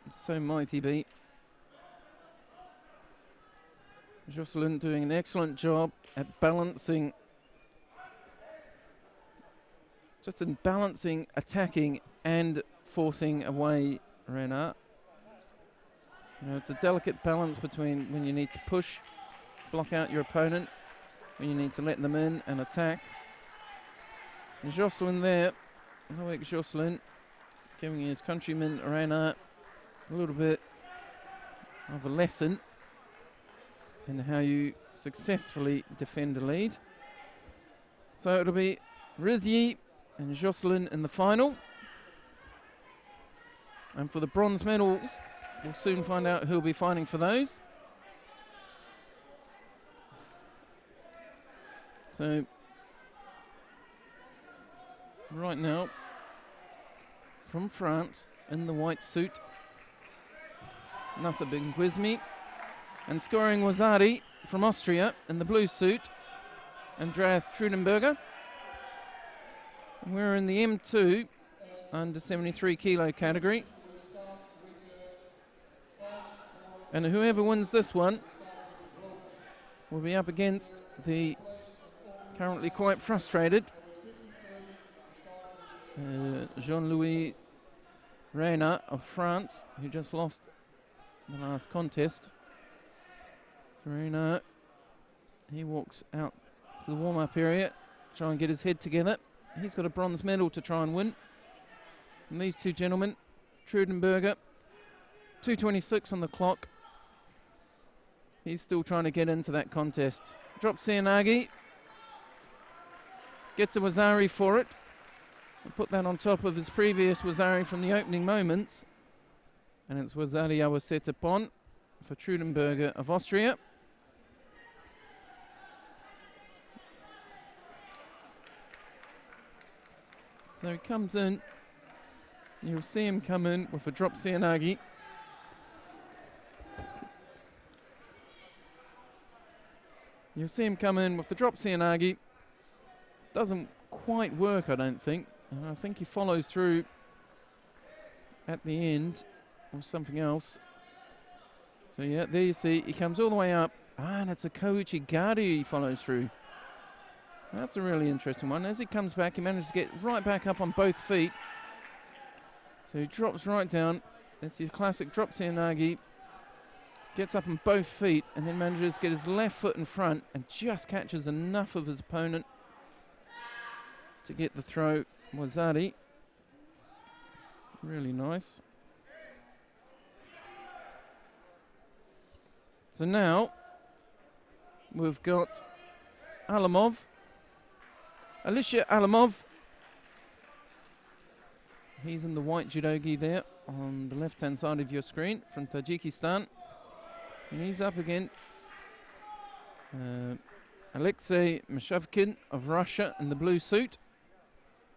It's so mighty beat. Goselin doing an excellent job at balancing, just in balancing, attacking and forcing away Rena. You know, it's a delicate balance between when you need to push, block out your opponent, when you need to let them in and attack. And Goselin there, Haek Goselin, giving his countryman Rena a little bit of a lesson in how you successfully defend a lead. So it'll be Rizzy and Goselin in the final. And for the bronze medals, we'll soon find out who'll be fighting for those. So right now from France in the white suit, Nasser Benguizmi, and scoring Wazari from Austria in the blue suit, Andreas Trudenburger. We're in the M2 under 73 kilo category, and whoever wins this one will be up against the currently quite frustrated Jean-Louis Rena of France, who just lost the last contest. So Rena, he walks out to the warm-up area, try and get his head together. He's got a bronze medal to try and win. And these two gentlemen, Trudenburger, 2:26 on the clock. He's still trying to get into that contest. Drops Sianagi, gets a Wazari for it. I'll put that on top of his previous Wazari from the opening moments. And it's Wazari Awasetapon for Trudenburger of Austria. So he comes in. You'll see him come in with a drop Sianagi. You'll see him come in with the drop Sianagi. Doesn't quite work, I don't think. I think he follows through at the end or something else. So yeah, there you see, he comes all the way up. And it's a Kouchi Gari he follows through. That's a really interesting one. As he comes back, he manages to get right back up on both feet. So he drops right down. That's his classic drop Sianagi. Gets up on both feet and then manages to get his left foot in front and just catches enough of his opponent to get the throw. Wazari. Really nice. So now we've got Alamov. Alisher Alamov. He's in the white judogi there on the left-hand side of your screen from Tajikistan. And he's up against Alexei Mshkin of Russia in the blue suit.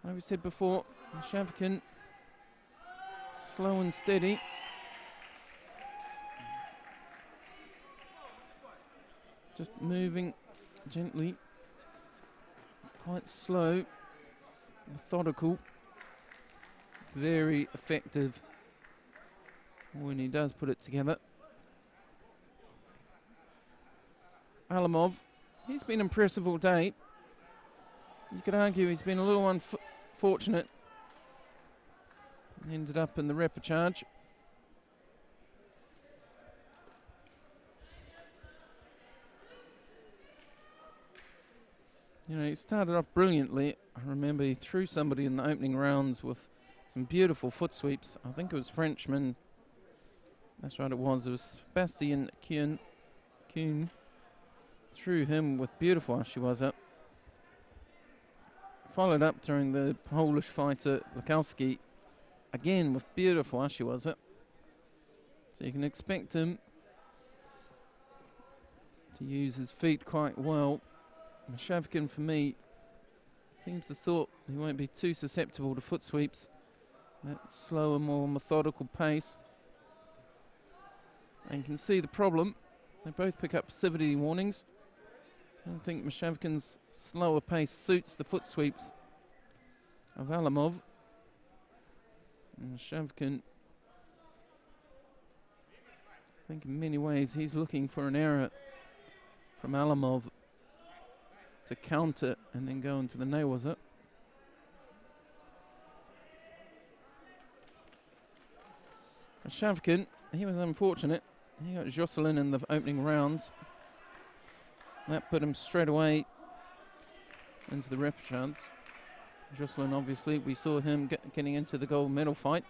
Like we said before, Mshkin, slow and steady. Just moving gently. It's quite slow, methodical, very effective when he does put it together. Alamov, he's been impressive all day. You could argue he's been a little unfortunate. Ended up in the repechage. You know, he started off brilliantly. I remember he threw somebody in the opening rounds with some beautiful foot sweeps. I think it was Frenchman. That's right, it was. It was Sebastian Kuhn. Threw him with beautiful ashiwaza. Followed up during the Polish fighter Lukowski, again with beautiful ashiwaza. So you can expect him to use his feet quite well. Mshkin, for me, seems the sort he won't be too susceptible to foot sweeps. That slower, more methodical pace. And you can see the problem. They both pick up passivity warnings. I don't think Mshkin's slower pace suits the foot sweeps of Alamov. And Mshkin, I think in many ways he's looking for an error from Alamov to counter and then go into the Newaza. Mshkin, he was unfortunate. He got Goselin in the opening rounds. That put him straight away into the repechage. Goselin, obviously, we saw him getting into the gold medal fight.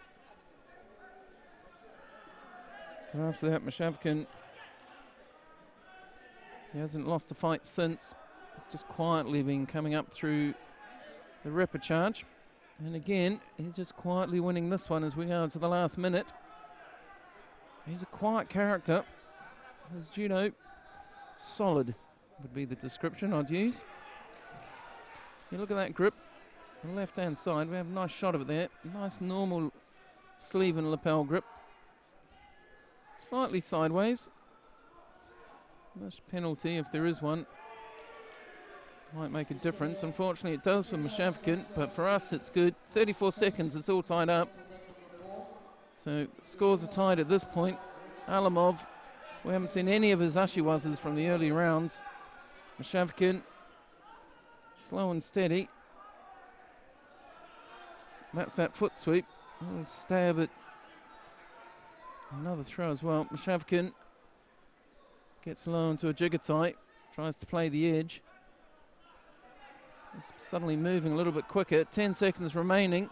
And after that, Mshkin, he hasn't lost a fight since. He's just quietly been coming up through the repechage. And again, he's just quietly winning this one as we go to the last minute. He's a quiet character. His judo, solid would be the description I'd use. You look at that grip. the left-hand side. We have a nice shot of it there. Nice normal sleeve and lapel grip. Slightly sideways. Much penalty if there is one. Might make a difference. Unfortunately it does for Mshkin, but for us it's good. 34 seconds, it's all tied up. So scores are tied at this point. Alamov, we haven't seen any of his Ashiwazas from the early rounds. Mshkin, slow and steady. That's that foot sweep. Oh, stab at another throw as well. Mshkin gets low into a jigatai, tries to play the edge. It's suddenly moving a little bit quicker. 10 seconds remaining.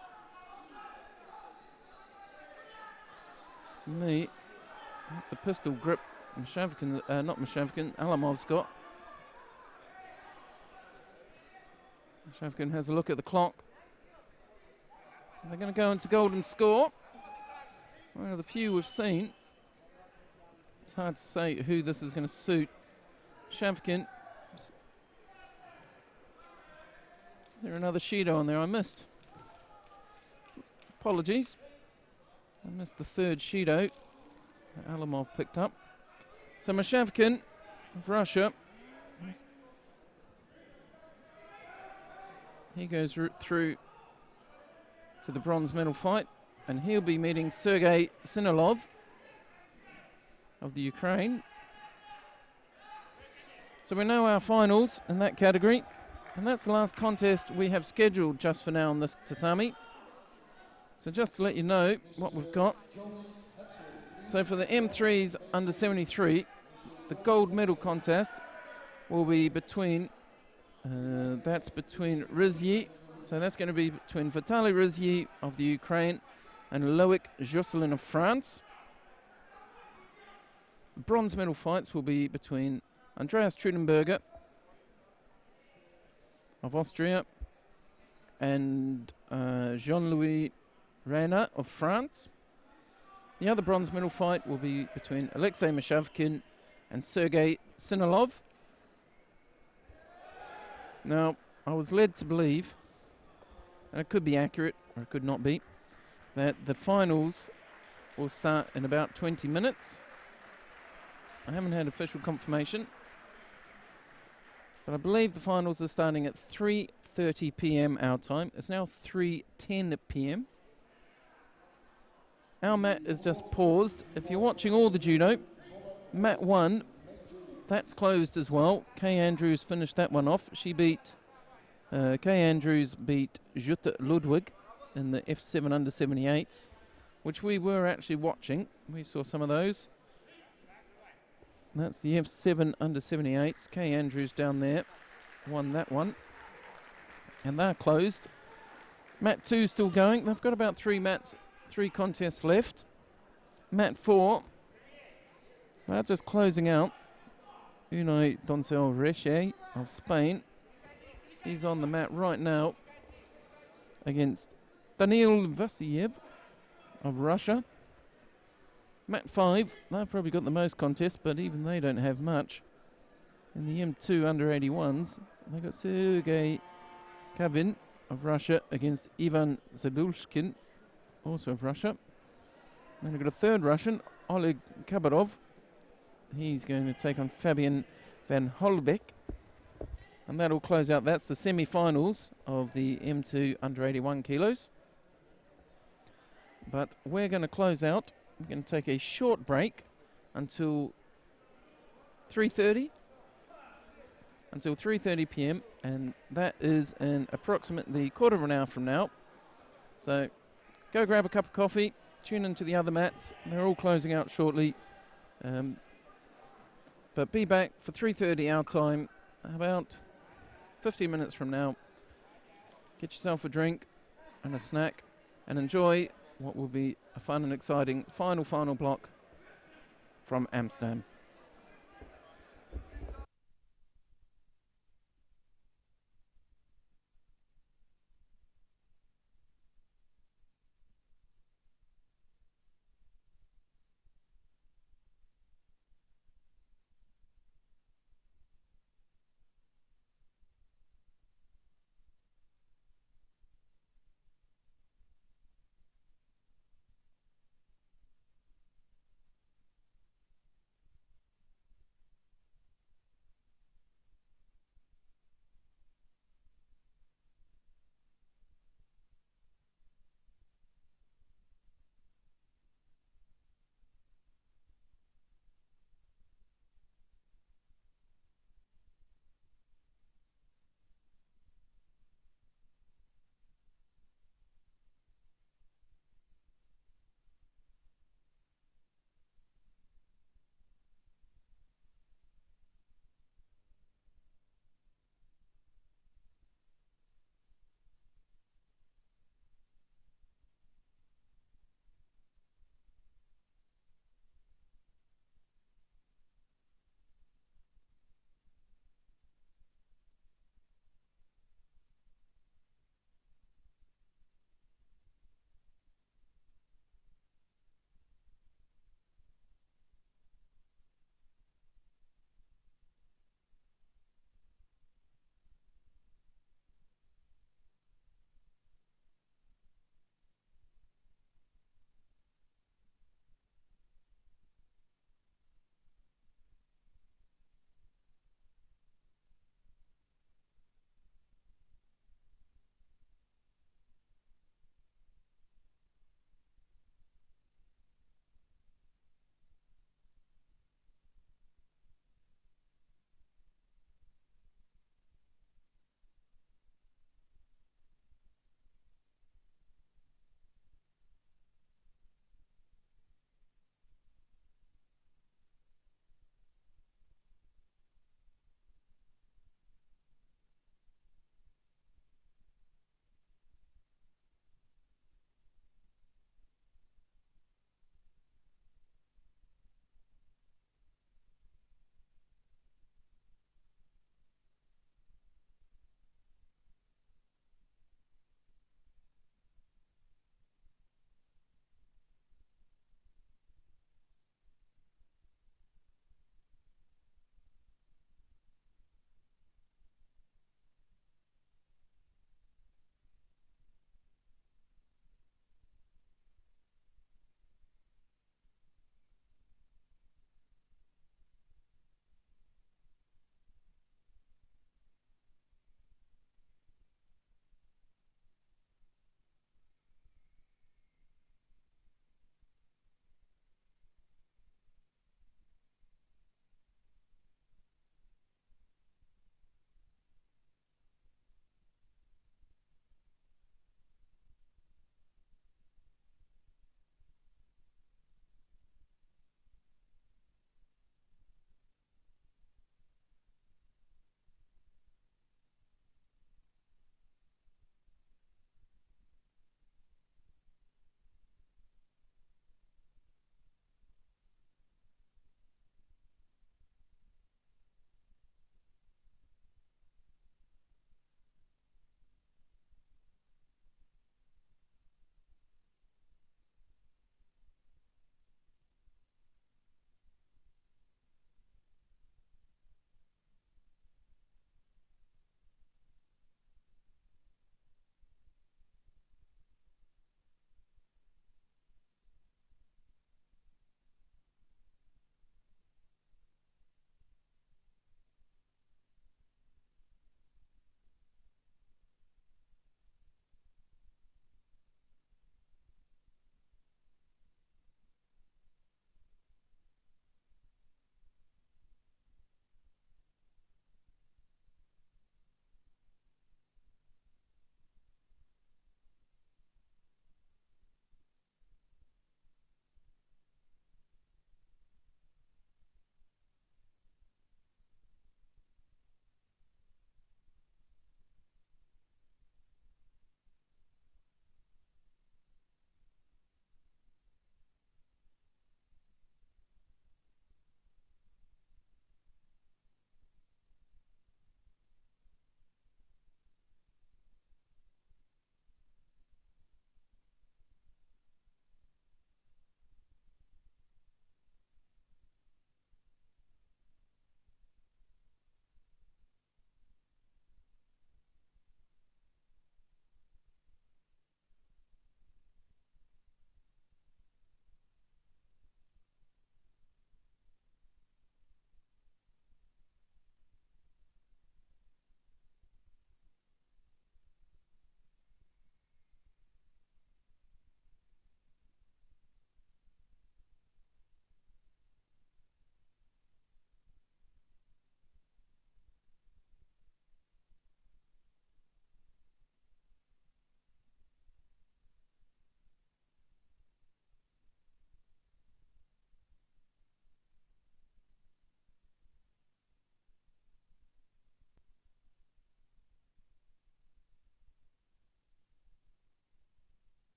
For me, that's a pistol grip. Not Mshkin, Alamov's got. Mshkin has a look at the clock. And they're going to go into golden score. One of the few we've seen. It's hard to say who this is going to suit. Mshkin. There's another Shido on there I missed. Apologies. I missed the third Shido that Alamov picked up. So Mshkin of Russia. He goes through to the bronze medal fight, and he'll be meeting Sergei Sinov of the Ukraine. So we know our finals in that category, and that's the last contest we have scheduled just for now on this tatami. So just to let you know what we've got. So for the M3s under 73, the gold medal contest will be between, that's between Rizzy, so that's going to be between Vitaly Rizzy of the Ukraine and Loic Goselin of France. Bronze medal fights will be between Andreas Trudenburger of Austria and Jean-Louis Rena of France. The other bronze medal fight will be between Alexei Mshkin and Sergei Sinov. Now, I was led to believe, and it could be accurate or it could not be, that the finals will start in about 20 minutes. I haven't had official confirmation, but I believe the finals are starting at 3:30 p.m. our time. It's now 3:10 p.m. Our mat is just paused. If you're watching all the judo, mat 1, that's closed as well. Kay Andrews finished that one off. She beat, Kay Andrews beat Jutta Ludwig in the F7 under 78s, which we were actually watching. We saw some of those. That's the F7 under 78s. Kay Andrews down there won that one. And they're closed. Mat 2 still going. They've got about 3 contests left. Mat 4, they're just closing out. Unai Doncel Reche of Spain. He's on the mat right now against Daniil Vasilyev of Russia. Mat 5, they've probably got the most contests, but even they don't have much. In the M2 under 81s, they've got Sergei Carin of Russia against Ivan Zadushkin, also of Russia. Then we've got a third Russian, Oleg Kabarov. He's going to take on Fabian van Holbeck. And that'll close out. That's the semi-finals of the M2 under 81 kilos. But we're going to close out. We're going to take a short break until 3:30. Until 3:30 p.m. And that is in approximately quarter of an hour from now. So go grab a cup of coffee, tune into the other mats. They're all closing out shortly. But be back for 3:30 our time, about 15 minutes from now. Get yourself a drink and a snack and enjoy what will be a fun and exciting final block from Amsterdam.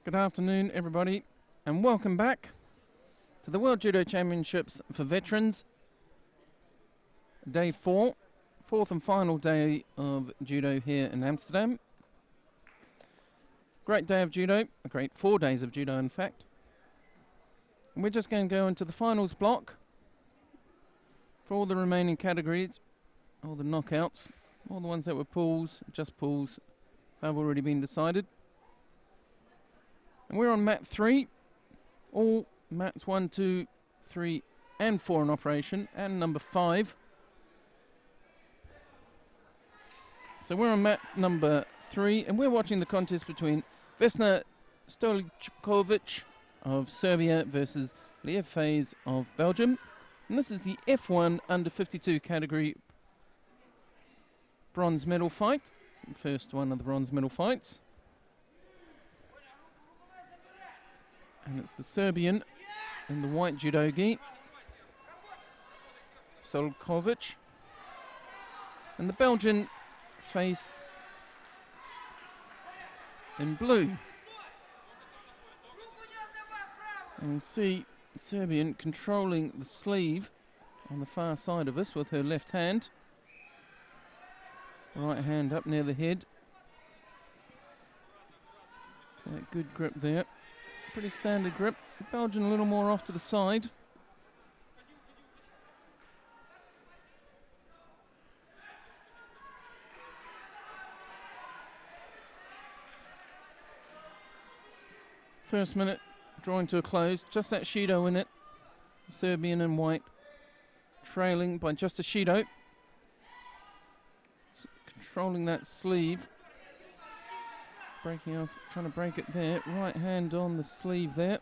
Good afternoon, everybody, and welcome back to the World Judo Championships for Veterans. Day 4, fourth and final day of judo here in Amsterdam. Great day of judo, a great 4 days of judo in fact. And we're just going to go into the finals block for all the remaining categories, all the knockouts, all the ones that were pools, just pools, have already been decided. And we're on mat 3, all mats 1, 2, 3 and 4 in operation, and number 5. So we're on mat number 3, and we're watching the contest between Vesna Stolickovic of Serbia versus Lev Faes of Belgium. And this is the F1 under 52 category bronze medal fight, the first one of the bronze medal fights. And it's the Serbian in the white judogi, Stolickovic, and the Belgian face in blue. And you see the Serbian controlling the sleeve on the far side of us with her left hand. Right hand up near the head. So that good grip there. Pretty standard grip. Belgian a little more off to the side. First minute drawing to a close. Just that Shido in it. Serbian in white. Trailing by just a Shido. Controlling that sleeve. Breaking off, trying to break it there. Right hand on the sleeve there.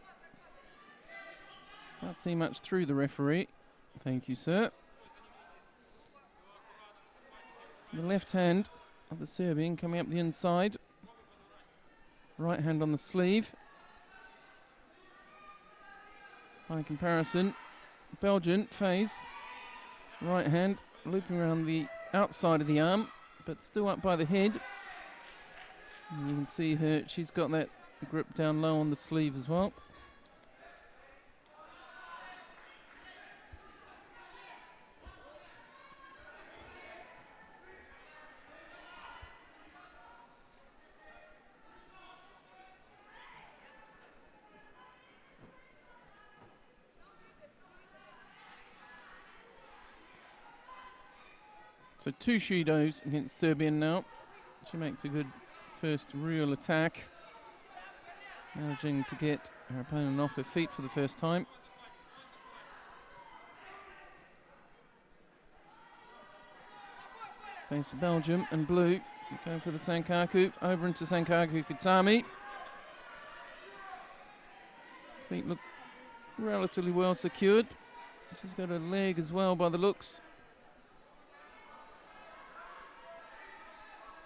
Can't see much through the referee. Thank you, sir. So the left hand of the Serbian coming up the inside. Right hand on the sleeve. By comparison, Belgian Faes. Right hand looping around the outside of the arm, but still up by the head. And you can see her, she's got that grip down low on the sleeve as well. So 2 Shidos against Serbian now. She makes a good first real attack. Managing to get her opponent off her feet for the first time. Face of Belgium and blue. Going for the Sankaku. Over into Sankaku Kitami. Feet look relatively well secured. She's got a leg as well by the looks.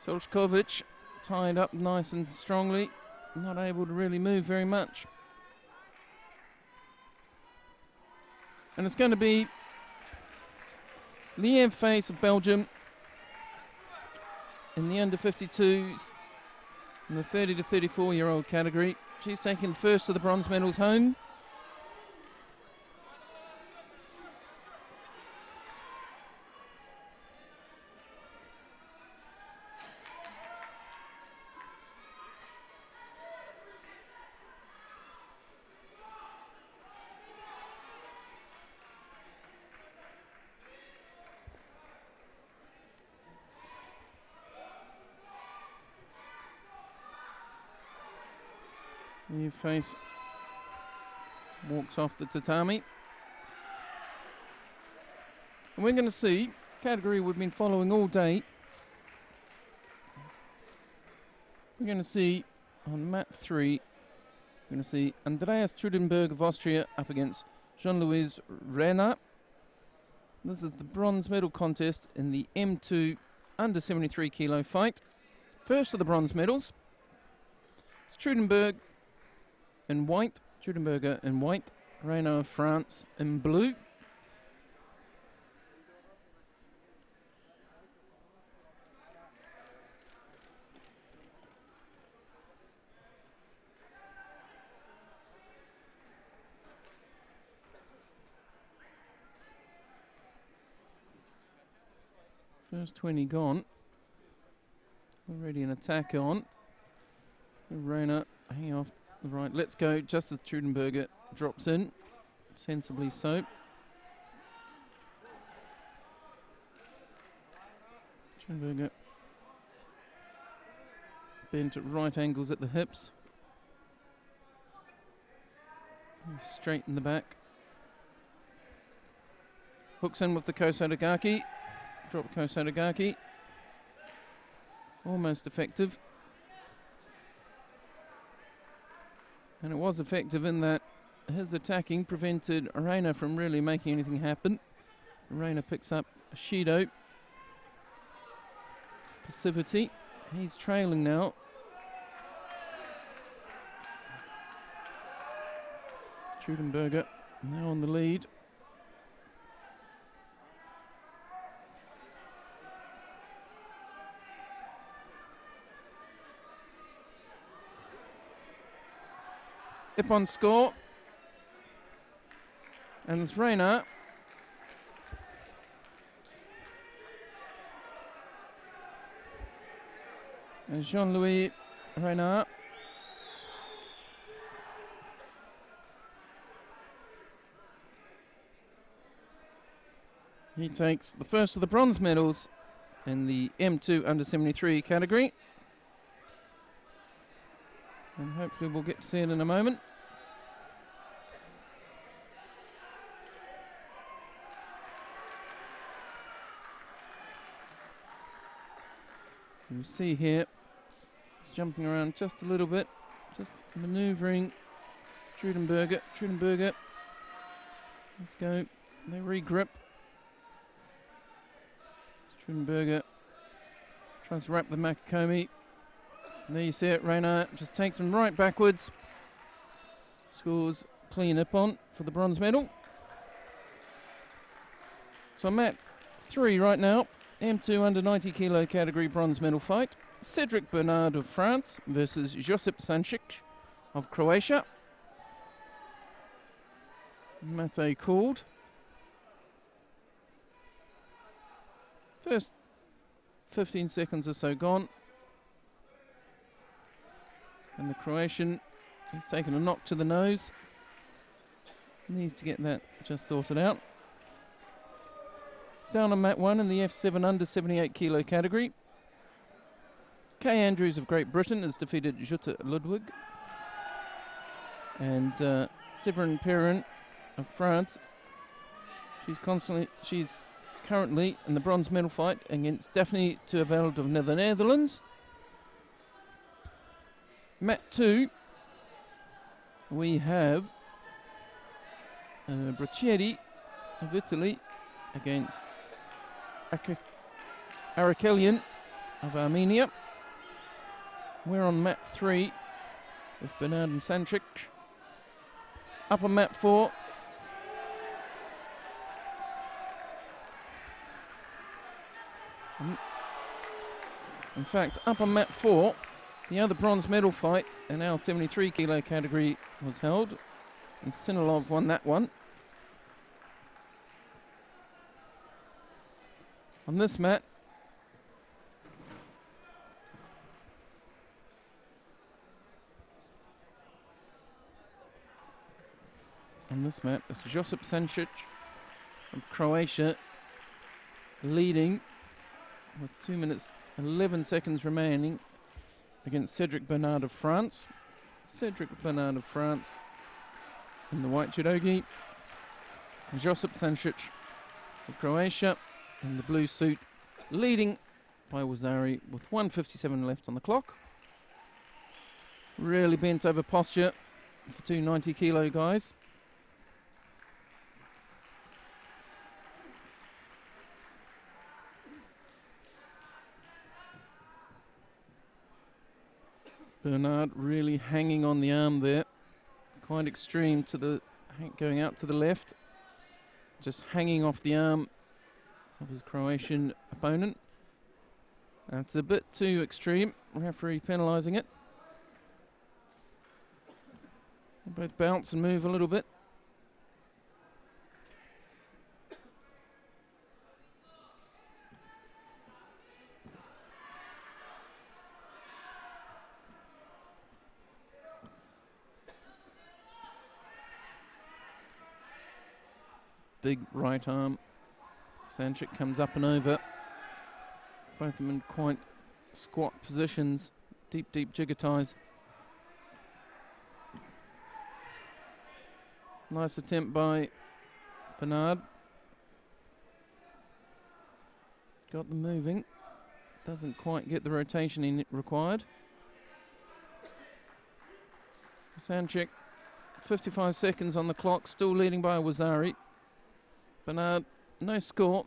Stolickovic tied up nice and strongly, not able to really move very much. And it's going to be Lev Faes of Belgium in the under 52s in the 30 to 34-year-old category. She's taking the first of the bronze medals home. Lev Faes walks off the tatami. And we're going to see, category we've been following all day. We're going to see on mat 3, we're going to see Andreas Trudenburger of Austria up against Jean-Louis Rena. This is the bronze medal contest in the M2 under 73 kilo fight. First of the bronze medals. It's Trudenburger in white, Rena of France in blue. First 20 gone. Already an attack on. Rena hanging off the right. Let's go just as Trudenburger drops in. Sensibly so. Trudenburger bent at right angles at the hips. Straight in the back. Hooks in with the Kosodagaki. Drop Kosodagaki. Almost effective. And it was effective in that his attacking prevented Rena from really making anything happen. Rena picks up a Shido. Passivity. He's trailing now. Trudenburger now on the lead. Ippon score. And it's Rena. And Jean-Louis Rena. He takes the first of the bronze medals in the M2 under 73 category. And hopefully we'll get to see it in a moment. You see here, it's jumping around just a little bit, just manoeuvring Trudenburger. Trudenburger, let's go, they regrip. Trudenburger tries to wrap the Makakomi. There you see it, Rena just takes him right backwards. Scores clean Ippon for the bronze medal. So I'm at 3 right now. M2 under 90 kilo category bronze medal fight. Cedric Bernard of France versus Josip Sancic of Croatia. Mate called. First 15 seconds or so gone. And the Croatian has taken a knock to the nose. Needs to get that just sorted out. Down on mat 1 in the F7 under 78 kilo category. Kay Andrews of Great Britain has defeated Jutta Ludwig. And Séverine Perrin of France. She's currently in the bronze medal fight against Daphne Terveld of the Netherlands. Mat 2, we have Braccieri of Italy against Arakelian of Armenia. We're on mat 3 with Bernard and Sancic. Up on mat 4, in fact, up on mat 4, the other bronze medal fight in our 73 kilo category was held, and Sinov won that one. On this mat, is Josip Sancic of Croatia leading with 2 minutes 11 seconds remaining against Cedric Bernard of France. Cedric Bernard of France in the white judogi. Josip Sancic of Croatia in the blue suit, leading by Wazari with 1:57 left on the clock. Really bent over posture for two 90 kilo guys. Bernard really hanging on the arm there, quite extreme to the going out to the left, just hanging off the arm of his Croatian opponent. That's a bit too extreme, referee penalising it. They both bounce and move a little bit. big right arm. Sanchik comes up and over. Both of them in quite squat positions. Deep, deep jigger ties. Nice attempt by Bernard. Got them moving. Doesn't quite get the rotation in it required. Sanchik, 55 seconds on the clock, still leading by Wazari. Bernard, no score.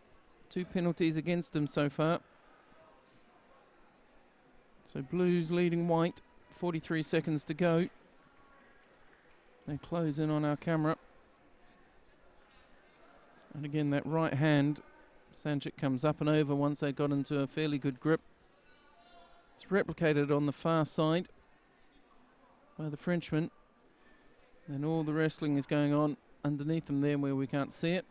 2 penalties against him so far. So Blues leading white, 43 seconds to go. They close in on our camera. And again, that right hand, Sanchik comes up and over once they got into a fairly good grip. It's replicated on the far side by the Frenchman. And all the wrestling is going on underneath them there where we can't see it.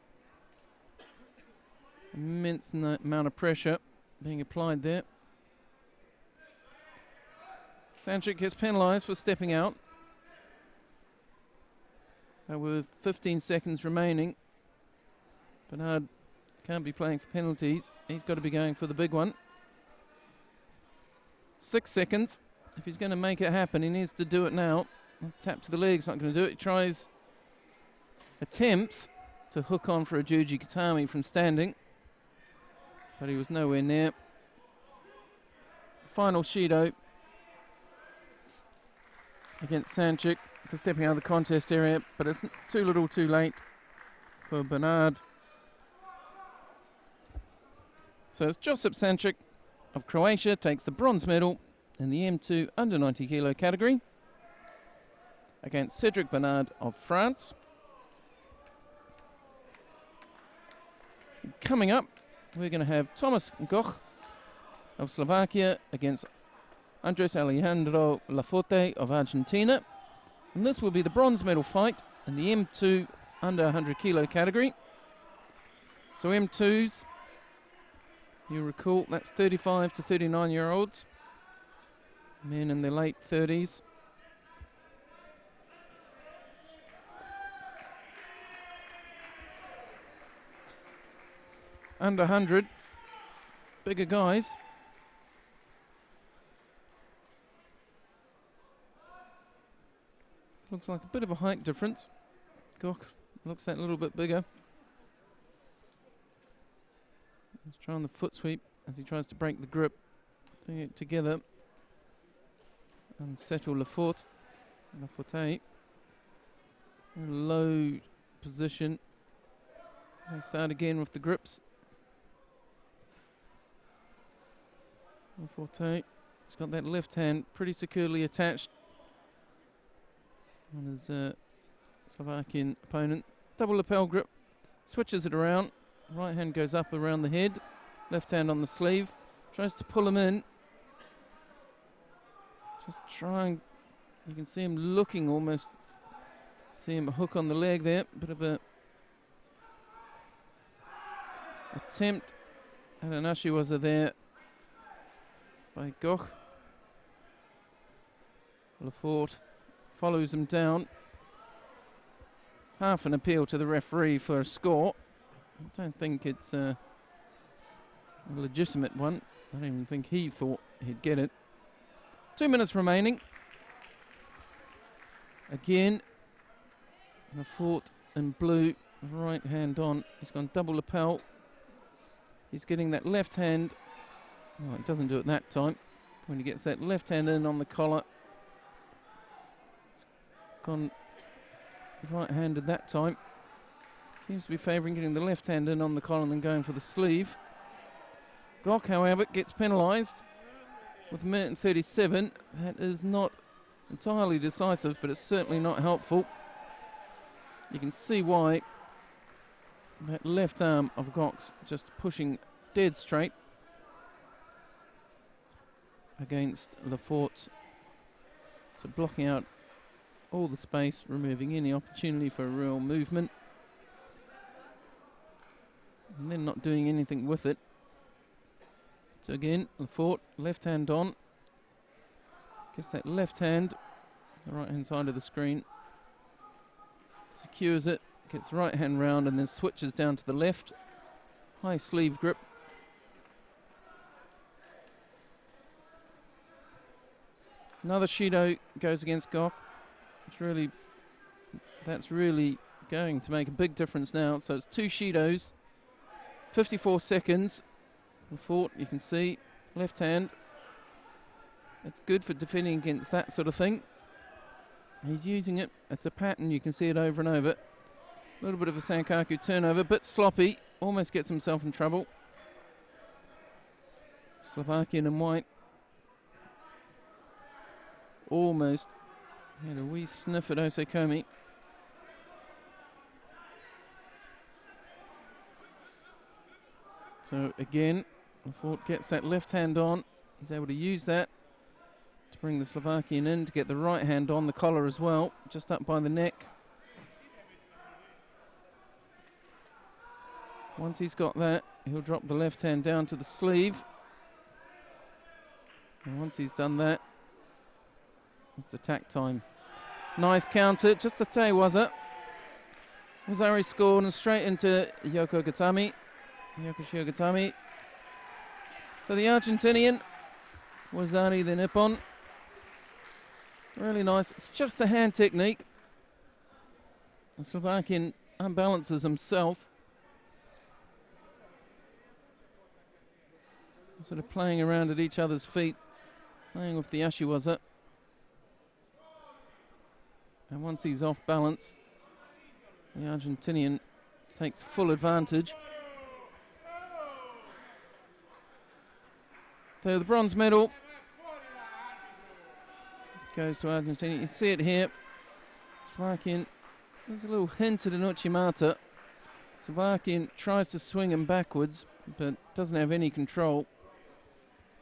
Immense amount of pressure being applied there. Sanchik gets penalised for stepping out. With 15 seconds remaining, Bernard can't be playing for penalties. He's got to be going for the big one. 6 seconds. If he's going to make it happen, he needs to do it now. Tap to the leg's not going to do it. He attempts to hook on for a Juji Katami from standing, but he was nowhere near. Final Shido against Sanchik for stepping out of the contest area, but it's too little too late for Bernard. So it's Josip Sanchik of Croatia takes the bronze medal in the M2 under 90 kilo category against Cedric Bernard of France. Coming up, we're going to have Thomas Goch of Slovakia against Andres Alejandro Laforte of Argentina. And this will be the bronze medal fight in the M2 under 100 kilo category. So M2s, you recall, that's 35 to 39 year olds, men in their late 30s. Under 100, bigger guys. Looks like a bit of a height difference. Goch looks that little bit bigger. He's trying the foot sweep as he tries to break the grip. Doing it together. And settle Laforte. In a low position. They start again with the grips. Laforte. He's got that left hand pretty securely attached on his Slovakian opponent. Double lapel grip, switches it around. Right hand goes up around the head, left hand on the sleeve. Tries to pull him in. Just trying. You can see him looking almost. See him hook on the leg there. Bit of a attempt at an Ashiwaza there by Goch. Laforte follows him down. Half an appeal to the referee for a score. I don't think it's a legitimate one. I don't even think he thought he'd get it. 2 minutes remaining. Again, Laforte in blue, right hand on. He's gone double lapel. He's getting that left hand. Oh, he doesn't do it that time. When he gets that left hand in on the collar. He's gone right-handed that time. Seems to be favouring getting the left hand in on the collar and then going for the sleeve. Goch, however, gets penalised with 1 minute and 37. That is not entirely decisive, but it's certainly not helpful. You can see why. That left arm of Goch's just pushing dead straight against Laforte. So blocking out all the space, removing any opportunity for a real movement. And then not doing anything with it. So again, Laforte, left hand on. Gets that left hand, the right hand side of the screen. Secures it, gets the right hand round and then switches down to the left. High sleeve grip. Another Shido goes against Gok. That's really going to make a big difference now. So it's 2 Shidos, 54 seconds. The fort, you can see, left hand. It's good for defending against that sort of thing. He's using it. It's a pattern. You can see it over and over. A little bit of a Sankaku turnover, bit sloppy. Almost gets himself in trouble. Slovakian in white. Almost had a wee sniff at Osekomi. So again, the fort gets that left hand on. He's able to use that to bring the Slovakian in, to get the right hand on the collar as well, just up by the neck. Once he's got that, he'll drop the left hand down to the sleeve. And once he's done that, it's attack time. Nice counter, just a te waza. Wazari scored and straight into Yokogatami. So the Argentinian, Wazari the Nippon. Really nice. It's just a hand technique. The Slovakian unbalances himself. Sort of playing around at each other's feet, playing with the Ashiwaza. And once he's off balance, the Argentinian takes full advantage. So the bronze medal goes to Argentina. You see it here. Slovakian, there's a little hint at an Uchimata. Slovakian tries to swing him backwards, but doesn't have any control.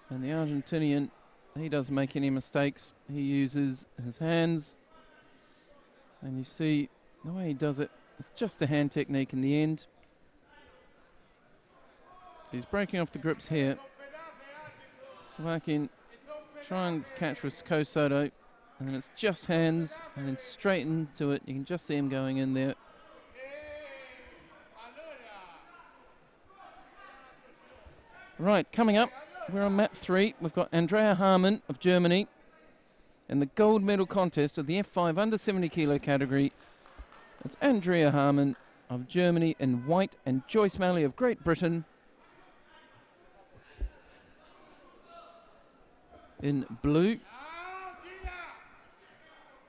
And the Argentinian, he doesn't make any mistakes. He uses his hands. And you see the way he does it, it's just a hand technique in the end. So he's breaking off the grips here. Slovakian try and catch with Kosoto, and then it's just hands, and then straight into it. You can just see him going in there. Right, coming up, we're on mat 3. We've got Andrea Harman of Germany in the gold medal contest of the F5 under 70 kilo category. It's Andrea Harman of Germany in white and Joyce Malley of Great Britain in blue.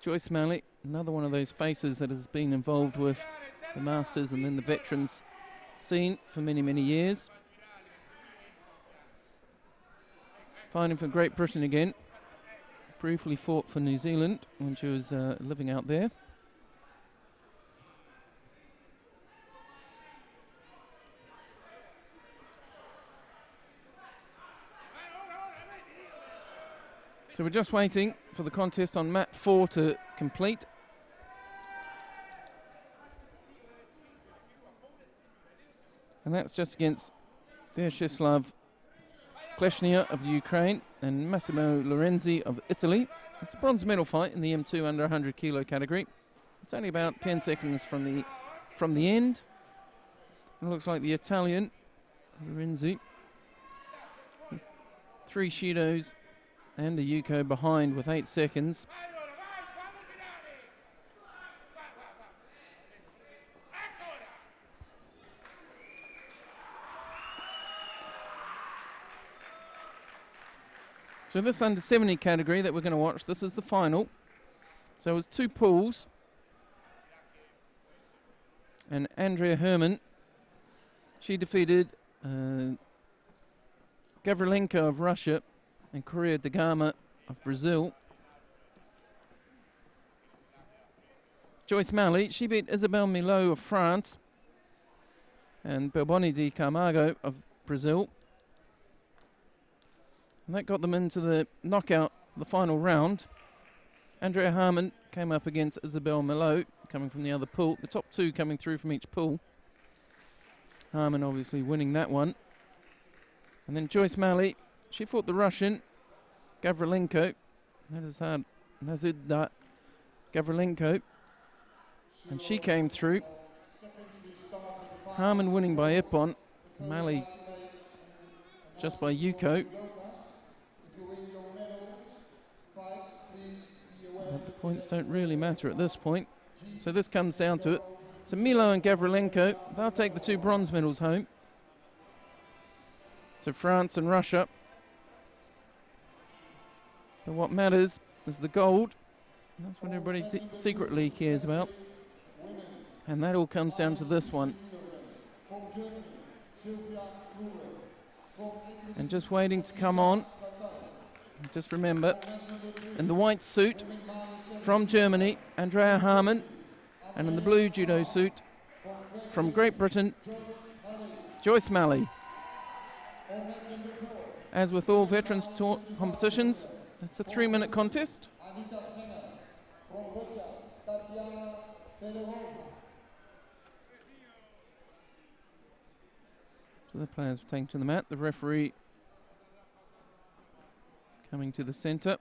Joyce Malley, another one of those faces that has been involved with the Masters and then the veterans scene for many, many years. Fighting for Great Britain again. Briefly fought for New Zealand when she was living out there. So we're just waiting for the contest on mat 4 to complete. And that's just against Vyacheslav Kleshnia of Ukraine and Massimo Lorenzi of Italy. It's a bronze medal fight in the M2 under 100 kilo category. It's only about 10 seconds from the end. It looks like the Italian Lorenzi, 3 Shidos and a Yuko behind with 8 seconds. So this under 70 category that we're going to watch, this is the final. So it was 2 pools. And Andrea Herman, she defeated Gavrilenko of Russia and Correa de Gama of Brazil. Joyce Malley, she beat Isabelle Milot of France and Belboni de Camargo of Brazil. And that got them into the knockout, the final round. Andrea Harman came up against Isabelle Milot, coming from the other pool. The top 2 coming through from each pool. Harman obviously winning that one. And then Joyce Malley, she fought the Russian, Gavrilenko. That is hard. Nazida Gavrilenko. And she came through Harman winning by Ippon. Mali just by Yuko. But the points don't really matter at this point. So this comes down to it. So Milo and Gavrilenko, they'll take the 2 bronze medals home. So France and Russia. But what matters is the gold. That's what everybody secretly cares about. And that all comes down to this one. And just waiting to come on. Just remember, in the white suit from Germany, Andrea Harman. And in the blue judo suit from Great Britain, Joyce Malley. As with all veterans competitions, it's a 3-minute contest. So the players are taken to the mat. The referee coming to the centre.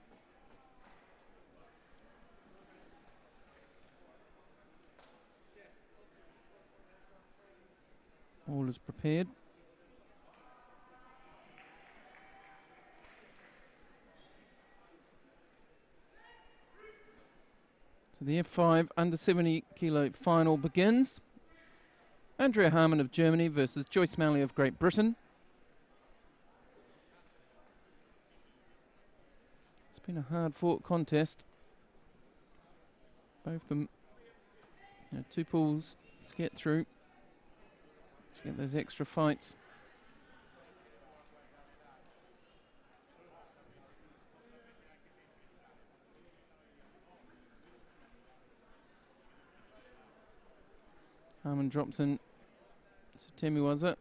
All is prepared. So the F5 under 70 kilo final begins. Andrea Harman of Germany versus Joyce Malley of Great Britain. It's been a hard fought contest. Both of them, 2 pools to get through. To get those extra fights. Harman drops in. So Timmy was it.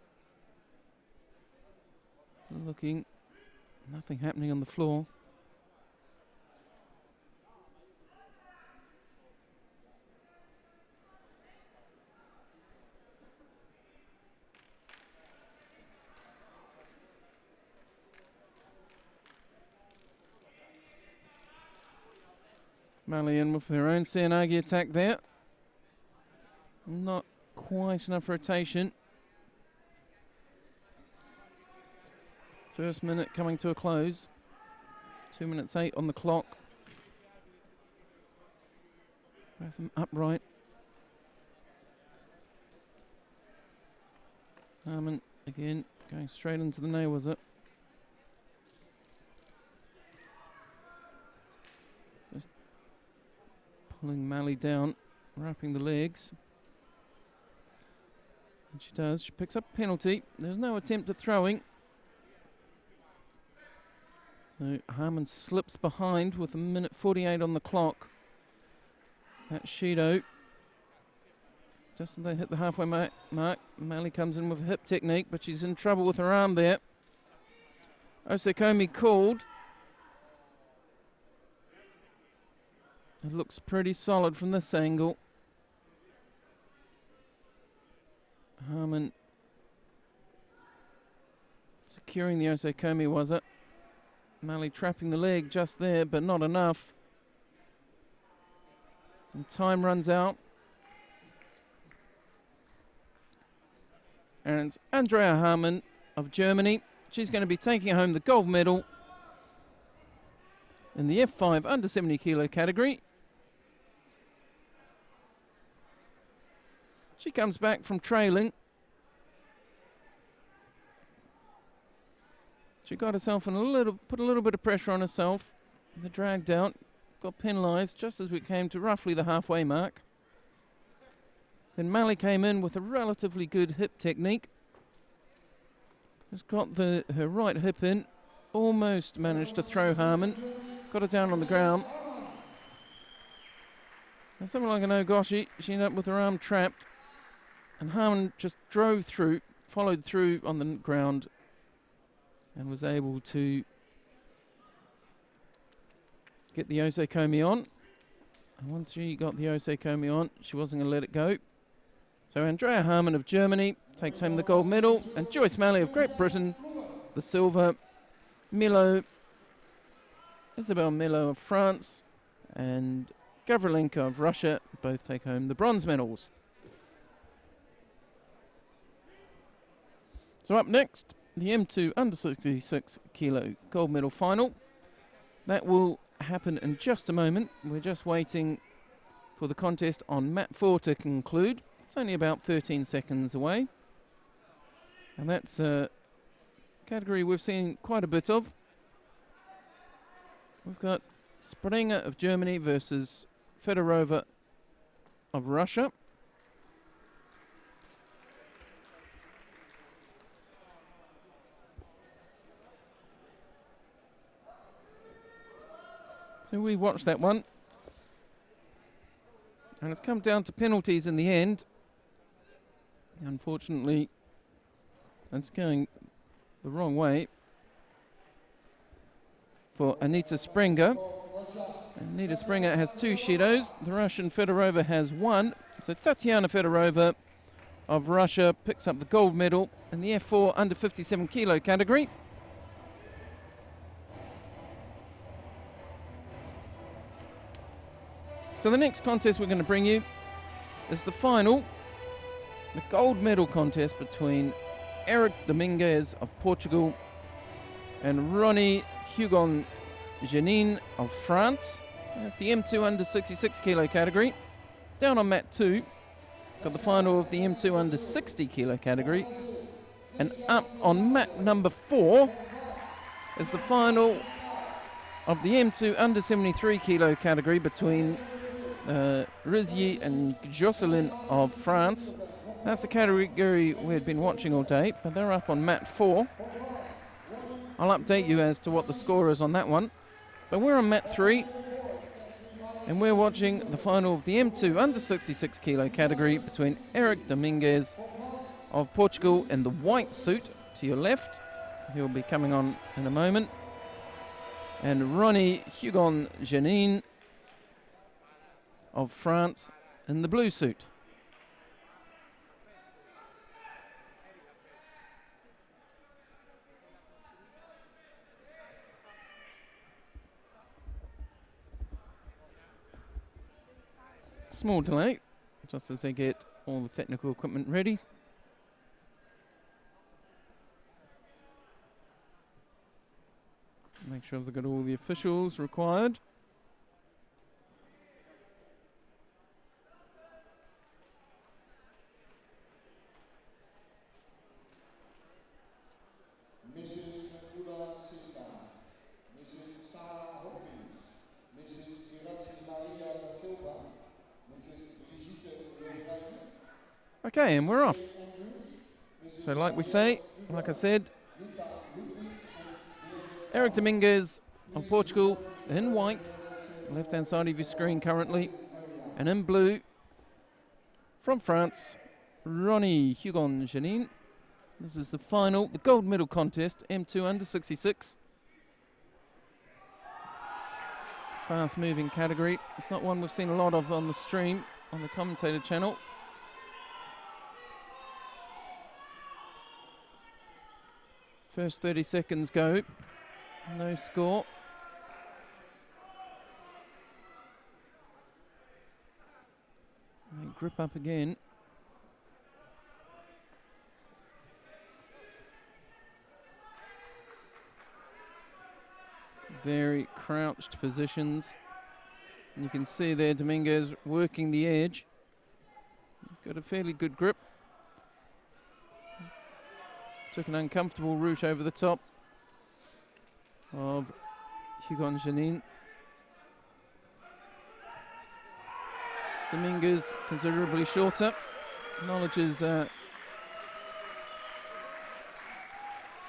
Looking. Nothing happening on the floor. Malley in with her own Seanagi attack there. Not quite enough rotation. First minute coming to a close. 2 minutes 8 on the clock. Both of them upright. Harman again going straight into the nail, was it? Just pulling Malley down, wrapping the legs. And she does. She picks up a penalty. There's no attempt at throwing. So Harman slips behind with 1:48 on the clock. That's Shido. Just as they hit the halfway mark, Malley comes in with a hip technique, but she's in trouble with her arm there. Osekomi called. It looks pretty solid from this angle. Harman securing the Osekomi, was it? Malley trapping the leg just there, but not enough. And time runs out. And it's Andrea Harman of Germany. She's going to be taking home the gold medal in the F5 under 70 kilo category. She comes back from trailing. She got herself in put a little bit of pressure on herself. They dragged out, got penalised just as we came to roughly the halfway mark. Then Malley came in with a relatively good hip technique. Just got her right hip in, almost managed to throw Harman, got her down on the ground. And something like an Ogoshi, she ended up with her arm trapped, and Harman just drove through, followed through on the ground, and was able to get the Osekomi on. And once she got the Osekomi on, she wasn't going to let it go. So Andrea Harman of Germany takes home the gold medal, and Joyce Malley of Great Britain the silver. Isabelle Milo of France and Gavrilenko of Russia both take home the bronze medals. So up next, the M2 under 66 kilo gold medal final. That will happen in just a moment. We're just waiting for the contest on mat 4 to conclude. It's only about 13 seconds away. And that's a category we've seen quite a bit of. We've got Springer of Germany versus Fedorova of Russia. So we watched that one. And it's come down to penalties in the end. Unfortunately, it's going the wrong way for Anita Springer. Anita Springer has 2 Shidos. The Russian Fedorova has 1. So Tatiana Fedorova of Russia picks up the gold medal in the F4 under 57 kilo category. So the next contest we're going to bring you is the final, the gold medal contest between Eric Dominguez of Portugal and Ronnie Hugon-Janin of France. That's the M2 under 66 kilo category. Down on mat 2, got the final of the M2 under 60 kilo category. And up on mat number 4 is the final of the M2 under 73 kilo category between Rizzy and Goselin of France. That's the category we had been watching all day, but they're up on mat 4. I'll update you as to what the score is on that one. But we're on mat 3, and we're watching the final of the M2 under 66 kilo category between Eric Dominguez of Portugal in the white suit to your left. He'll be coming on in a moment. And Ronnie Hugon-Janin of France in the blue suit. Small delay, just as they get all the technical equipment ready. Make sure they've got all the officials required. Okay, and we're off. So like I said, Eric Dominguez of Portugal in white, left-hand side of your screen currently, and in blue from France, Ronnie Hugon-Janin. This is the final, the gold medal contest, M2 under 66. Fast-moving category. It's not one we've seen a lot of on the stream, on the commentator channel. First 30 seconds go, no score. They grip up again. Very crouched positions. And you can see there Dominguez working the edge. Got a fairly good grip. Took an uncomfortable route over the top of Hugon-Janin. Dominguez considerably shorter. Acknowledges the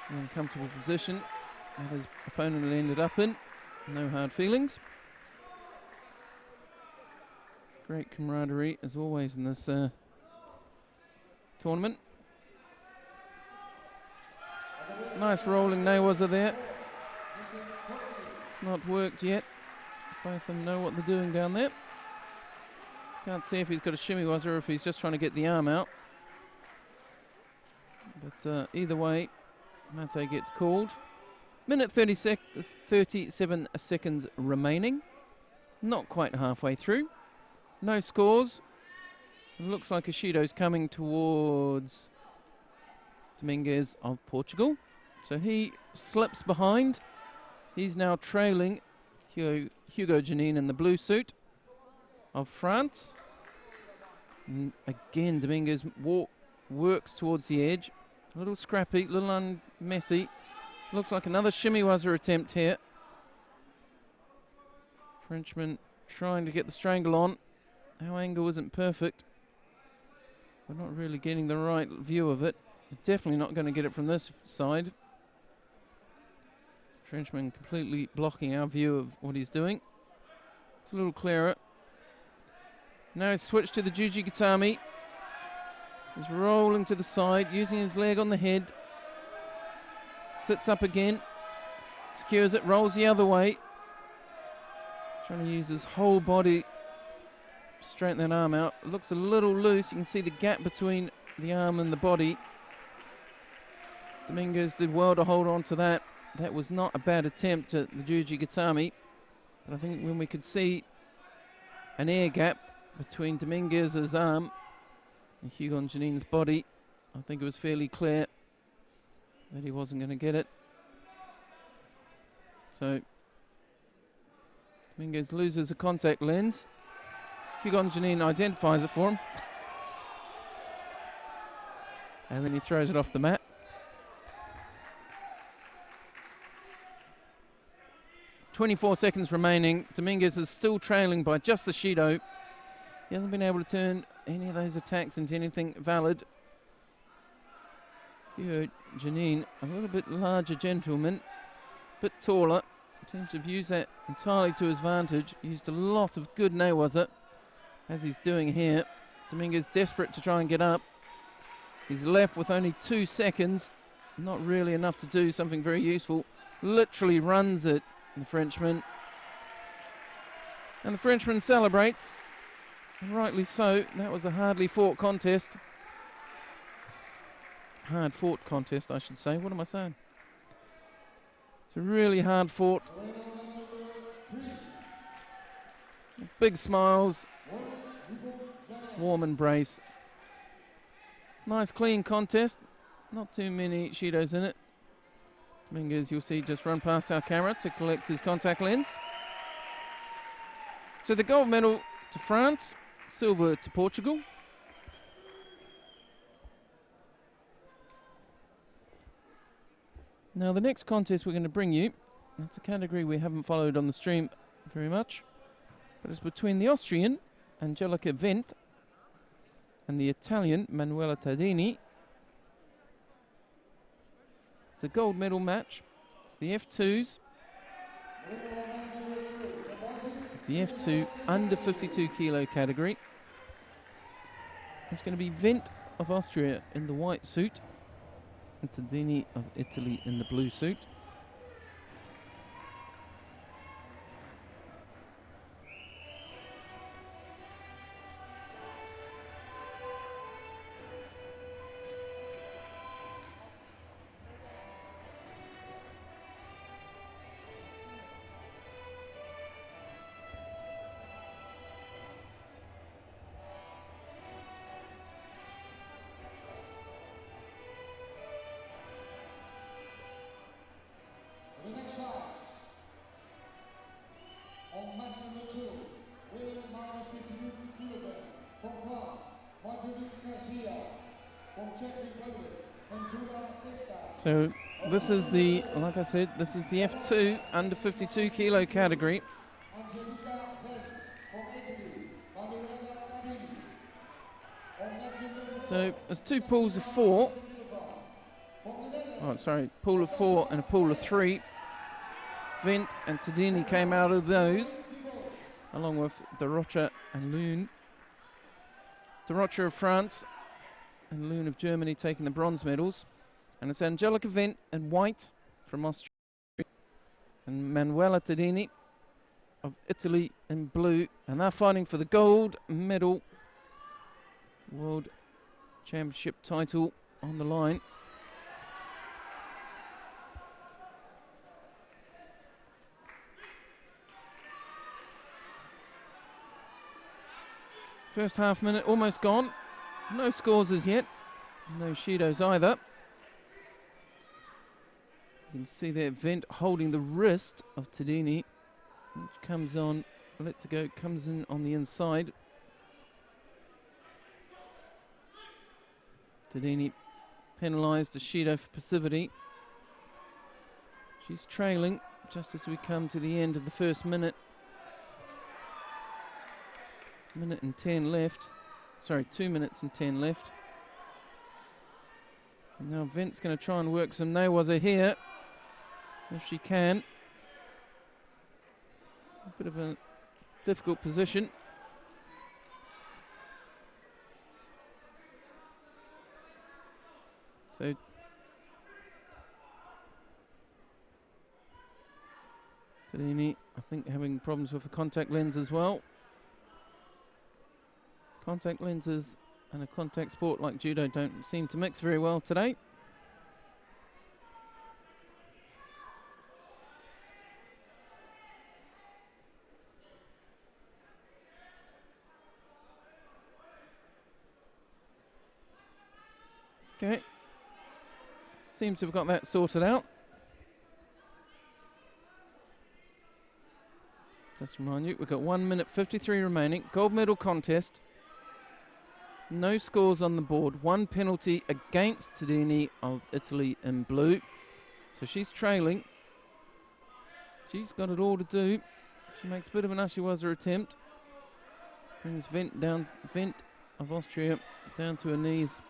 uncomfortable position that his opponent had ended up in. No hard feelings. Great camaraderie as always in this tournament. Nice rolling Nawaza there. It's not worked yet. Both of them know what they're doing down there. Can't see if he's got a shimmy waza or if he's just trying to get the arm out. But either way, Mate gets called. Minute 37 seconds remaining. Not quite halfway through. No scores. It looks like Ishido's coming towards Dominguez of Portugal. So he slips behind. He's now trailing Hugo Janine in the blue suit of France. And again, Dominguez works towards the edge. A little scrappy, a little unmessy. Looks like another shimmy-wazzer attempt here. Frenchman trying to get the strangle on. Our angle isn't perfect. We're not really getting the right view of it. We're definitely not going to get it from this side. Frenchman completely blocking our view of what he's doing. It's a little clearer. Now he's switched to the Juji Gatami. He's rolling to the side, using his leg on the head. Sits up again. Secures it, rolls the other way. Trying to use his whole body to straighten that arm out. It looks a little loose. You can see the gap between the arm and the body. Dominguez did well to hold on to that. That was not a bad attempt at the Juji Gatami. But I think when we could see an air gap between Dominguez's arm and Hugo Janine's body, I think it was fairly clear that he wasn't going to get it. So Dominguez loses a contact lens. Hugo Janine identifies it for him. And then he throws it off the mat. 24 seconds remaining. Dominguez is still trailing by just the Shido. He hasn't been able to turn any of those attacks into anything valid. Hugo Janine, a little bit larger gentleman, a bit taller. Seems to have used that entirely to his advantage. Used a lot of good newaza, as he's doing here. Dominguez desperate to try and get up. He's left with only 2 seconds. Not really enough to do something very useful. Literally runs it, the Frenchman. And the Frenchman celebrates. And rightly so. That was a hardly fought contest. Hard fought contest, I should say. What am I saying? It's a really hard fought. Big smiles. Warm embrace. Nice clean contest. Not too many Shidos in it. Dominguez, you'll see, just run past our camera to collect his contact lens. So the gold medal to France, silver to Portugal. Now the next contest we're going to bring you, it's a category we haven't followed on the stream very much, but it's between the Austrian Angelica Wendt and the Italian Manuela Tardini. It's a gold medal match. It's the F2s. It's the F2 under 52 kilo category. It's going to be Wendt of Austria in the white suit and Tardini of Italy in the blue suit. The next class, on mat number 2, weighing minus 52 kilograms, from France, Marjorie Garcia, from Czech Republic, from Duda Sista. So this is the, like I said, this is the F2 under 52 kilo category. Angelica Wendt, from Italy, Manuela Tardini, on mat number 4. So there's 2 pools of 4. Oh, sorry, pool of 4 and a pool of 3. Wendt and Tardini came out of those, along with De Rocha and Ulin. De Rocha of France and Ulin of Germany taking the bronze medals. And it's Angelica Wendt in white from Austria and Manuela Tardini of Italy in blue. And they're fighting for the gold medal World Championship title on the line. First half minute almost gone. No scores as yet. No Shidos either. You can see there Vent holding the wrist of Tadini, which comes on, lets it go, comes in on the inside. Tadini penalised Ashido for passivity. She's trailing just as we come to the end of the first minute. Minute and 10 left. Sorry, 2 minutes and 10 left. And now Vent's going to try and work some Nawaza here, if she can. A bit of a difficult position. So Tadini, I think, having problems with a contact lens as well. Contact lenses and a contact sport like judo don't seem to mix very well today. Okay. Seems to have got that sorted out. Just remind you, we've got 1 minute 53 remaining. Gold medal contest. No scores on the board. One penalty against Tadini of Italy in blue. So she's trailing. She's got it all to do. She makes a bit of an Ashiwaza attempt. Brings Vent down, Vent of Austria down to her knees.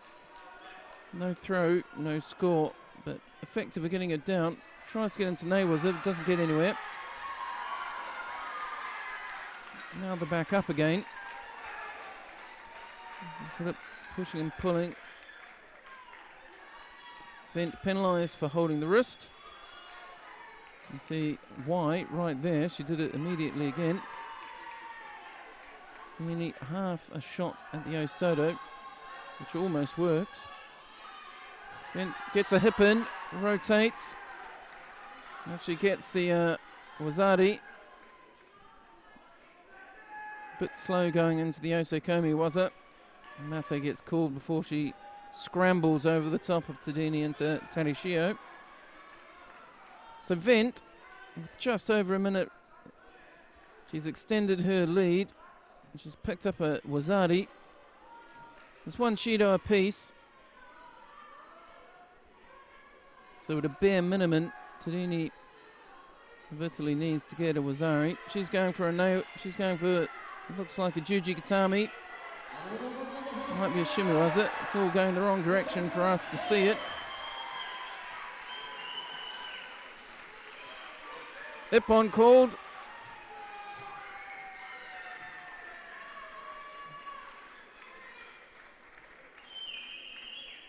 No throw, no score, but effective at getting it down. Tries to get into Nawaza, doesn't get anywhere. Now they're back up again. Sort of pushing and pulling. Vent penalised for holding the wrist. You can see why right there. She did it immediately again. So you need half a shot at the Osodo, which almost works. Vent gets a hip in, rotates. Actually gets the Wazadi. Bit slow going into the Osokomi Waza. Mate gets called before she scrambles over the top of Tadini into Tarishio. So Vent, with just over a minute, she's extended her lead. She's picked up a Wazadi. There's one Shido apiece. So at a bare minimum, Tadini of Italy needs to get a Wazari. She's going for a no. She's going for, it looks like a Juji Katami. Might be a Shimiwaza. It's all going the wrong direction for us to see it. Ippon called.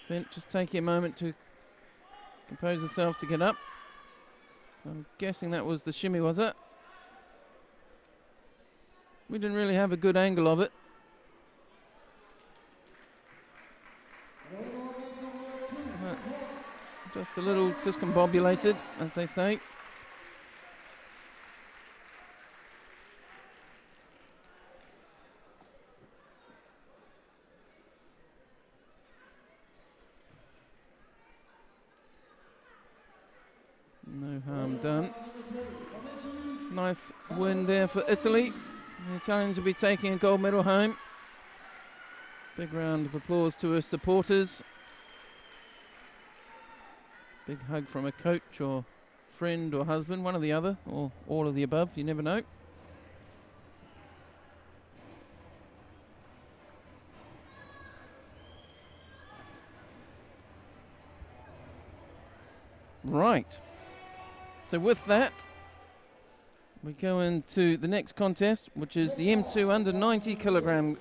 Vent just taking a moment to compose herself to get up. I'm guessing that was the Shimiwaza. We didn't really have a good angle of it. Just a little discombobulated, as they say. No harm done. Nice win there for Italy. The Italians will be taking a gold medal home. Big round of applause to her supporters. Big hug from a coach or friend or husband, one or the other, or all of the above, you never know. Right. So with that, we go into the next contest, which is the M2 under 90 kilogram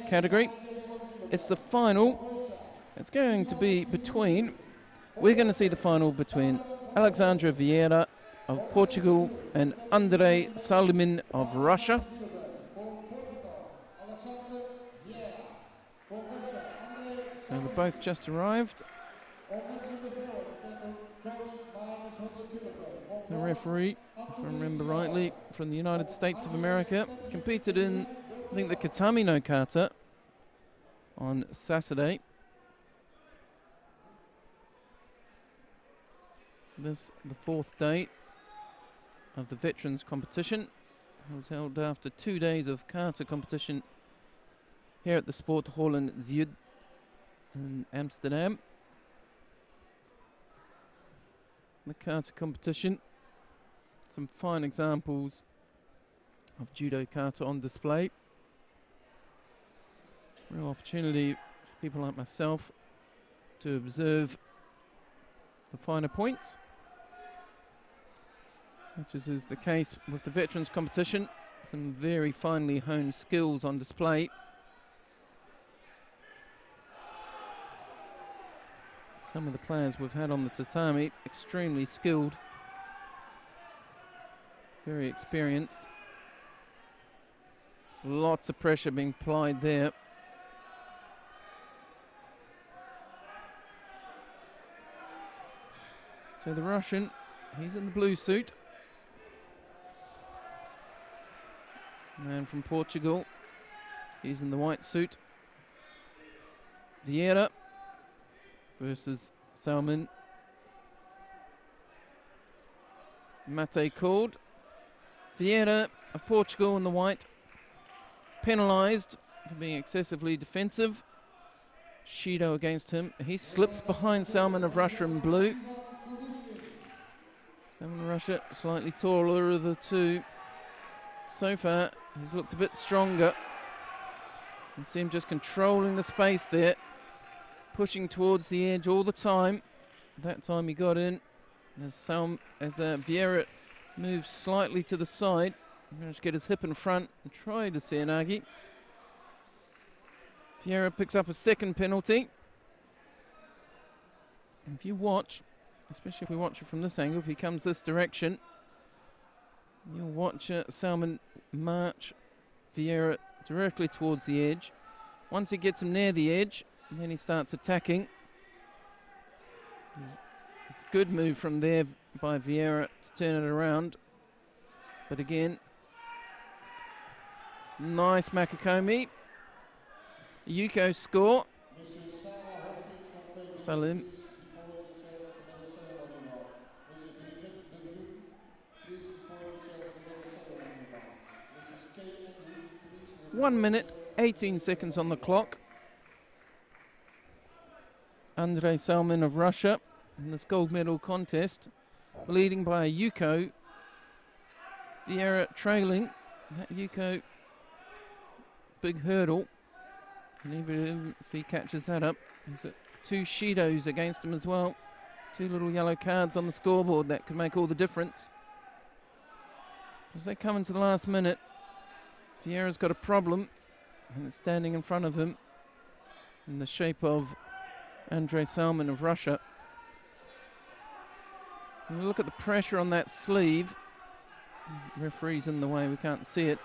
category. It's the final. It's going to be between, we're going to see the final between Alexandra Vieira of Portugal and Andrei Salimin of Russia. So they've both just arrived. The referee, if I remember rightly, from the United States of America, competed in, I think, the Katami no Kata on Saturday. This, the fourth day of the veterans competition. It was held after 2 days of kata competition here at the Sport Hall in Zuid in Amsterdam. The kata competition. Some fine examples of judo kata on display. Real opportunity for people like myself to observe the finer points, which is the case with the veterans competition. Some very finely honed skills on display. Some of the players we've had on the tatami, extremely skilled, very experienced. Lots of pressure being applied there. So the Russian, he's in the blue suit. Man from Portugal, he's in the white suit. Vieira versus Salman. Mate called. Vieira of Portugal in the white, penalised for being excessively defensive. Shido against him. He slips behind Salman of Russia in blue. Salman of Russia, slightly taller of the two. So far, he's looked a bit stronger. You can see him just controlling the space there, pushing towards the edge all the time. That time he got in. As Vieira moves slightly to the side, managed to get his hip in front and try to see Naigui. Vieira picks up a second penalty. And if you watch, especially if we watch it from this angle, if he comes this direction, you'll watch Salman march Vieira directly towards the edge. Once he gets him near the edge, then he starts attacking. Good move from there by Vieira to turn it around. But again, nice Makakomi. Yuko score. Salim. One minute, 18 seconds on the clock. Andrei Salman of Russia in this gold medal contest, leading by a Yuko. Vieira trailing. That Yuko, big hurdle. And even if he catches that up, he's got 2 Shidos against him as well. 2 little yellow cards on the scoreboard that could make all the difference. As they come into the last minute, Vieira's got a problem, and it's standing in front of him in the shape of Andrei Salman of Russia. And look at the pressure on that sleeve. The referee's in the way, we can't see it.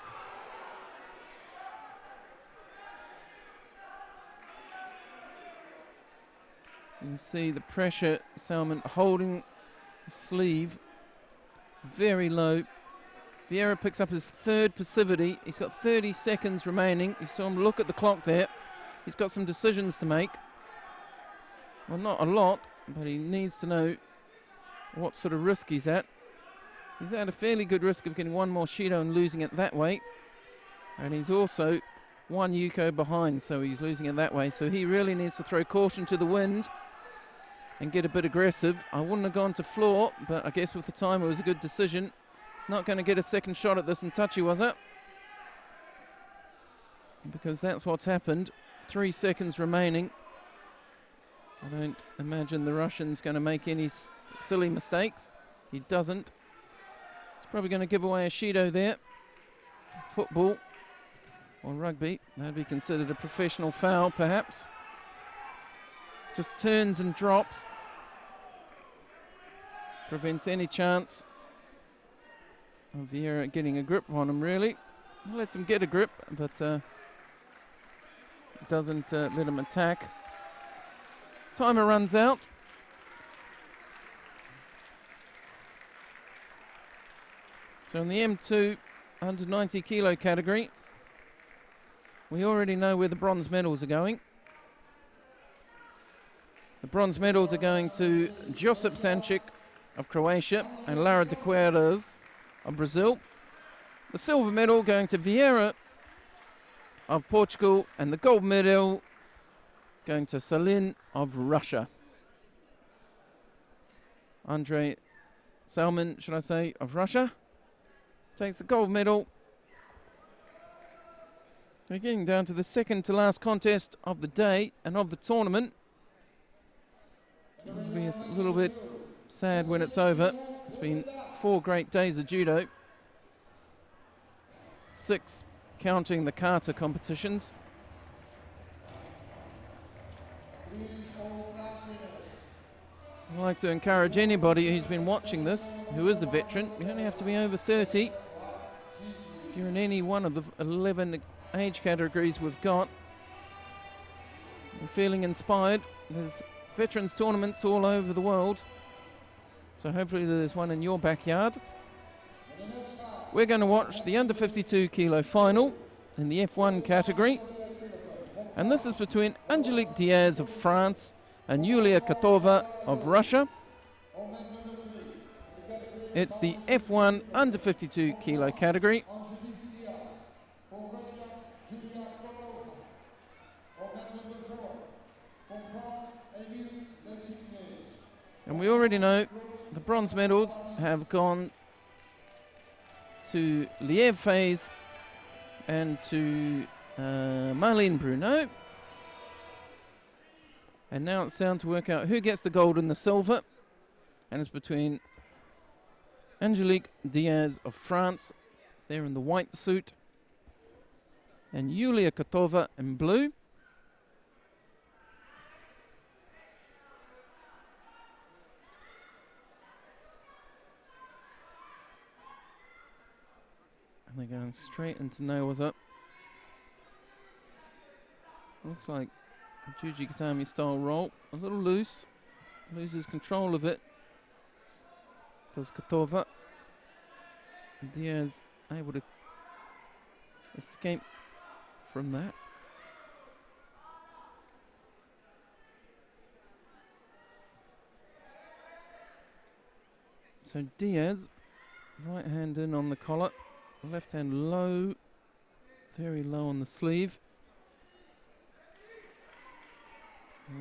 You can see the pressure, Salman holding the sleeve very low. Vieira picks up his 3rd passivity. He's got 30 seconds remaining. You saw him look at the clock there. He's got some decisions to make. Well, not a lot, but he needs to know what sort of risk he's at. He's at a fairly good risk of getting one more Shido and losing it that way. And he's also 1 Yuko behind, so he's losing it that way. So he really needs to throw caution to the wind and get a bit aggressive. I wouldn't have gone to floor, but I guess with the time it was a good decision. He's not going to get a second shot at this in touchy, was it? Because that's what's happened. 3 seconds remaining. I don't imagine the Russian's going to make any silly mistakes. He doesn't. He's probably going to give away a Shido there. Football or rugby. That'd be considered a professional foul, perhaps. Just turns and drops. Prevents any chance of Vieira getting a grip on him, really. Lets him get a grip, but doesn't let him attack. Timer runs out. So in the M2 under 90 kilo category, we already know where the bronze medals are going. The bronze medals are going to Josip Sanchik of Croatia and Lara de Queiroz of Brazil. The silver medal going to Vieira of Portugal, and the gold medal going to Salin of Russia. Andrei Salman, should I say, of Russia, takes the gold medal. We're getting down to the second to last contest of the day and of the tournament. It'll be a little bit sad when it's over. It's been 4 great days of judo. 6 counting the kata competitions. I'd like to encourage anybody who's been watching this, who is a veteran, you only have to be over 30. If you're in any one of the 11 age categories we've got, and feeling inspired, there's veterans tournaments all over the world. So hopefully there's one in your backyard. We're going to watch the under 52 kilo final in the F1 category. And this is between Angelique Diaz of France and Yulia Katova of Russia. It's the F1 under 52 kilo category. And we already know the bronze medals have gone to Liev Faze and to Marlene Bruno. And now it's down to work out who gets the gold and the silver. And it's between Angelique Diaz of France, there in the white suit, and Yulia Katova in blue. And they're going straight into nails up. Looks like a Juji Gatami style roll. A little loose. Loses control of it. Does Katova. Diaz able to escape from that. So Diaz, right hand in on the collar. Left hand low, very low on the sleeve.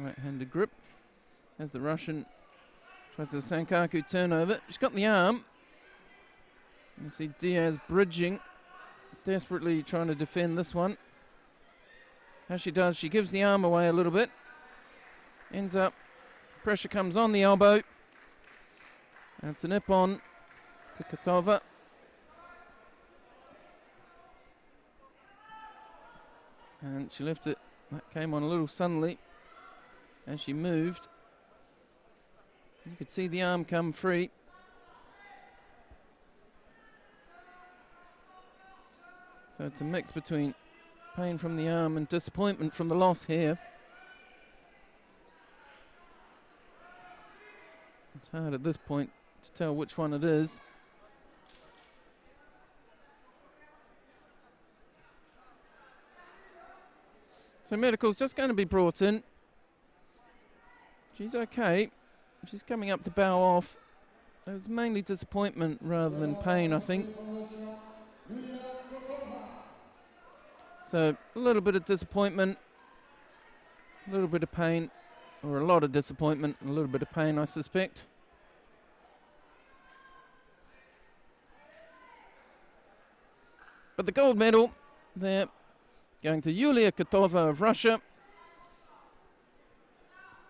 Right-handed grip. As the Russian tries the Sankaku turnover. She's got the arm. You see Diaz bridging, desperately trying to defend this one. As she does, she gives the arm away a little bit. Ends up, pressure comes on the elbow. And it's a nip on to Katova. And she left it, that came on a little suddenly as she moved. You could see the arm come free. So it's a mix between pain from the arm and disappointment from the loss here. It's hard at this point to tell which one it is. So medical's just going to be brought in. She's okay. She's coming up to bow off. It was mainly disappointment rather than pain, I think. So a little bit of disappointment, a little bit of pain, or a lot of disappointment, and a little bit of pain, I suspect. But the gold medal there going to Yulia Katova of Russia.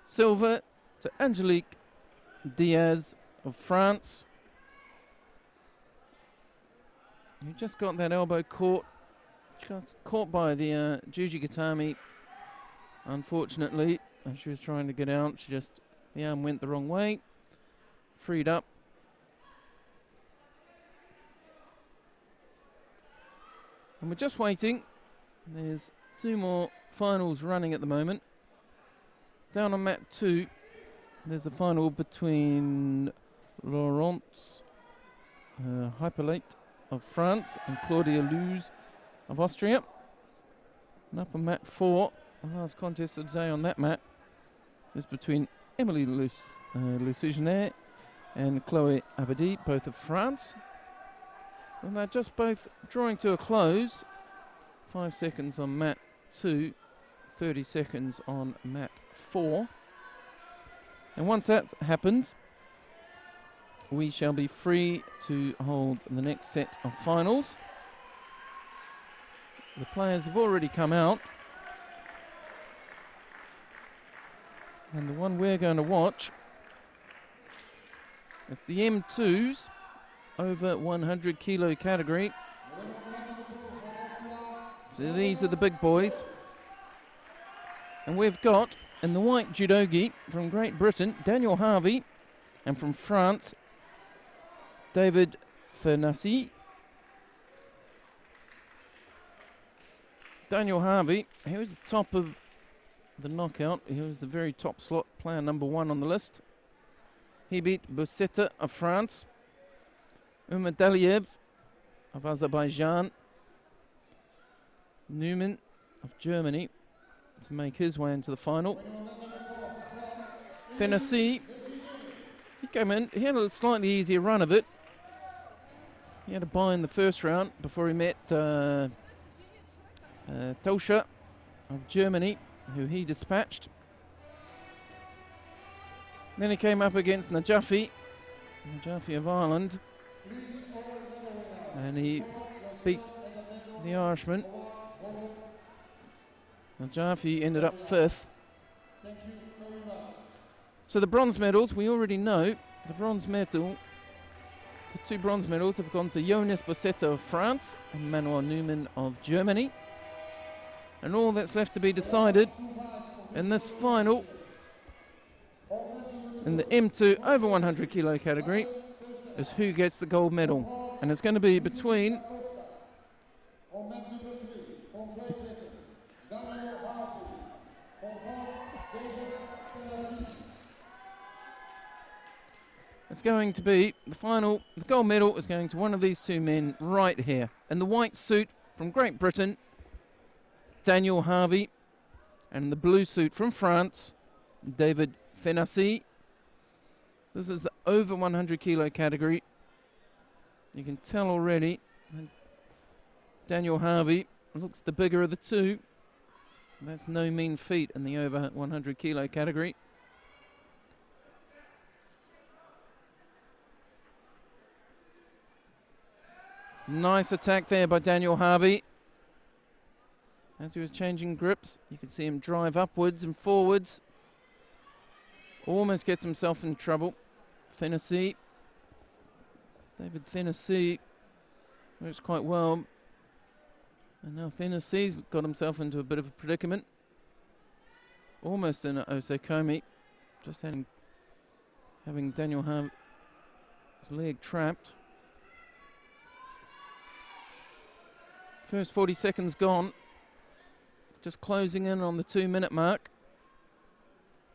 Silver to Angelique Diaz of France. You just got that elbow caught. Just caught by the Juji Gatami, unfortunately. As she was trying to get out, the arm went the wrong way. Freed up. And we're just waiting. There's 2 more finals running at the moment. Down on mat 2, there's a final between Laurence Hyperlate of France and Claudia Luz of Austria. And up on mat 4, the last contest of the day on that mat is between Emily Lucigenet and Chloe Abadi, both of France. And they're just both drawing to a close. 5 seconds on mat 2, 30 seconds on mat 4. And once that happens, we shall be free to hold the next set of finals. The players have already come out. And the one we're going to watch is the M2s over 100 kilo category. So these are the big boys. And we've got in the white judogi from Great Britain, Daniel Harvey, and from France, David Fernassi. Daniel Harvey, he was the top of the knockout. He was the very top slot, player number 1 on the list. He beat Boussetta of France, Umadaliev of Azerbaijan, Neumann of Germany to make his way into the final. Tennessee, he came in, he had a slightly easier run of it. He had a bye in the first round before he met Tosha of Germany, who he dispatched. Then he came up against Najafi of Ireland, and he beat the Irishman. Najafi ended up 5th. So the bronze medals, we already know the bronze medal. The 2 bronze medals have gone to Jonas Boussetta of France and Manuel Neumann of Germany. And all that's left to be decided in this final, in the M2 over 100 kilo category, is who gets the gold medal. And it's going to be between it's going to be the final. The gold medal is going to one of these 2 men right here. In the white suit from Great Britain, Daniel Harvey, and the blue suit from France, David Fernassi. This is the over 100 kilo category. You can tell already Daniel Harvey looks the bigger of the 2. That's no mean feat in the over 100 kilo category. Nice attack there by Daniel Harvey. As he was changing grips, you could see him drive upwards and forwards. Almost gets himself in trouble. Tennessee, David Tennessee works quite well. And now Tennessee's got himself into a bit of a predicament. Almost in an Osekomi. Just having Daniel Harvey's leg trapped. First 40 seconds gone. Just closing in on the 2-minute mark.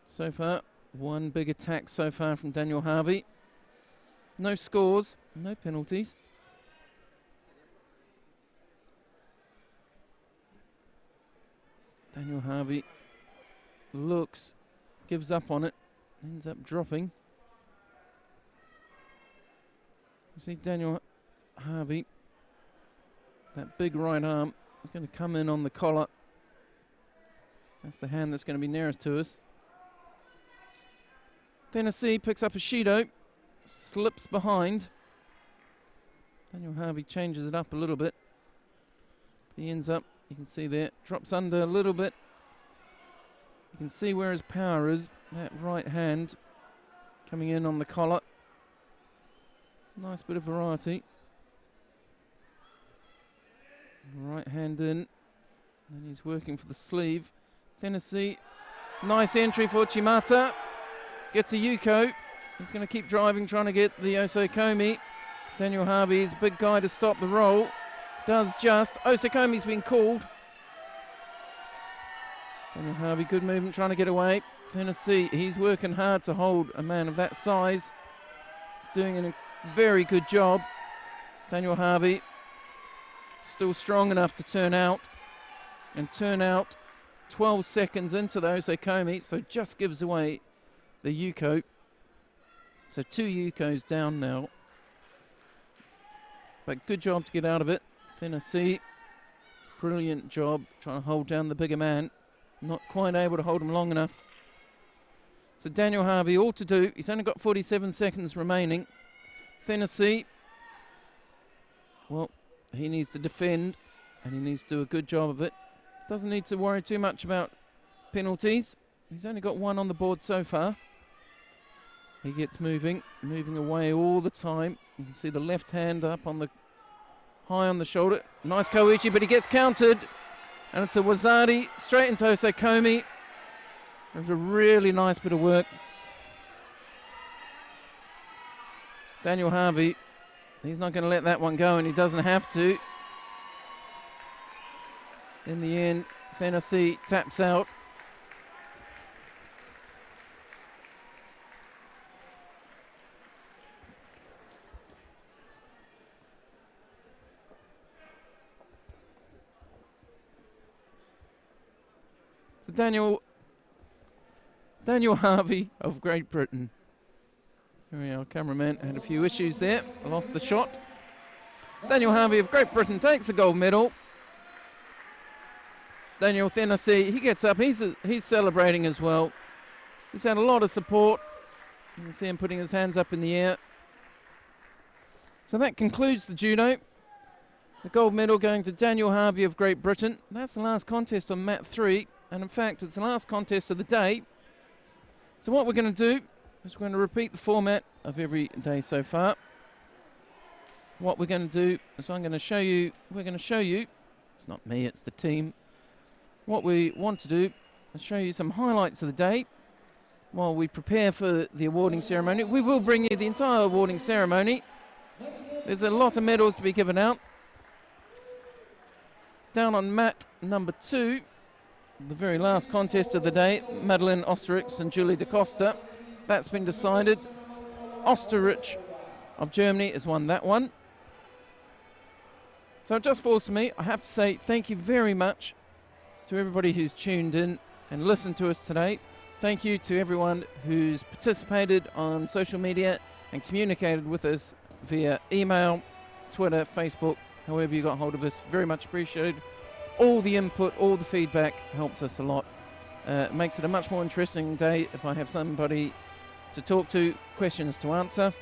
So far, one big attack so far from Daniel Harvey. No scores, no penalties. Daniel Harvey looks, gives up on it, ends up dropping. You see Daniel Harvey, that big right arm is going to come in on the collar. That's the hand that's going to be nearest to us. Tennessee picks up a Shido, slips behind. Daniel Harvey changes it up a little bit. He ends up, you can see there, drops under a little bit. You can see where his power is, that right hand coming in on the collar. Nice bit of variety. Right hand in, and he's working for the sleeve. Tennessee, nice entry for Chimata. Gets a Yuko. He's going to keep driving, trying to get the Osekomi. Daniel Harvey's a big guy to stop the roll. Does just. Osekomi's been called. Daniel Harvey, good movement, trying to get away. Tennessee, he's working hard to hold a man of that size. He's doing a very good job. Daniel Harvey, still strong enough to turn out. And turn out 12 seconds into the Osekomi, so just gives away the Yuko. So 2 Yukos down now. But good job to get out of it. Tennessee, brilliant job trying to hold down the bigger man. Not quite able to hold him long enough. So Daniel Harvey, all to do. He's only got 47 seconds remaining. Tennessee, well, he needs to defend and he needs to do a good job of it. Doesn't need to worry too much about penalties. He's only got 1 on the board so far. He gets moving away all the time. You can see the left hand up on the high on the shoulder. Nice Koichi, but he gets countered. And it's a Wazari straight into Osakomi. It was a really nice bit of work. Daniel Harvey, he's not going to let that one go, and he doesn't have to. In the end, Tennessee taps out. So Daniel Harvey of Great Britain. Sorry, our cameraman had a few issues there. Lost the shot. Daniel Harvey of Great Britain takes the gold medal. Daniel Tennessee, he gets up. He's celebrating as well. He's had a lot of support. You can see him putting his hands up in the air. So that concludes the judo. The gold medal going to Daniel Harvey of Great Britain. That's the last contest on mat 3. And in fact, it's the last contest of the day. So what we're going to do is we're going to repeat the format of every day so far. What we're going to do is we're going to show you, it's not me, it's the team. What we want to do is show you some highlights of the day while we prepare for the awarding ceremony. We will bring you the entire awarding ceremony. There's a lot of medals to be given out. Down on mat number 2, the very last contest of the day, Madeleine Osterich and Julie da Costa. That's been decided. Osterich of Germany has won that one. So it just falls to me. I have to say thank you very much to everybody who's tuned in and listened to us today. Thank you to everyone who's participated on social media and communicated with us via email, Twitter, Facebook, however you got hold of us. Very much appreciated. All the input, all the feedback helps us a lot. Makes it a much more interesting day if I have somebody to talk to, questions to answer.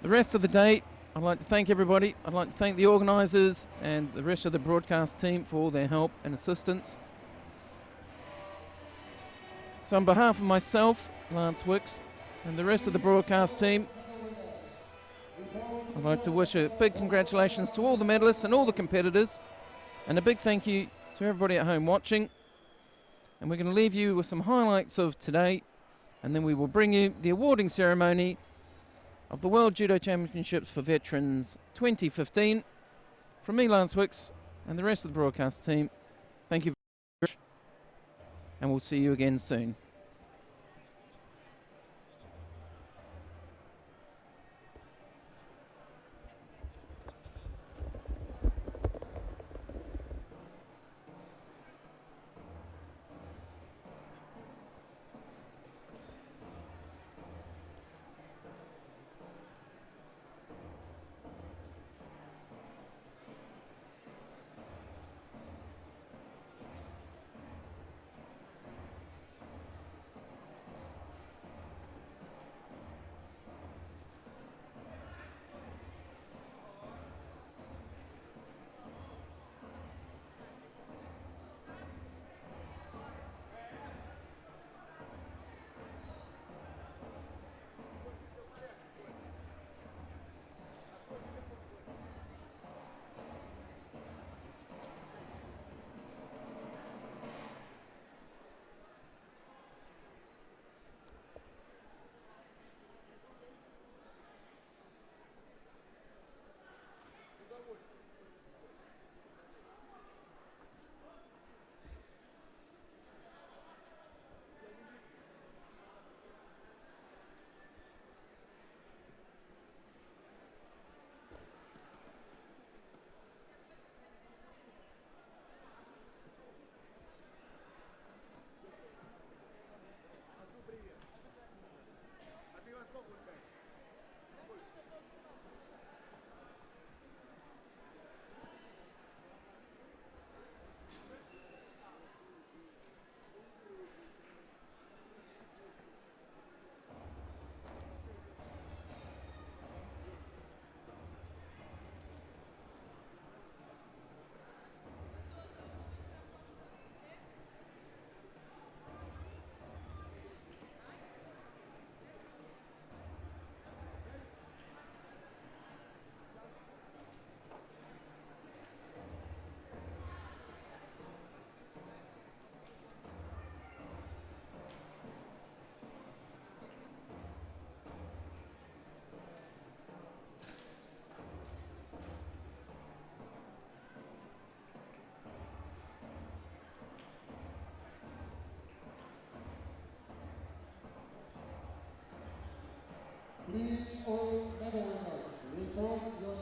The rest of the day, I'd like to thank everybody. I'd like to thank the organisers and the rest of the broadcast team for all their help and assistance. So on behalf of myself, Lance Wicks, and the rest of the broadcast team, I'd like to wish a big congratulations to all the medalists and all the competitors, and a big thank you to everybody at home watching. And we're going to leave you with some highlights of today, and then we will bring you the awarding ceremony of the World Judo Championships for Veterans 2015. From me, Lance Wicks, and the rest of the broadcast team, thank you very much, and we'll see you again soon.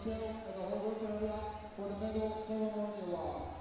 yourself at the whole work area for the medal ceremony awards.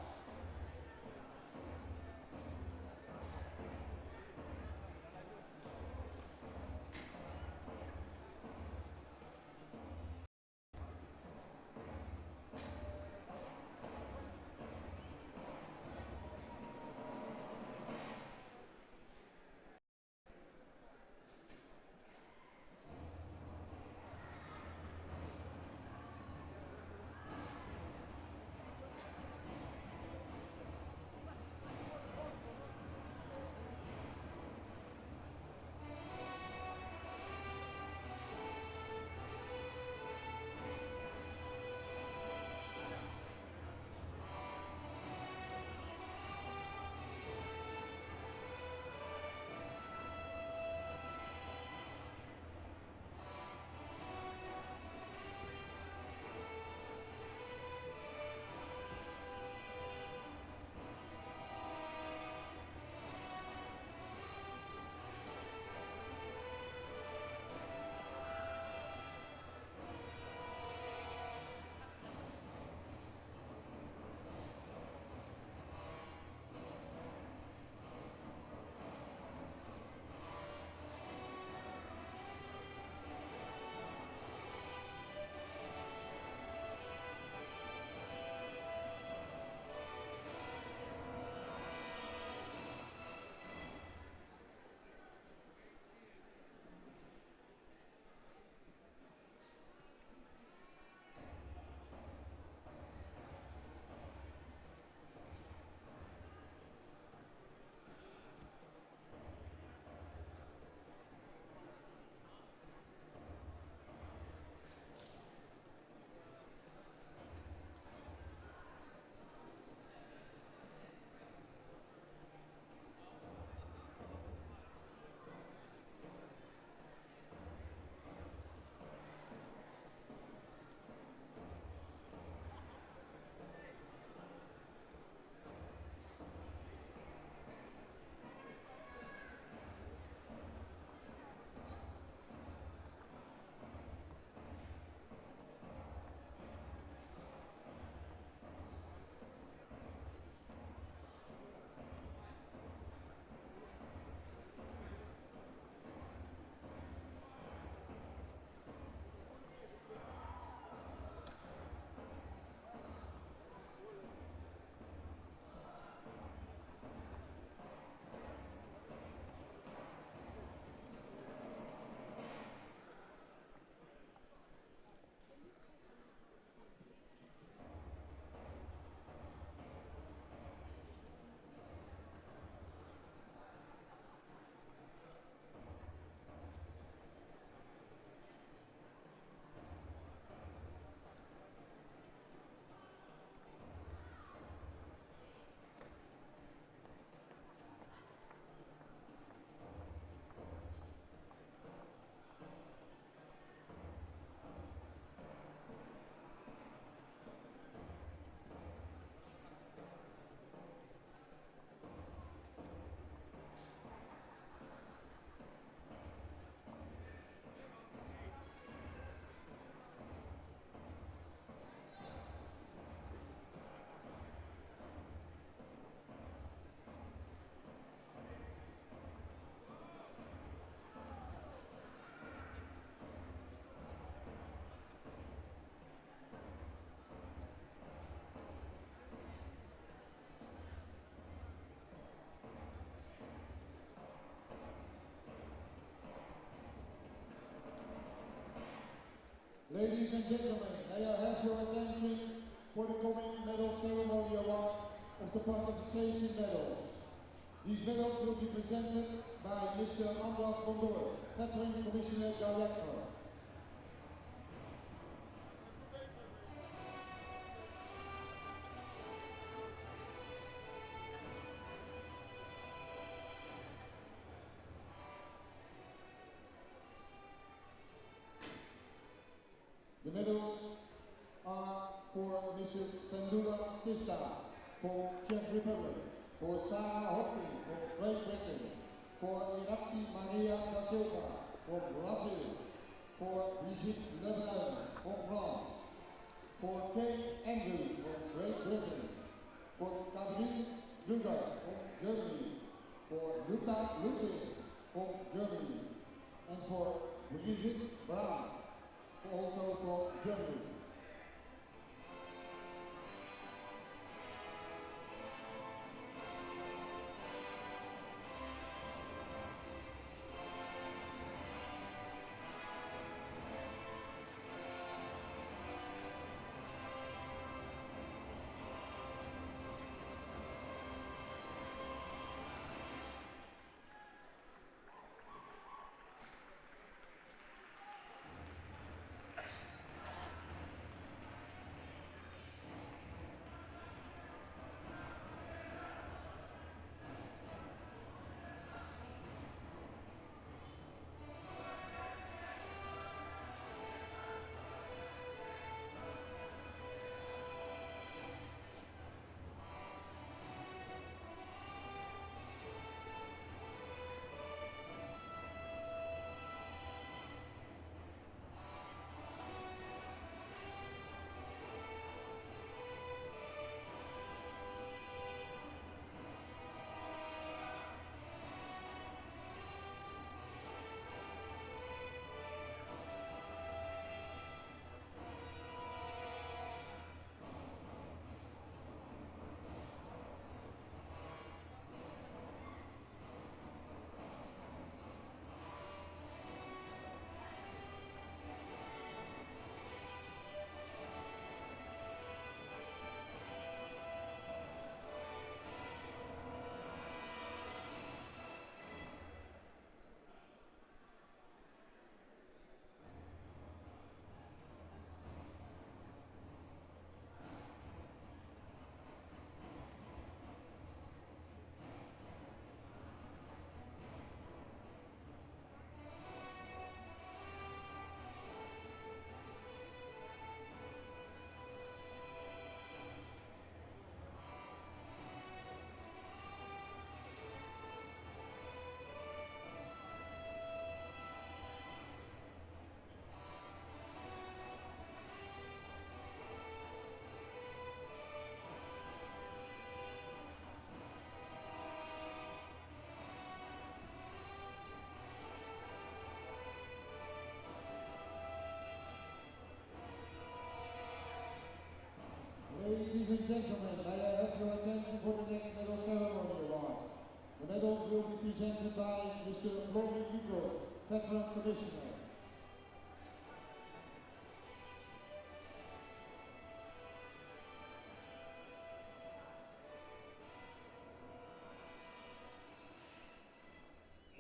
Ladies and gentlemen, may I have your attention for the coming medal ceremony award of the participation medals. These medals will be presented by Mr. Anders Bondor, Veteran Commissioner Director. The medals are for Mrs. Vendula Sista from Czech Republic, for Sarah Hopkins from Great Britain, for Iratzi Maria da Silva from Brazil, for Brigitte Lebain from France, for Kay Andrews from Great Britain, for Carin from Germany, for Luca Ludwig from Germany, and for Brigitte Brown, also from Germany. Ladies and gentlemen, may I have your attention for the next medal ceremony award. The medals will be presented by Mr. Lukowski, Veteran Commissioner.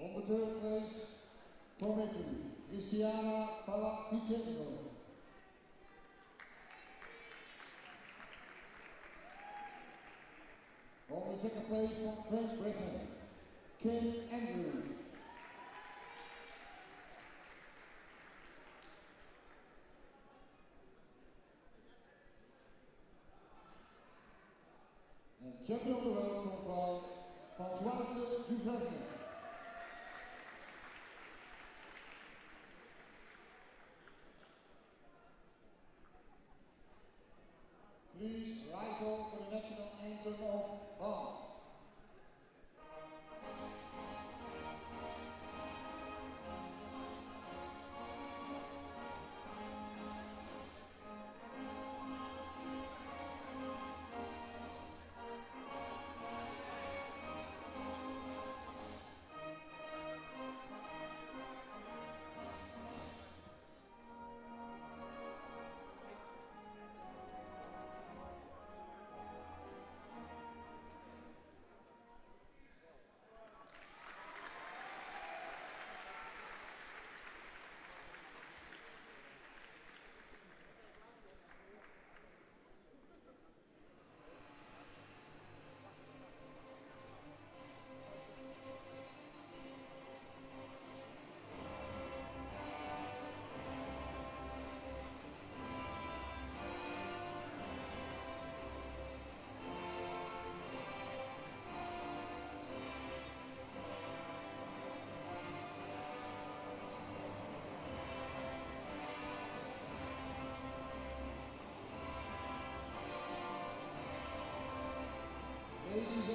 On the third place, from Italy, Cristiana Palaficenko. On the second place from Great Britain, Kay Andrews. And champion of the world from France, Françoise Duvernay. Please rise up for the national anthem of France.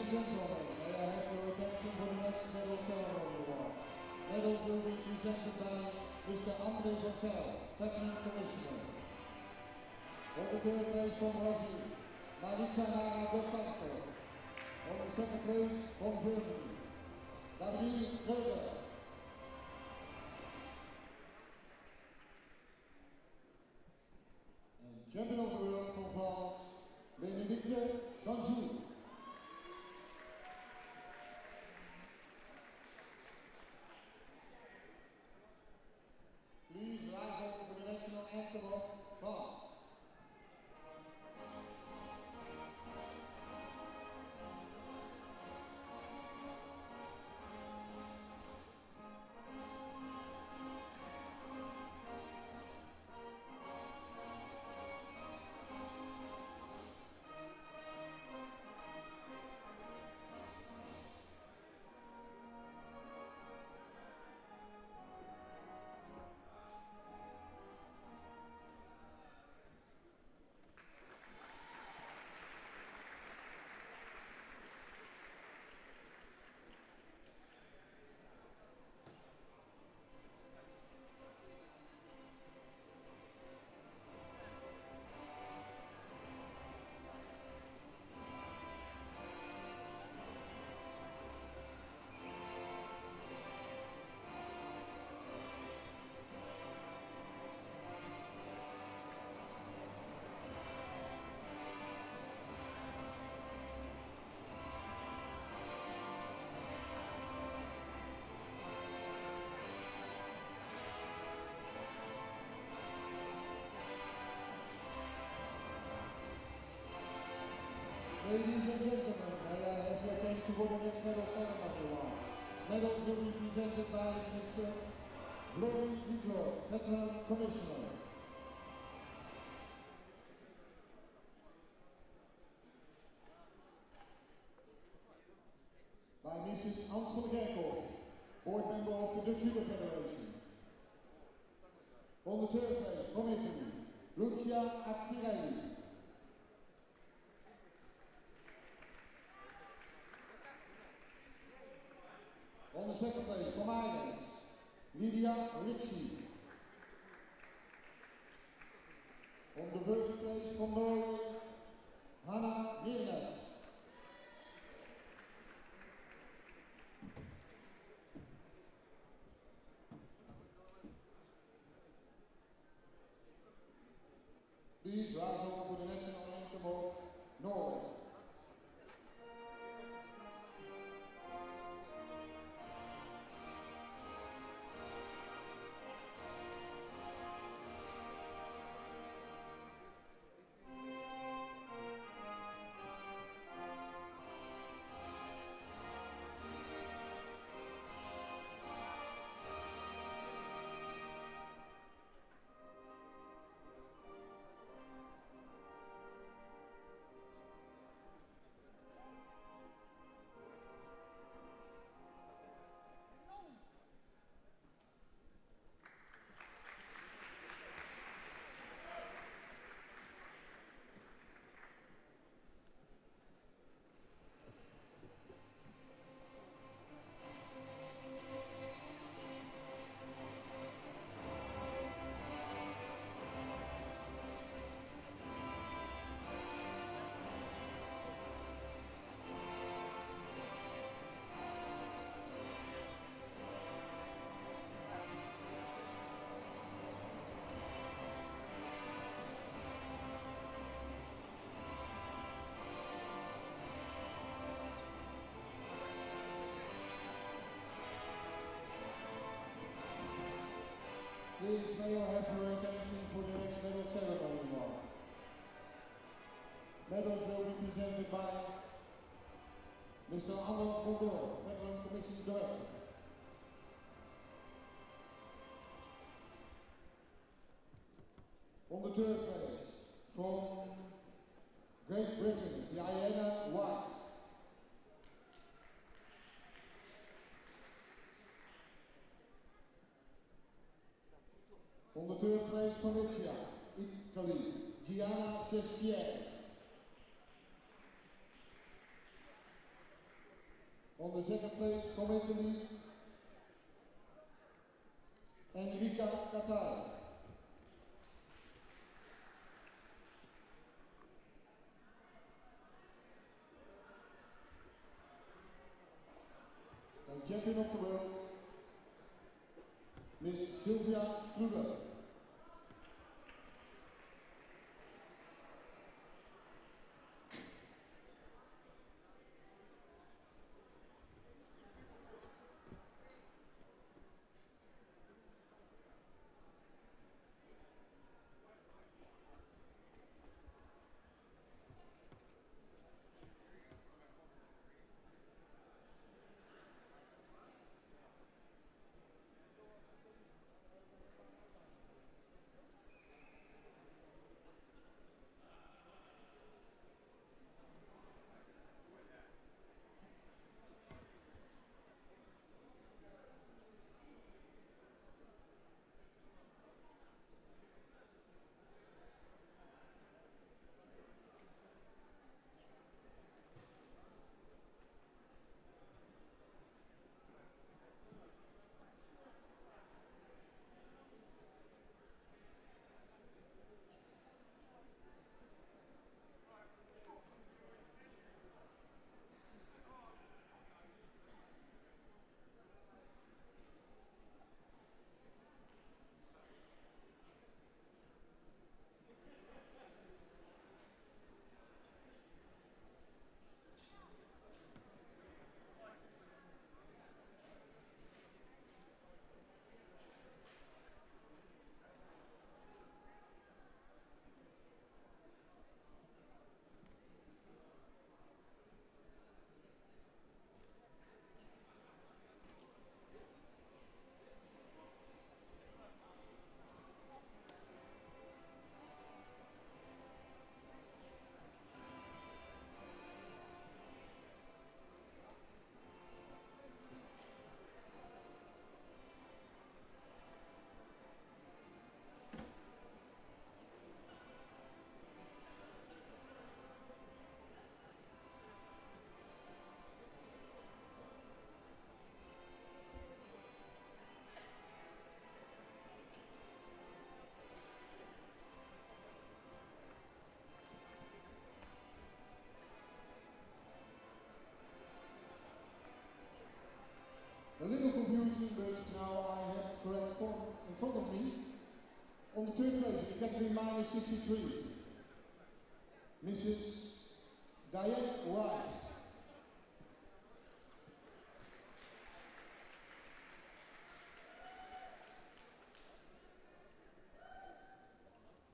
and gentlemen, may I have your attention for the next medal ceremony award. Medals will be presented by Mr. André Vassel, Veteran Commissioner. On the third place from Brazil, Maritza Mara dos Santos. On the second place from Germany, Gabriel Kreuger. And champion of the world from France, Benedicte Danjou. Please rise up for the national anthem of France. Ladies and gentlemen, may I have your attention for the next medal ceremony award. Medals will be presented by Mr. Vlori Miklo, Veteran Commissioner. By Mrs. Hans van der Kerkhoff, board member of the Dutch Judo Federation. On the third place from Italy, Lucia Azzirelli. On the second place from Ireland, Rizzy. On the first place from Norway, Hanna Mirnes. Please rise on for the national anthem of Norway. Please may I have your attention for the next medal ceremony award. Medals will be presented by Mr. Alov Bondor, Veteran Commission's Director. On the third place, from Great Britain, Diana White. On the third place from Italy, Gianna Sestieri. On the second place from Italy, Enrica Catar. And champion of the world, Miss Sylvia Struder. A little confusing, but now I have the correct form in front of me. On the third place, in the category minus 63, Mrs. Diane White.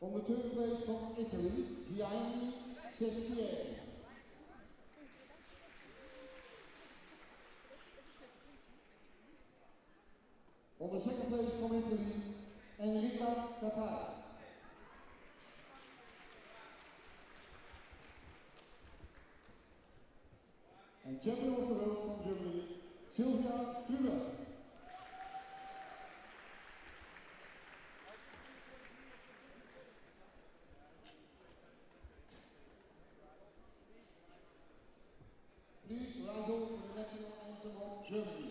On the third place from Italy, Gianni Cestieri. On the second place from Italy, Enrica Catar. And champion of the world from Germany, Sylvia Struder. Please rise up for the national anthem of Germany.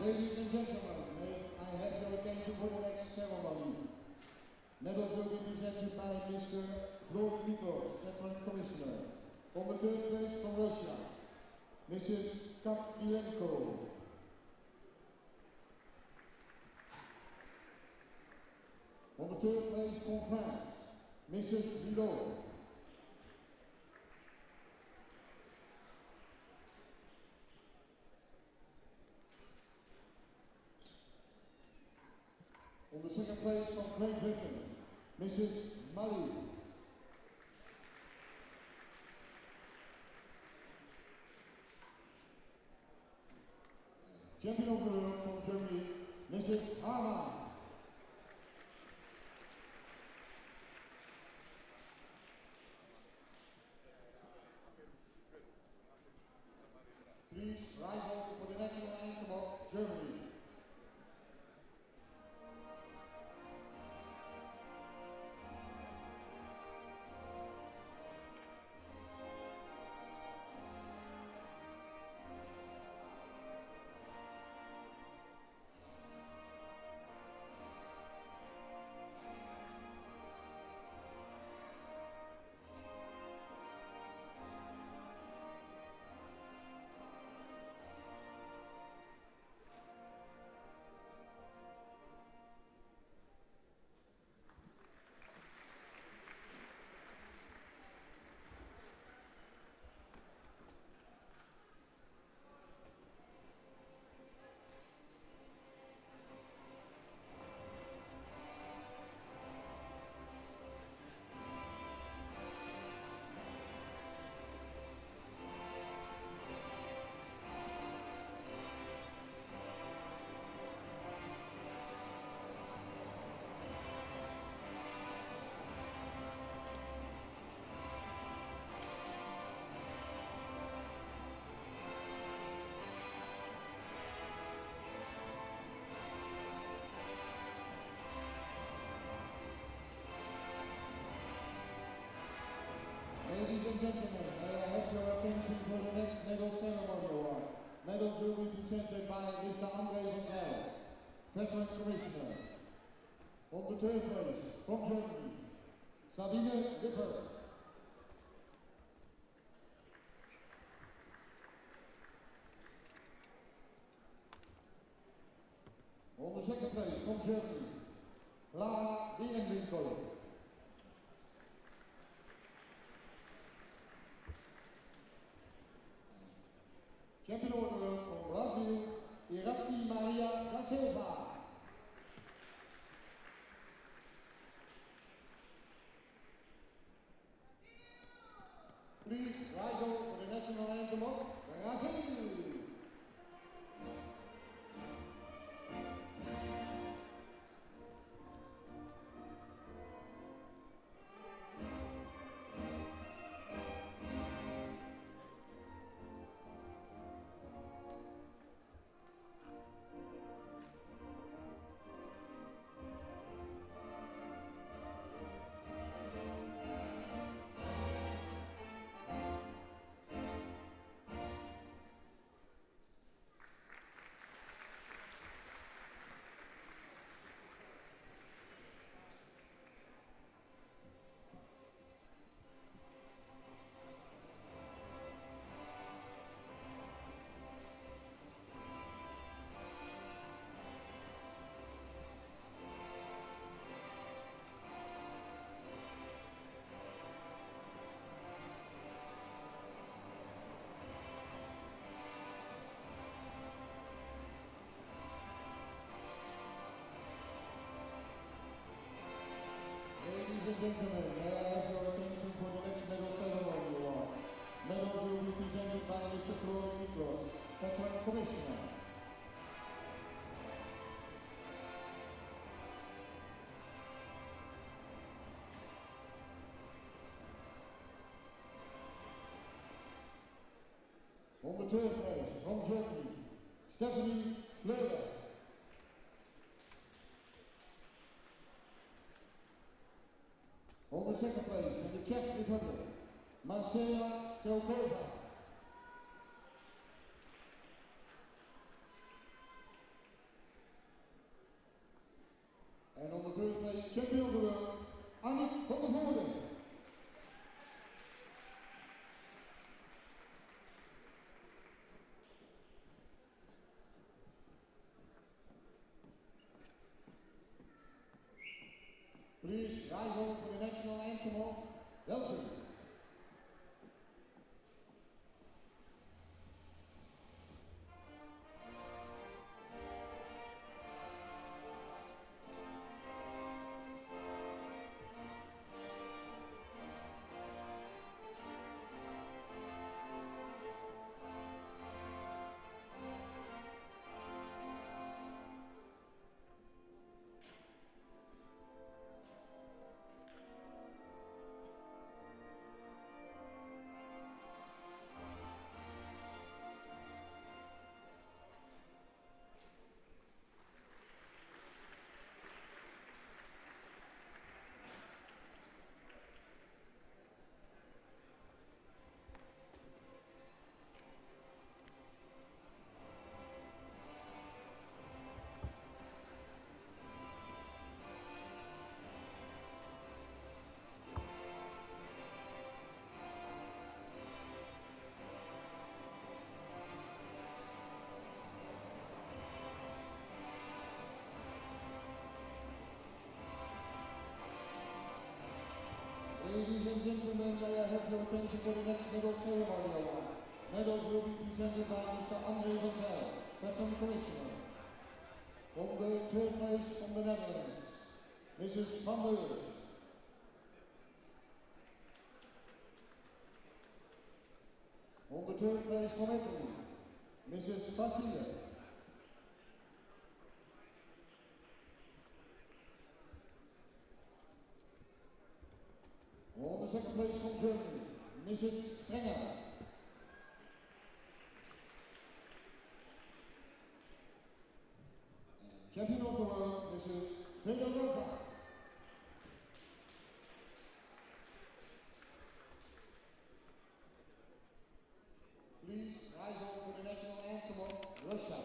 Ladies and gentlemen, may I have your attention for the next ceremony. Medals will be presented by Mr. Nikos, Veteran Commissioner. On the third place from Russia, Mrs. Kavlienko. On the third place from France, Mrs. Judo. On the second place from Great Britain, Mrs. Mali. Champion of the world from Germany, Mrs. Harman. Please rise up for the national anthem of Germany. Ladies and gentlemen, may I have your attention for the next medal ceremony award. Medals will be presented by Mr. André van Zijl, Veteran Commissioner. On the third place, from Germany, Sabine Lippert. On the second place, from Germany, Clara Dierenwinkel. Champion of the world from Brazil, Irachi Maria da Silva. Please rise up for the national anthem of Brazil. Ladies and gentlemen, may I have your attention for the next medal ceremony award. Medals will be presented by Mr. Nikos, Veteran Commissioner. On the third place, from Germany, Stephanie Schlöder. On the second place, from the Czech Republic, Marcela Stelkova. champion of the world, Annick van der Voorde. Please rise on for the national anthem of Belgium. Ladies and gentlemen, may I have your attention for the next medal ceremony award. Medals will be presented by Mr. André van Zijl, Veteran Commissioner. On the third place from the Netherlands, Mrs. Van der Urs. On the third place from Italy, Mrs. Fasile. On the second place from Germany, Mrs. Strenger. And champion of the world, Mrs. Fedorova. Please rise on for the national anthem of Russia.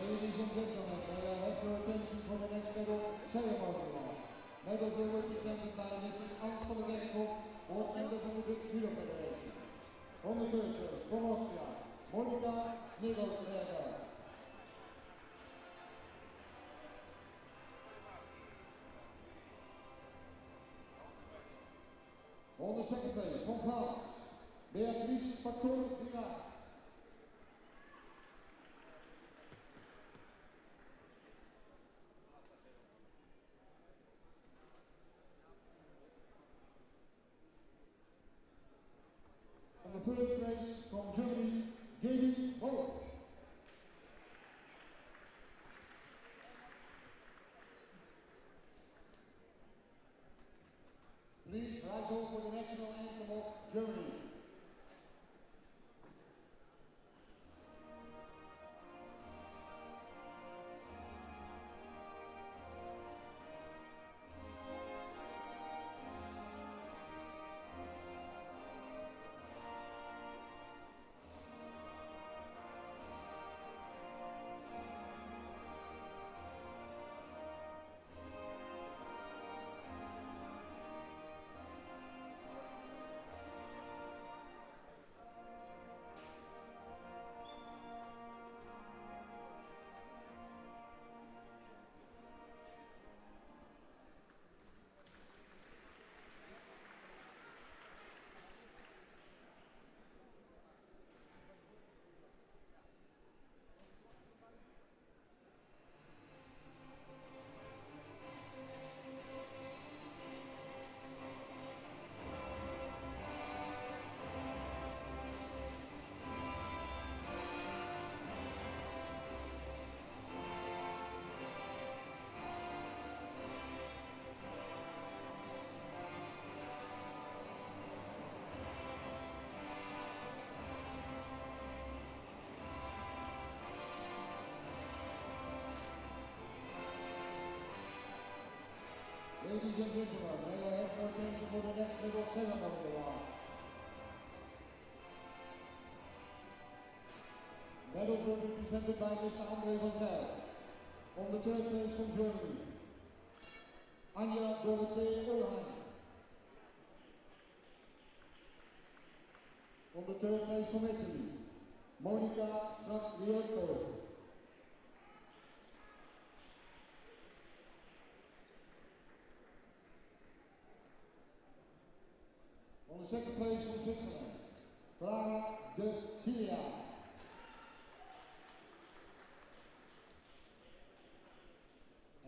Ladies and gentlemen, may I have your attention for the next medal ceremony award. Medals will be presented by Mrs. Ans van der Kerkhof, board member from the Dutch Judo Federation. On the third place, from Austria, Monika Schneedelberger. On the second place, from France, Beatrice Pacton-Diaz. On the first place, from Germany, Gaby Moore. Please rise on for the national anthem of Germany. and gentlemen, may I have your attention for the next medal ceremony award. Medals will be presented by Mr. André van Zijl. On the third place from Germany, Anja Dorothee Ulin. On the third place from Italy, Monica Stragliotto. On the second place from Switzerland, Clara de Cilia.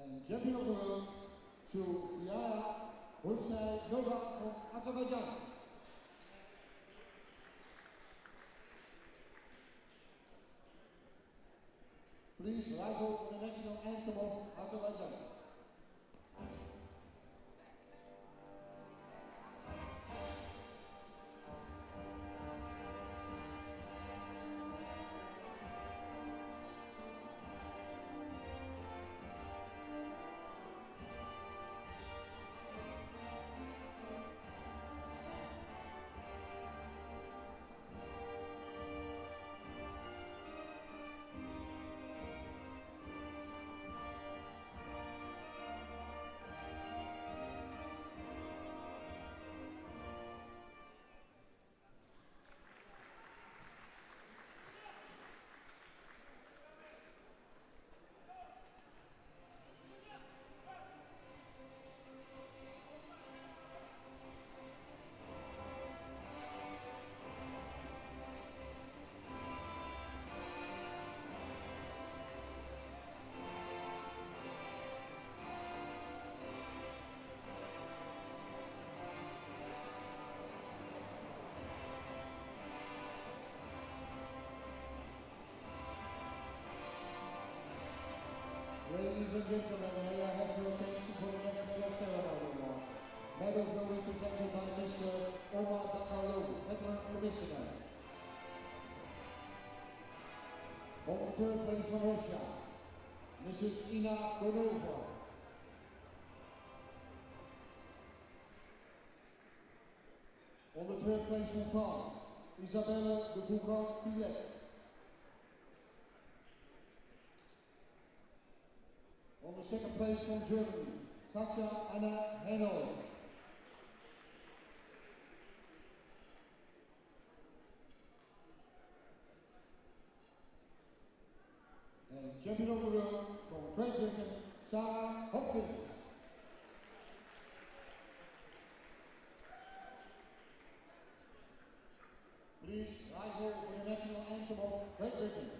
And champion of the world, Sofia Hussein Nova from Azerbaijan. Please rise up for the national anthem of Azerbaijan. Ladies and gentlemen, may I have your attention for the next medal ceremony award. Medals will be presented by Mr. Omar Dakalo, Veteran Commissioner. On the third place from Russia, Mrs. Ina Bonova. On the third place from France, Isabelle de Foucault-Pilet. On the second place from Germany, Sasha Anna Henold. And champion of the world from Great Britain, Sarah Hopkins. Please rise up for the national anthem of Great Britain.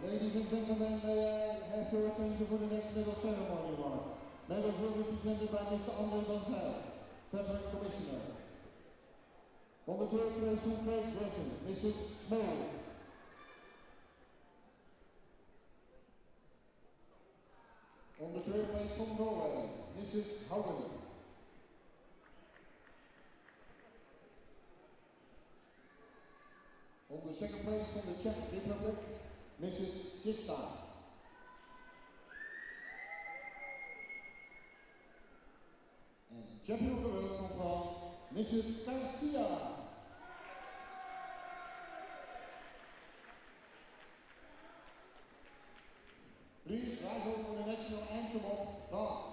Ladies and gentlemen, may I have your attention for the next medal ceremony award. Medals will be presented by Mr. André van Zijl, Veteran Commissioner. On the third place from Great Britain, Mrs. Small. On the third place from Norway, Mrs. Houwen. On the second place from the Czech Republic, Mrs. Sista. And champion of the world from France, Mrs. Garcia. Please rise up for the national anthem of France.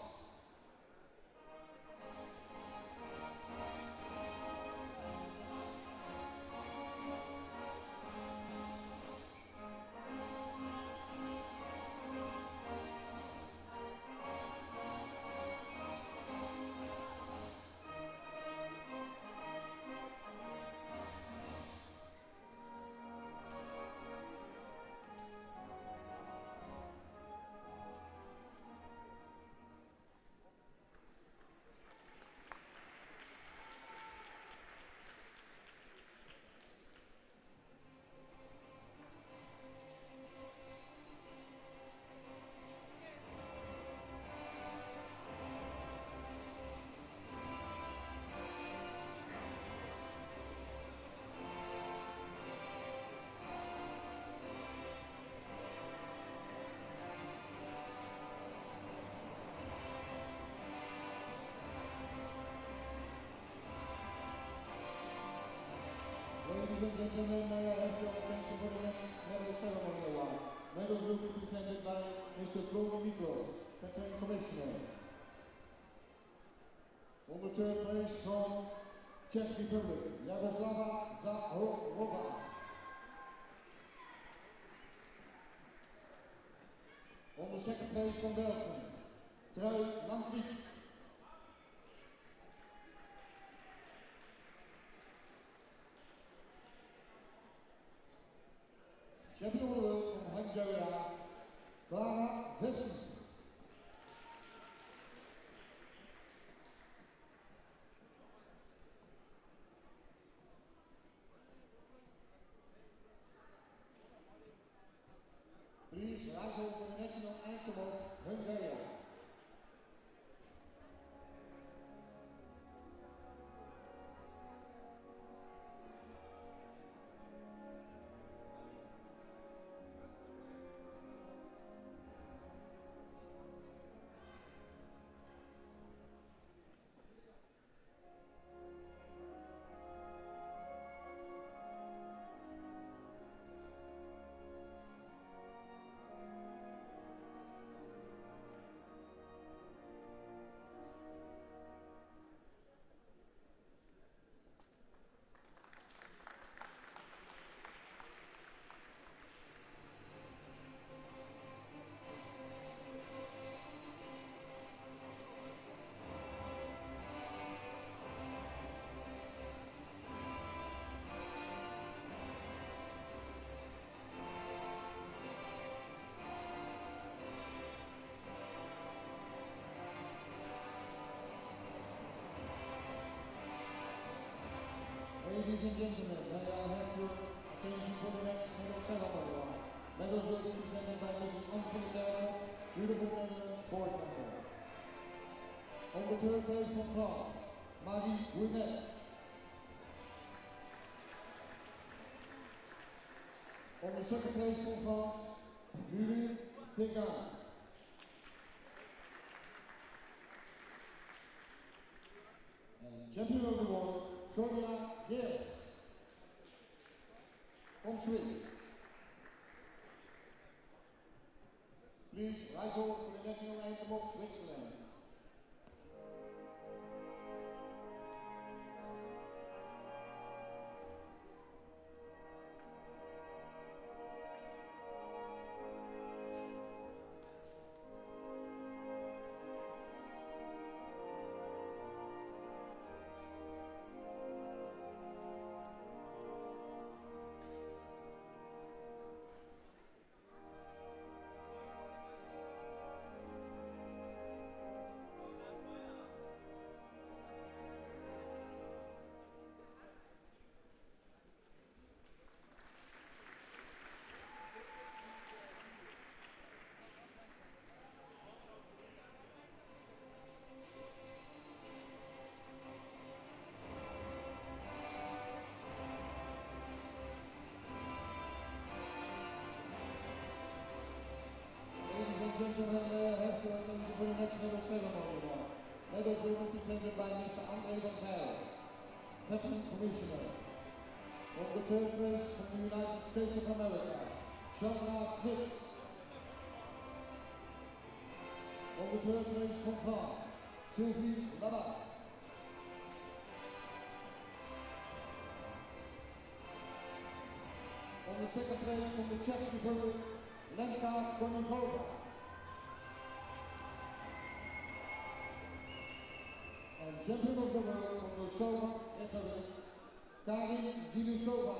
Ladies and gentlemen, may I have your attention for the next medal ceremony award. Medals will be presented by Mr. Florimitrov, Veteran Commissioner. On the third place from Czech Republic, Jaroslava Zahorova. On the second place from Belgium, Trudenburger. Champion of the world from Hungary, Clara Zessen. Please rise up for the national anthem of Hungary. Ladies and gentlemen, may I have your attention for the next medal ceremony. Medals will be presented by Mrs. Mshkin, beautiful Netherlands board member. On the third place from France, Marie Guimet. On the second place from France, Ulin Segan. And champion of the world, Sonia Geers from Sweden. Please rise up for the national anthem of Switzerland. gentlemen, may I have your attention for the next medal ceremony now. Medals will be presented by Mr. André van Zijl, Veteran Commissioner. On the third place from the United States of America, Chandra Smith. On the third place from France, Sylvie Labat. On the second place from the Czech Republic, Lenka Konivova. And champion of the world from the Slovak Republic, Carin Dilusova.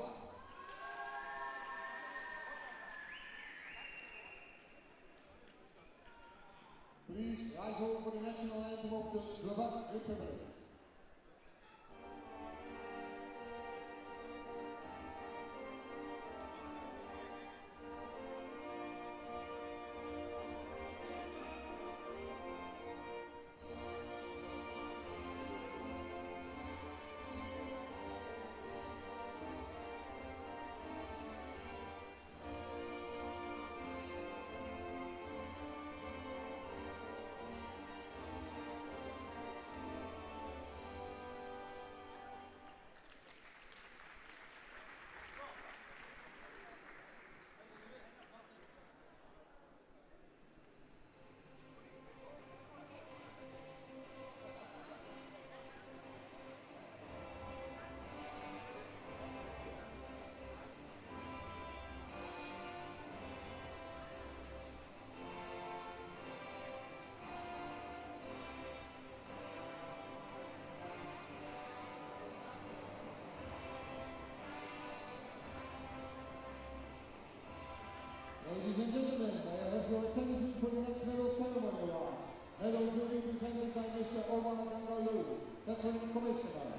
Please rise all for the national anthem of the Slovak Republic. Ladies and gentlemen, may I have your attention for the next medal ceremony round. Medals will be presented by Mr. Omar Gangalu, Veteran Commissioner.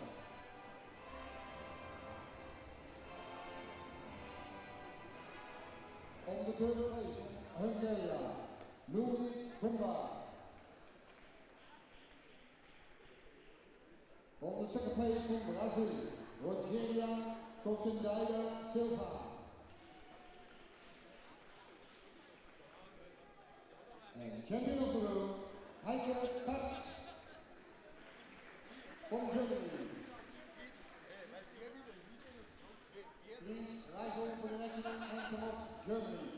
On the third place, Hungary, Louis Kumba. On the second place from Brazil, Rogeria Cosendaida Silva. And champion of the world, Haek from Germany. Please rise all for the national anthem of Germany.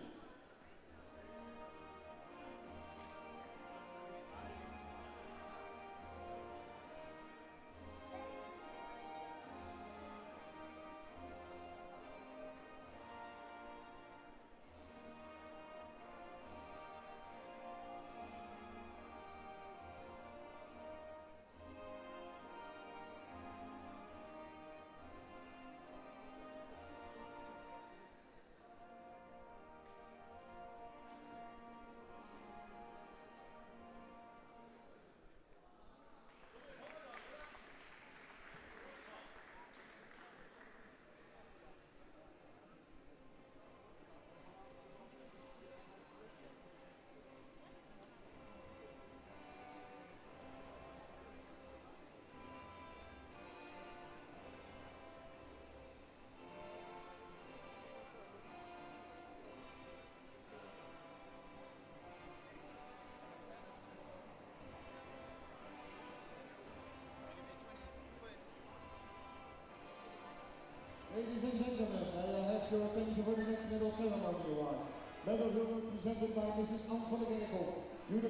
Ladies and gentlemen, may I have your attention for the next medal ceremony award. Medal will be presented by Mrs. Ans van der Kerkhof, Judo,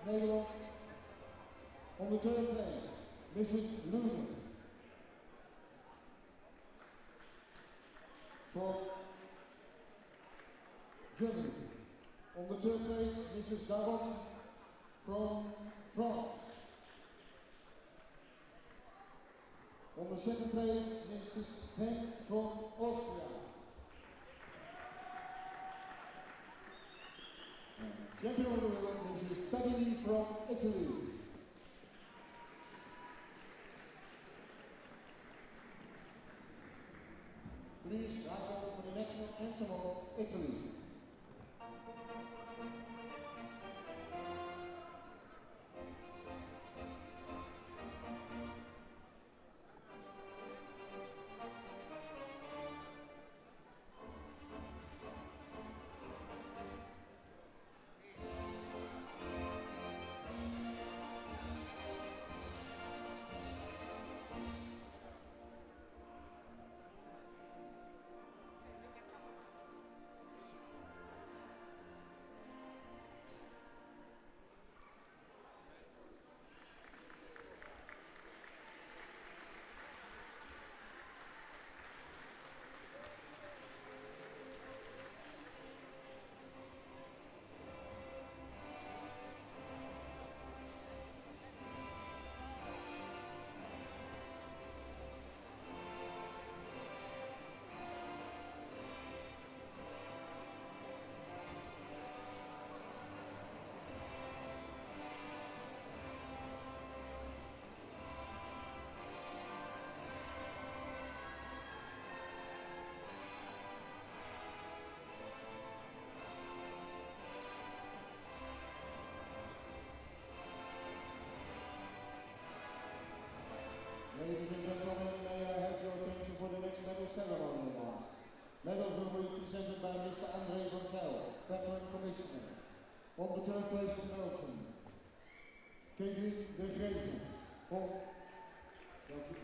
Nederland. On the third place, Mrs. Ulin from Germany. On the third place, Mrs. Darot from France. On the second place, Mrs. Vent from Austria. And champion of the world, Mrs. Tagini from Italy. Please rise up for the national anthem of Italy. On the third place from Belgium, Carin from Belgium.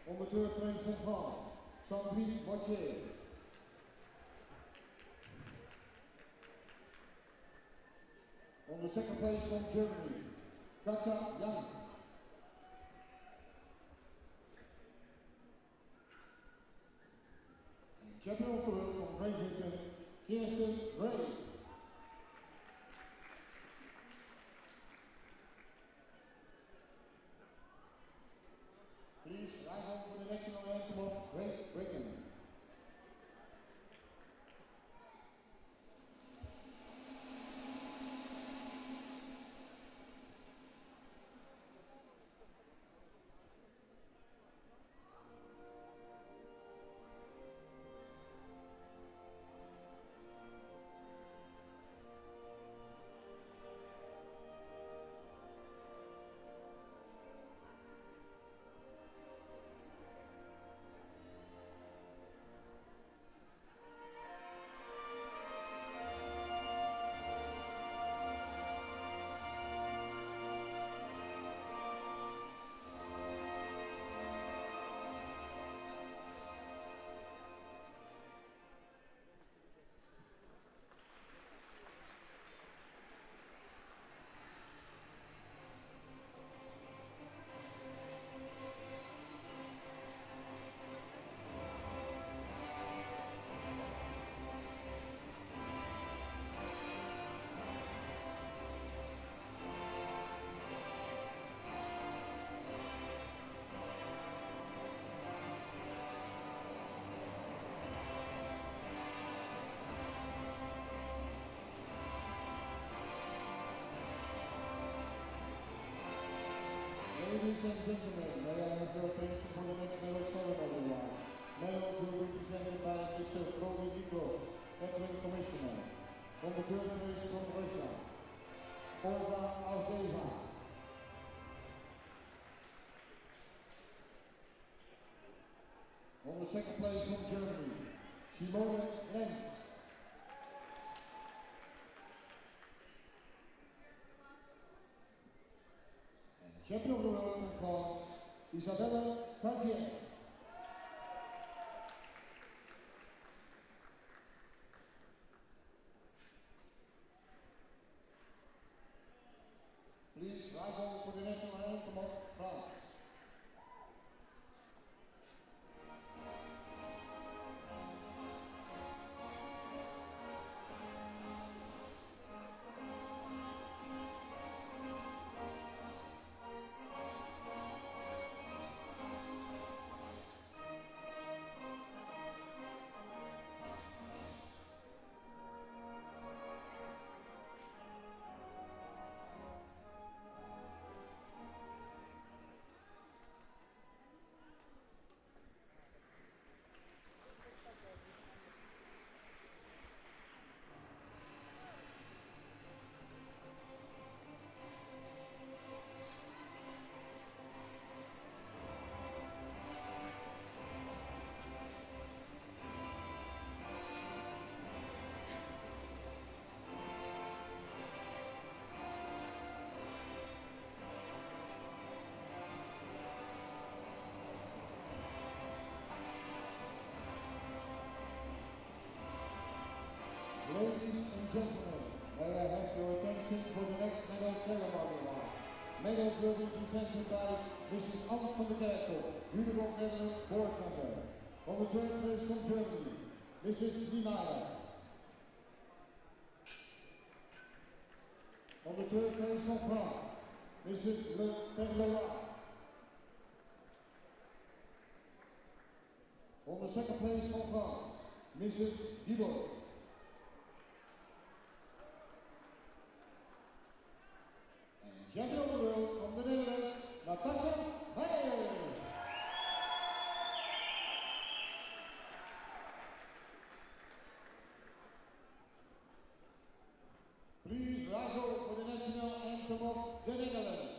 On the third place from France, Sandrine Mortier. On the second place from Germany, Katja Jan. And champion of the world from Great Britain, Kirsten Ray. Please rise on for the national anthem of Great Britain. Ladies and gentlemen, may I have your attention for the next medal ceremony round. Medals will be presented by Mr. Frody Nikov, Veteran Commissioner. On the third place from Russia, Olga Avdeva. On the second place from Germany, Simone Lenz. Champion of the world from France, Isabelle Cartier. Please rise on for the national anthem of France. Ladies and gentlemen, may I have your attention for the next medal ceremony round. Medals will be presented by Mrs. Alves van der Kerkhoff, Judo Netherlands board member. On the third place from Germany, Mrs. Niemeyer. On the third place from France, Mrs. Le Perleroy. On the second place from France, Mrs. Gibault. Champion of the world from the Netherlands, Natasha Meyer. Please rise up for the national anthem of the Netherlands.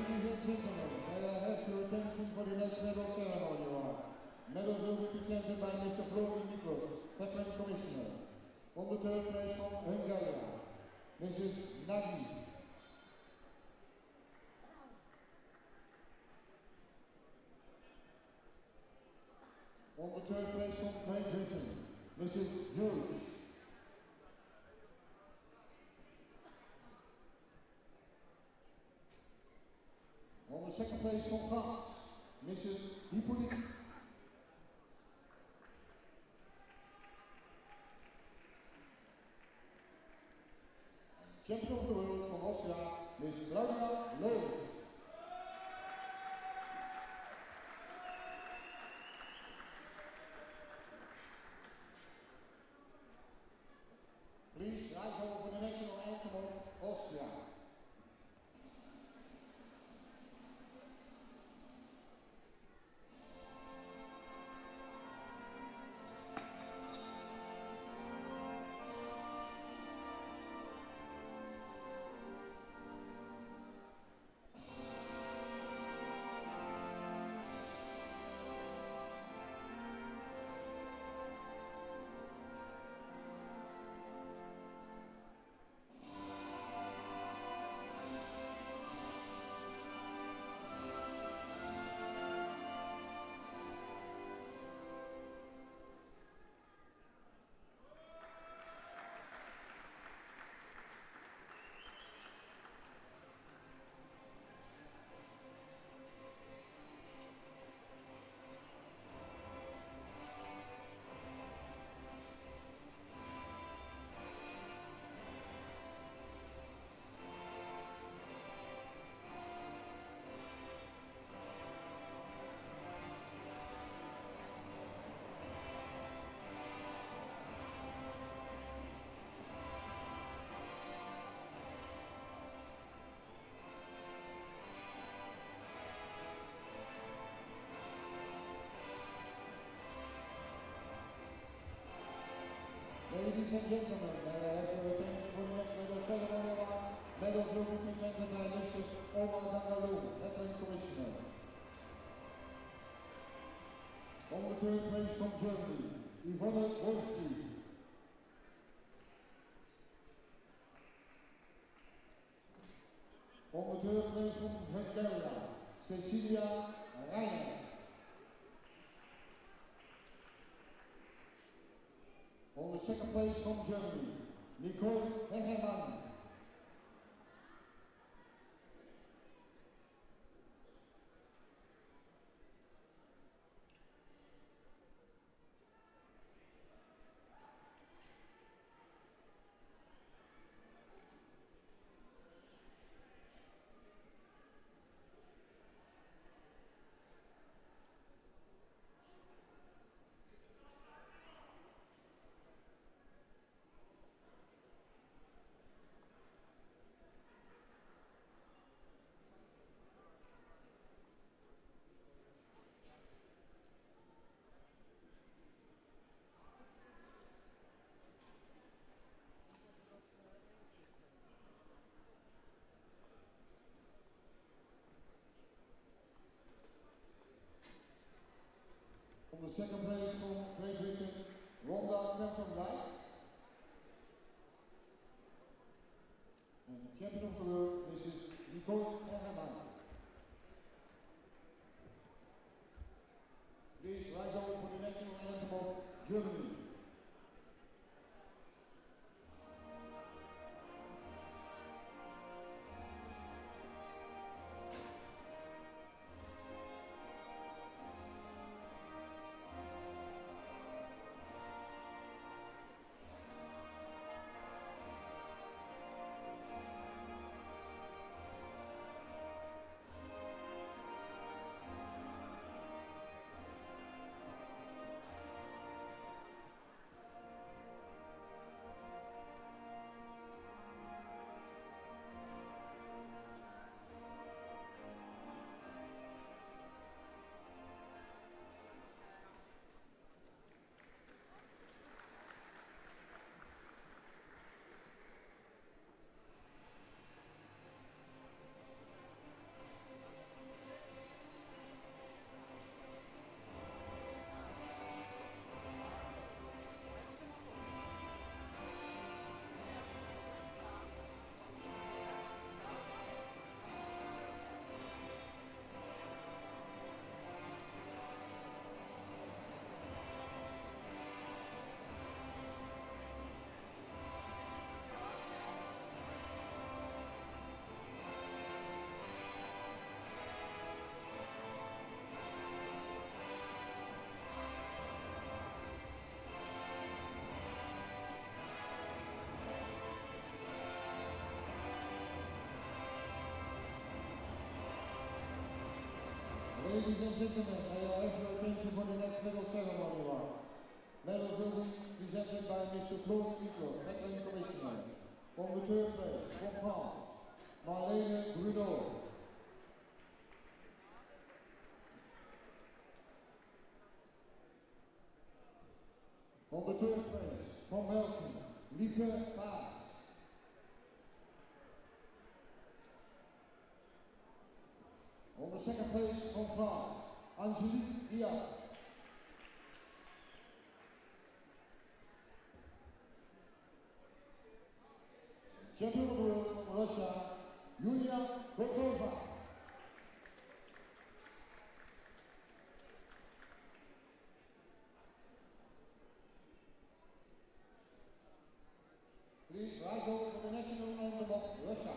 Ladies and gentlemen, may I have your attention for the next medal ceremony award. Medals will be presented by Mr. Florian Nikos, Veteran Commissioner. On the third place from Hungary, Mrs. Naigui. On the third place from Great Britain, Mrs. Hughes. On the second place from France, Mrs. Hippolyte. Champion of the world from Austria, Miss Claudia Loos. Please rise over for the national anthem of Austria. Ladies and gentlemen, may I have your attention for the next medal ceremony award. Medals will be presented by Mr. Omar Dangalou, Veteran Commissioner. On the third place from Germany, Ivona Wolski. On the third place from Hungary, Cecilia Rena. On the second place from Germany, Nicole Hegemann. On the second place from Great Britain, Rhonda Crampton-Wright. And the champion of the world, Mrs. Nicole Hegemann. Please rise up for the national anthem of Germany. Ladies and gentlemen, may I have your attention for the next medal ceremony round. Medals will be presented by Mr. Florian Miklos, Veteran Commissioner. On the third place, from France, Marlene Bruno. On the third place, from Belgium, Lieve Vaas. On the second place, from France, Angelique Diaz. Champion of the world from Russia, Yulia Kovalov. Please rise over for the national anthem of Russia.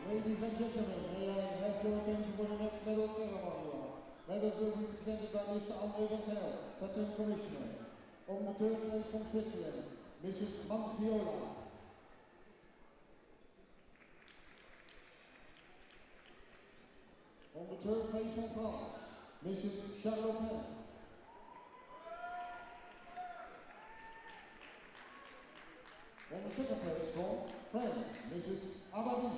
Ladies and gentlemen, may I have your attention for the next medal ceremony round. Medals will be presented by Mr. André Van Zijl, Veteran Commissioner. On the third place from Switzerland, Mrs. Mantviola. On the third place from France, Mrs. Charlotte. On the second place from France, Mrs. Abadi.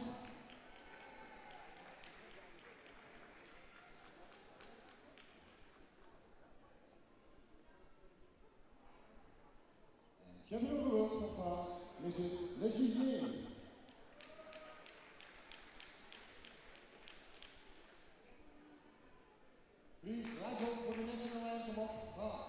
Champion of the world from France, Mrs. Legisnier. Please rise up for the national anthem of France.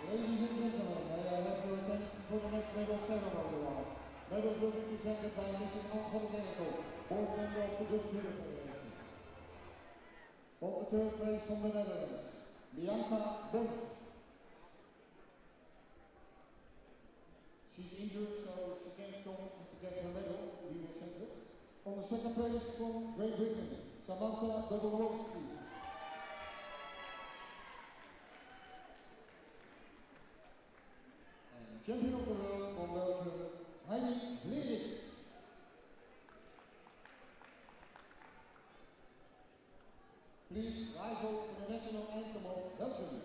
Ladies and gentlemen, may I have your attention for the next medal ceremony round. Medals will be presented by Mrs. Ans van der Kerkhof, board member of the Dutch Judo Federation. On the third place from the Netherlands, Bianca Bons. She's injured, so she can't come to get her medal. We will send it. On the second place from Great Britain, Samantha Dobrovolsky. Champion of the world from Belgium, Heidi Vleering. Please rise up for the national anthem of Belgium.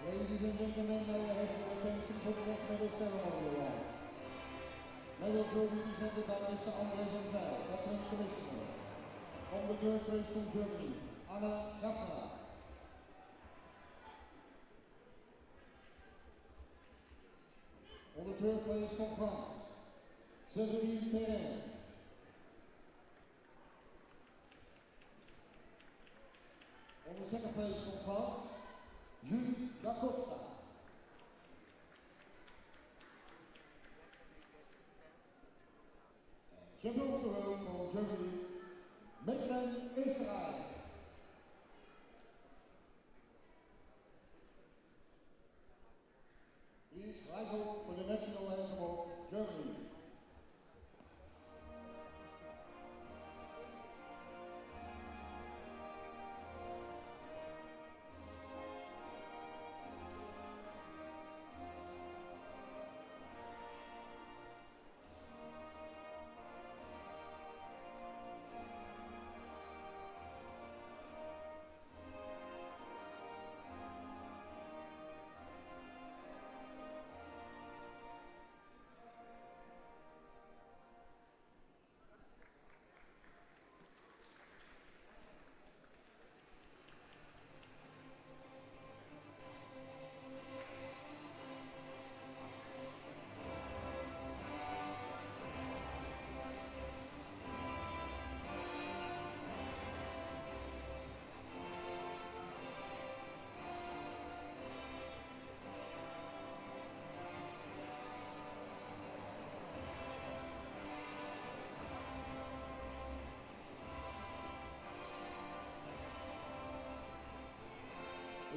Ladies and gentlemen, may I have your attention for the next medal ceremony award. Medals will be presented by Mr. André van Zijl, Veteran Commissioner. On the third place from Germany, Anna Schaffner. On the third place from France, Céline Perrin. On the second place from France, Julie Da Costa. Champion of the world from Germany, McKenzie. Please rise up for the national anthem of Germany.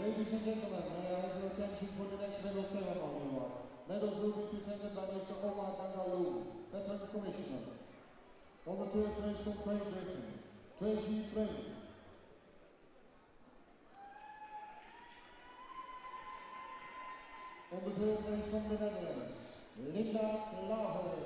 Ladies and gentlemen, may I have your attention for the next medal ceremony award. Medals will be presented by Mr. Omar Dangaloo, Veteran Commissioner. On the third place from Great Britain, Tracy Blaine. On the third place from the Netherlands, Linda Klaver.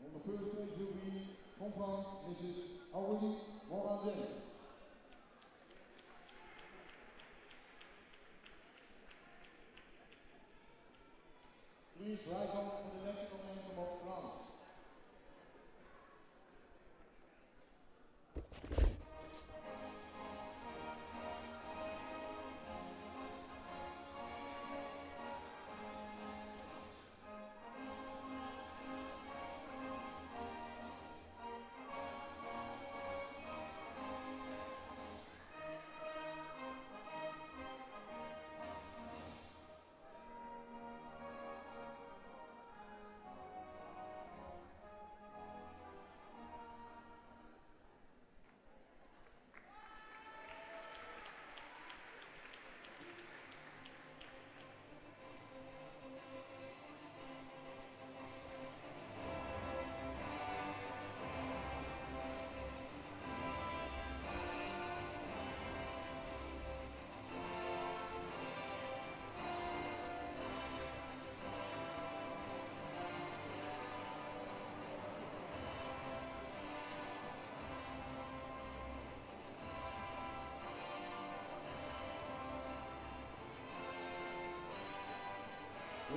On the first place will be from France, Mrs. Aurélie Morandin. Please rise on for the national anthem of France.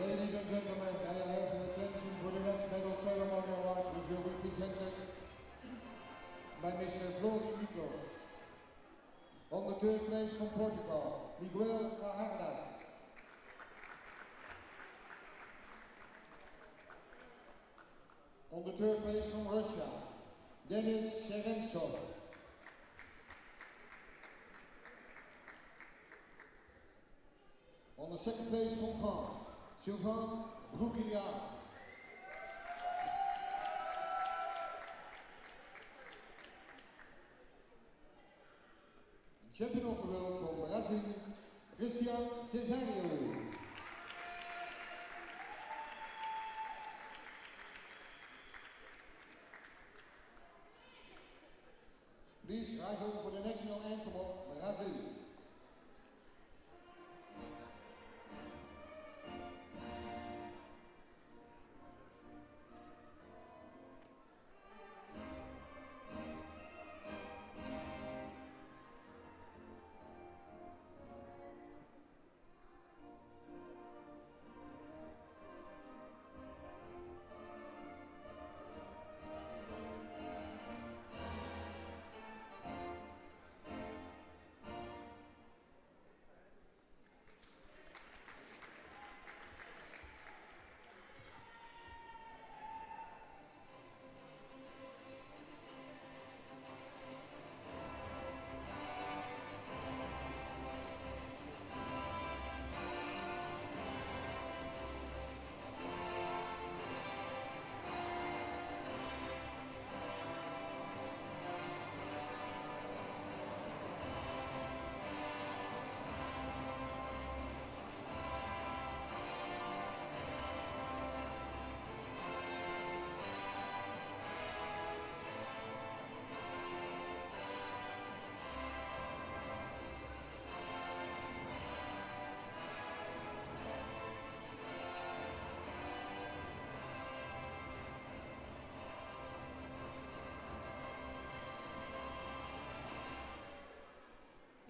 Ladies and gentlemen, may I have your attention for the next medal ceremony award, which will be presented by Mr. Flori Miklos. On the third place from Portugal, Miguel Cajardas. On the third place from Russia, Denis Sherentsov. On the second place from France, Sylvain Broukilian. Champion of the world from Brazil, Christian Cesario. Please rise over for the national anthem of Brazil.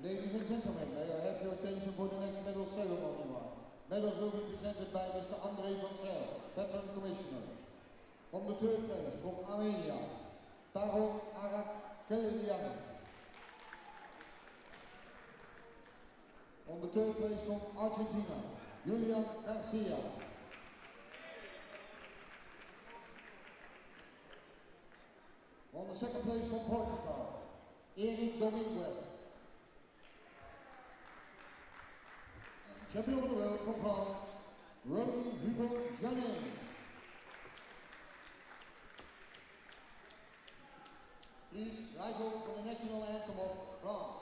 Ladies and gentlemen, may I have your attention for the next medal ceremony. Medals will be presented by Mr. André van Zijl, Veteran Commissioner. On the third place from Armenia, Taron Arakelian. On the third place from Argentina, Julian Garcia. On the second place from Portugal, Eric Dominguez. Champion of the world from France, Romy Hugo Janet. Please rise over for the national anthem of France.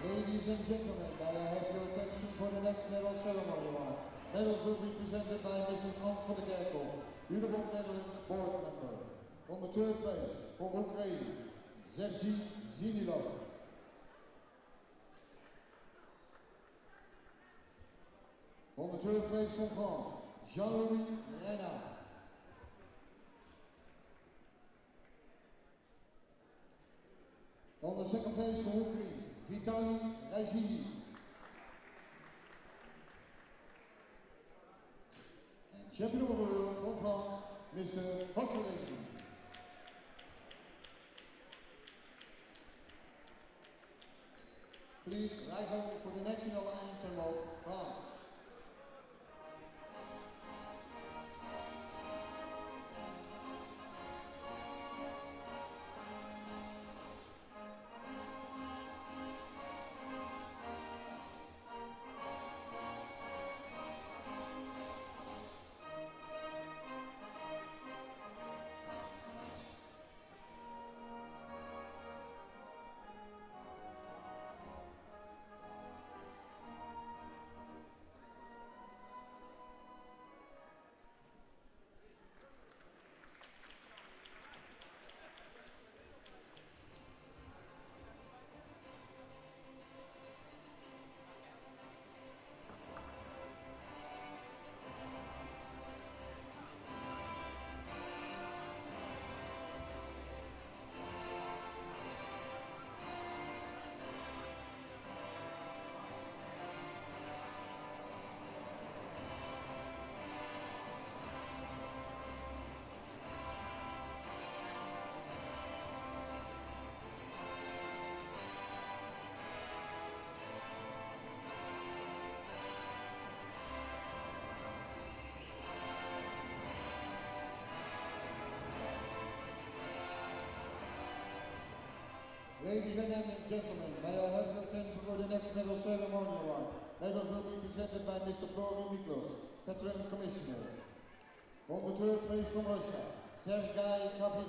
Ladies and gentlemen, may I have your attention for the next medal ceremony. Medals will be presented by Mrs. Hans van der Kerkhoff, Judo Netherlands board member. On the third place, from Ukraine, Sergei Zinilov. On the third place from France, Jean-Louis Rena. On the second place from Ukraine, Vitaly Rizzy. And champion of the world from France, Mr. Goselin. Please rise up for the national anthem of France. Ladies and gentlemen, may I have your attention for the next medal ceremony award. Medals will be presented by Mr. Miklos, Veteran Commissioner. On the third place from Russia, Sergei Carin.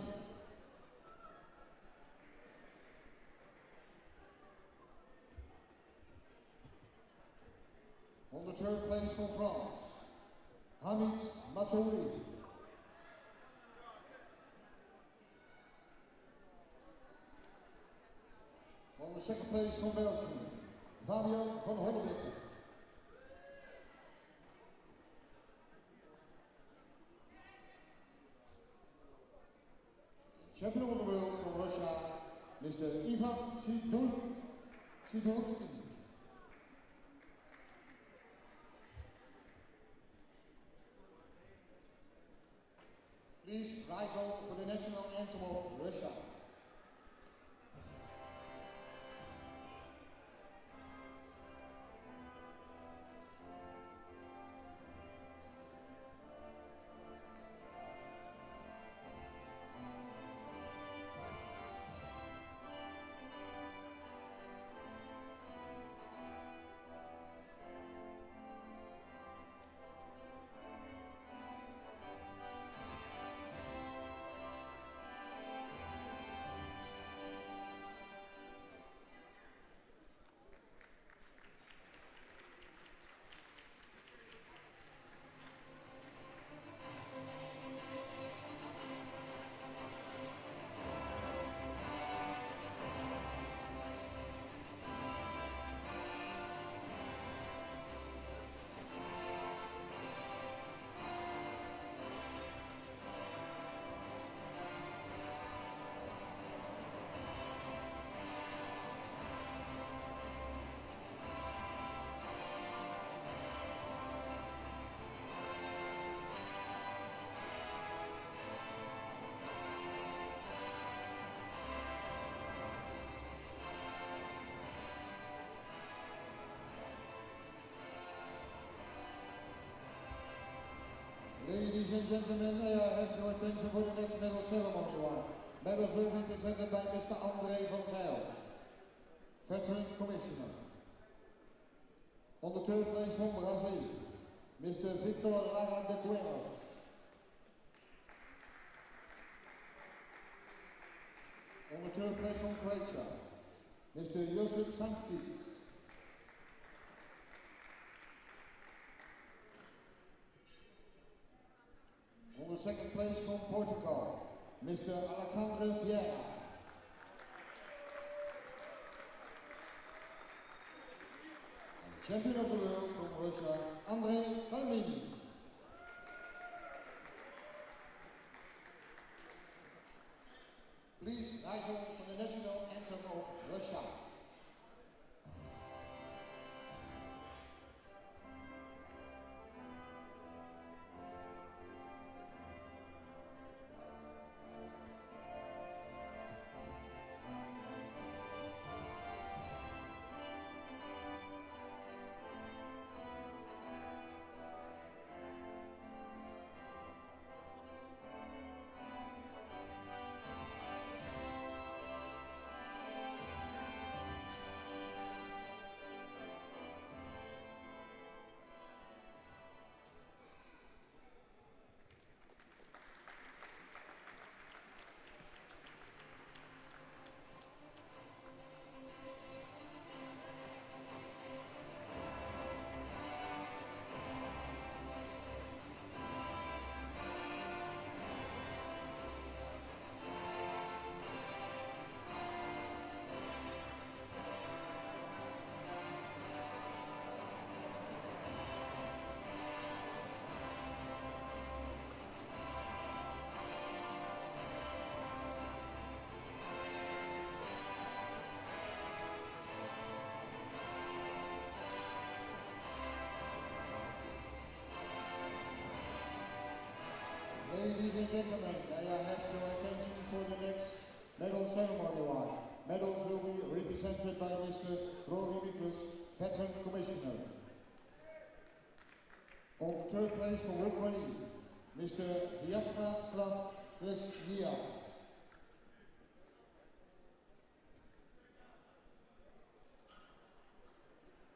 On the third place from France, Hamid Massouli. On the second place from Belgium, Fabian van Hollebeke. Champion of the world from Russia, Mr. Ivan Sidakov. Please rise up for the national anthem of Russia. Ladies and gentlemen, may I have your attention for the next medal ceremony one. Medals will be presented by Mr. André van Zijl, Veteran Commissioner. On the third place from Brazil, Mr. Victor Lara de Guerras. On the third place from Croatia, Mr. Josip Sankis. On the second place from Portugal, Mr. Alexandre Vieira. And champion of the world from Russia, Andrei Salmini. Please rise up for the national anthem of Russia. Ladies and gentlemen, may I have your attention for the next medal ceremony one. Medals will be represented by Mr. Miklos, Veteran Commissioner. On the third place for Ukraine, Mr. Vyacheslav Kresnia.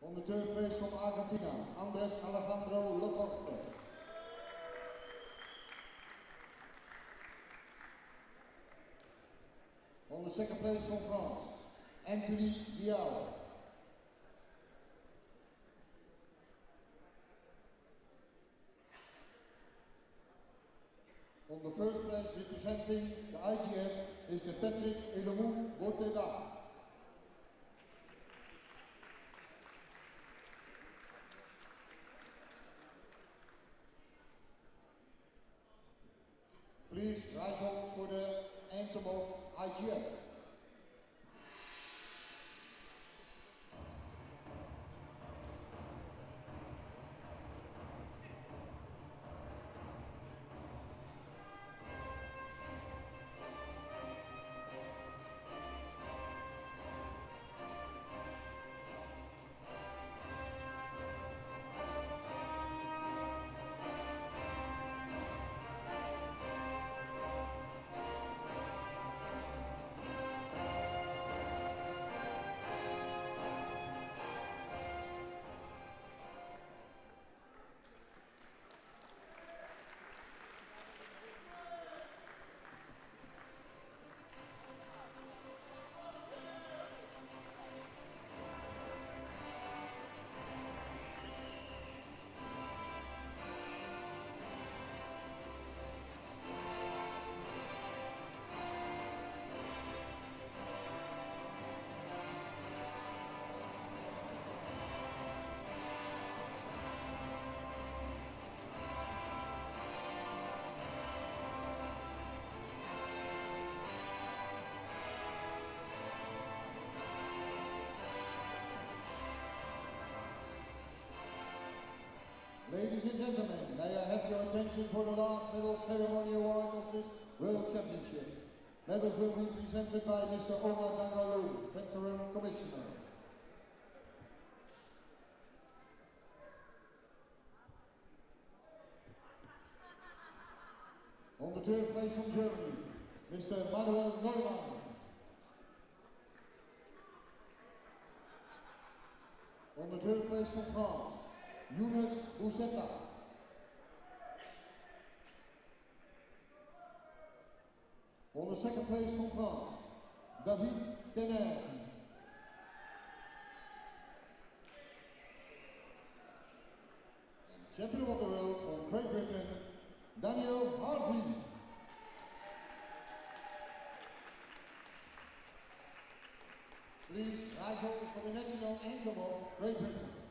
On the third place from Argentina, Andres Alejandro Leforte. On the second place from France, Anthony Diaz. On the first place representing the IGF is the Patrick Elamou Boteda. Please rise up for the anthem of IGF. Ladies and gentlemen, may I have your attention for the last medal ceremony award of this World Championship. Medals will be presented by Mr. Omar Dangalou, Veteran Commissioner. On the third place from Germany, Mr. Manuel Neumann. On the third place from France, Younes Boussetta. On the second place from France, David Tenesi. Champion of the world from Great Britain, Daniel Harvey. Please rise up for the national anthem of Great Britain.